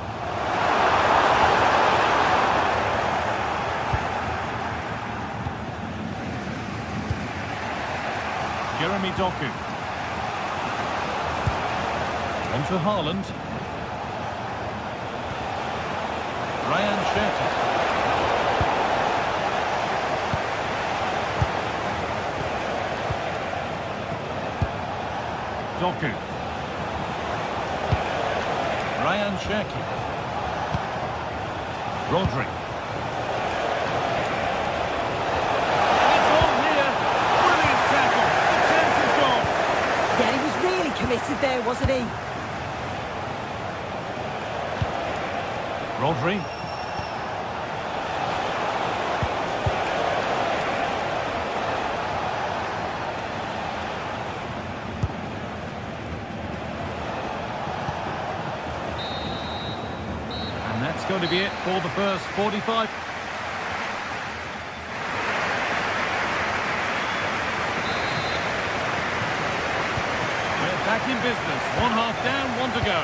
Jeremy Doku. On to Haaland. Ryan Cherky. Doku. Ryan Cherki. Rodri. It's on here. Brilliant tackle. The chance is gone. Yeah, he was really committed there, wasn't he? Rodri. And that's going to be it for the first 45. We're back in business. 1/2 down, 1 to go.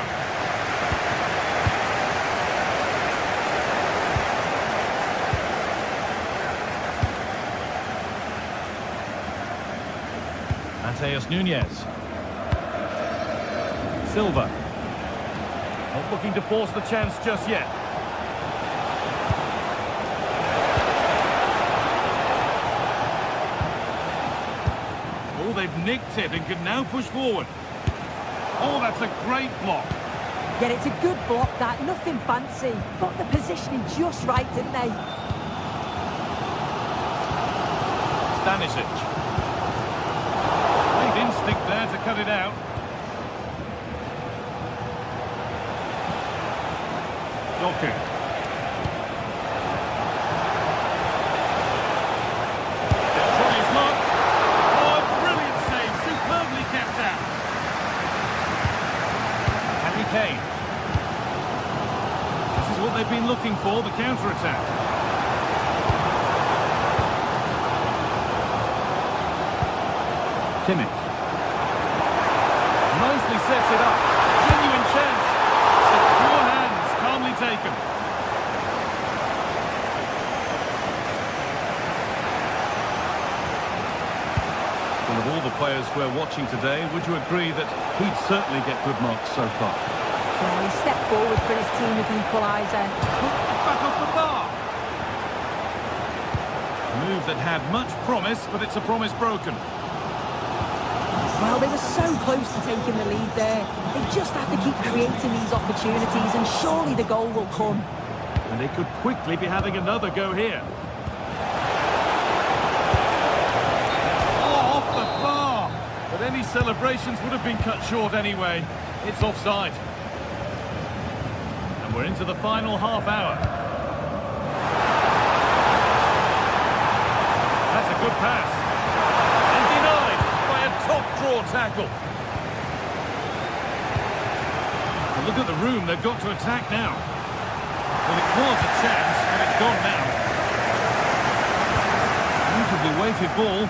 Mateus Nunes. Silva. Not looking to force the chance just yet. Oh, they've nicked it and can now push forward. Oh, that's a great block. Yeah, it's a good block, that. Nothing fancy. Got the positioning just right, didn't they? Stanisic. Great instinct there to cut it out. Doku. They'll try his luck. Oh, a brilliant save. Superbly kept out. Harry Kane. This is what they've been looking for, the counter-attack. Kimmich. Nicely sets it up. Genuine chance. Secure hands, calmly taken. Well, of all the players we're watching today, would you agree that he'd certainly get good marks so far? Well, he stepped forward for his team with the equaliser. Back off the bar. A move that had much promise, but it's a promise broken. Well, they were so close to taking the lead there. They just have to keep creating these opportunities and surely the goal will come. And they could quickly be having another go here. Oh, off the bar! But any celebrations would have been cut short anyway. It's offside. And we're into the final half hour. That's a good pass. And denied by a top draw tackle. And look at the room they've got to attack now. Well, it was a chance, but it's gone now. Beautifully weighted ball.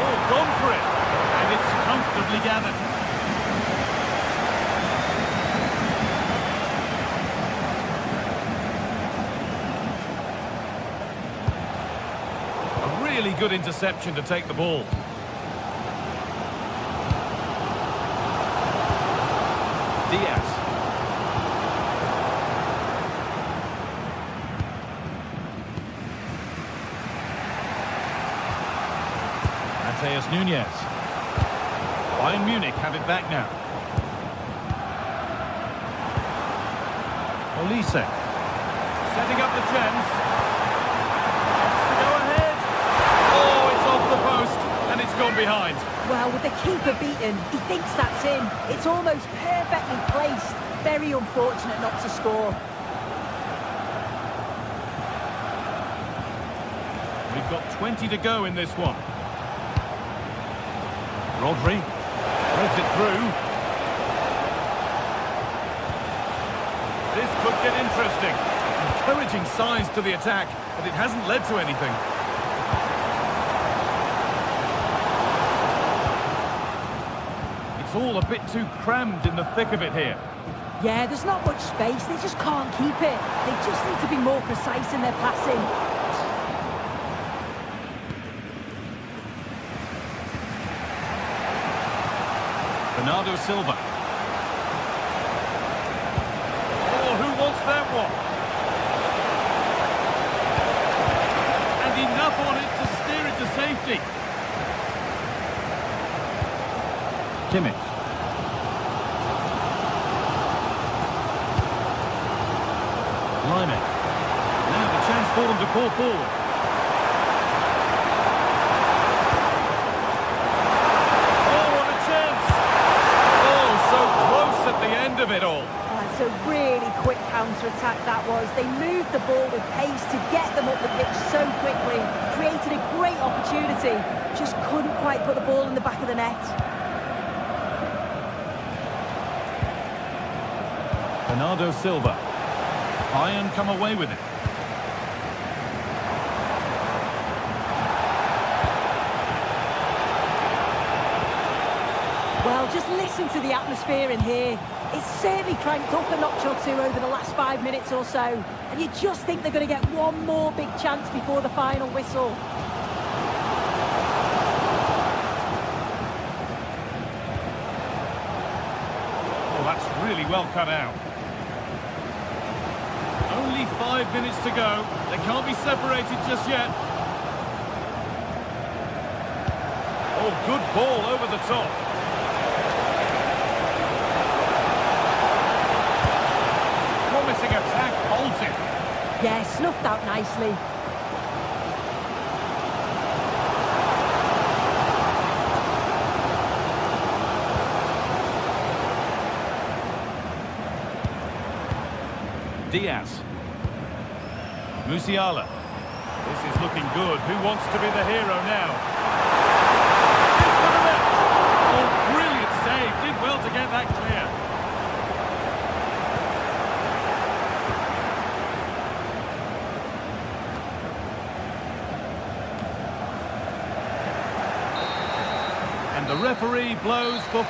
Oh, gone for it. And it's comfortably gathered. A really good interception to take the ball. Diaz. Mateus Nunes. Bayern Munich have it back now. Olise. Setting up the chance. Chance to go ahead. Oh, it's off the post and it's gone behind. Well, with the keeper beaten, he thinks that's in. It's almost perfectly placed. Very unfortunate not to score. We've got 20 to go in this one. Rodri threads it through. This could get interesting. Encouraging signs to the attack, but it hasn't led to anything. It's all a bit too crammed in the thick of it here. Yeah, there's not much space. They just can't keep it. They just need to be more precise in their passing. Bernardo Silva. Oh, who wants that one? And enough on it to steer it to safety. 50. Kimmich. Lyman. Now the chance for them to pull forward. Oh, what a chance! Oh, so close at the end of it all. That's a really quick counter-attack that was. They moved the ball with pace to get them up the pitch so quickly. Created a great opportunity. Just couldn't quite put the ball in the back of the net. Bernardo Silva. Bayern come away with it. Well, just listen to the atmosphere in here. It's certainly cranked up a notch or two over the last 5 minutes or so. And you just think they're going to get one more big chance before the final whistle. Oh, that's really well cut out. Only 5 minutes to go. They can't be separated just yet. Oh, good ball over the top. Promising attack halted. Yeah, snuffed out nicely. Diaz. Musiala. This is looking good. Who wants to be the hero now? This for the left. Oh, brilliant save. Did well to get that clear. And the referee blows for...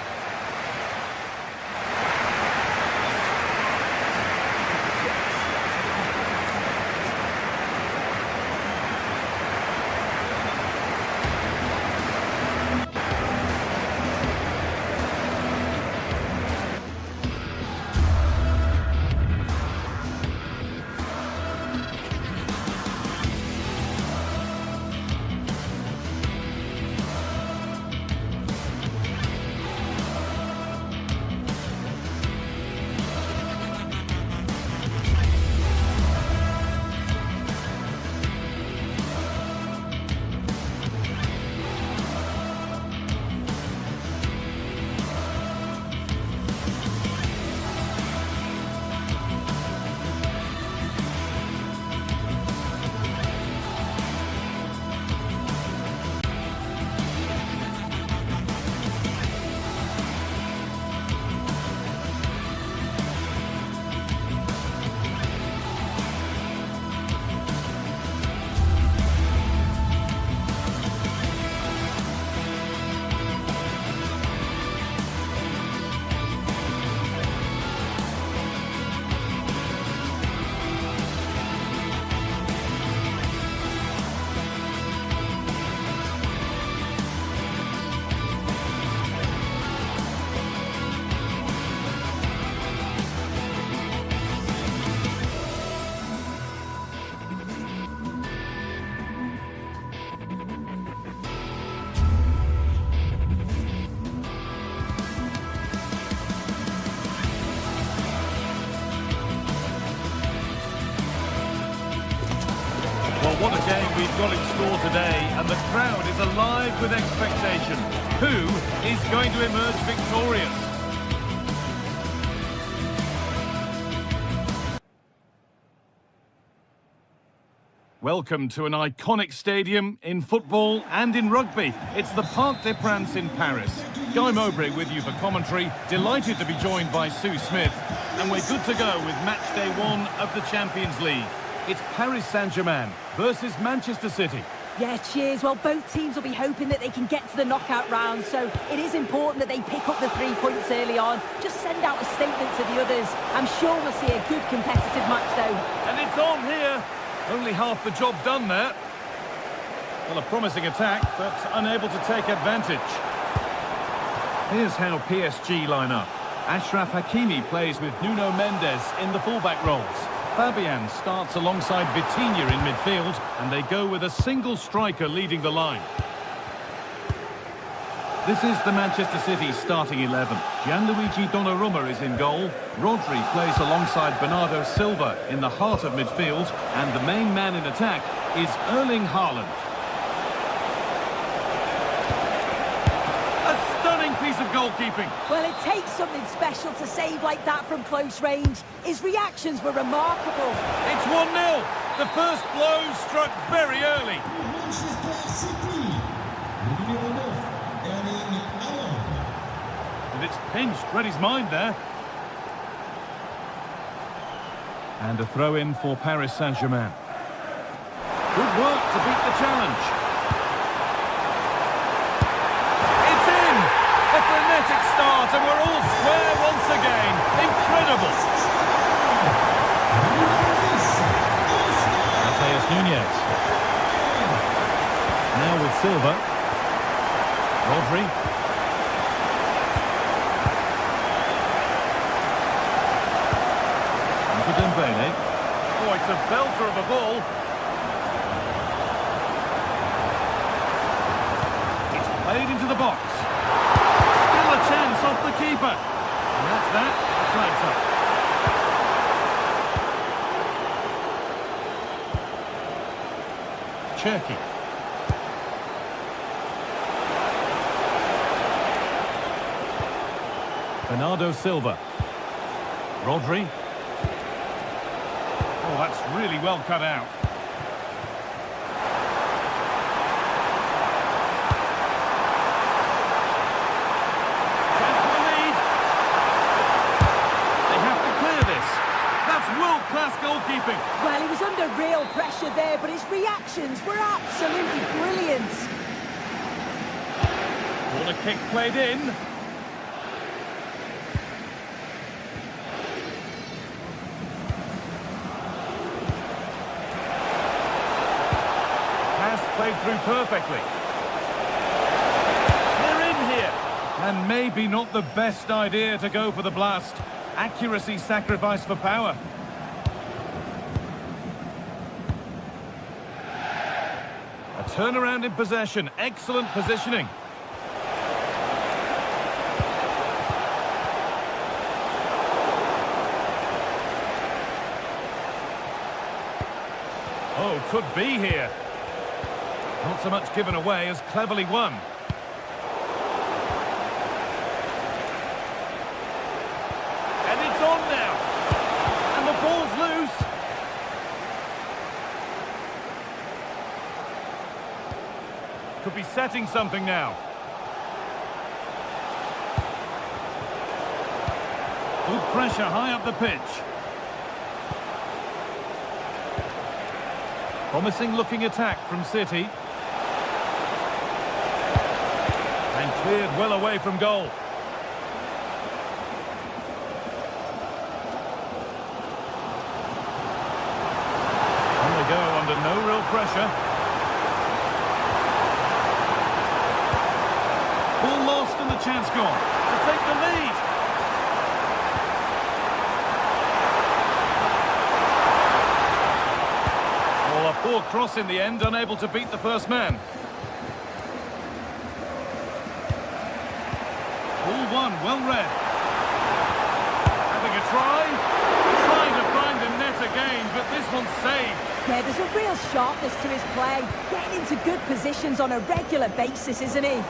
Well, what a game we've got in store today, and the crowd is alive with expectation. Who is going to emerge victorious? Welcome to an iconic stadium in football and in rugby. It's the Parc des Princes in Paris. Guy Mowbray with you for commentary. Delighted to be joined by Sue Smith. And we're good to go with match day 1 of the Champions League. It's Paris Saint-Germain versus Manchester City. Yeah, cheers. Well, both teams will be hoping that they can get to the knockout round, so it is important that they pick up the 3 points early on. Just send out a statement to the others. I'm sure we'll see a good competitive match, though. And it's on here. Only half the job done there. Well, a promising attack, but unable to take advantage. Here's how PSG line up. Achraf Hakimi plays with Nuno Mendes in the fullback roles. Fabian starts alongside Vitinha in midfield, and they go with a single striker leading the line. This is the Manchester City starting 11. Gianluigi Donnarumma is in goal. Rodri plays alongside Bernardo Silva in the heart of midfield. And the main man in attack is Erling Haaland. A stunning piece of goalkeeping. Well, it takes something special to save like that from close range. His reactions were remarkable. It's 1-0. The first blow struck very early. Manchester City. Numéro 9, Erling Haaland. And it's pinched. Read his mind there. And a throw-in for Paris Saint-Germain. Good work to beat the challenge. It's in! A frenetic start, and we're all square once again. Incredible! Mateus Nunes. Now with Silva. Rodri. And for Dembele. Oh, it's a belter of a ball. It's played into the box. Still a chance off the keeper. And that's that. The flag's up. Cherky. Bernardo Silva. Rodri. Oh, that's really well cut out. Chance for the lead. They have to clear this. That's world-class goalkeeping. Well, he was under real pressure there, but his reactions were absolutely brilliant. Corner kick played in. Played through perfectly. They're in here. And maybe not the best idea to go for the blast. Accuracy sacrificed for power. A turnaround in possession. Excellent positioning. Oh, could be here. Not so much given away as cleverly won. And it's on now. And the ball's loose. Could be setting something now. Good pressure high up the pitch. Promising looking attack from City. And cleared well away from goal. On they go under no real pressure. Ball lost and the chance gone to take the lead. Well, a poor cross in the end, unable to beat the first man. Well read. Having a try. Trying to find the net again, but this one's saved. Yeah, there's a real sharpness to his play. Getting into good positions on a regular basis, isn't he?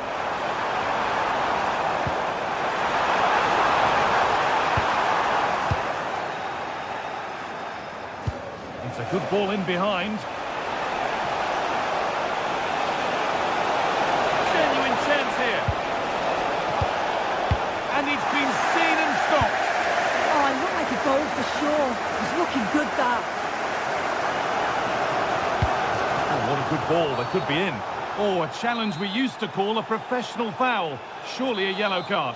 It's a good ball in behind. Genuine chance here. And it's been seen and stopped. Oh, it looked like a goal for sure. It's looking good, that. Oh, what a good ball. That could be in. Oh, a challenge we used to call a professional foul. Surely a yellow card.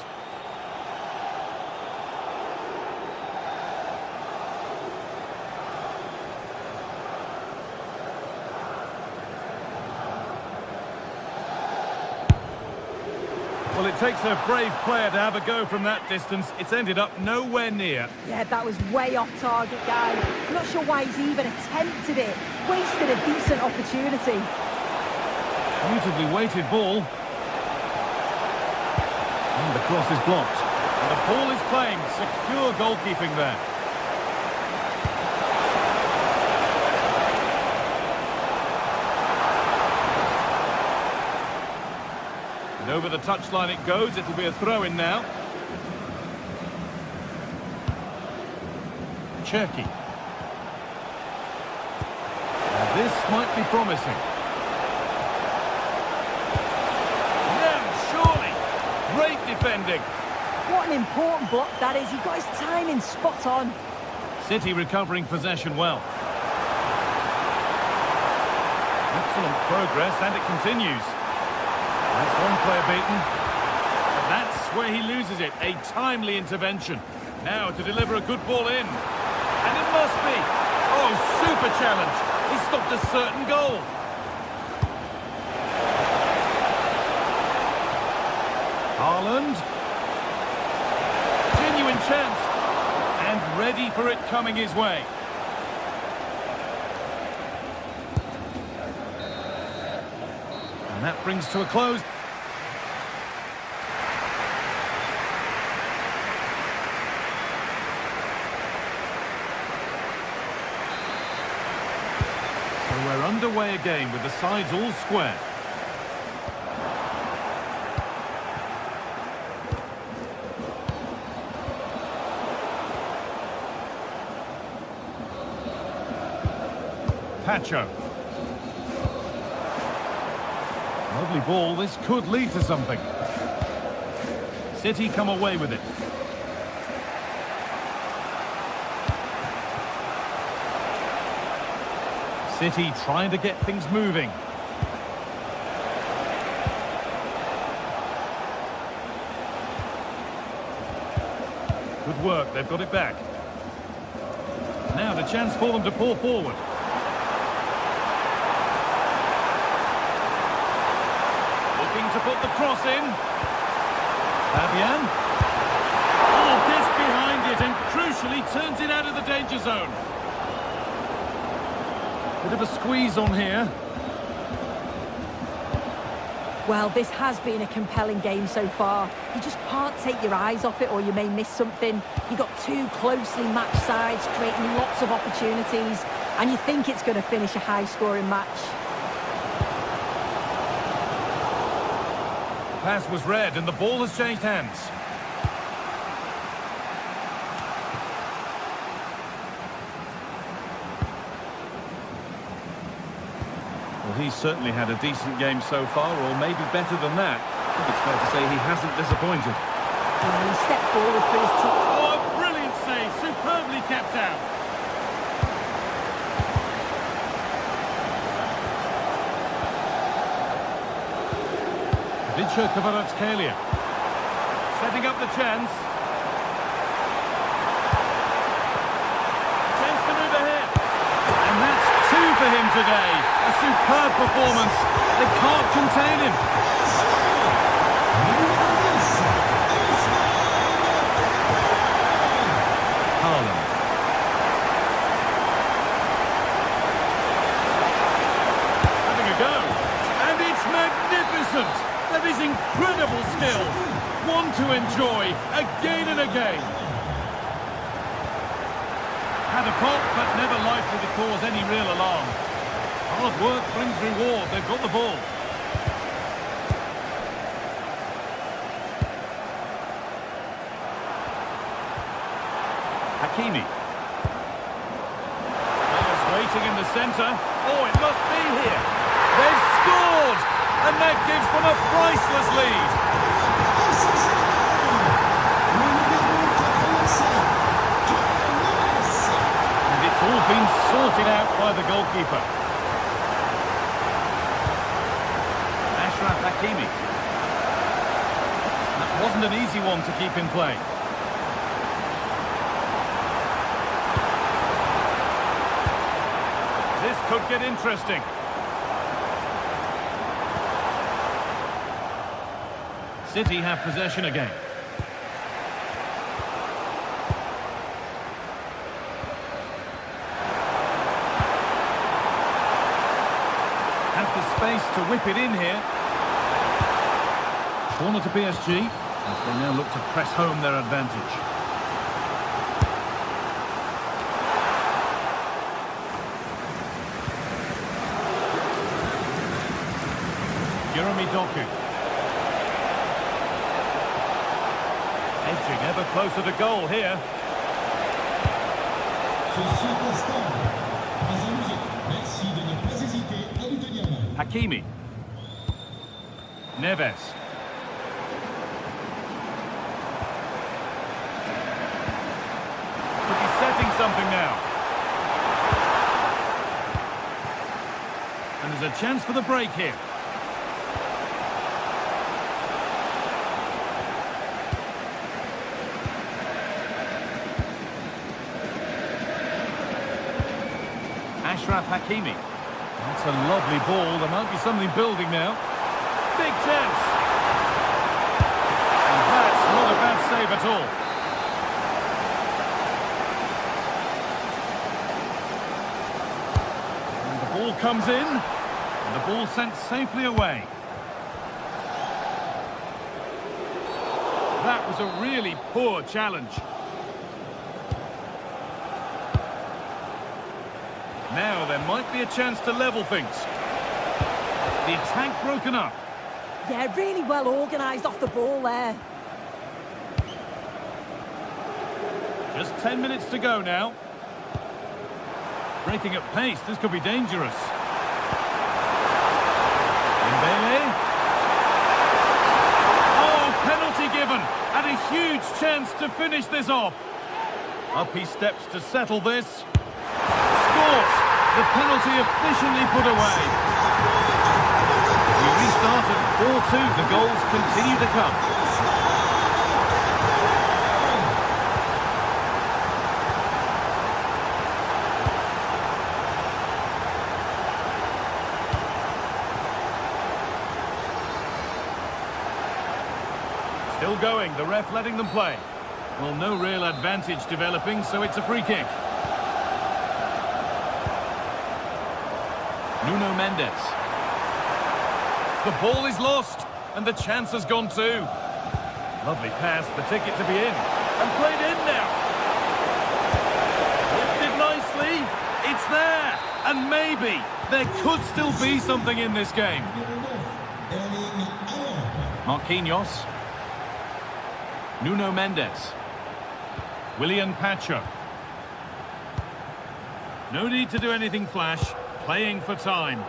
Well, it takes a brave player to have a go from that distance. It's ended up nowhere near. Yeah, that was way off target, guy. I'm not sure why he's even attempted it. Wasted a decent opportunity. Beautifully weighted ball. And the cross is blocked. And the ball is claimed. Secure goalkeeping there. And over the touchline it goes. It'll be a throw-in now. Cherky. Now this might be promising. Great defending. What an important block that is. He got his timing spot on. City recovering possession well. Excellent progress, and it continues. That's one player beaten. And that's where he loses it. A timely intervention. Now to deliver a good ball in. And it must be. Oh, super challenge. He stopped a certain goal. Haaland. Genuine chance. And ready for it coming his way. And that brings to a close. So we're underway again with the sides all square. Pacho. Lovely ball, this could lead to something. City come away with it. City trying to get things moving. Good work, they've got it back. Now the chance for them to pull forward. To put the cross in. Fabian. Oh, gets behind it and crucially turns it out of the danger zone. Bit of a squeeze on here. Well, this has been a compelling game so far. You just can't take your eyes off it or you may miss something. You've got two closely matched sides creating lots of opportunities and you think it's going to finish a high-scoring match. Pass was read and the ball has changed hands. Well, he's certainly had a decent game so far, or maybe better than that. I think it's fair to say he hasn't disappointed. He stepped forward for his team. Oh, a brilliant save, superbly kept out. Kvaratskhelia setting up the chance. Chance to move ahead. And that's two for him today. A superb performance. They can't contain him. Haaland. Having a go. And it's magnificent. That is incredible skill. One to enjoy again and again. Had a pop, but never likely to cause any real alarm. Hard work brings reward. They've got the ball. Hakimi. Players waiting in the centre. Oh, it must be here. They've scored! And that gives them a priceless lead. And it's all been sorted out by the goalkeeper. Hakimi. That wasn't an easy one to keep in play. This could get interesting. City have possession again. Has the space to whip it in here. Corner to PSG. as they now look to press home their advantage. Jeremy Doku. Edging ever closer to goal here. Hakimi. Neves. Could be setting something now. And there's a chance for the break here. Ashraf Hakimi. That's a lovely ball. There might be something building now. Big chance. And that's not a bad save at all. And the ball comes in. And the ball sent safely away. That was a really poor challenge. Now there might be a chance to level things. The attack broken up. Yeah, really well organised off the ball there. Just 10 minutes to go now. Breaking at pace, this could be dangerous. Dembele. Oh, penalty given. And a huge chance to finish this off. Up he steps to settle this. Scores. The penalty efficiently put away. We restart at 4-2. The goals continue to come. Still going, the ref letting them play. Well, no real advantage developing, so it's a free kick. Nuno Mendes. The ball is lost, and the chance has gone too. Lovely pass, the ticket to be in. And played in now. Lifted nicely. It's there. And maybe there could still be something in this game. Marquinhos. Nuno Mendes. Willian Pacho. No need to do anything flash. Playing for time.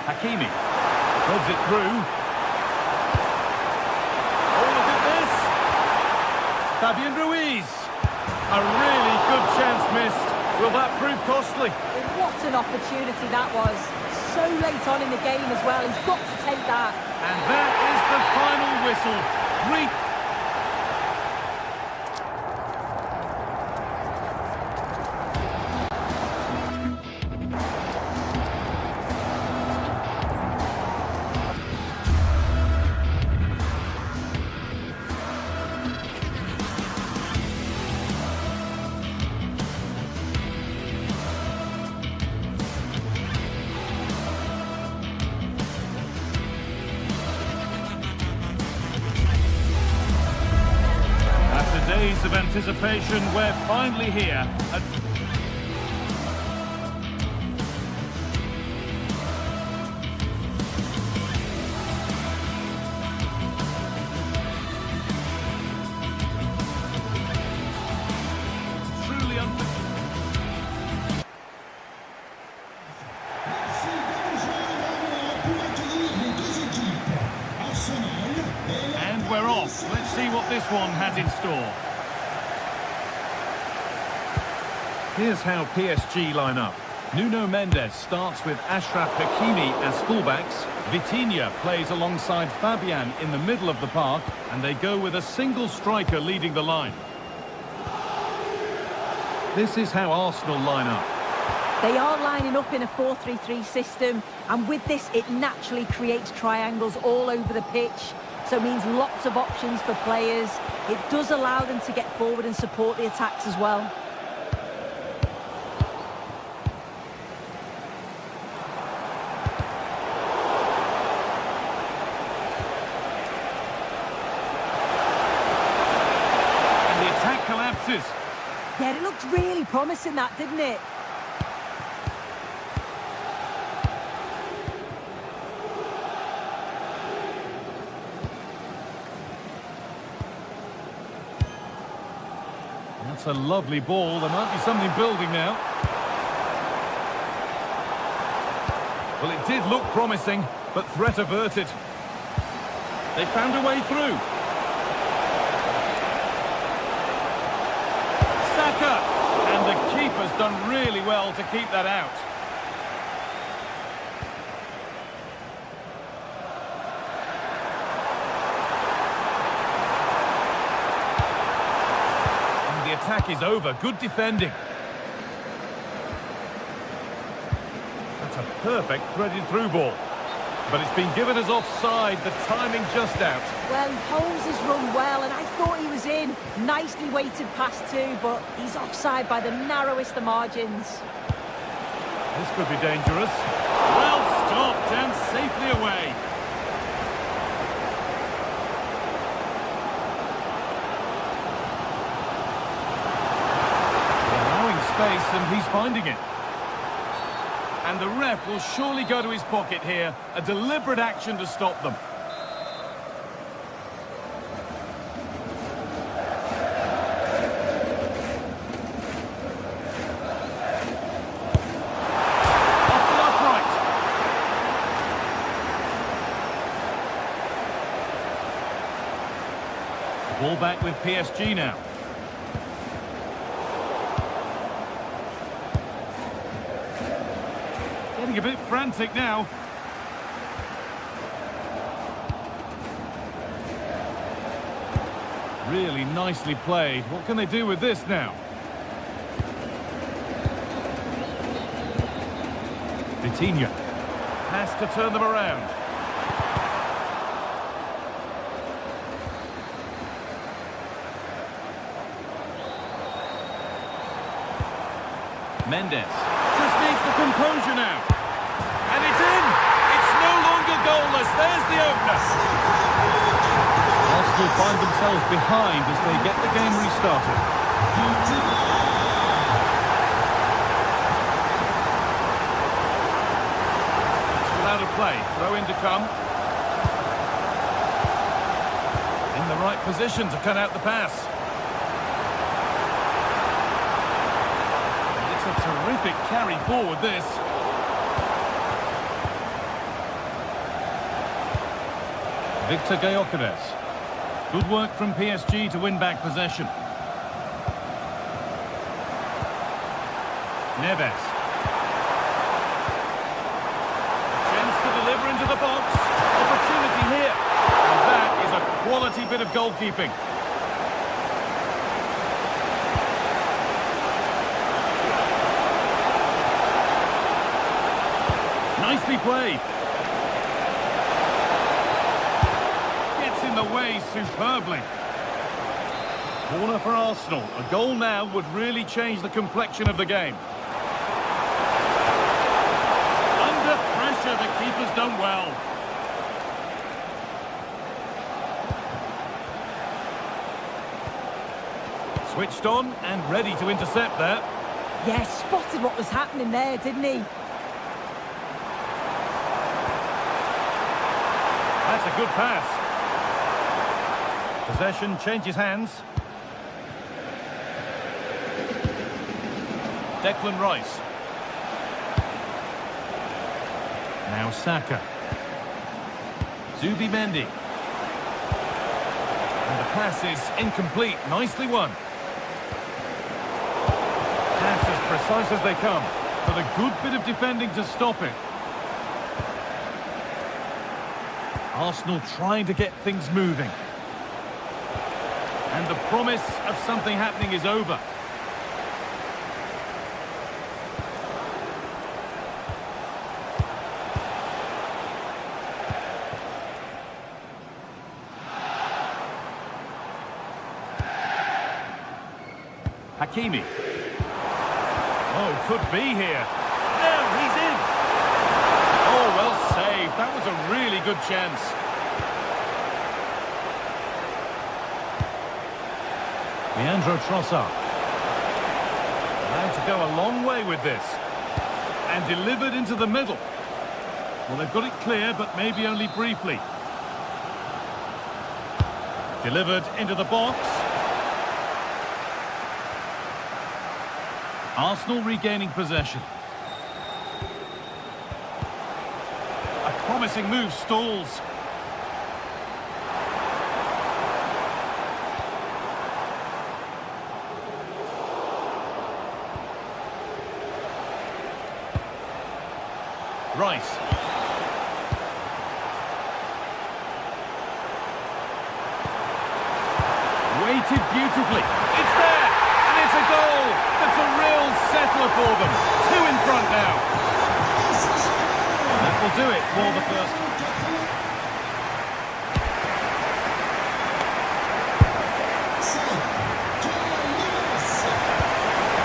Hakimi. Threads it through. Oh, look at this. Fabian Ruiz. A really good chance missed. Will that prove costly? What an opportunity that was. So late on in the game as well. He's got to take that. And that is the final whistle. Days of anticipation, we're finally here. Truly and we're off. Let's see what this one has in store. Here's how PSG line up. Nuno Mendes starts with Ashraf Hakimi as fullbacks. Vitinha plays alongside Fabian in the middle of the park, and they go with a single striker leading the line. This is how Arsenal line up. They are lining up in a 4-3-3 system, and with this it naturally creates triangles all over the pitch, so it means lots of options for players. It does allow them to get forward and support the attacks as well. chances. Yeah, it looked really promising, that, didn't it? That's a lovely ball. There might be something building now. Well, it did look promising, but threat averted. They found a way through. Saka! And the keeper's done really well to keep that out. And the attack is over. Good defending. That's a perfect threaded through ball. But it's been given as offside, the timing just out. Well, he holds his run well, and I thought he was in. Nicely weighted pass too, but he's offside by the narrowest of margins. This could be dangerous. Well stopped and safely away. Allowing space, and he's finding it. And the ref will surely go to his pocket here. A deliberate action to stop them. Off the upright. Ball back with PSG now. Getting a bit frantic now. Really nicely played. What can they do with this now? Vitinha has to turn them around. Mendes just needs the composure now. And it's in! It's no longer goalless. There's the opener. Arsenal find themselves behind as they get the game restarted. It's without a play. Throw in to come. In the right position to cut out the pass. A terrific carry forward, this. Victor Gyökeres. Good work from PSG to win back possession. Neves. Chance to deliver into the box. Opportunity here. And that is a quality bit of goalkeeping. Nicely played. Gets in the way superbly. Corner for Arsenal. A goal now would really change the complexion of the game. Under pressure, the keeper's done well. Switched on and ready to intercept there. Yeah, spotted what was happening there, didn't he? That's a good pass. Possession changes hands. Declan Rice. Now Saka. Zubimendi. And the pass is incomplete. Nicely won. Pass as precise as they come. But a good bit of defending to stop it. Arsenal trying to get things moving. And the promise of something happening is over. Hakimi. Oh, could be here. No, he's in. Oh, well saved. That was a really good chance. Leandro Trossard. Allowed to go a long way with this. And delivered into the middle. Well, they've got it clear, but maybe only briefly. Delivered into the box. Arsenal regaining possession. A promising move stalls. Rice. Waited beautifully. It's there! And it's a goal! That's a real settler for them. 2 in front now. And that will do it for the first.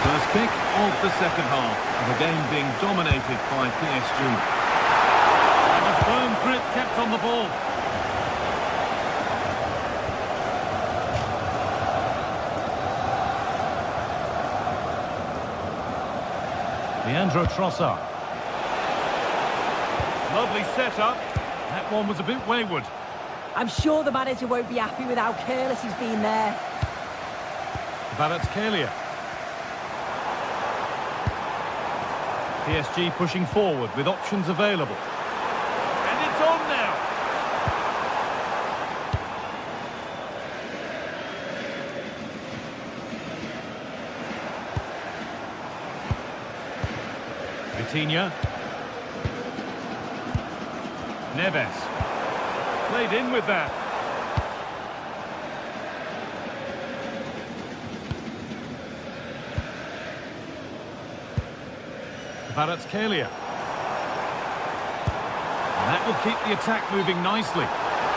First kick of the second half, of the game being dominated by PSG. And a firm grip kept on the ball. Leandro Trossard. Lovely setup. That one was a bit wayward. I'm sure the manager won't be happy with how careless he's been there. Kvaratskhelia. PSG pushing forward with options available. And it's on now. Vitinha. Neves. Played in with that. Kvaratskhelia. And that will keep the attack moving nicely.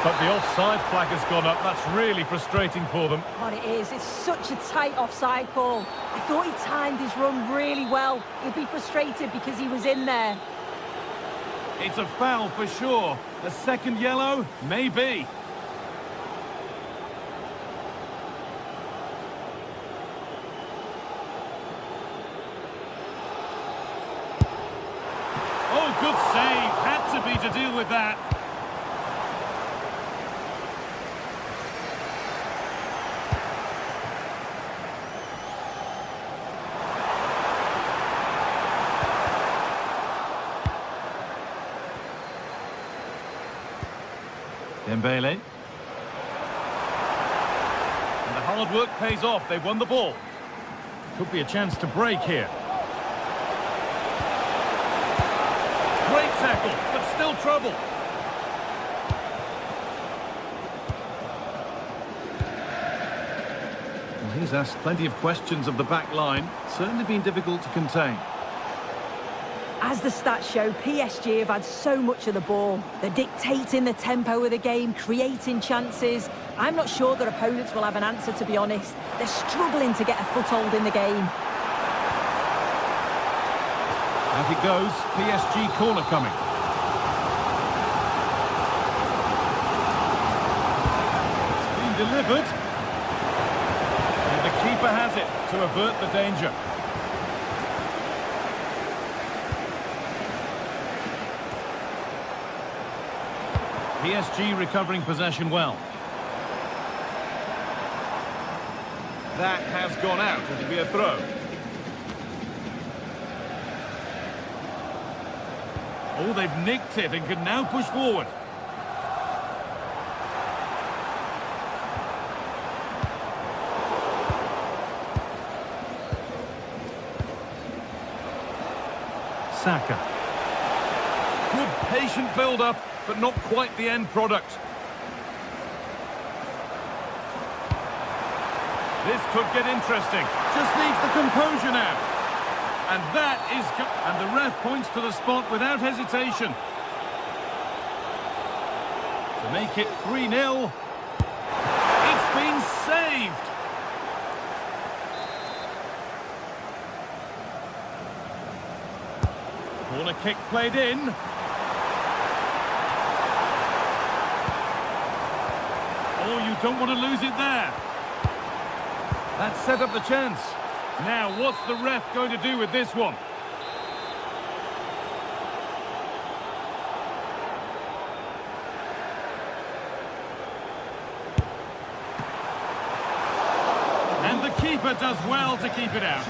But the offside flag has gone up. That's really frustrating for them. What it is, it's such a tight offside call. I thought he timed his run really well. He'd be frustrated because he was in there. It's a foul for sure. A second yellow? Maybe. Oh, good save. Had to be to deal with that. Dembele. And the hard work pays off. They won the ball. Could be a chance to break here. Great tackle, but still trouble. Well, he's asked plenty of questions of the back line. Certainly been difficult to contain. As the stats show, PSG have had so much of the ball. They're dictating the tempo of the game, creating chances. I'm not sure their opponents will have an answer, to be honest. They're struggling to get a foothold in the game. Out it goes, PSG corner coming. It's been delivered. And the keeper has it to avert the danger. PSG recovering possession well. That has gone out. It'll be a throw. Oh, they've nicked it and can now push forward. Saka. Good patient build-up, but not quite the end product. This could get interesting. Just needs the composure now. And that is... And the ref points to the spot without hesitation. To make it 3-0. It's been saved. Corner kick played in. Oh, you don't want to lose it there. That set up the chance. Now, what's the ref going to do with this one? And the keeper does well to keep it out.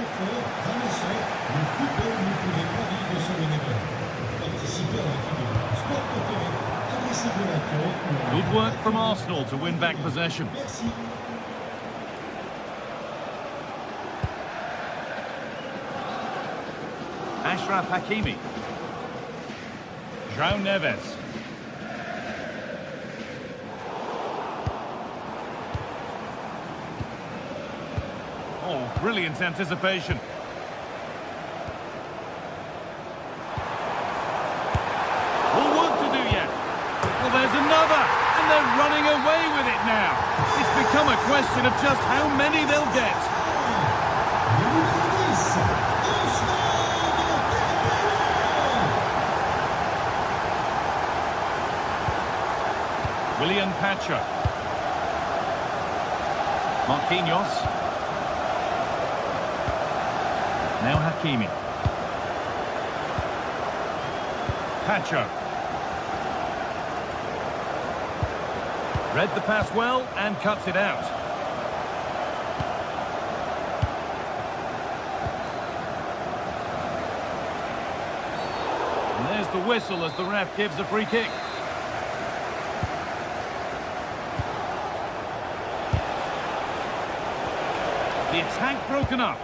Good work from Arsenal to win back possession. Achraf Hakimi. João Neves. Oh, brilliant anticipation. All work to do yet. Well, there's another, and they're running away with it now. It's become a question of just how many they'll get. William Pacha. Marquinhos. Now Hakimi. Pacha. Read the pass well and cuts it out. And there's the whistle as the ref gives a free kick. The attack broken up.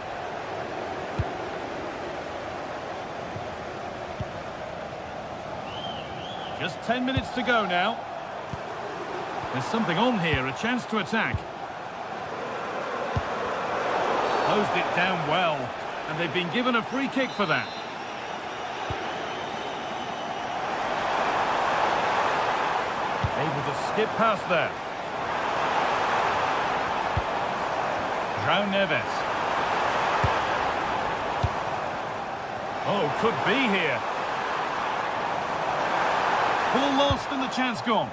Just 10 minutes to go now. There's something on here, a chance to attack. Closed it down well, and they've been given a free kick for that. Able to skip past there. João Neves. Oh, could be here. Ball lost and the chance gone.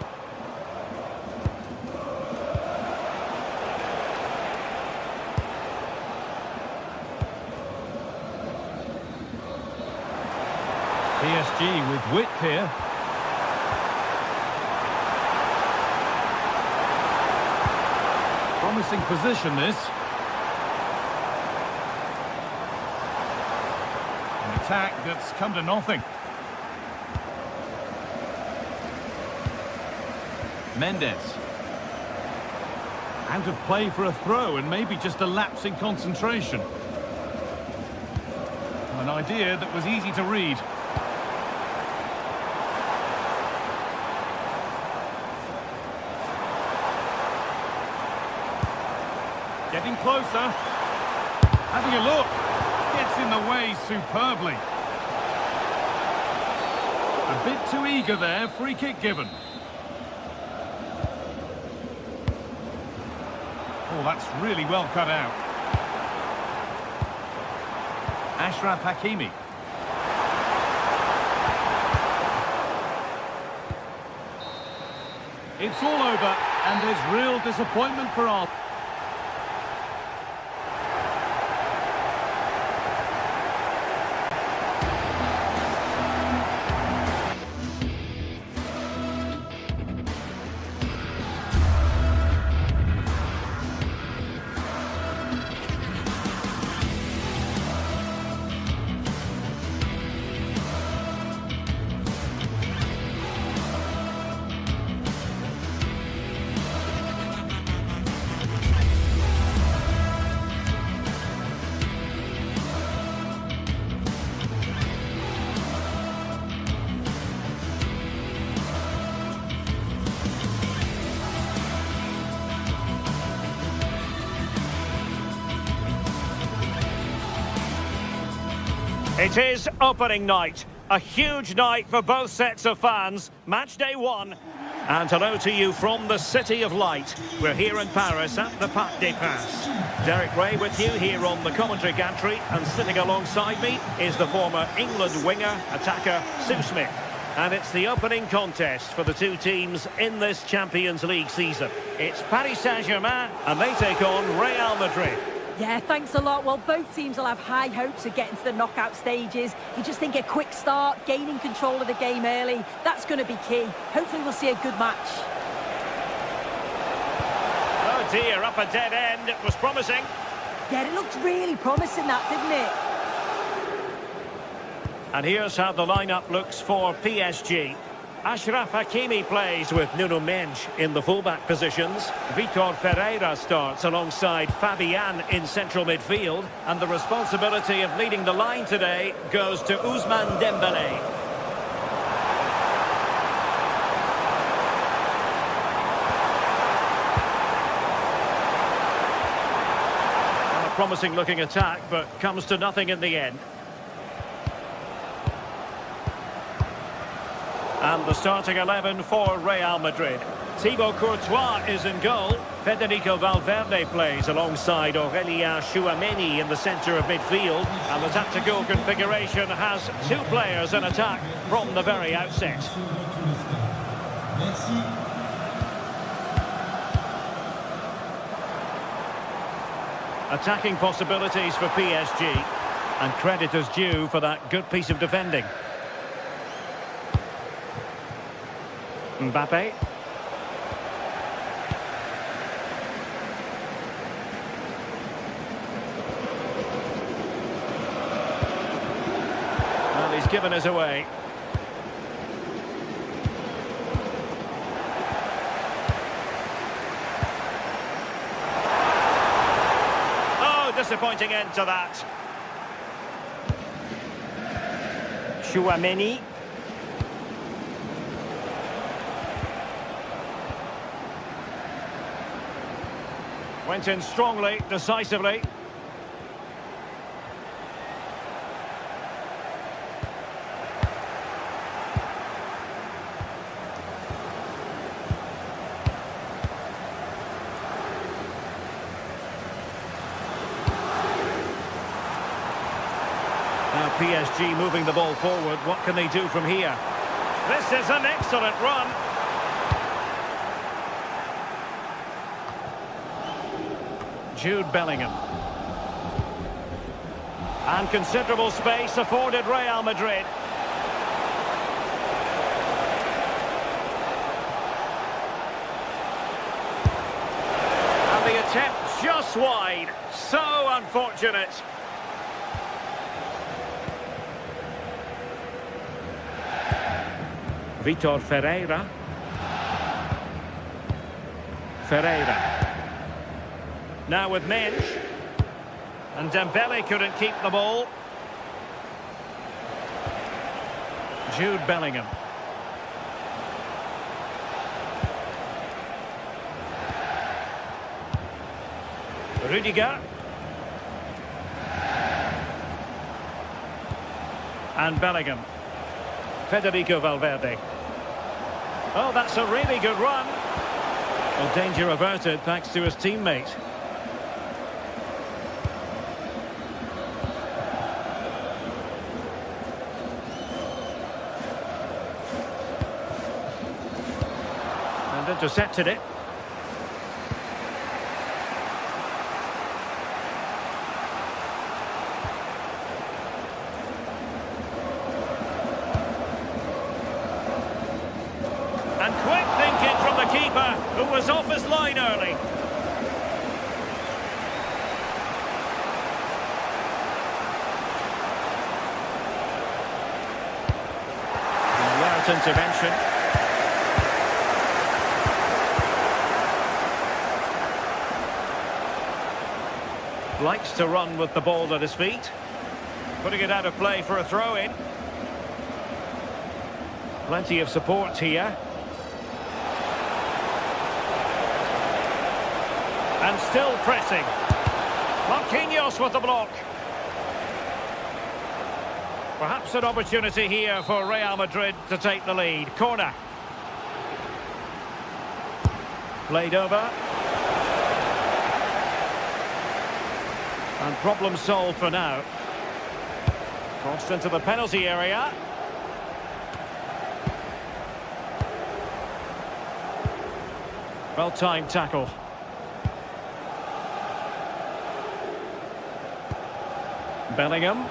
PSG with width here. Promising position this. An attack that's come to nothing. Mendes. Out of play for a throw and maybe just a lapse in concentration. An idea that was easy to read. Getting closer. Having a look. Gets in the way superbly. A bit too eager there. Free kick given. Oh, that's really well cut out. Achraf Hakimi. It's all over, and there's real disappointment for Arsenal. It is opening night, a huge night for both sets of fans. Match day one. And hello to you from the City of Light. We're here in Paris at the Parc des Princes. Derek Ray with you here on the commentary gantry, and sitting alongside me is the former England winger, attacker, Sue Smith. And it's the opening contest for the two teams in this Champions League season. It's Paris Saint-Germain, and they take on Real Madrid. Yeah, thanks a lot. Well, both teams will have high hopes of getting to the knockout stages. You just think a quick start, gaining control of the game early, that's going to be key. Hopefully we'll see a good match. Oh dear, up a dead end. It was promising. Yeah, it looked really promising, that, didn't it? And here's how the lineup looks for PSG. Achraf Hakimi plays with Nuno Mendes in the fullback positions. Vitor Ferreira starts alongside Fabian in central midfield. And the responsibility of leading the line today goes to Ousmane Dembélé. A promising looking attack, but comes to nothing in the end. And the starting 11 for Real Madrid. Thibaut Courtois is in goal. Federico Valverde plays alongside Aurélien Tchouameni in the centre of midfield. And the tactical configuration has two players in attack from the very outset. Attacking possibilities for PSG. And credit is due for that good piece of defending. Mbappe. Well, he's given us away. Oh, disappointing end to that. Tchouameni. Went in strongly, decisively. Now PSG moving the ball forward. What can they do from here? This is an excellent run. Jude Bellingham. And considerable space afforded Real Madrid. And the attempt just wide. So unfortunate. Vitor Ferreira. Now with Mendes. And Dembélé couldn't keep the ball. Jude Bellingham. Rudiger. And Bellingham. Federico Valverde. Oh, that's a really good run. Well, danger averted thanks to his teammate. And intercepted it. And quick thinking from the keeper, who was off his line early. Alert intervention. Likes to run with the ball at his feet. Putting it out of play for a throw-in. Plenty of support here. And still pressing. Marquinhos with the block. Perhaps an opportunity here for Real Madrid to take the lead. Corner. Played over. And problem solved for now. Crossed into the penalty area. Well-timed tackle. Bellingham.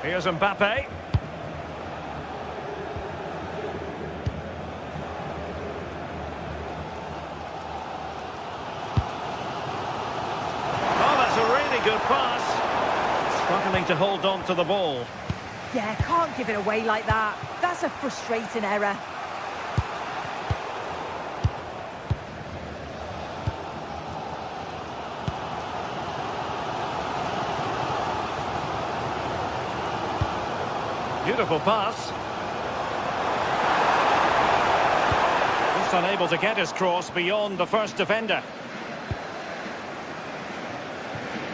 Here's Mbappe. Oh, that's a really good pass. Struggling to hold on to the ball. Yeah, can't give it away like that. That's a frustrating error. Beautiful pass. Just unable to get his cross beyond the first defender.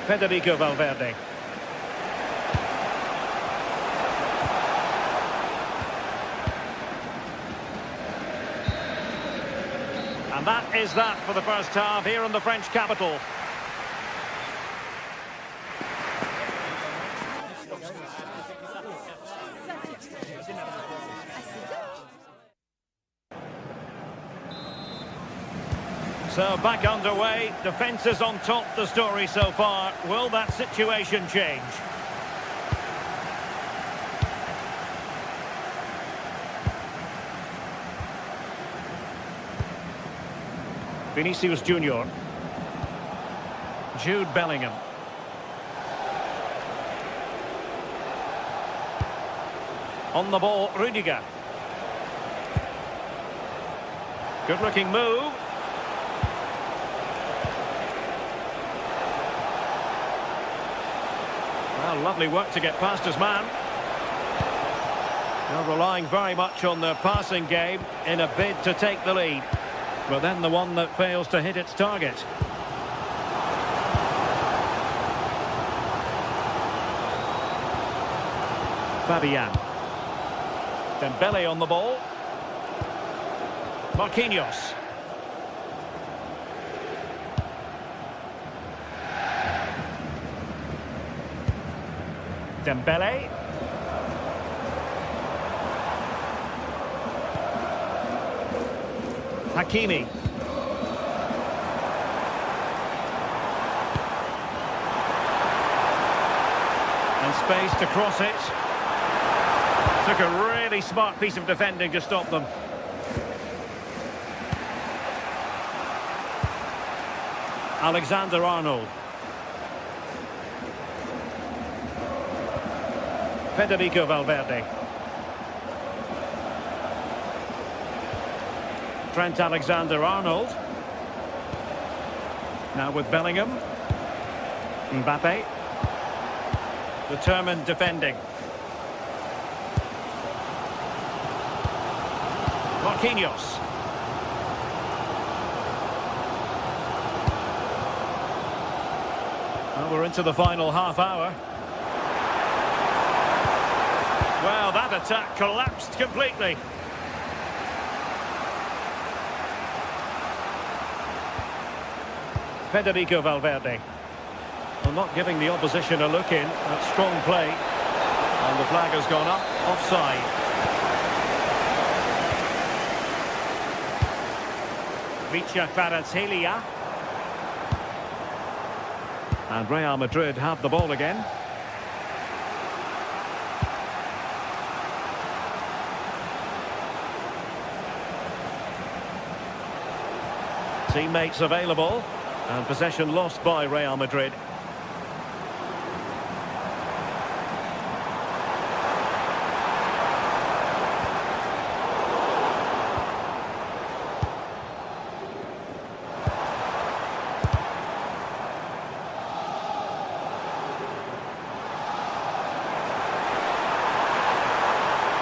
Federico Valverde. And that is that for the first half here in the French capital. So back underway, defence is on top, the story so far. Will that situation change? Vinicius Junior. Jude Bellingham. On the ball, Rudiger. Good looking move. Well, lovely work to get past his man. They're relying very much on their passing game in a bid to take the lead. But then the one that fails to hit its target. Fabian. Dembele on the ball. Marquinhos. Dembele. Hakimi. And space to cross it. Took a really smart piece of defending to stop them. Alexander-Arnold. Federico Valverde. Trent Alexander-Arnold. Now with Bellingham. Mbappe. Determined defending. Marquinhos. Well, we're into the final half hour. Well, that attack collapsed completely. Federico Valverde. Well, not giving the opposition a look in. That's strong play. And the flag has gone up. Offside. Vicha Kvaratskhelia. And Real Madrid have the ball again. Teammates available. And possession lost by Real Madrid.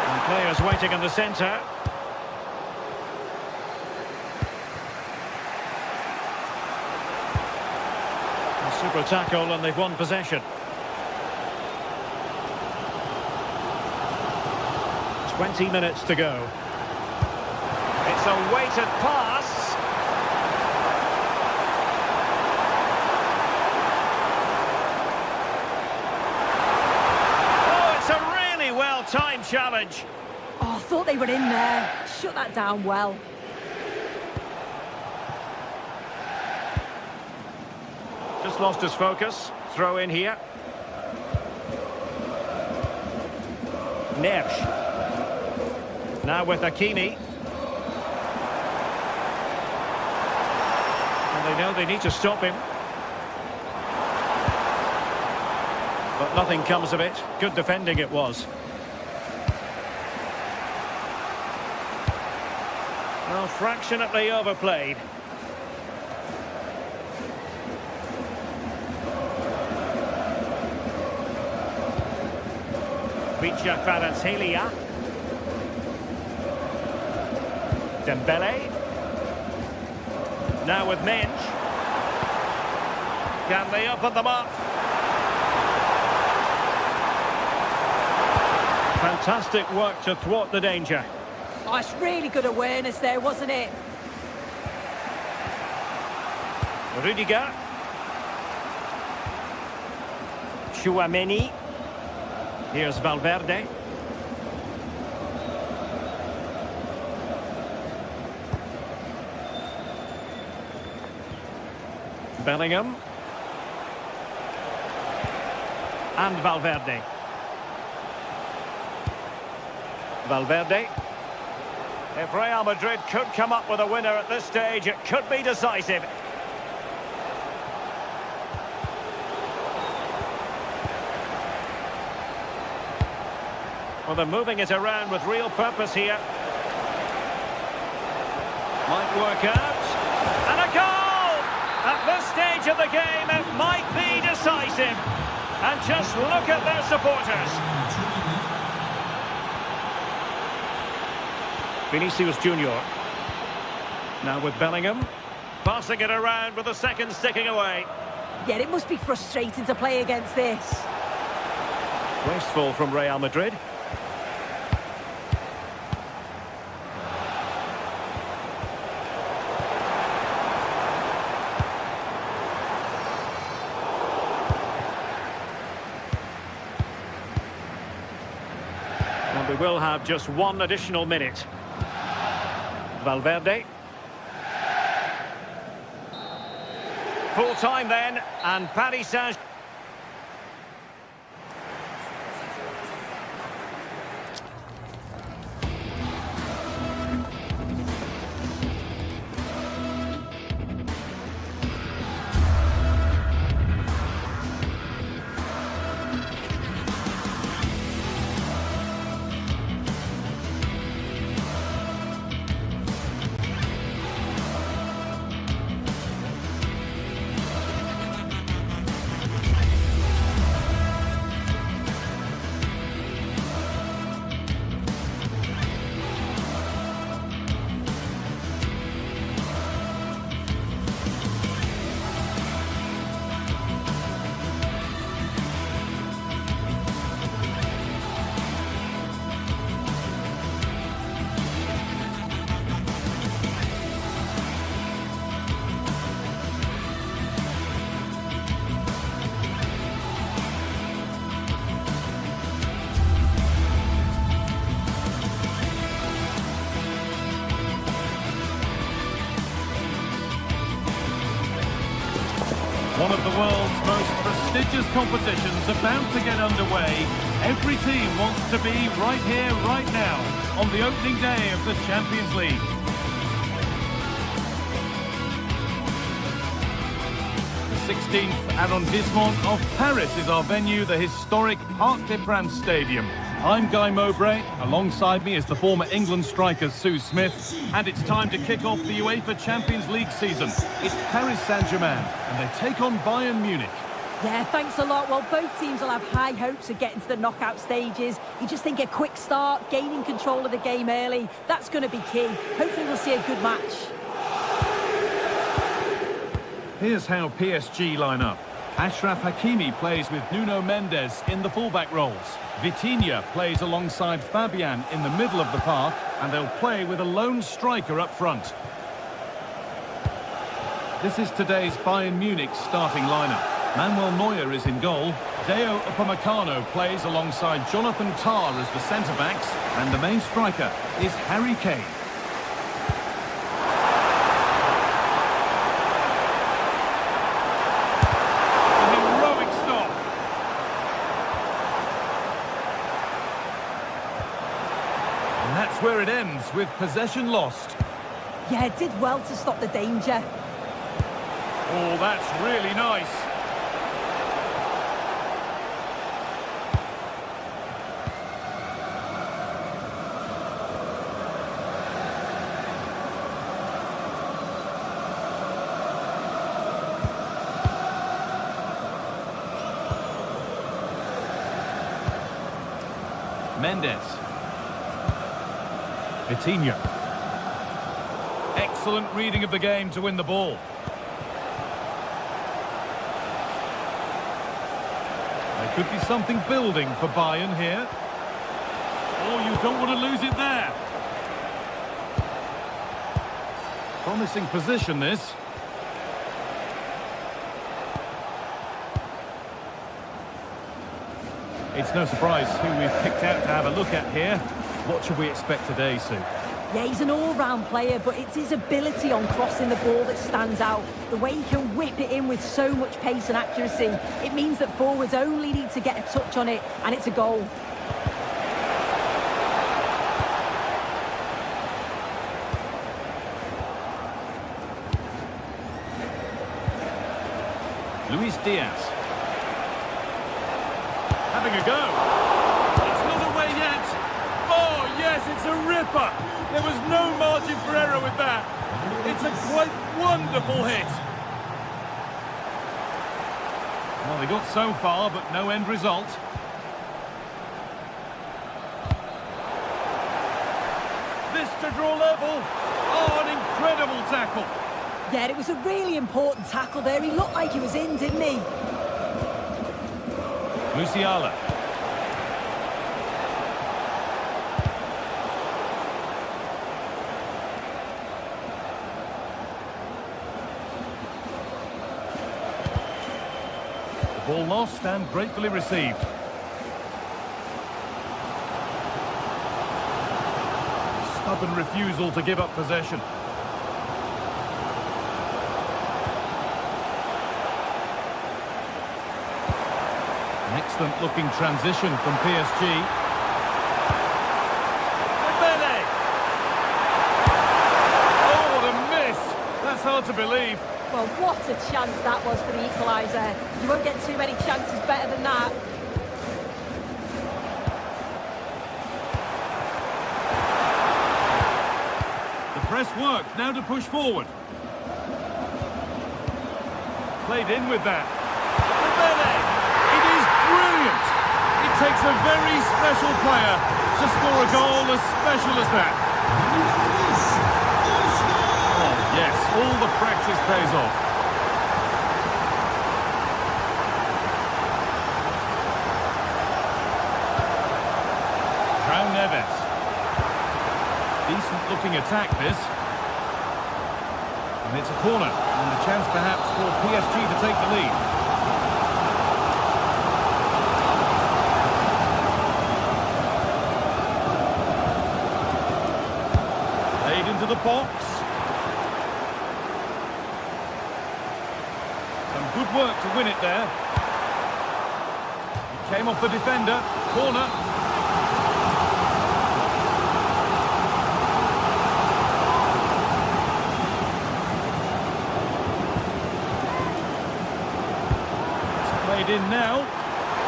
And players waiting in the centre. Super tackle and they've won possession. 20 minutes to go. It's a weighted pass. Oh, it's a really well-timed challenge. Oh, I thought they were in there. Shut that down well. Just lost his focus. Throw in here. Nersch. Now with Hakimi. And they know they need to stop him. But nothing comes of it. Good defending it was. Well, fractionately overplayed. Vicha Kvaratskhelia. Dembele. Now with Mensch. Can they open them up? Fantastic work to thwart the danger. Oh, it's really good awareness there, wasn't it? Rudiger. Chouameni. Here's Valverde. Bellingham. And Valverde. Valverde. If Real Madrid could come up with a winner at this stage, it could be decisive. Well, they're moving it around with real purpose here. Might work out. And a goal! At this stage of the game, it might be decisive. And just look at their supporters. Vinicius Junior. Now with Bellingham. Passing it around with the seconds ticking away. Yeah, it must be frustrating to play against this. Wasteful from Real Madrid. And we will have just one additional minute. Valverde. Full time then, and Paris Saint-Germain. One of the world's most prestigious competitions about to get underway. Every team wants to be right here, right now, on the opening day of the Champions League. The 16th arrondissement of Paris is our venue, the historic Parc des Princes Stadium. I'm Guy Mowbray. Alongside me is the former England striker Sue Smith. And it's time to kick off the UEFA Champions League season. It's Paris Saint-Germain, and they take on Bayern Munich. Yeah, thanks a lot. Well, both teams will have high hopes of getting to the knockout stages. You just think a quick start, gaining control of the game early, that's going to be key. Hopefully we'll see a good match. Here's how PSG line up. Achraf Hakimi plays with Nuno Mendes in the fullback roles. Vitinha plays alongside Fabian in the middle of the park, and they'll play with a lone striker up front. This is today's Bayern Munich starting lineup. Manuel Neuer is in goal. Deo Upamecano plays alongside Jonathan Tah as the centre-backs, and the main striker is Harry Kane. sides with possession lost. Yeah, did well to stop the danger. Oh, that's really nice. Mendes. Vitinha. Excellent reading of the game to win the ball. There could be something building for Bayern here. Oh, you don't want to lose it there. Promising position, this. It's no surprise who we've picked out to have a look at here. What should we expect today, Sue? Yeah, he's an all-round player, but it's his ability on crossing the ball that stands out. The way he can whip it in with so much pace and accuracy. It means that forwards only need to get a touch on it, and it's a goal. Luis Diaz. Having a go. It's not away yet. Oh, yes, it's a ripper. There was no margin for error with that. It's a quite wonderful hit. Well, they got so far, but no end result. This to draw level. Oh, an incredible tackle. Yeah, it was a really important tackle there. He looked like he was in, didn't he? Musiala. The ball lost and gratefully received. Stubborn refusal to give up possession. Excellent looking transition from PSG. Dembele! Oh, what a miss! That's hard to believe. Well, what a chance that was for the equaliser. You won't get too many chances better than that. The press worked, now to push forward. Played in with that. Dembele! Brilliant! It takes a very special player to score a goal as special as that. Oh, yes, all the practice pays off. João Neves. Decent looking attack, this. And it's a corner, and a chance perhaps for PSG to take the lead. Into the box. Some good work to win it there. It came off the defender. Corner. It's played in now.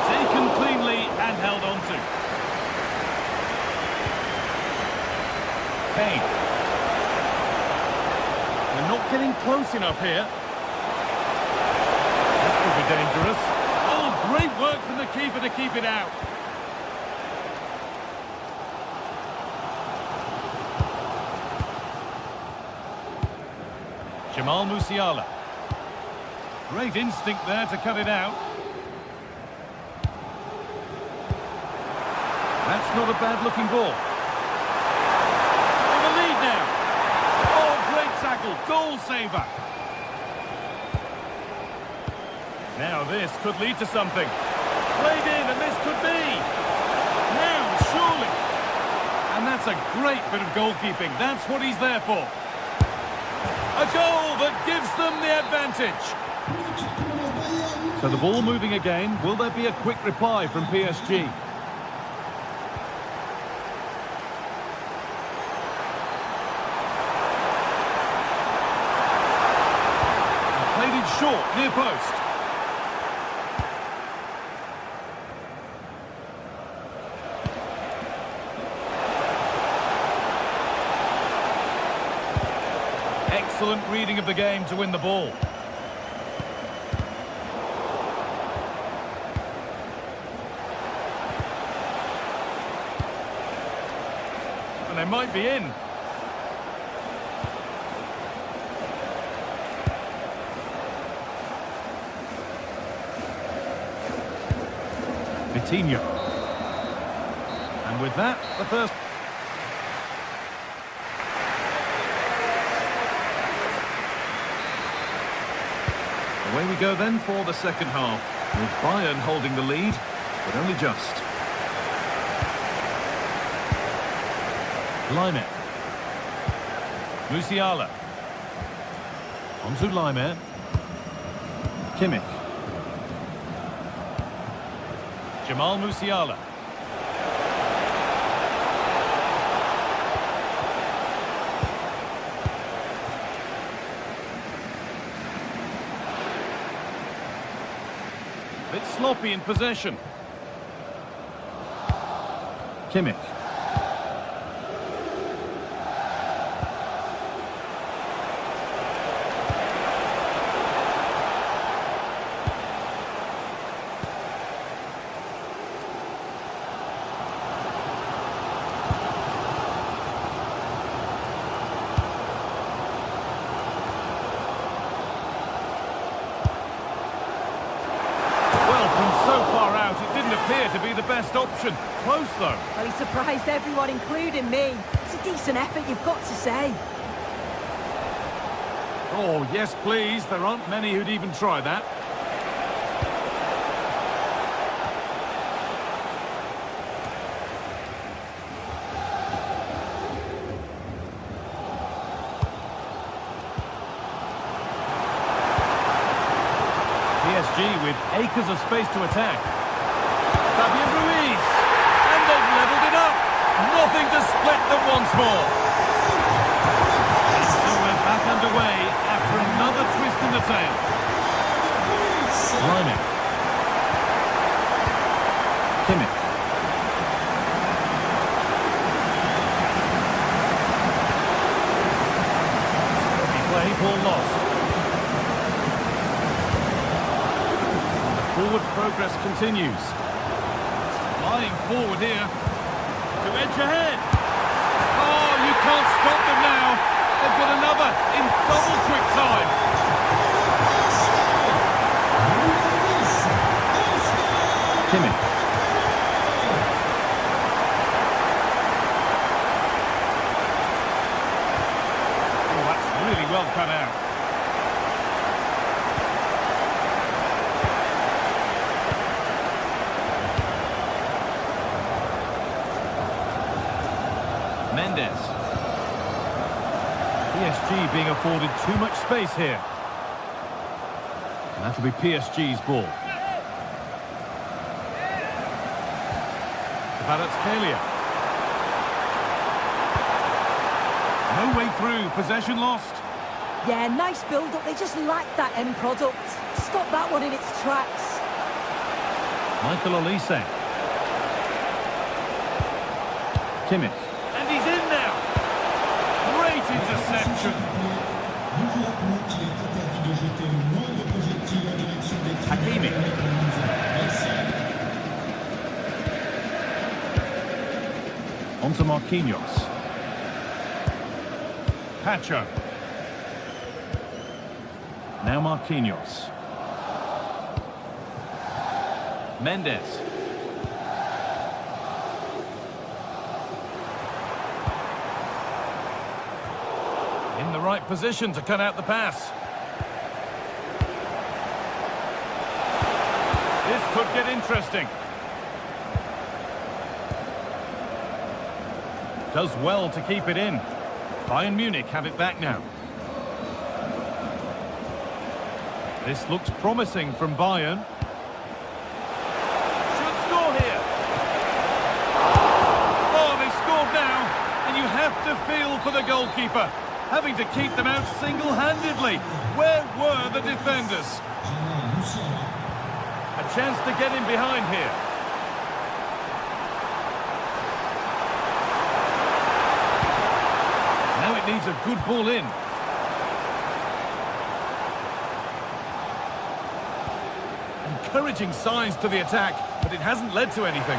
Taken cleanly and held on to. Kane. Not getting close enough here. This could be dangerous. Oh, great work from the keeper to keep it out. Jamal Musiala. Great instinct there to cut it out. That's not a bad-looking ball. In the lead now. Tackle, goal saver. Now this could lead to something. Played in, and this could be. Now, surely. And that's a great bit of goalkeeping. That's what he's there for. A goal that gives them the advantage. So the ball moving again. Will there be a quick reply from PSG? short, near post. Excellent reading of the game to win the ball. And they might be in. Vitinho. And with that, the first... Away we go then for the second half, with Bayern holding the lead, but only just. Laimer. Musiala. On to Laimer. Kimmich. Jamal Musiala. Bit sloppy in possession. Kimmich. To be the best option. Close though. Well, he surprised everyone, including me. It's a decent effort, you've got to say. Oh, yes, please. There aren't many who'd even try that. PSG with acres of space to attack. Fabian Ruiz, and they've levelled it up. Nothing to split them once more. And so we're back underway after another twist in the tail. Laimer. Kimmich. Play, ball lost. And the forward progress continues. Flying forward here to edge ahead. Oh, you can't stop them now. They've got another in double quick time. Kimmich. Oh, that's really well cut out. Mendes. PSG being afforded too much space here. And that'll be PSG's ball. Kvaratskhelia. No way through, possession lost. Yeah, nice build-up, they just lack that end product. Stop that one in its tracks. Michael Olise. Kimmich. And he's in now. Great interception. Hakimi. On to Marquinhos. Pacho. Now Marquinhos. Mendes. In the right position to cut out the pass. This could get interesting. Does well to keep it in. Bayern Munich have it back now. This looks promising from Bayern. Should score here. Oh, they've scored now. And you have to feel for the goalkeeper, having to keep them out single-handedly. Where were are the defenders. A chance to get in behind here. Now it needs a good ball in. Encouraging signs to the attack, but it hasn't led to anything.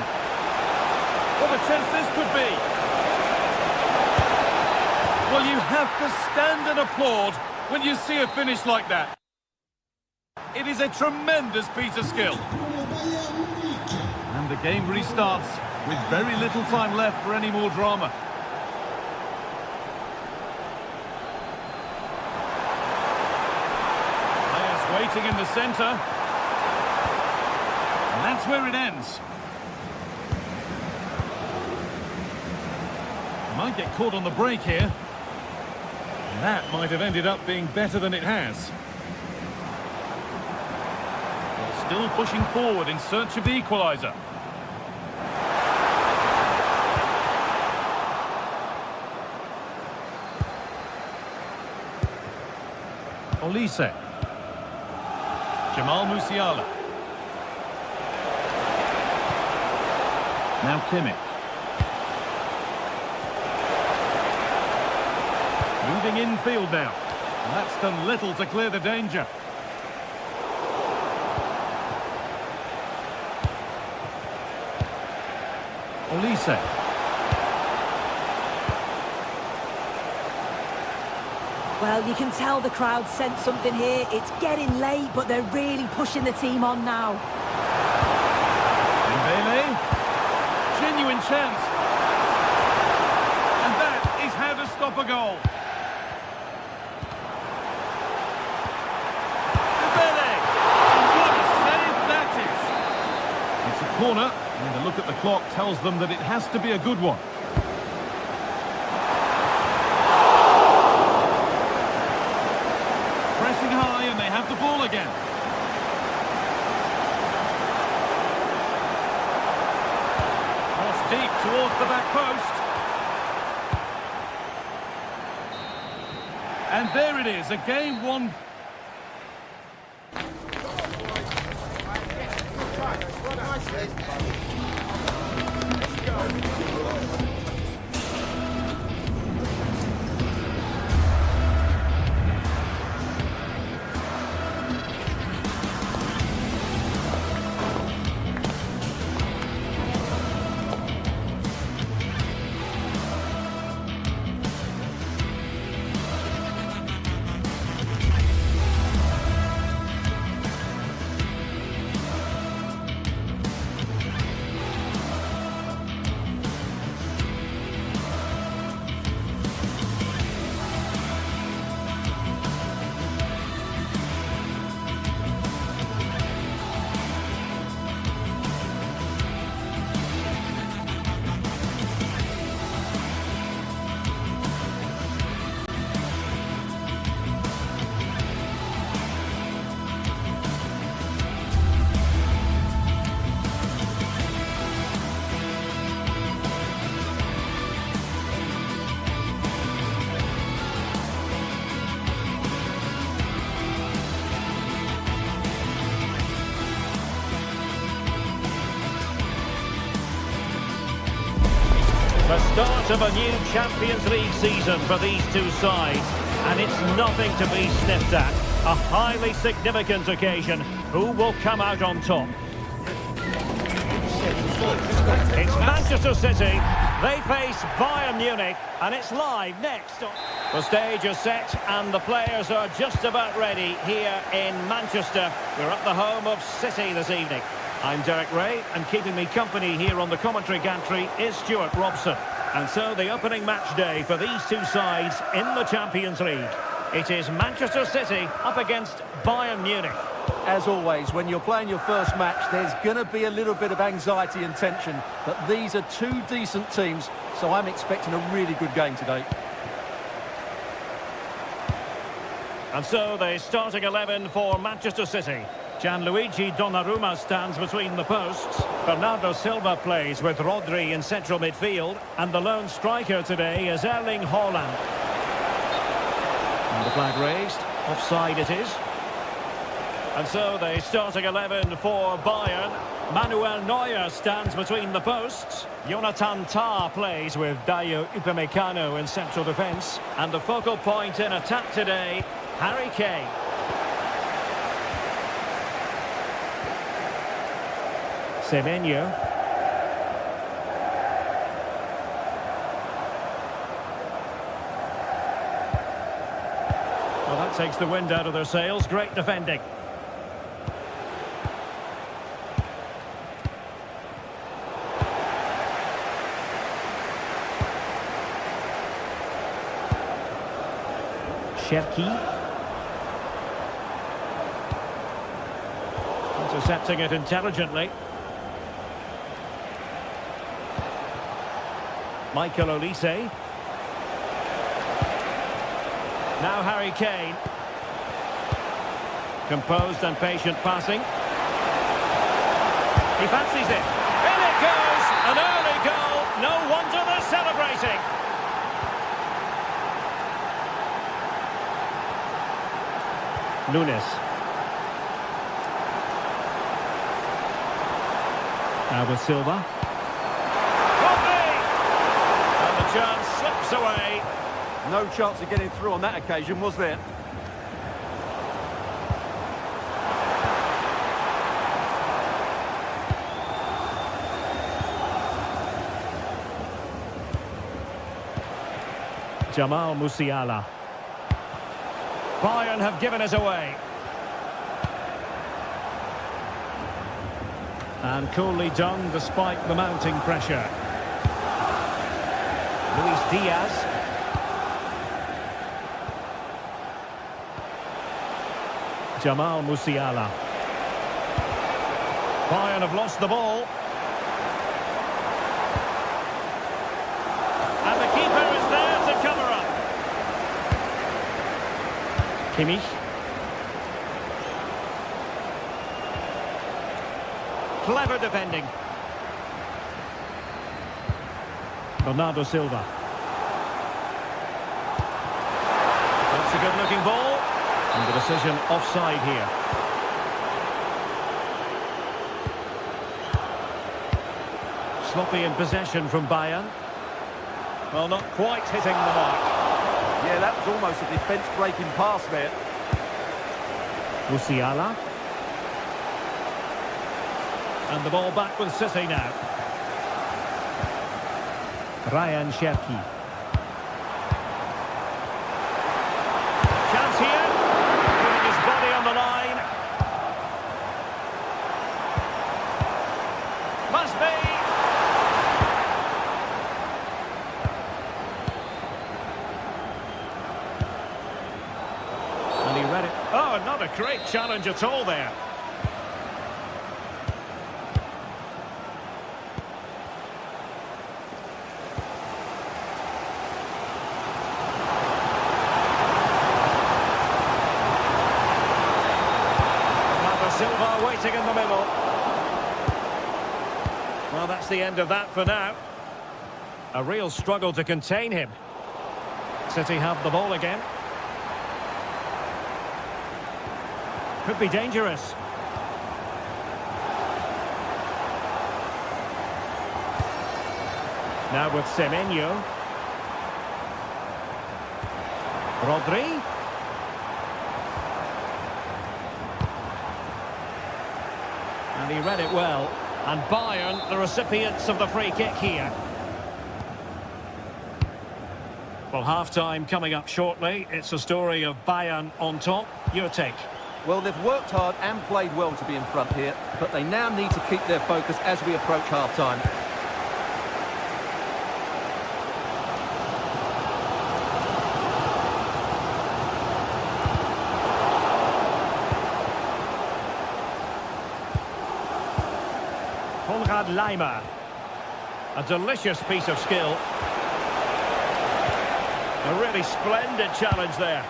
What a chance this could be. Well, you have to stand and applaud when you see a finish like that. It is a tremendous piece of skill. And the game restarts with very little time left for any more drama. Players waiting in the centre. And that's where it ends. Might get caught on the break here. And that might have ended up being better than it has. Well, still pushing forward in search of the equaliser. Olise. Jamal Musiala. Now Kimmich. Moving infield now. And that's done little to clear the danger. Olise. Well, you can tell the crowd sense something here. It's getting late, but they're really pushing the team on now. Dembele. Genuine chance. And that is how to stop a goal. Dembele. What a save that is. It's a corner, and a look at the clock tells them that it has to be a good one. Pressing high, and they have the ball again. Deep towards the back post. And there it is, a game won. The start of a new Champions League season for these two sides, and it's nothing to be sniffed at. A highly significant occasion. Who will come out on top? It's Manchester City. They face Bayern Munich, and it's live next. The stage is set, and the players are just about ready here in Manchester. We're at the home of City this evening. I'm Derek Ray, and keeping me company here on the commentary gantry is Stuart Robson. And so the opening match day for these two sides in the Champions League. It is Manchester City up against Bayern Munich. As always, when you're playing your first match, there's going to be a little bit of anxiety and tension. But these are two decent teams, so I'm expecting a really good game today. And so the starting 11 for Manchester City. Gianluigi Donnarumma stands between the posts. Bernardo Silva plays with Rodri in central midfield. And the lone striker today is Erling Haaland. And the flag raised. Offside it is. And so the starting 11 for Bayern. Manuel Neuer stands between the posts. Jonathan Tah plays with Dayo Upamecano in central defence. And the focal point in attack today, Harry Kane. Semenyo. Well, that takes the wind out of their sails. Great defending. Cherki. Intercepting it intelligently. Michael Olise. Now Harry Kane. Composed and patient passing. He fancies it. In it goes! An early goal. No wonder they're celebrating. Nunes. Now with Silva. And the chance slips away. No chance of getting through on that occasion, was there? Jamal Musiala. Bayern have given it away. And coolly done despite the mounting pressure. Luis Diaz. Jamal Musiala. Bayern have lost the ball. And the keeper is there to cover up. Kimmich. Clever defending. Bernardo Silva. That's a good-looking ball. And the decision offside here. Sloppy in possession from Bayern. Well, not quite hitting the mark. Yeah, that was almost a defence-breaking pass there. Musiala. And the ball back with City now. Ryan Cherki. Chance here. Putting his body on the line. Must be. And he read it. Oh, not a great challenge at all there. Silva waiting in the middle. Well, that's the end of that for now. A real struggle to contain him. City have the ball again. Could be dangerous. Now with Semenyo. Rodri. And he read it well. And Bayern, the recipients of the free kick here. Well, half-time coming up shortly. It's a story of Bayern on top. Your take? Well, they've worked hard and played well to be in front here, but they now need to keep their focus as we approach half-time. Leimer. A delicious piece of skill. A really splendid challenge there.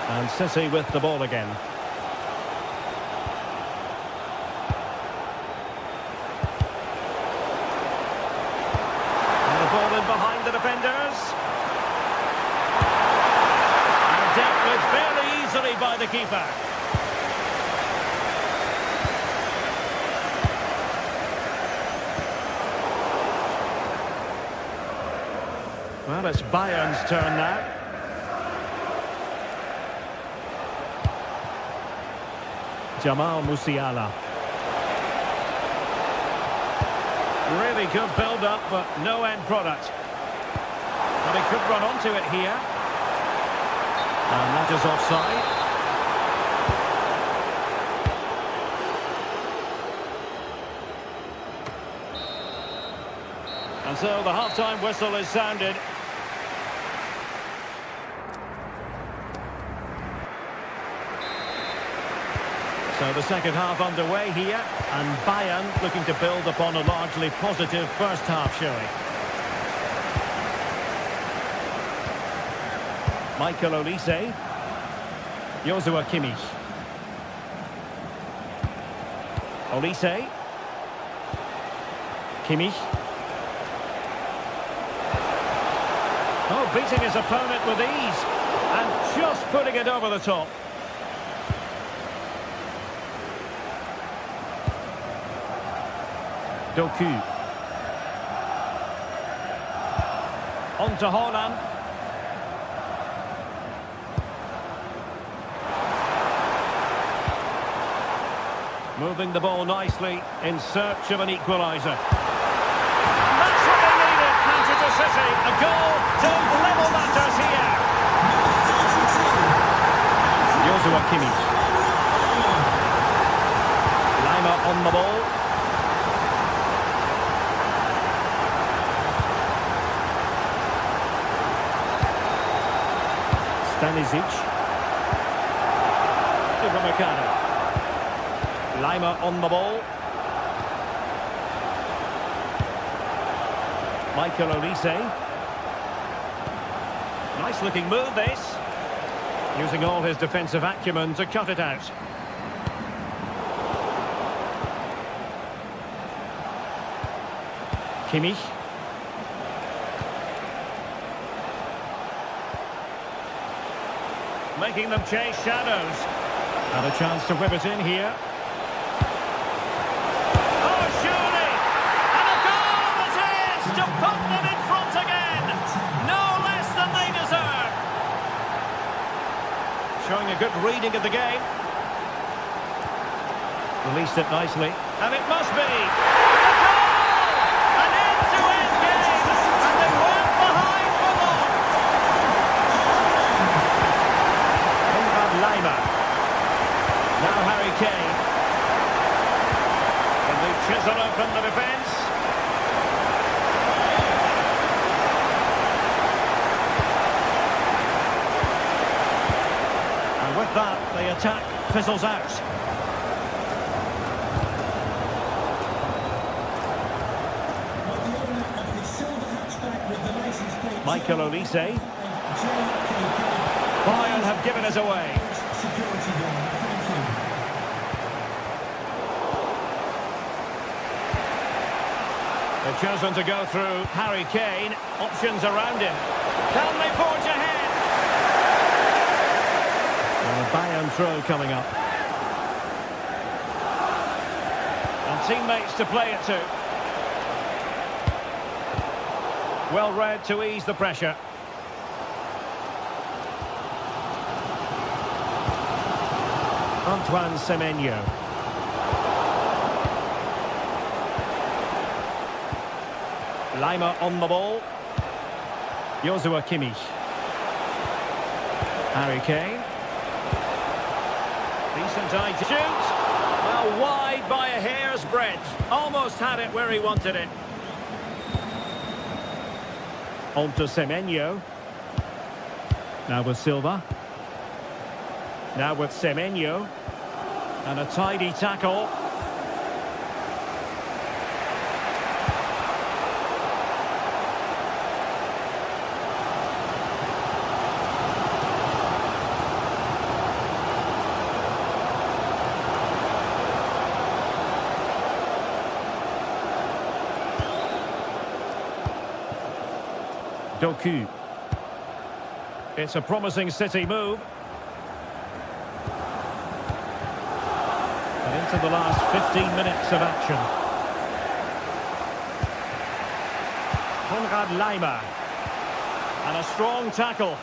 And City with the ball again. And the ball in behind the defenders. And dealt with fairly easily by the keeper. Well, it's Bayern's turn now. Jamal Musiala. Really good build-up, but no end product. But he could run onto it here. And that is offside. And so the half-time whistle is sounded. So the second half underway here, and Bayern looking to build upon a largely positive first half showing. Michael Olise. Joshua Kimmich. Olise. Kimmich. Oh, beating his opponent with ease, and just putting it over the top. Doku. On to Haaland. Moving the ball nicely in search of an equaliser. That's what they needed, Manchester City. A goal to level matters here. Joshua Kimmich. Lima on the ball. Stanisic. Upamecano. Lima on the ball. Michael Olise. Nice looking move this. Using all his defensive acumen to cut it out. Kimmich. Making them chase shadows. And a chance to whip it in here. Oh, surely! And a goal it is to put them in front again. No less than they deserve. Showing a good reading of the game. Released it nicely. And it must be. A goal! An end-to-end game. And they weren't behind for long. Lima. Now Harry Kane. And they chisel open the defence. And with that, the attack fizzles out. Michael Olise. Bayern have given us away. They've chosen to go through Harry Kane. Options around him. Can they forge ahead? And a Bayern throw coming up. And teammates to play it to. Well read to ease the pressure. Antoine Semenyo. Lima on the ball. Joshua Kimmich. Harry Kane. Decent eye to shoot. Well, wide by a hair's breadth. Almost had it where he wanted it. On to Semenyo. Now with Silva. Now with Semenyo. And a tidy tackle. Doku. It's a promising City move. And into the last 15 minutes of action. Konrad Lima. And a strong tackle.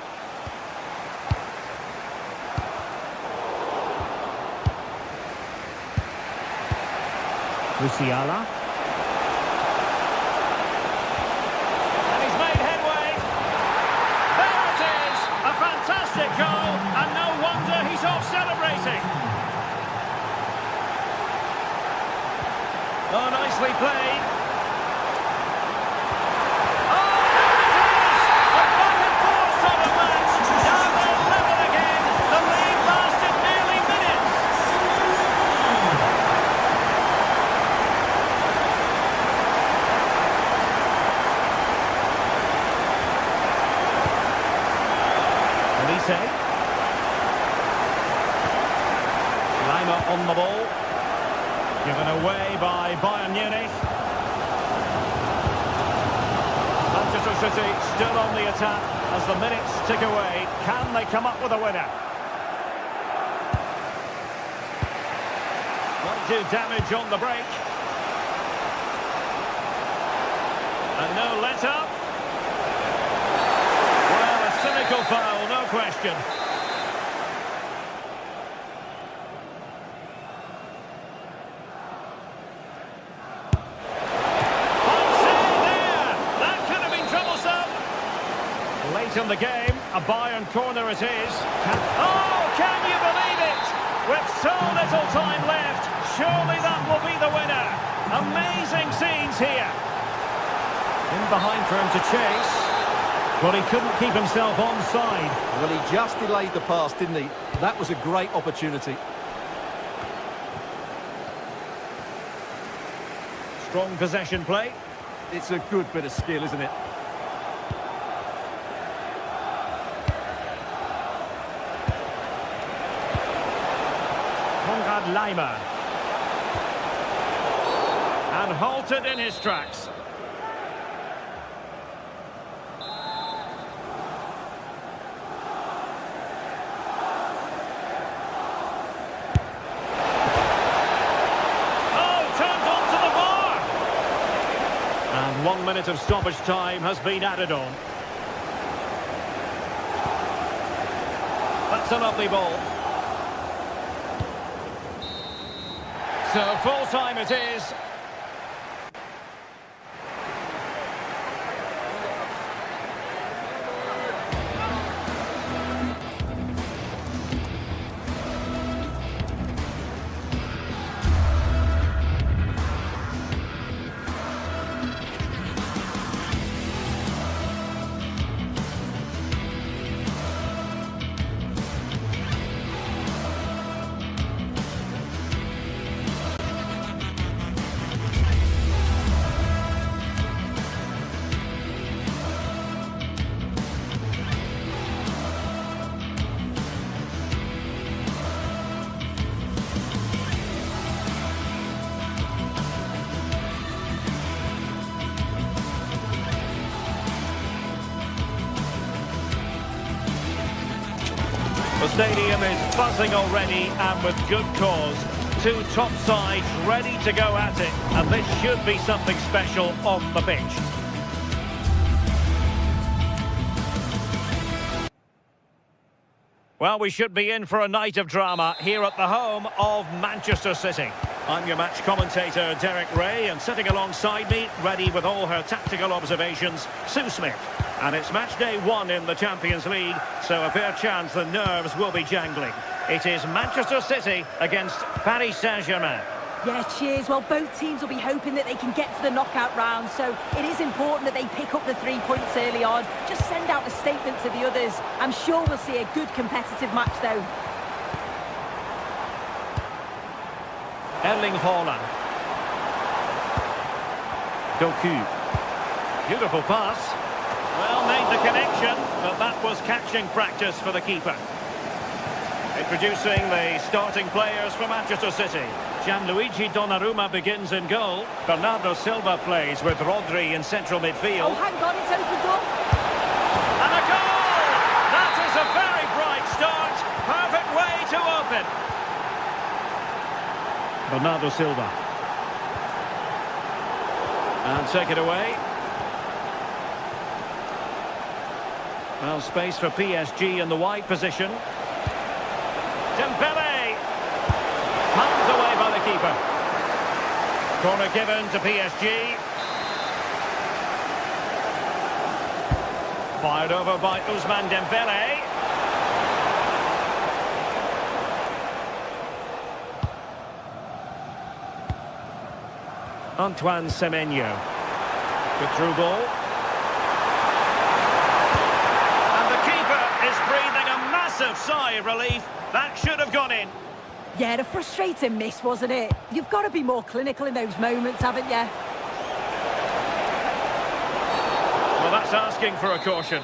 Musiala. And he's made headway. There it is! A fantastic goal, and no wonder he's off celebrating. Oh, nicely played. Oh, there it is! A back and forth sort of match. Now they're level again. The lead lasted nearly minutes. Elise. Lima on the ball. Given away by Bayern Munich. Manchester City still on the attack as the minutes tick away. Can they come up with a winner? Won't do damage on the break. And no let-up. Well, a cynical foul, no question. Late in the game, a Bayern corner it is. Oh, can you believe it? With so little time left, surely that will be the winner. Amazing scenes here. In behind for him to chase. But he couldn't keep himself onside. Well, he just delayed the pass, didn't he? That was a great opportunity. Strong possession play. It's a good bit of skill, isn't it? Lima. And halted in his tracks. Oh, turned onto the bar. And 1 minute of stoppage time has been added on. That's a lovely ball. So full time it is. The stadium is buzzing already, and with good cause. Two top sides ready to go at it, and this should be something special on the pitch. Well, we should be in for a night of drama here at the home of Manchester City. I'm your match commentator, Derek Ray, and sitting alongside me, ready with all her tactical observations, Sue Smith. And it's match day 1 in the Champions League, so a fair chance the nerves will be jangling. It is Manchester City against Paris Saint-Germain. Yeah, cheers. Well, both teams will be hoping that they can get to the knockout round, so it is important that they pick up the 3 points early on. Just send out a statement to the others. I'm sure we'll see a good competitive match, though. Erling Haaland. Doku. Beautiful pass. Well, made the connection, but that was catching practice for the keeper. Introducing the starting players for Manchester City. Gianluigi Donnarumma begins in goal. Bernardo Silva plays with Rodri in central midfield. Oh, hang on, it's opened up. And a goal! That is a very bright start. Perfect way to open. Bernardo Silva. And take it away. Well, space for PSG in the wide position. Dembele! Palmed away by the keeper. Corner given to PSG. Fired over by Ousmane Dembele. Antoine Semenyo. Good through ball. And the keeper is breathing a massive sigh of relief. That should have gone in. Yeah, a frustrating miss, wasn't it? You've got to be more clinical in those moments, haven't you? Well, that's asking for a caution.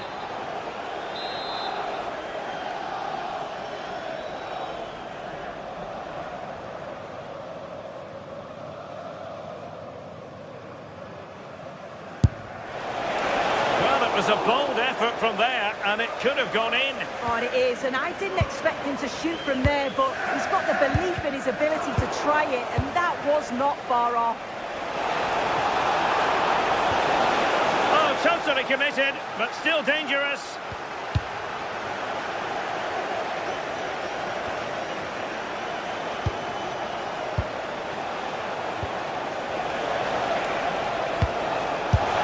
Well, it was a bold effort from there, and it could have gone in. Oh, it is, and I didn't expect him to shoot from there, but he's got the belief in his ability to try it, and that was not far off. Oh, totally committed, but still dangerous.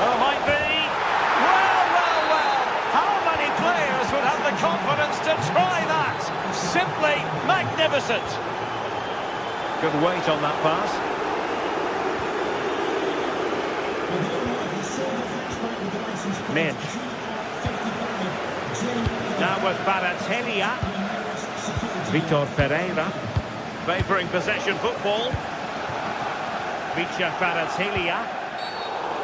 Oh, might be. Well. How many players would have the confidence to try that? Simply magnificent. Good weight on that pass. Minch. Now with Kvaratskhelia. Vitor Pereira. Favouring possession football. Vitor Kvaratskhelia.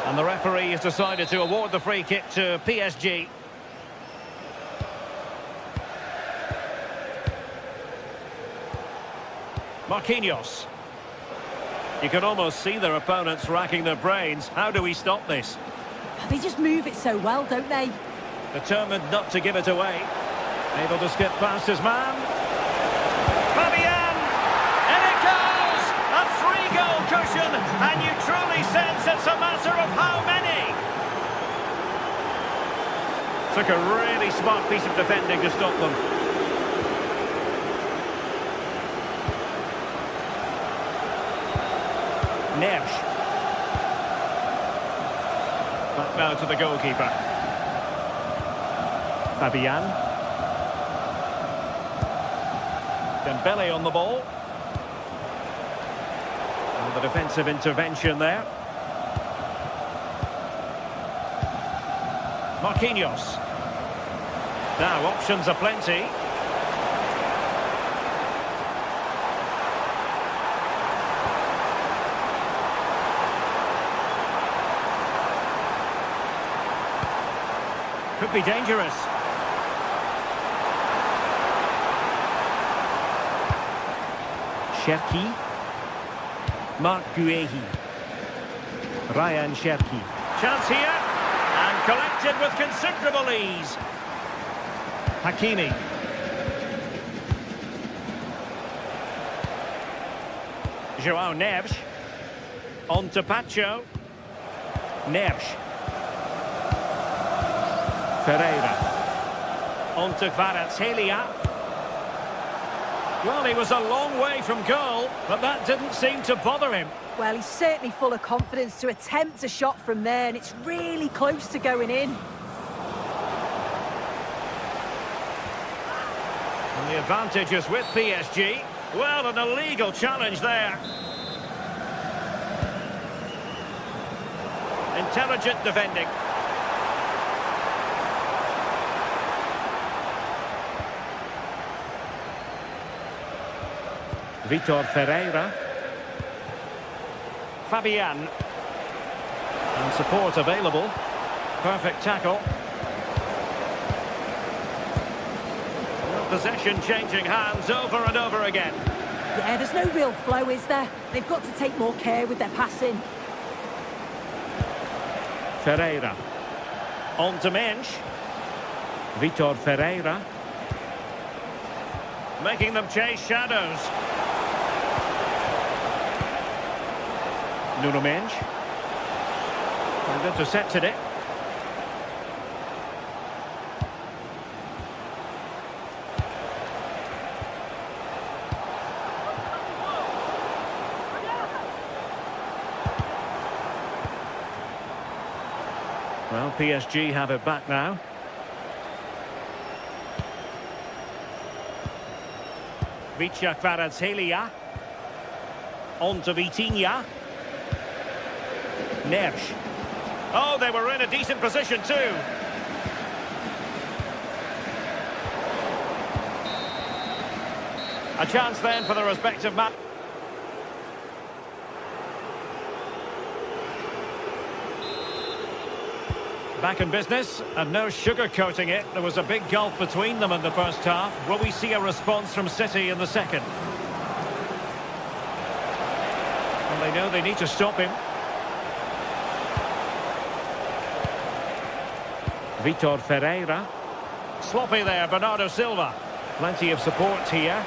And the referee has decided to award the free kick to PSG. Marquinhos. You can almost see their opponents racking their brains. How do we stop this? They just move it so well, don't they? Determined not to give it away. Able to skip past his man. Fabian! In it goes! A 3-goal cushion, and you truly sense it's a matter of how many. Took a really smart piece of defending to stop them. Neves. Back now to the goalkeeper. Fabian. Dembele on the ball. And the defensive intervention there. Marquinhos. Now options are plenty. Could be dangerous. Cherki. Marc Guehi. Ryan Cherki. Chance here. And collected with considerable ease. Hakimi. João Neves. On to Pacho. Neves. Ferreira. On to Kvaratskhelia. Well, he was a long way from goal, but that didn't seem to bother him. Well, he's certainly full of confidence to attempt a shot from there, and it's really close to going in. And the advantage is with PSG. Well, an illegal challenge there. Intelligent defending. Vitor Ferreira. Fabian. And support available. Perfect tackle. Well, possession changing hands over and over again. Yeah, there's no real flow, is there? They've got to take more care with their passing. Ferreira. On to Mensch. Vitor Ferreira. Making them chase shadows. Nuno Mensch. And intercepted it. Well, PSG have it back now. Vicha Kvaratskhelia. On to Vitinha. Neves. Oh, they were in a decent position too. A chance then for the respective man. Back in business, and no sugarcoating it. There was a big gulf between them in the first half. Will we see a response from City in the second? Well, they know they need to stop him. Vitor Ferreira. Sloppy there, Bernardo Silva. Plenty of support here.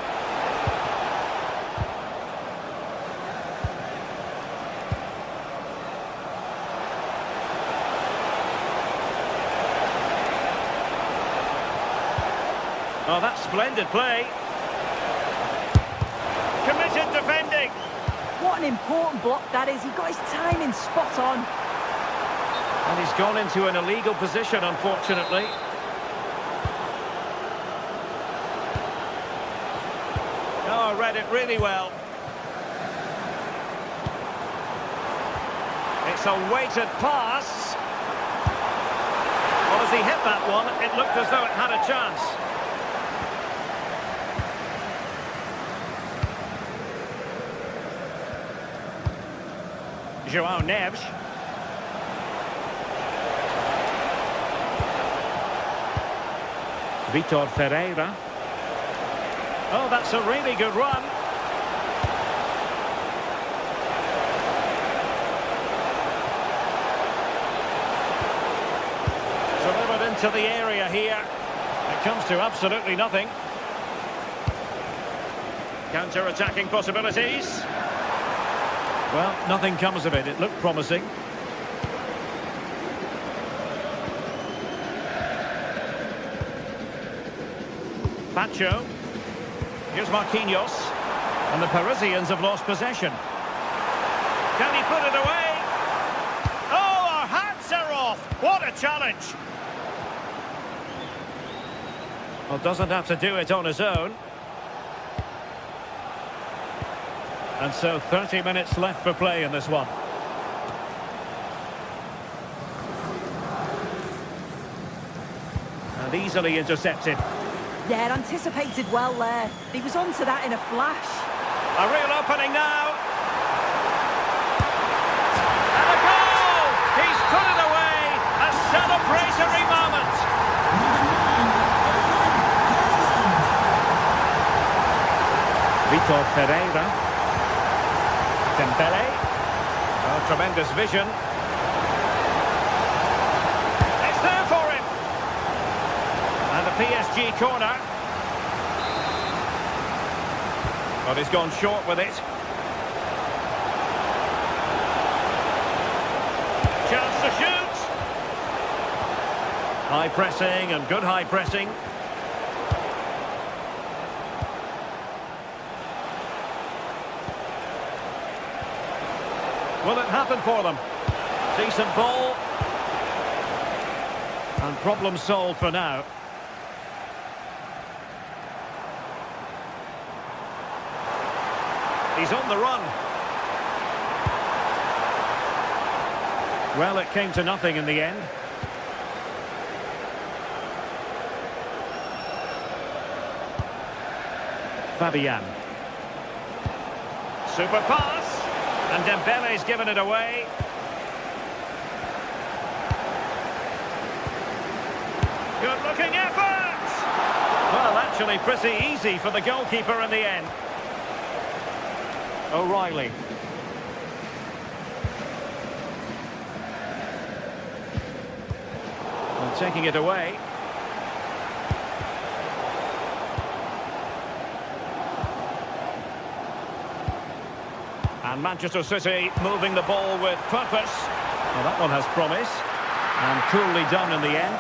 Oh, that's splendid play. Committed defending. What an important block that is. He got his timing spot on. And he's gone into an illegal position, unfortunately. Oh, read it really well. It's a weighted pass. Well, as he hit that one, it looked as though it had a chance. João Neves. Vitor Ferreira. Oh, that's a really good run. Delivered into the area here. It comes to absolutely nothing. Counter-attacking possibilities. Well, nothing comes of it. It looked promising. Pacho. Here's Marquinhos. And the Parisians have lost possession. Can he put it away? Oh, our hats are off. What a challenge. Well, doesn't have to do it on his own. And so 30 minutes left for play in this one. And easily intercepted. Yeah, anticipated well there. He was onto that in a flash. A real opening now. And a goal! He's put it away. A celebratory moment. Vitor Ferreira. Dembele. Oh, tremendous vision. It's there for him. And the PSG corner. But he's gone short with it. Chance to shoot. High pressing and good high pressing. Will it happen for them? Decent ball. And problem solved for now. He's on the run. Well, it came to nothing in the end. Fabian. Super pass. And Dembele's given it away. Good looking effort! Well, actually pretty easy for the goalkeeper in the end. O'Reilly. And taking it away. And Manchester City moving the ball with purpose. Well, that one has promise. And coolly done in the end.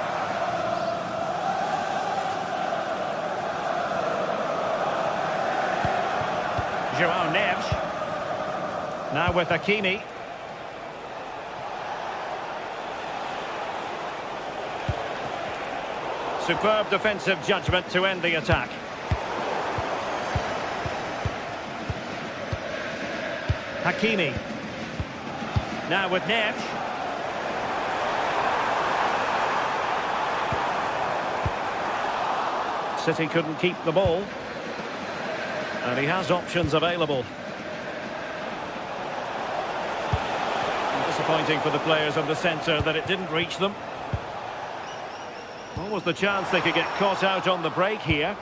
João Neves. Now with Hakimi. Superb defensive judgment to end the attack. Hakimi. Now with Neves. City couldn't keep the ball. And he has options available. Disappointing for the players in the centre that it didn't reach them. What was the chance they could get caught out on the break here?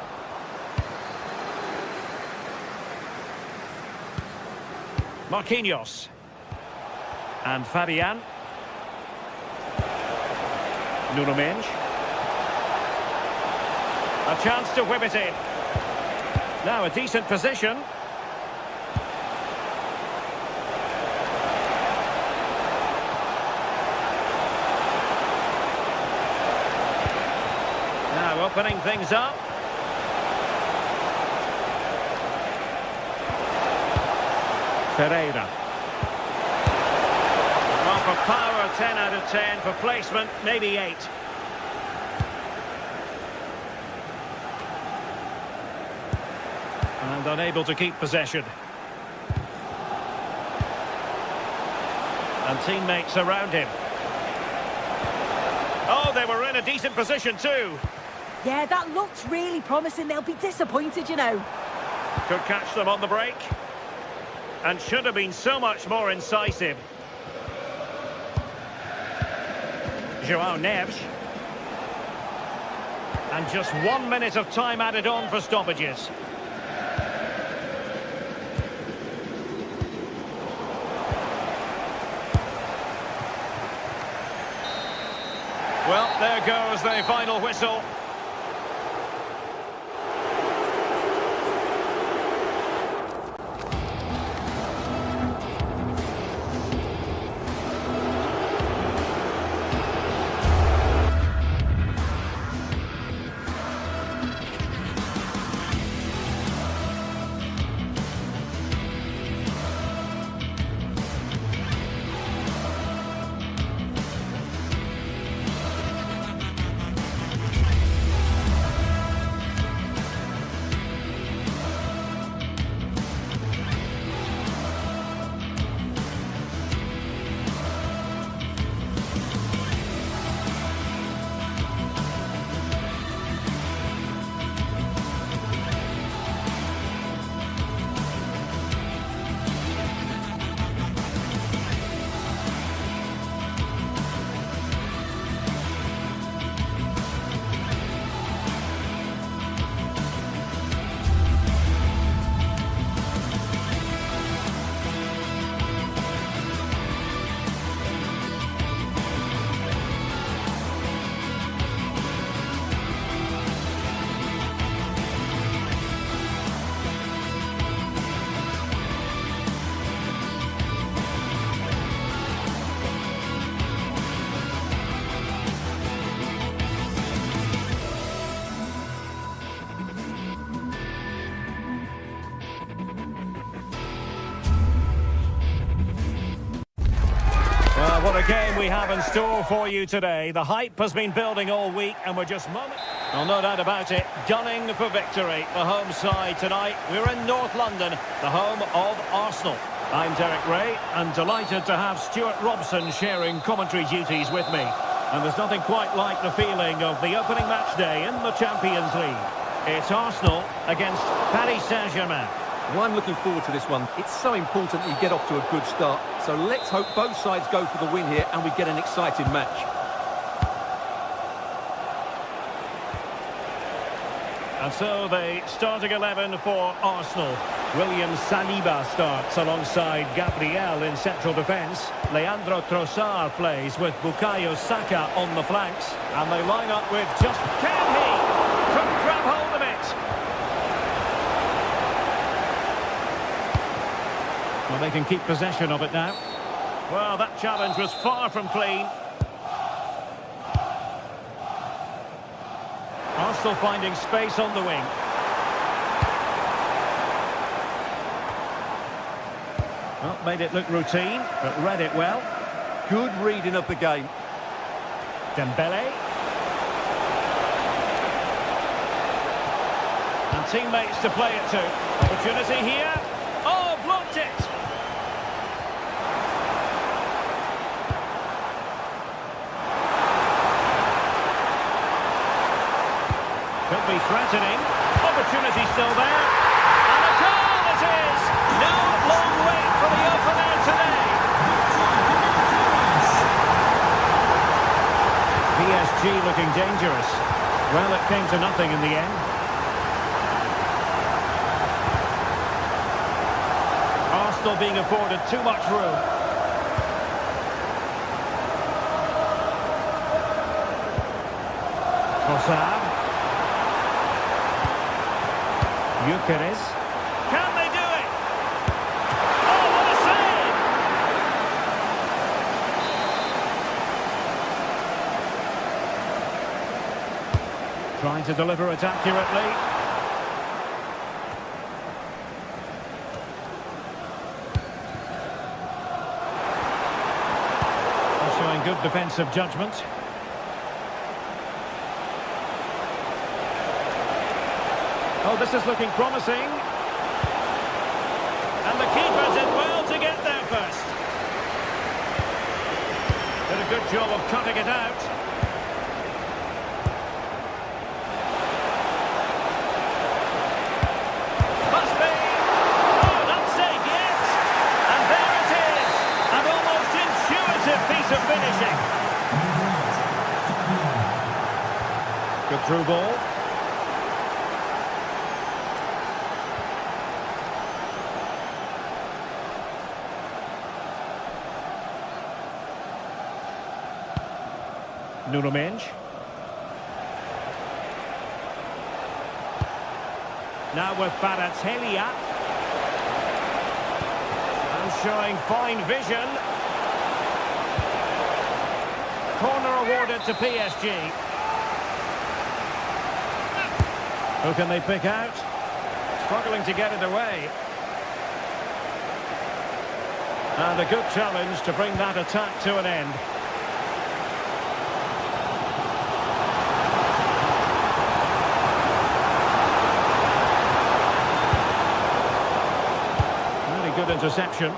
Marquinhos. And Fabian. Nuno Mendes. A chance to whip it in. Now a decent position. Now opening things up. Ferreira. Well, for power, 10 out of 10. For placement, maybe 8. And unable to keep possession. And teammates around him. Oh, they were in a decent position too. Yeah, that looked really promising. They'll be disappointed, you know. Could catch them on the break. And should have been so much more incisive. João Neves. And just 1 minute of time added on for stoppages. Well, there goes the final whistle. What a game we have in store for you today. The hype has been building all week and we're just moments... Well, no doubt about it, gunning for victory. The home side tonight. We're in North London, the home of Arsenal. I'm Derek Ray and delighted to have Stuart Robson sharing commentary duties with me. And there's nothing quite like the feeling of the opening match day in the Champions League. It's Arsenal against Paris Saint-Germain. Well, I'm looking forward to this one. It's so important that you get off to a good start. So let's hope both sides go for the win here and we get an exciting match. And so the starting 11 for Arsenal. William Saliba starts alongside Gabriel in central defence. Leandro Trossard plays with Bukayo Saka on the flanks. And they line up with just... Can he? Couldn't grab hold of it. Well, they can keep possession of it now. Well, that challenge was far from clean. Arsenal finding space on the wing. Well, made it look routine, but read it well. Good reading of the game. Dembele. teammates to play it to. Opportunity here. Oh, blocked it. Could be threatening. Opportunity still there. And a goal it is! No long wait for the opener today. PSG looking dangerous. Well, it came to nothing in the end. Arsenal being afforded too much room. Trossard. Gyökeres. Can they do it? Oh, what a save! Trying to deliver it accurately. Showing good defensive judgment. Oh, this is looking promising. And the keeper did well to get there first. Did a good job of cutting it out. Must be. Oh, not safe yet. And there it is. An almost intuitive piece of finishing. Good through ball. Nuno Mendes. Now with Kvaratskhelia. And showing fine vision. Corner awarded to PSG. Who can they pick out? Struggling to get it away. And a good challenge to bring that attack to an end. Good interception.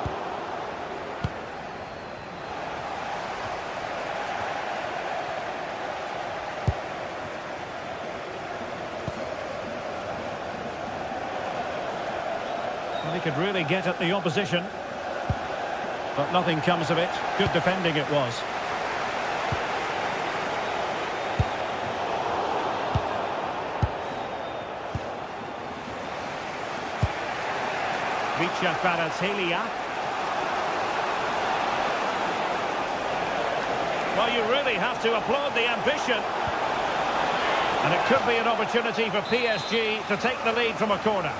And he could really get at the opposition. But nothing comes of it. Good defending it was. Kvaratskhelia. Well, you really have to applaud the ambition. And it could be an opportunity for PSG to take the lead from a corner.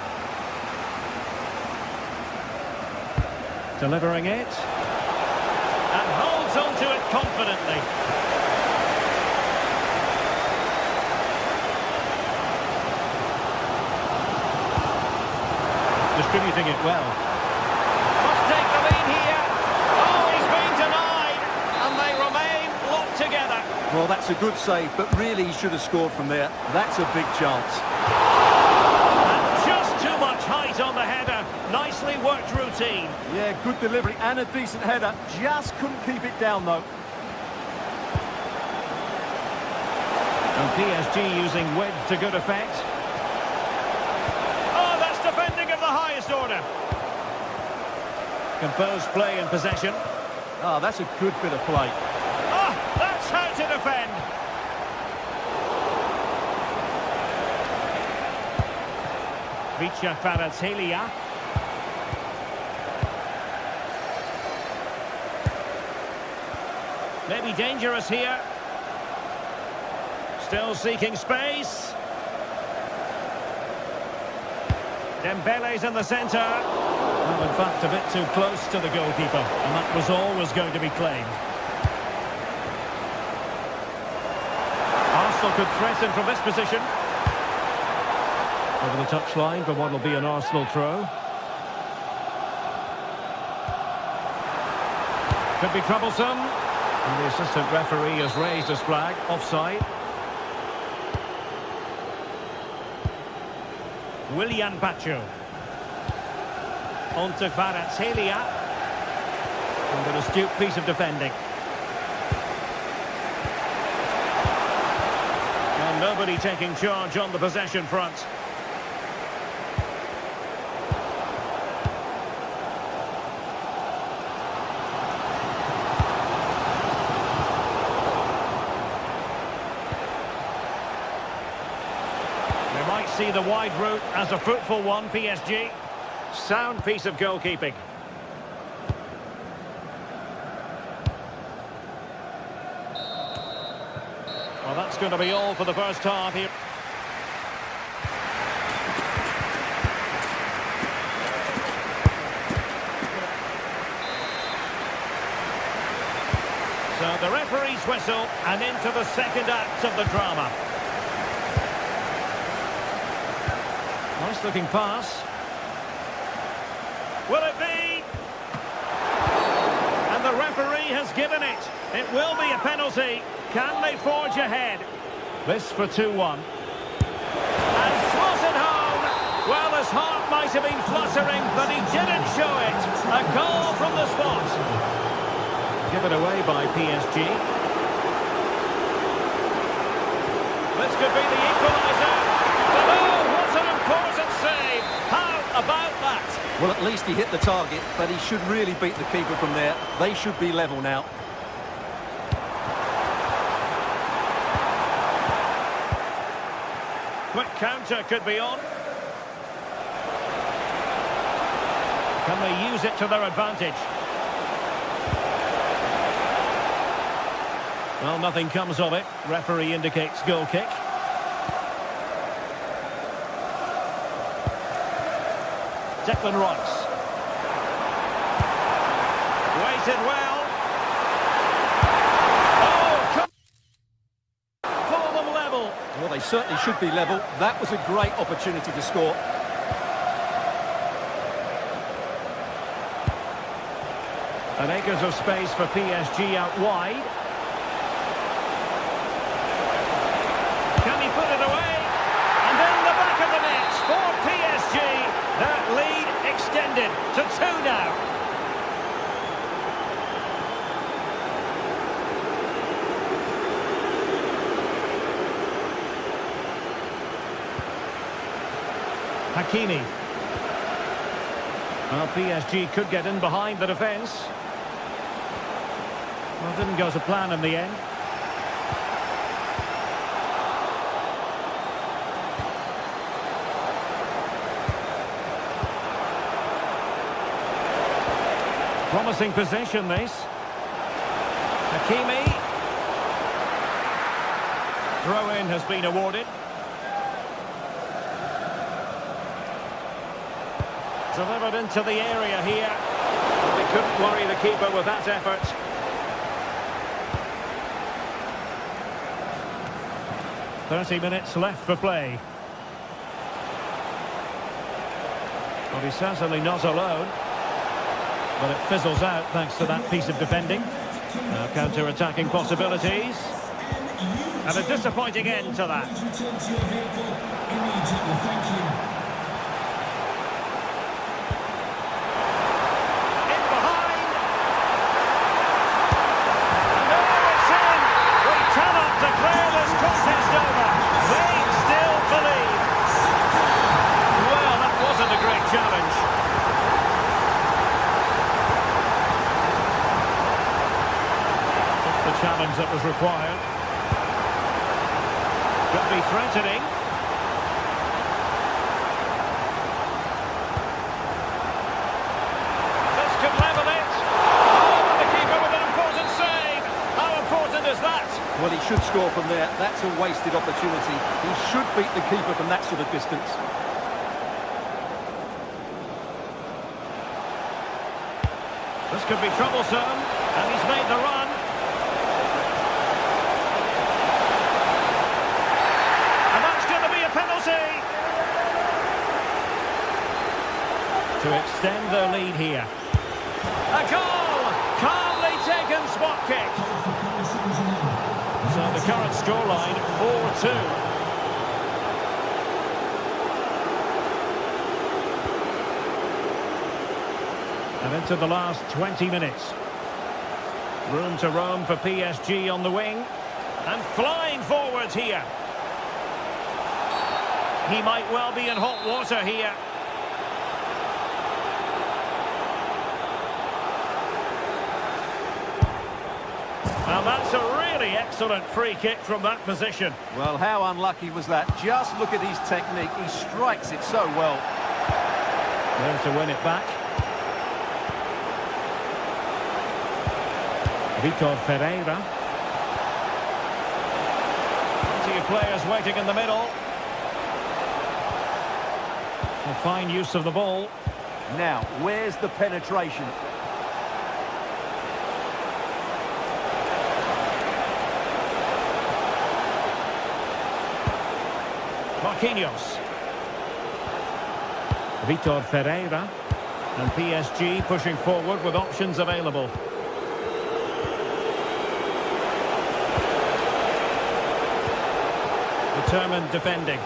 Delivering it. And holds on to it confidently. Distributing it well. Must take the lead here. Oh, he's been denied. And they remain locked together. Well, that's a good save, but really he should have scored from there. That's a big chance. And just too much height on the header. Nicely worked routine. Yeah, good delivery and a decent header. Just couldn't keep it down, though. And PSG using width to good effect. Defending of the highest order. Composed play in possession. Oh, that's a good bit of play. Ah, that's how to defend. Kvaratskhelia. Maybe dangerous here. Still seeking space. Dembele's in the centre. Well, in fact, a bit too close to the goalkeeper, and that was always going to be claimed. Arsenal could threaten from this position. Over the touchline for what will be an Arsenal throw. Could be troublesome. And the assistant referee has raised his flag. Offside. Willian Pacho. On to Kvaratskhelia. And an astute piece of defending. And nobody taking charge on the possession front. They might see the wide route as a fruitful one, PSG. Sound piece of goalkeeping. Well, that's going to be all for the first half here. So the referee's whistle and into the second act of the drama. Nice looking pass. Will it be? And the referee has given it. It will be a penalty. Can they forge ahead? This for 2-1. And slotted home. Well, his heart might have been fluttering, but he didn't show it. A goal from the spot. Given away by PSG. This could be the equaliser. But oh, what an important save. How about that? Well, at least he hit the target, but he should really beat the keeper from there. They should be level now. Quick counter could be on. Can they use it to their advantage? Well, nothing comes of it. Referee indicates goal kick. Declan Rice. Waited well. Oh, come pull them level. Well, they certainly should be level. That was a great opportunity to score. And acres of space for PSG out wide. Can he put it away? And in the back of the net for PSG. That lead extended to 2 now. Hakimi. Well, PSG could get in behind the defence. Well, didn't go to plan in the end. Promising possession, this. Hakimi. Throw-in has been awarded. Delivered into the area here. They couldn't worry the keeper with that effort. "30 minutes left for play." Well, he's certainly not alone. But it fizzles out thanks to that piece of defending. Now counter-attacking possibilities. And a disappointing end to that. In behind. And there it's in. We cannot declare this contest over. They still believe. Well, that wasn't a great challenge. Challenge that was required. Could be threatening. This could level it. Oh, but the keeper with an important save. How important is that? Well, he should score from there. That's a wasted opportunity. He should beat the keeper from that sort of distance. This could be troublesome. And he's made the run. To extend their lead here. A goal! Calmly taken spot kick. So the current scoreline, 4-2. And into the last 20 minutes. Room to roam for PSG on the wing. And flying forwards here. He might well be in hot water here. And that's a really excellent free kick from that position. Well, how unlucky was that? Just look at his technique. He strikes it so well. There to win it back. Vitor Ferreira. Plenty of players waiting in the middle. A fine use of the ball. Now, where's the penetration? Marquinhos. Vitor Ferreira. And PSG pushing forward with options available. Determined defending.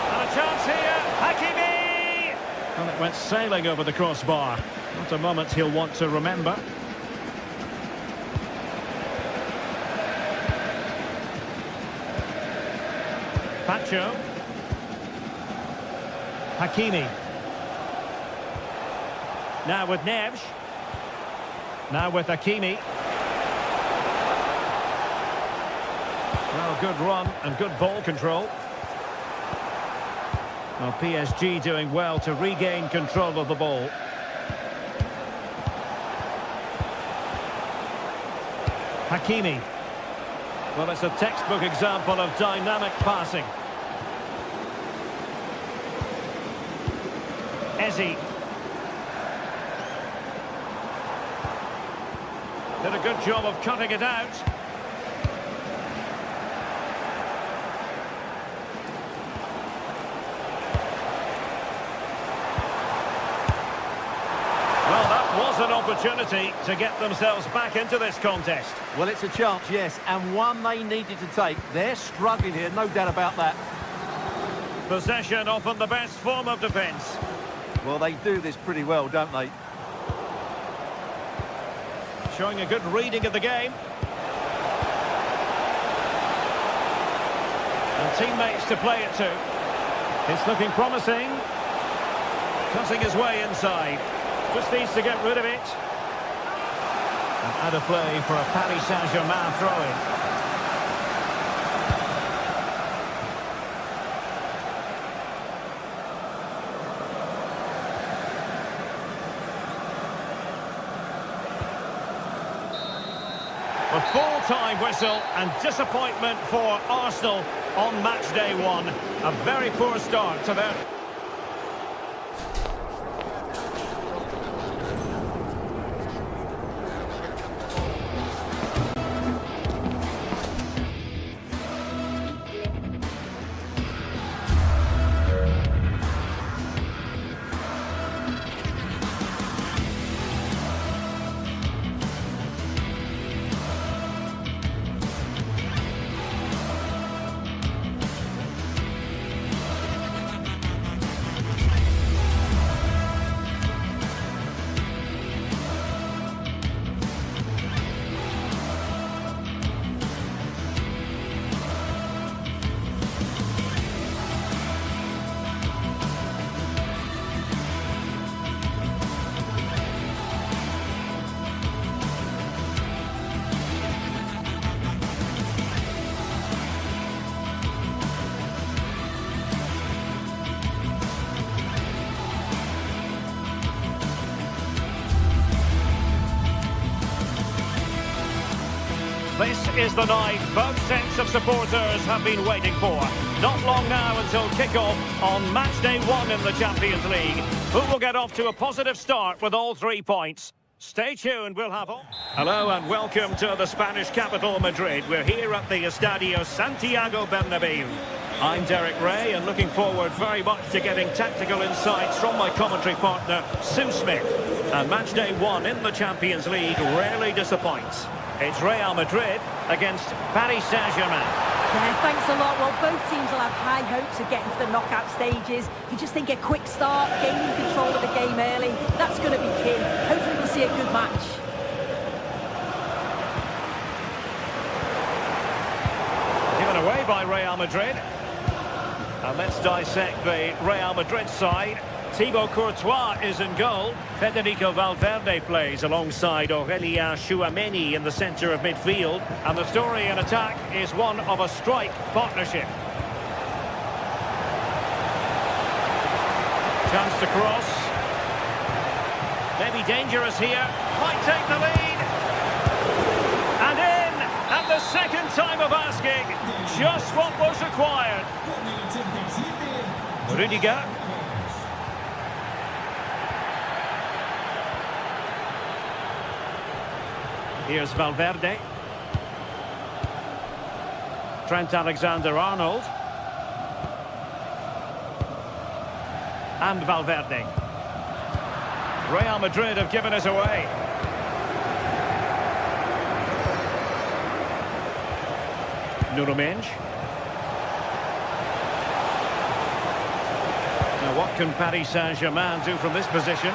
And a chance here. Hakimi! And it went sailing over the crossbar. Not a moment he'll want to remember. Pacho. Hakimi. Now with Neves. Now with Hakimi. Well, good run and good ball control. Well, PSG doing well to regain control of the ball. Hakimi. Well, it's a textbook example of dynamic passing. Ezzi. Did a good job of cutting it out. Well, that was an opportunity to get themselves back into this contest. Well, it's a chance, yes, and one they needed to take. They're struggling here, no doubt about that. Possession often the best form of defence. Well, they do this pretty well, don't they? Showing a good reading of the game. And teammates to play it to. It's looking promising. Cutting his way inside. Just needs to get rid of it. And out of play for a Paris Saint-Germain throw-in. A full-time whistle and disappointment for Arsenal on match day one. A very poor start to their... This is the night both sets of supporters have been waiting for. Not long now until kick-off on match day one in the Champions League. Who will get off to a positive start with all 3 points? Stay tuned, we'll have all... Hello and welcome to the Spanish capital, Madrid. We're here at the Estadio Santiago Bernabeu. I'm Derek Ray and looking forward very much to getting tactical insights from my commentary partner, Sue Smith. And match day one in the Champions League rarely disappoints. It's Real Madrid against Paris Saint-Germain. Yeah, thanks a lot. Well, both teams will have high hopes of getting to the knockout stages. You just think a quick start, gaining control of the game early, that's going to be key. Hopefully we'll see a good match. Given away by Real Madrid. And let's dissect the Real Madrid side. Thibaut Courtois is in goal. Federico Valverde plays alongside Aurélien Tchouaméni in the centre of midfield. And the story in attack is one of a strike partnership. Chance to cross. Maybe dangerous here. Might take the lead. And in at the second time of asking. Just what was required. Rudiger. Here's Valverde. Trent Alexander-Arnold. And Valverde. Real Madrid have given us away. Nuno Mendes. Now what can Paris Saint-Germain do from this position?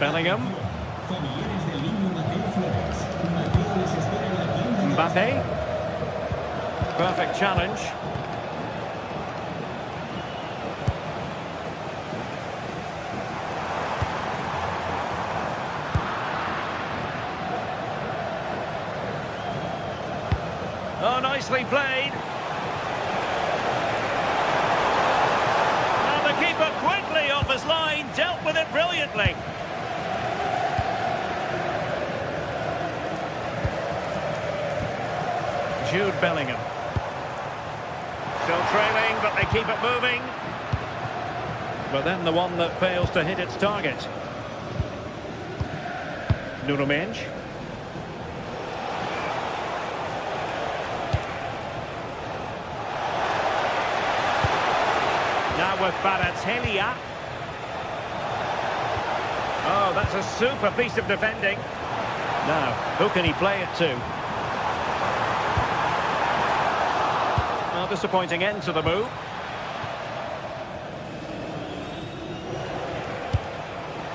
Bellingham. Mbappe. Perfect challenge. Oh, nicely played. Now the keeper quickly off his line, dealt with it brilliantly. Jude Bellingham. Still trailing, but they keep it moving. But then the one that fails to hit its target. Nuno Mendes. Now with Balotelli. Oh, that's a super piece of defending. Now, who can he play it to? Well, disappointing end to the move.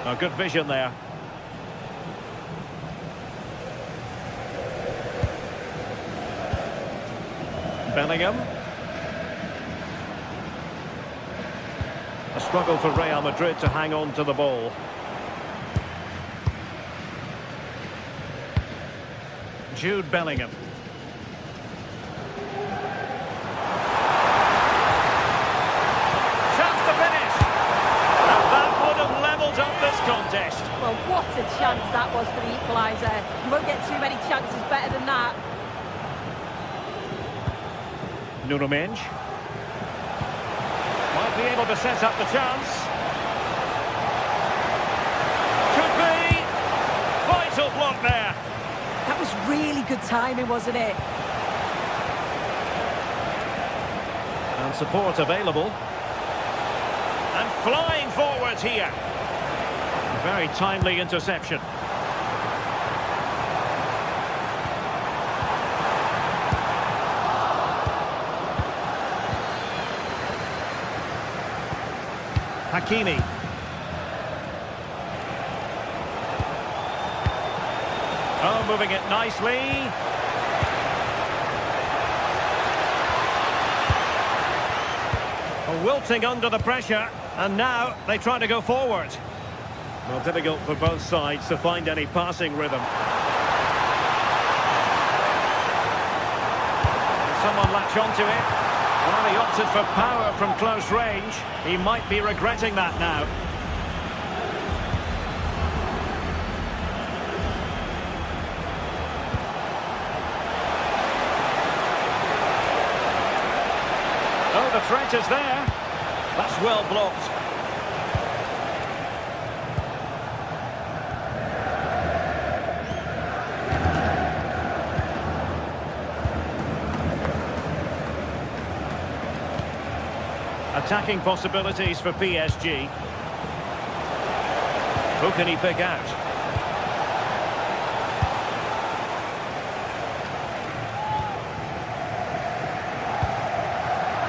Oh, good vision there. Bellingham. A struggle for Real Madrid to hang on to the ball. Jude Bellingham. Chance to finish. And that would have levelled up this contest. Well, what a chance that was for the equaliser. You won't get too many chances better than that. Nuno Mendes. Might be able to set up the chance. Could be. Vital block there. That was really good timing, wasn't it? And support available. And flying forwards here. Very timely interception. Hakimi. Oh, moving it nicely. Oh, wilting under the pressure, and now they try to go forward. Well, difficult for both sides to find any passing rhythm. Can someone latch onto it? Well, he opted for power from close range. He might be regretting that now. Oh, the threat is there. That's well blocked. Attacking possibilities for PSG. Who can he pick out?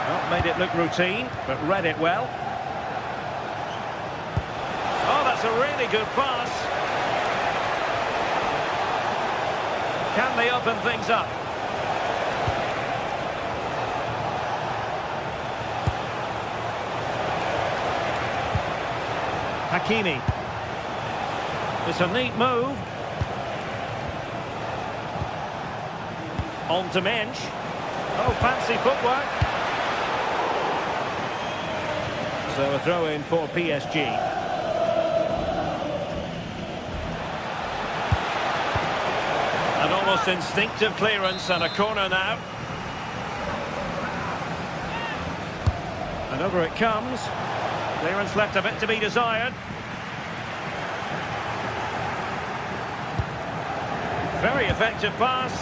Well, made it look routine, but read it well. Oh, that's a really good pass. Can they open things up? Hakimi. It's a neat move. On to Mensch. Oh, fancy footwork. So a throw in for PSG. An almost instinctive clearance and a corner now. And over it comes. Clearance left a bit to be desired. Very effective pass.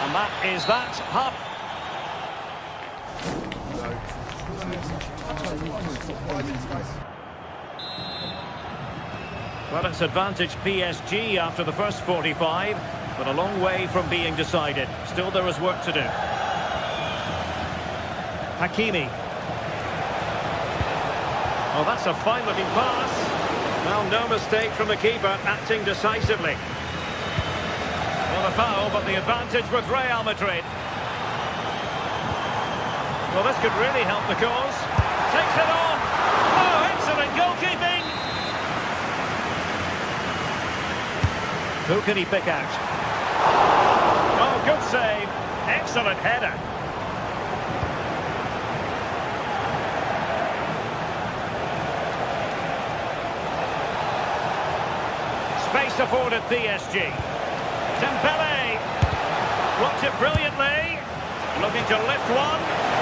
And that is that. Hub. Well, it's advantage PSG after the first 45, but a long way from being decided. Still there is work to do. Hakimi. Oh, that's a fine-looking pass. Well, no mistake from the keeper, acting decisively. Well, a foul, but the advantage with Real Madrid. Well, this could really help the cause. Takes it on. Oh, excellent goalkeeping. Who can he pick out? Oh, good save. Excellent header. Space afforded PSG. Dembele blocked it brilliantly. Looking to lift one,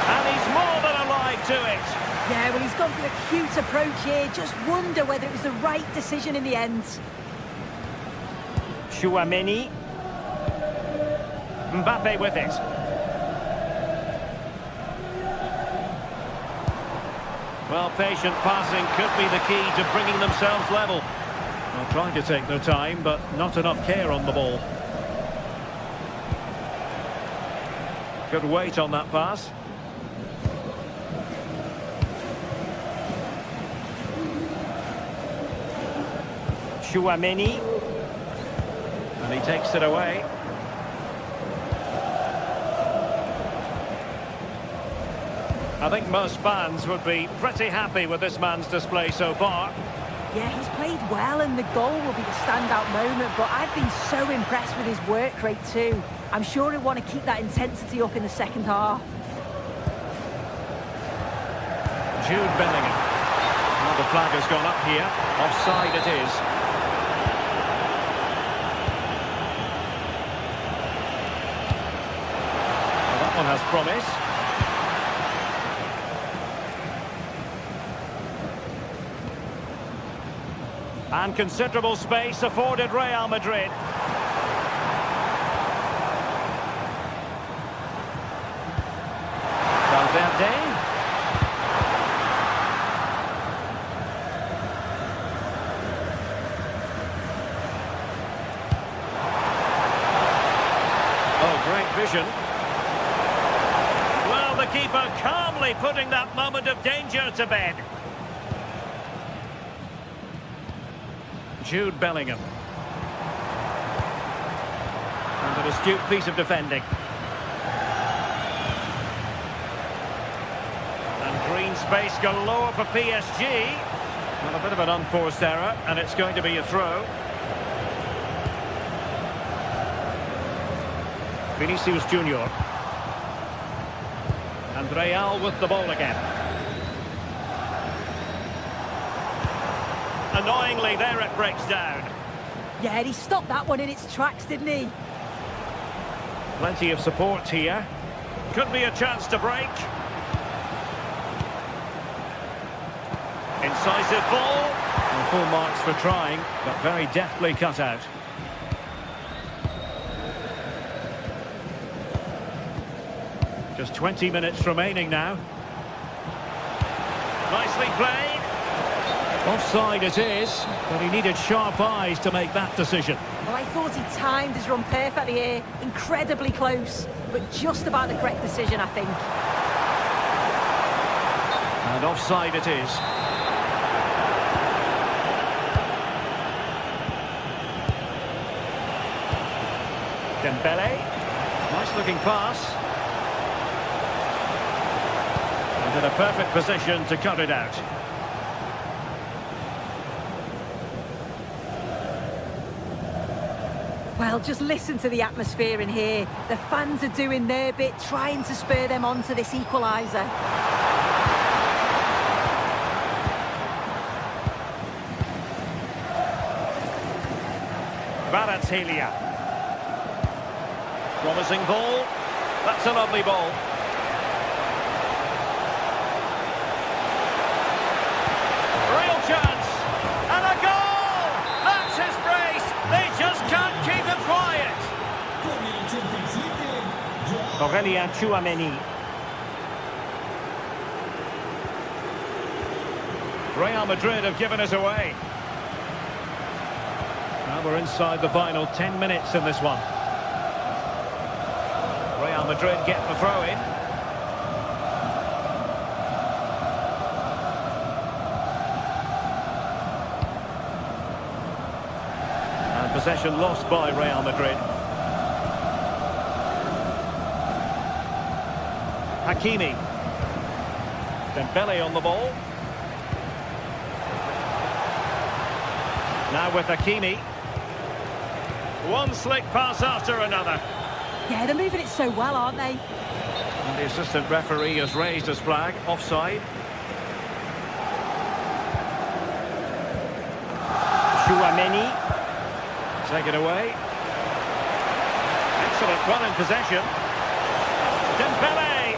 and he's more than alive to it. Yeah, well, he's gone for a cute approach here. Just wonder whether it was the right decision in the end. Chouameni. Mbappe with it. Well, patient passing could be the key to bringing themselves level. Well, trying to take their time, but not enough care on the ball. Good weight on that pass. Chouameni. And he takes it away. I think most fans would be pretty happy with this man's display so far. Yeah, he's played well and the goal will be the standout moment, but I've been so impressed with his work rate too. I'm sure he'll want to keep that intensity up in the second half. Jude Bellingham. Well, the flag has gone up here. Offside it is. Well, that one has promise. And considerable space afforded Real Madrid. Valverde. Oh, great vision. Well, the keeper calmly putting that moment of danger to bed. Jude Bellingham. And an astute piece of defending. And green space galore for PSG. Well, a bit of an unforced error, and it's going to be a throw. Vinicius Junior. And Real with the ball again. Annoyingly, there it breaks down. Yeah, he stopped that one in its tracks, didn't he? Plenty of support here. Could be a chance to break. Incisive ball. And full marks for trying, but very deftly cut out. Just 20 minutes remaining now. Nicely played. Offside it is, but he needed sharp eyes to make that decision. Well, I thought he timed his run perfectly here. Incredibly close, but just about the correct decision, I think. And offside it is. Dembele. Nice looking pass. And in a perfect position to cut it out. Well, just listen to the atmosphere in here. The fans are doing their bit, trying to spur them on to this equaliser. Kvaratskhelia. Promising ball. That's a lovely ball. Real chance. And a goal! That's his brace. They just can't keep him quiet. Aurélien Tchouameni. Real Madrid have given us away. Now we're inside the final 10 minutes in this one. Real Madrid get the throw-in. And possession lost by Real Madrid. Hakimi. Dembele on the ball. Now with Hakimi. One slick pass after another. Yeah, they're moving it so well, aren't they? And the assistant referee has raised his flag. Offside. Tchouameni. Take it away. Excellent run in possession. Dembele.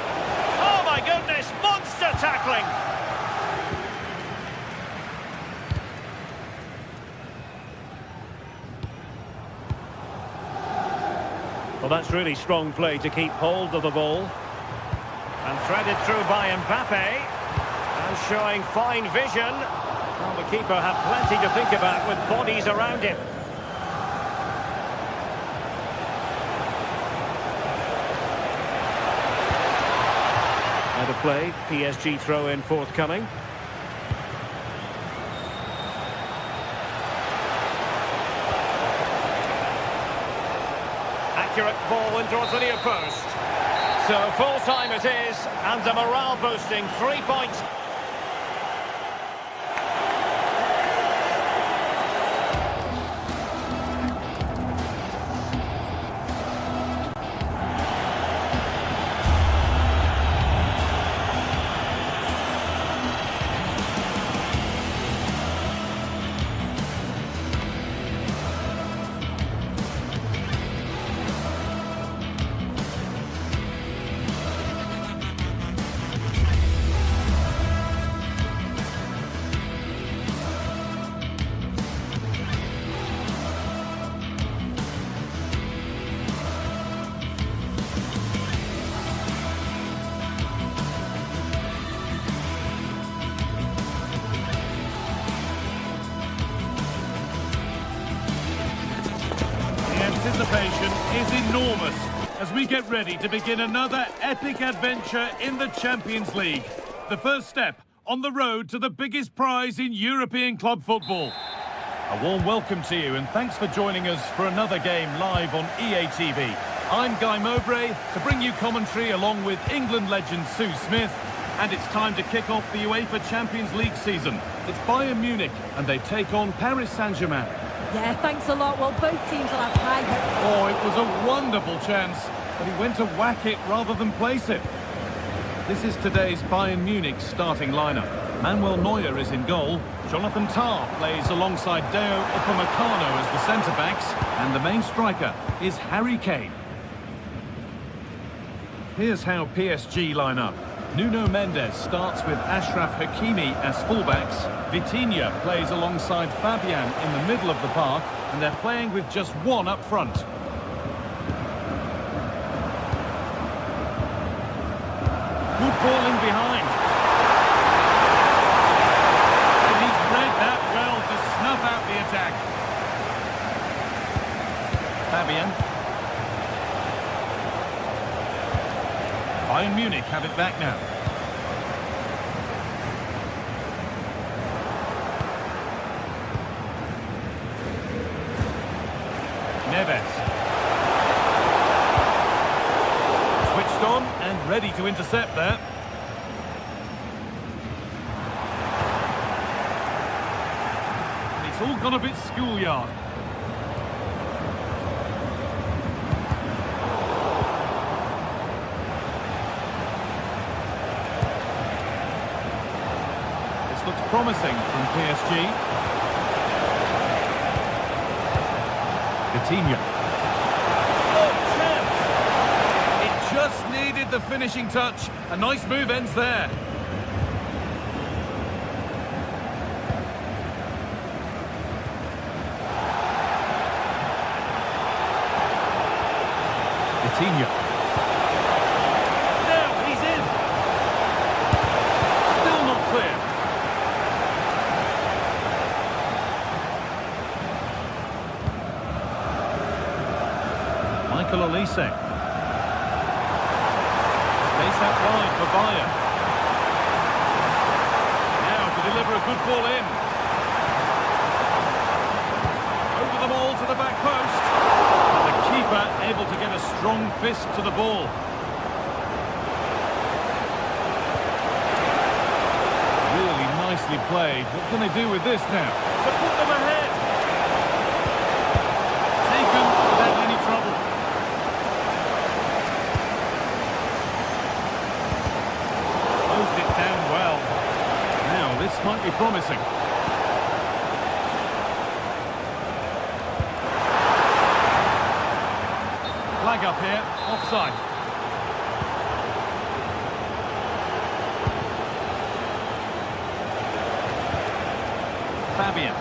Oh my goodness, monster tackling. Well, that's really strong play to keep hold of the ball. And threaded through by Mbappe. And showing fine vision. Well, the keeper had plenty to think about with bodies around him. Out of play, PSG throw-in forthcoming. Accurate ball and draws the near post. So full time it is, and a morale boosting 3 points. Anticipation is enormous as we get ready to begin another epic adventure in the Champions League. The first step on the road to the biggest prize in European club football. A warm welcome to you and thanks for joining us for another game live on EA TV. I'm Guy Mowbray to bring you commentary along with England legend Sue Smith. And it's time to kick off the UEFA Champions League season. It's Bayern Munich and they take on Paris Saint-Germain. Yeah, thanks a lot. Well, both teams will have high hope. Oh, it was a wonderful chance, but he went to whack it rather than place it. This is today's Bayern Munich starting lineup. Manuel Neuer is in goal. Jonathan Tah plays alongside Deo Upamecano as the centre-backs. And the main striker is Harry Kane. Here's how PSG line up. Nuno Mendes starts with Achraf Hakimi as fullbacks. Vitinha plays alongside Fabian in the middle of the park, and they're playing with just one up front. Good ball in behind. And he's read Bayern Munich have it back now. Neves. Switched on and ready to intercept there. And it's all gone a bit schoolyard. This looks promising from PSG. Coutinho. Oh, chance! It just needed the finishing touch. A nice move ends there. Coutinho. Now he's in. Still not clear. Michael Olise. Space out wide for Bayern. Now to deliver a good ball in. Over the ball to the back post. And the keeper able to get a strong fist to the ball. Really nicely played. What can they do with this now? To put them ahead. Taken without any trouble. It down well. Now this might be promising. Flag up here, offside. Fabian.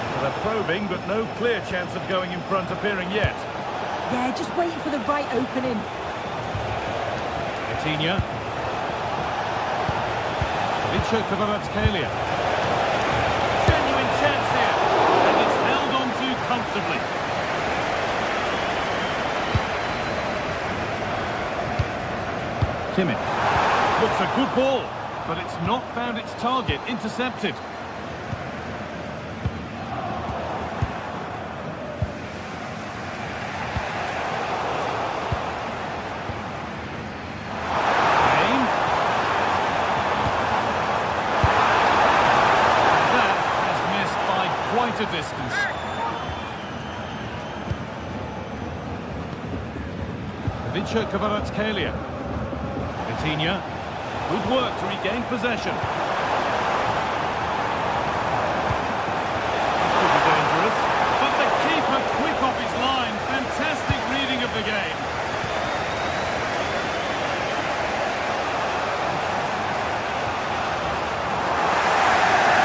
Well, they're probing, but no clear chance of going in front appearing yet. Yeah, just waiting for the right opening. Coutinho. Kvaratskhelia. Genuine chance here, and it's held on to comfortably. Kimmich. Looks a good ball, but it's not found its target. Intercepted. A distance. Kvaratskhelia. Coutinho. Good work to regain possession. This could be dangerous. But the keeper quick off his line. Fantastic reading of the game.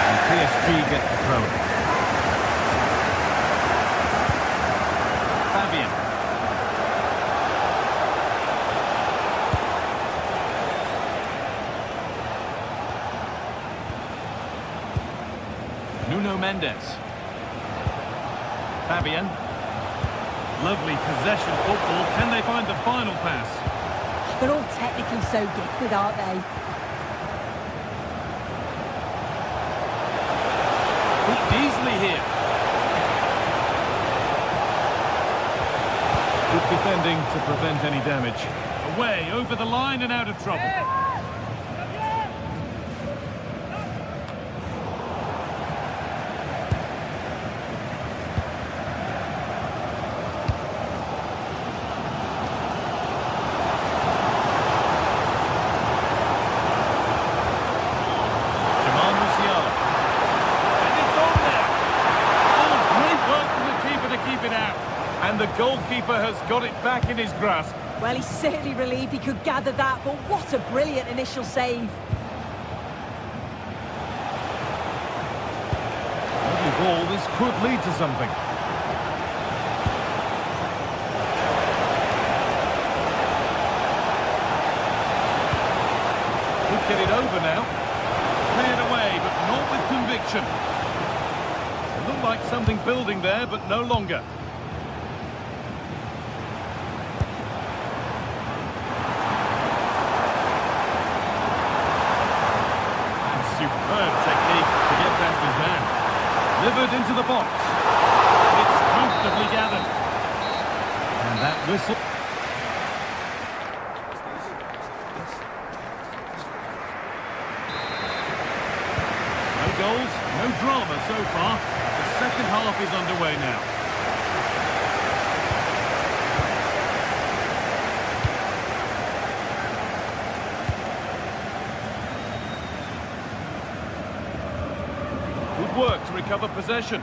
And PSG get the throw. Fabian. Nuno Mendes. Fabian. Lovely possession football. Can they find the final pass? They're all technically so gifted, aren't they? Beat easily here. Good defending to prevent any damage. Away, over the line and out of trouble. Jamal Musiala. And it's on there. Oh, great work from the keeper to keep it out. And the goalkeeper has got it back in his grasp. Well, he's certainly relieved he could gather that, but what a brilliant initial save. Lovely ball, this could lead to something. Could get it over now. Cleared away, but not with conviction. It looked like something building there, but no longer. Delivered into the box. It's comfortably gathered. And that whistle... No goals, no drama so far. The second half is underway now. Good work to recover possession.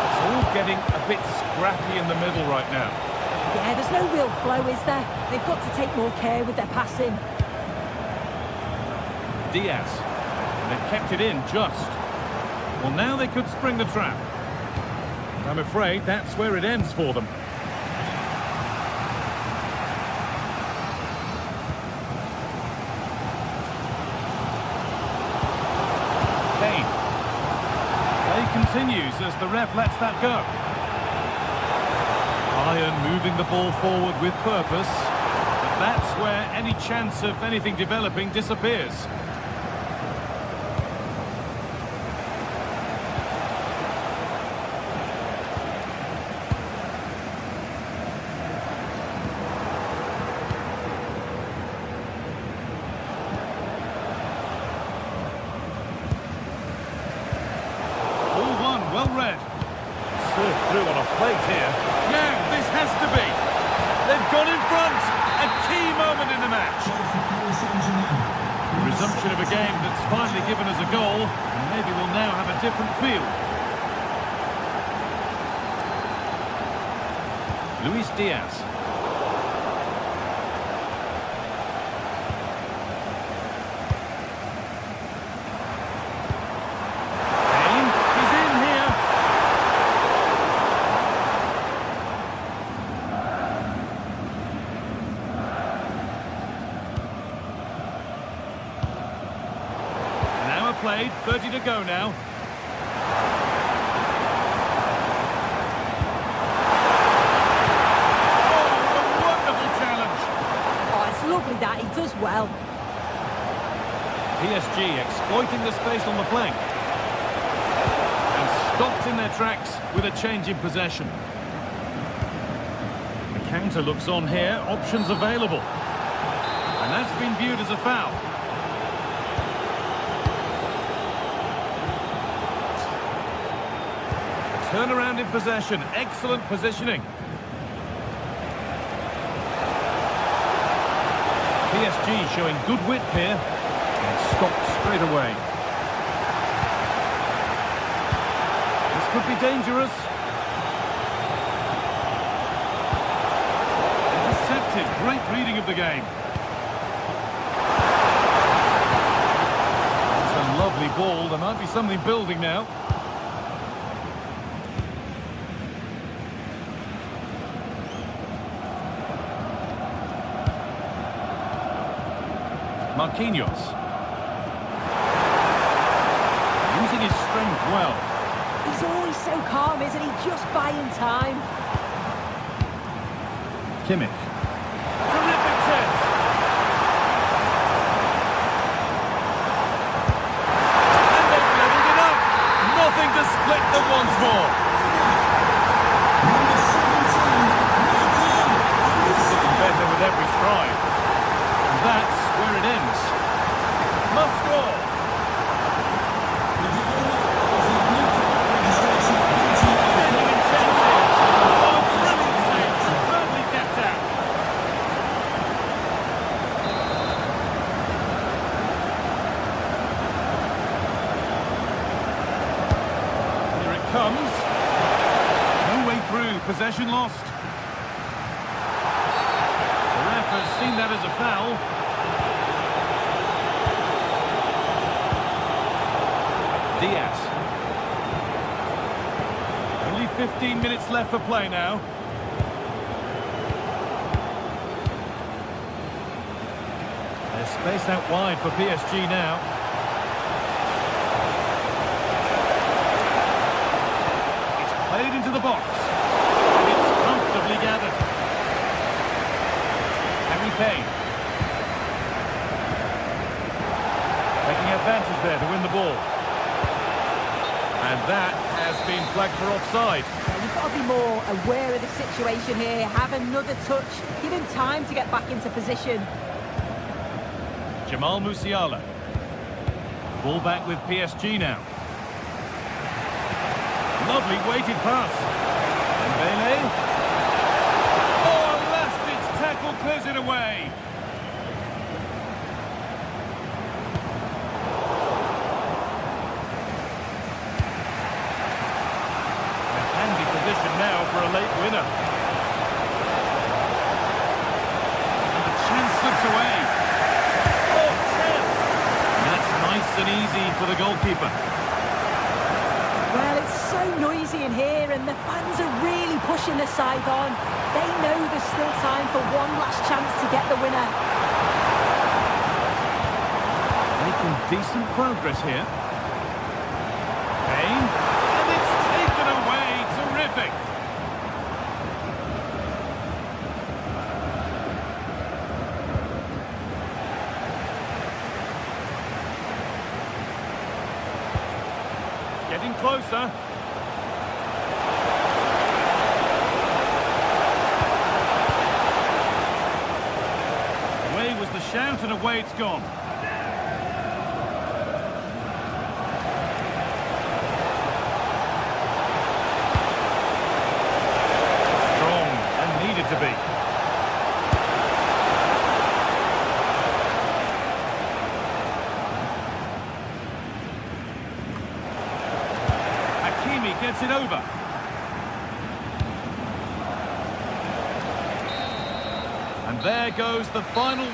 It's all getting a bit scrappy in the middle right now. Yeah, there's no real flow, is there? They've got to take more care with their passing. Diaz. And they've kept it in just. Well, now they could spring the trap. I'm afraid that's where it ends for them. Kane. Play continues as the ref lets that go. Bayern moving the ball forward with purpose, but that's where any chance of anything developing disappears. Ball one, well read. Served through on a plate here. Now, this has to be. They've gone in front. A key moment in the match. The resumption of a game that's finally given us a goal, and maybe we'll now have a different feel. Luis Diaz. Kane is in here. Played, 30 to go now. Oh, a wonderful challenge. Oh, it's lovely that. He does well. PSG exploiting the space on the flank. And stopped in their tracks with a change in possession. The counter looks on here, options available. And that's been viewed as a foul. Turnaround in possession, excellent positioning. PSG showing good width here, and stopped straight away. This could be dangerous. Intercepted, great reading of the game. It's a lovely ball, there might be something building now. Marquinhos. Using his strength well. He's always so calm, isn't he? Just buying time. Kimmich. Terrific chance. And they've leveled it up. Nothing to split them once more. This is looking better with every stride. And that's where it ends. Must score. Genuine chance here. Oh, brilliant save. Superbly kept out. Here it comes. No way through. Possession lost. The ref has seen that as a foul. Diaz. Only 15 minutes left for play now. There's space out wide for PSG now. It's played into the box. It's comfortably gathered. Harry Kane. there to win the ball. And that has been flagged for offside. Yeah, you've got to be more aware of the situation here. Have another touch. Give him time to get back into position. Jamal Musiala. Ball back with PSG now. Lovely weighted pass. Dembele. Oh, a last-ditch tackle clears it away. A handy position now for a late winner. And the chance slips away. Oh, chance! That's nice and easy for the goalkeeper. Well, it's so noisy in here and the fans are really pushing the side on. They know there's still time for one last chance to get the winner. Making decent progress here. Kane. And it's taken away. Terrific. Getting closer. Away was the shout and away it's gone. Strong and needed to be. Gets it over. And there goes the final